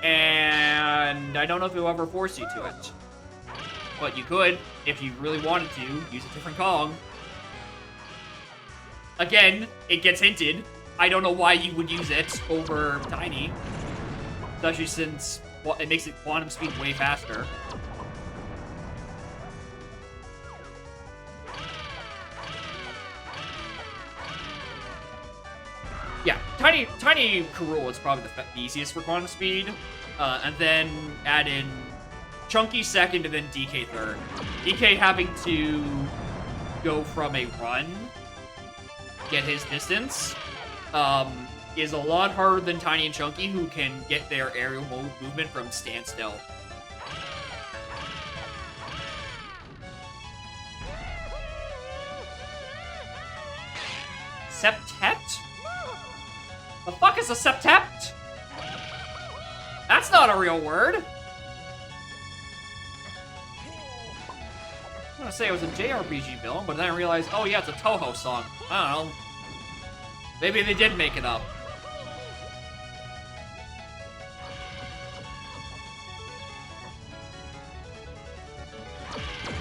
And I don't know if it'll ever force you to it. But you could, if you really wanted to, use a different Kong. Again, it gets hinted. I don't know why you would use it over Tiny. Especially since, well, it makes it Quantum Speed way faster. Yeah, Tiny Kurul is probably the easiest for quantum speed, and then add in Chunky second and then DK third. DK having to go from a run, get his distance, is a lot harder than Tiny and Chunky, who can get their aerial movement from standstill. Septet? The fuck is a septet? That's not a real word. I'm gonna say it was a JRPG villain, but then I realized, oh yeah, it's a Toho song. I don't know. Maybe they did make it up.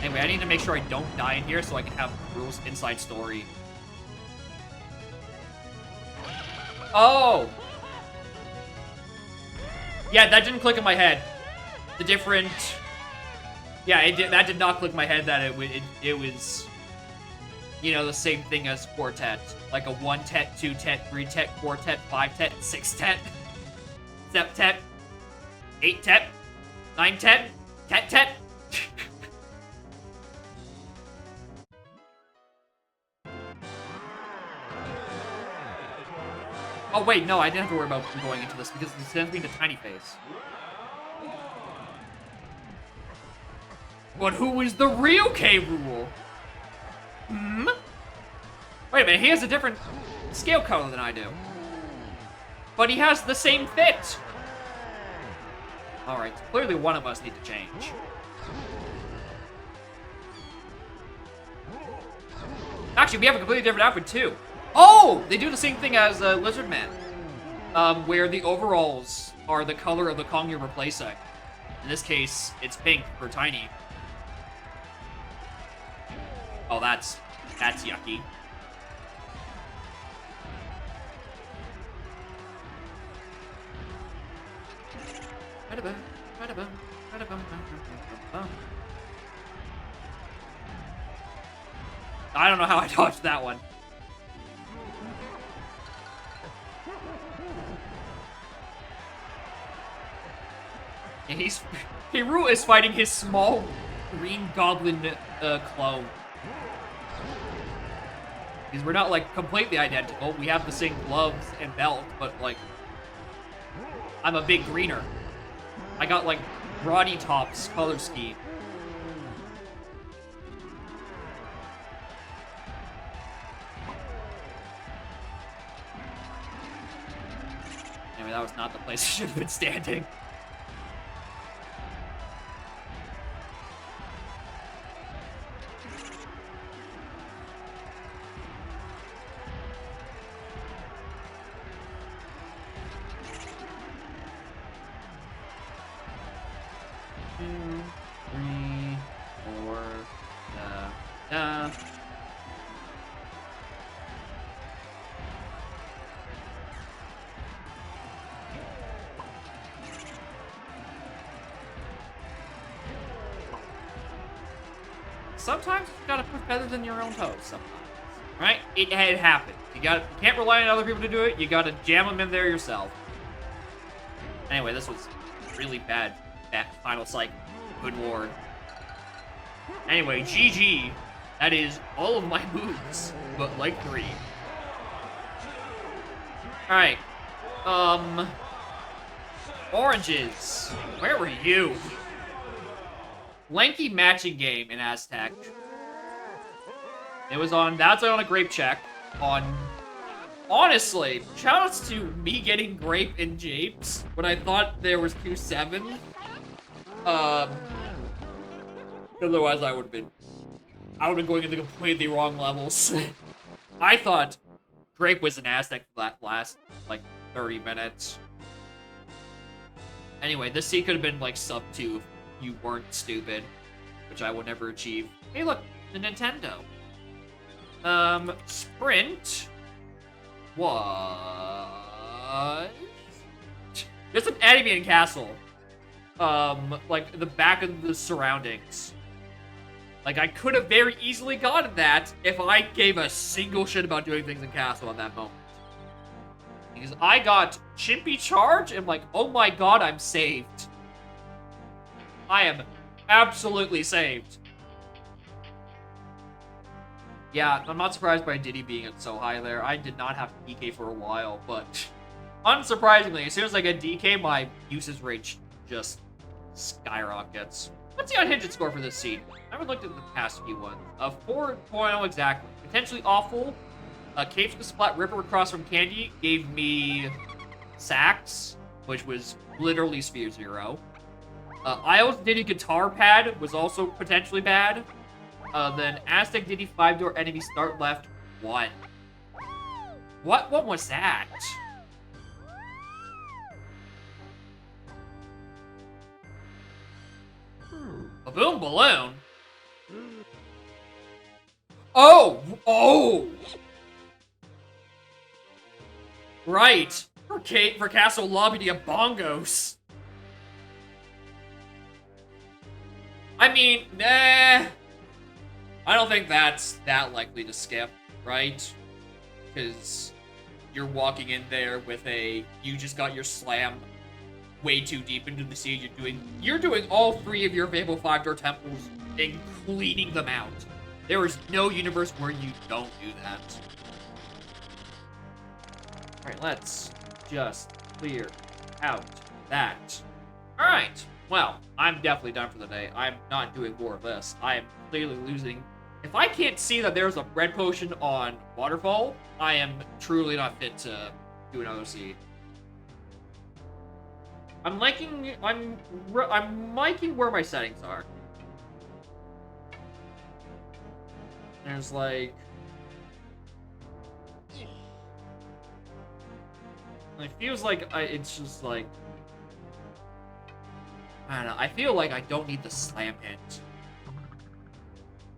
Anyway, I need to make sure I don't die in here so I can have Rule's inside story. Oh! Yeah, that didn't click in my head. The different... Yeah, that did not click in my head that it was... You know, the same thing as quartet. Like a 1-tet, 2-tet, 3-tet, 4-tet, 5-tet, 6-tet, 7-tet, 8-tet, 9-tet, tet-tet. Oh wait, no, I didn't have to worry about going into this because it sends me to Tiny Face. But who is the real K. Rool? Hmm? Wait a minute, he has a different scale color than I do. But he has the same fit. Alright, clearly one of us need to change. Actually, we have a completely different outfit too. Oh! They do the same thing as Lizard Man. Where the overalls are the color of the Kong you're replacing. In this case, it's pink for Tiny. Oh, that's yucky. I don't know how I dodged that one. And Hiru is fighting his small green goblin clone. Because we're not, like, completely identical. We have the same gloves and belt, but, like, I'm a big greener. I got, like, Roddy Top's color scheme. Anyway, that was not the place I should have been standing. Sometimes you gotta put feathers in your own toes. Sometimes, right? It happens. You can't rely on other people to do it. You gotta jam them in there yourself. Anyway, this was really bad. That final psych. Good lord. Anyway, GG. That is all of my moves, but like 3. All right. Oranges. Where were you? Lengthy matching game in Aztec. It was on, that's on a grape check. Honestly, shoutouts to me getting grape in Japes when I thought there was 2-7. Otherwise I would have been going into completely wrong levels. I thought grape was an Aztec for that last, like, 30 minutes. Anyway, this scene could have been, like, sub 2 if you weren't stupid, which I will never achieve. Hey, look, the Nintendo. Sprint was... There's an Arabian castle. Like, the back of the surroundings. Like, I could have very easily gotten that if I gave a single shit about doing things in castle at that moment. Because I got Chimpy Charge, and like, oh my god, I'm saved. I am absolutely saved. Yeah, I'm not surprised by Diddy being so high there. I did not have DK for a while, but unsurprisingly, as soon as I get DK, my usage rate just skyrockets. What's the unhinged score for this scene? I haven't looked at the past few ones. 4.0 exactly. Potentially awful. Cave to Splat Ripper across from Candy gave me Sax, which was literally Sphere 0. Isles Diddy Guitar Pad was also potentially bad. Then Aztec Diddy 5-door enemy start left 1. What was that? A boom balloon? Oh! Right. For Castle Lobby to get bongos. I mean, nah. I don't think that's that likely to skip, right? Because you're walking in there with you just got your slam way too deep into the sea. You're doing all 3 of your Fable 5-door temples and cleaning them out. There is no universe where you don't do that. Alright, let's just clear out that. Alright, well, I'm definitely done for the day. I'm not doing more of this. I am clearly losing. If I can't see that there's a red potion on Waterfall, I am truly not fit to do another seed. I'm liking where my settings are. There's like, it feels like it's just like, I don't know. I feel like I don't need the slam hint.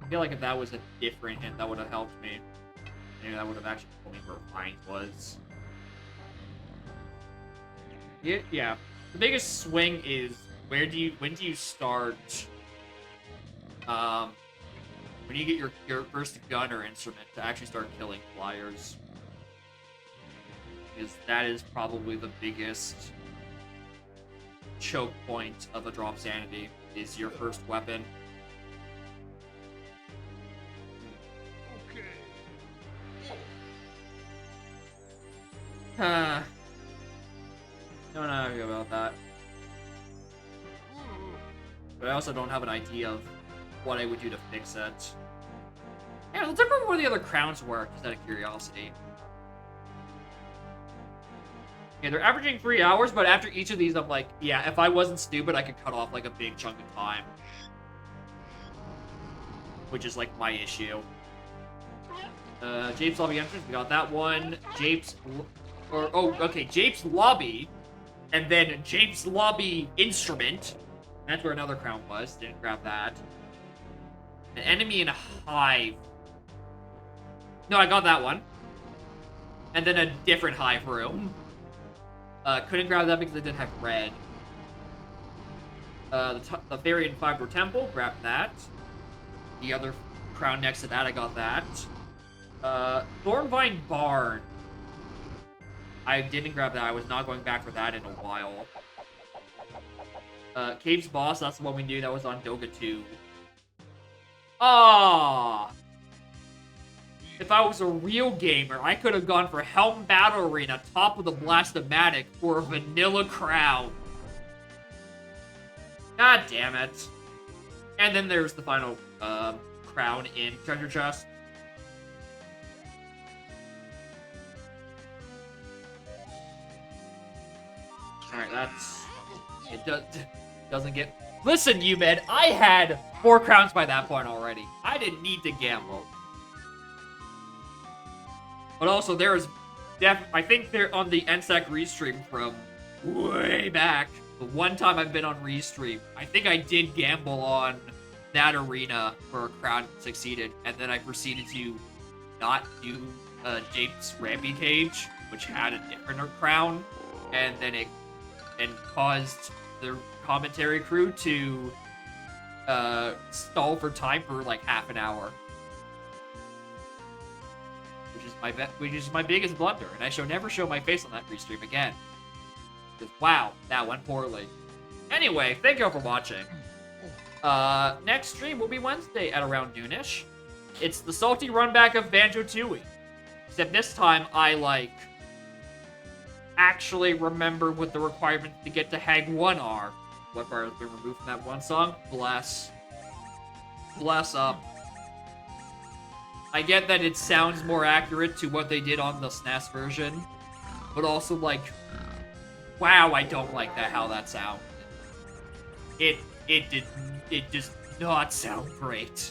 I feel like if that was a different hint, that would have helped me. Maybe that would have actually told me where Vines was. Yeah. The biggest swing is when do you start? When you get your first gun or instrument to actually start killing flyers, because that is probably the biggest choke point of a drop sanity, is your first weapon. Don't know how I feel about that. But I also don't have an idea of what I would do to fix it. Yeah, let's remember where the other crowns were, just out of curiosity. Yeah, they're averaging 3 hours, but after each of these, I'm like, yeah, if I wasn't stupid, I could cut off, like, a big chunk of time. Which is, like, my issue. Jape's Lobby entrance, we got that one. Jape's Lobby, and then Jape's Lobby instrument. That's where another crown was. Didn't grab that. An enemy in a hive. No, I got that one. And then a different hive room. Couldn't grab that because it didn't have red. The Fairy and 5-door temple, grabbed that. The other crown next to that, I got that. Thornvine Barn. I didn't grab that. I was not going back for that in a while. Cave's Boss, that's the one we knew that was on Doga 2. Ah! If I was a real gamer, I could have gone for Helm Battle Arena, top of the Blastomatic, for a vanilla crown. God damn it. And then there's the final crown in Treasure Chest. Alright, that's... It doesn't get... Listen, you men, I had 4 crowns by that point already. I didn't need to gamble. But also, there is... I think they're on the NSEC restream from way back. The one time I've been on restream. I think I did gamble on that arena for a crown succeeded. And then I proceeded to not do Jape's Rampy Cage, which had a different crown. And then it... and caused the commentary crew to stall for time for like half an hour. Which which is my biggest blunder, and I shall never show my face on that restream again. Because, wow, that went poorly. Anyway, thank you all for watching. Next stream will be Wednesday at around noonish. It's the salty runback of Banjo-Tooie. Except this time, I, actually remember what the requirements to get to Hag 1 are. What part has been removed from that one song? Bless. Bless up. I get that it sounds more accurate to what they did on the SNES version, but also, wow, I don't like that, how that sounded. It does not sound great.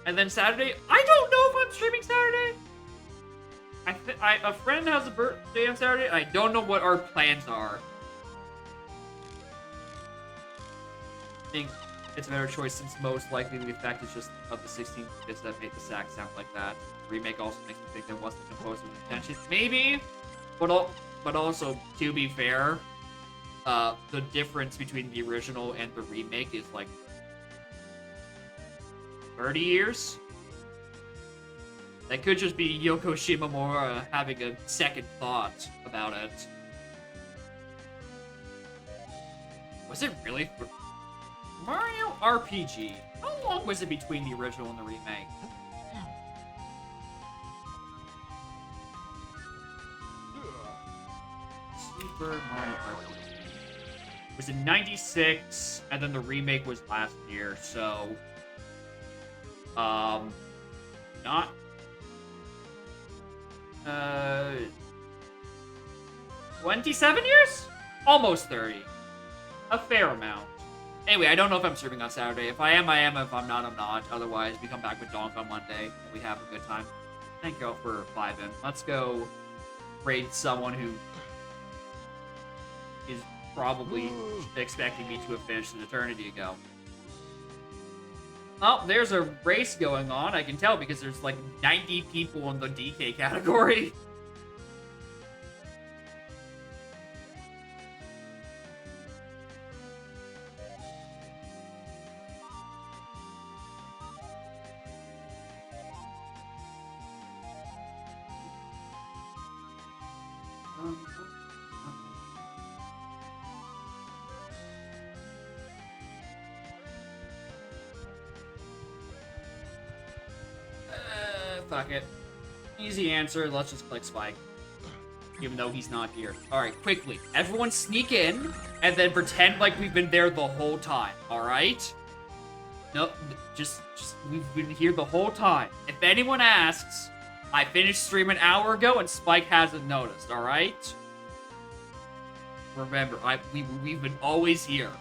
And then Saturday, I don't know if I'm streaming Saturday. A friend has a birthday on Saturday. I don't know what our plans are. I think it's a better choice since most likely the effect is just of the 16 bits that make the sax sound like that. Remake also makes me think that wasn't composed with intention. Maybe, but also, to be fair, the difference between the original and the remake is 30 years? That could just be Yoko Shimomura having a second thought about it. Was it really Mario RPG? How long was it between the original and the remake? Super Mario RPG. It was in 96, and then the remake was last year, so... not... 27 years? Almost 30. A fair amount. Anyway, I don't know if I'm streaming on Saturday. If I am, I am. If I'm not, I'm not. Otherwise, we come back with Donk on Monday, and we have a good time. Thank you all for vibing. Let's go raid someone who is probably expecting me to have finished an eternity ago. Oh, there's a race going on. I can tell because there's 90 people in the DK category. Fuck it. Easy answer, let's just click Spike. Even though he's not here. Alright, quickly. Everyone sneak in, and then pretend like we've been there the whole time, alright? No, just we've been here the whole time. If anyone asks, I finished stream an hour ago and Spike hasn't noticed, alright? Remember, we've been always here.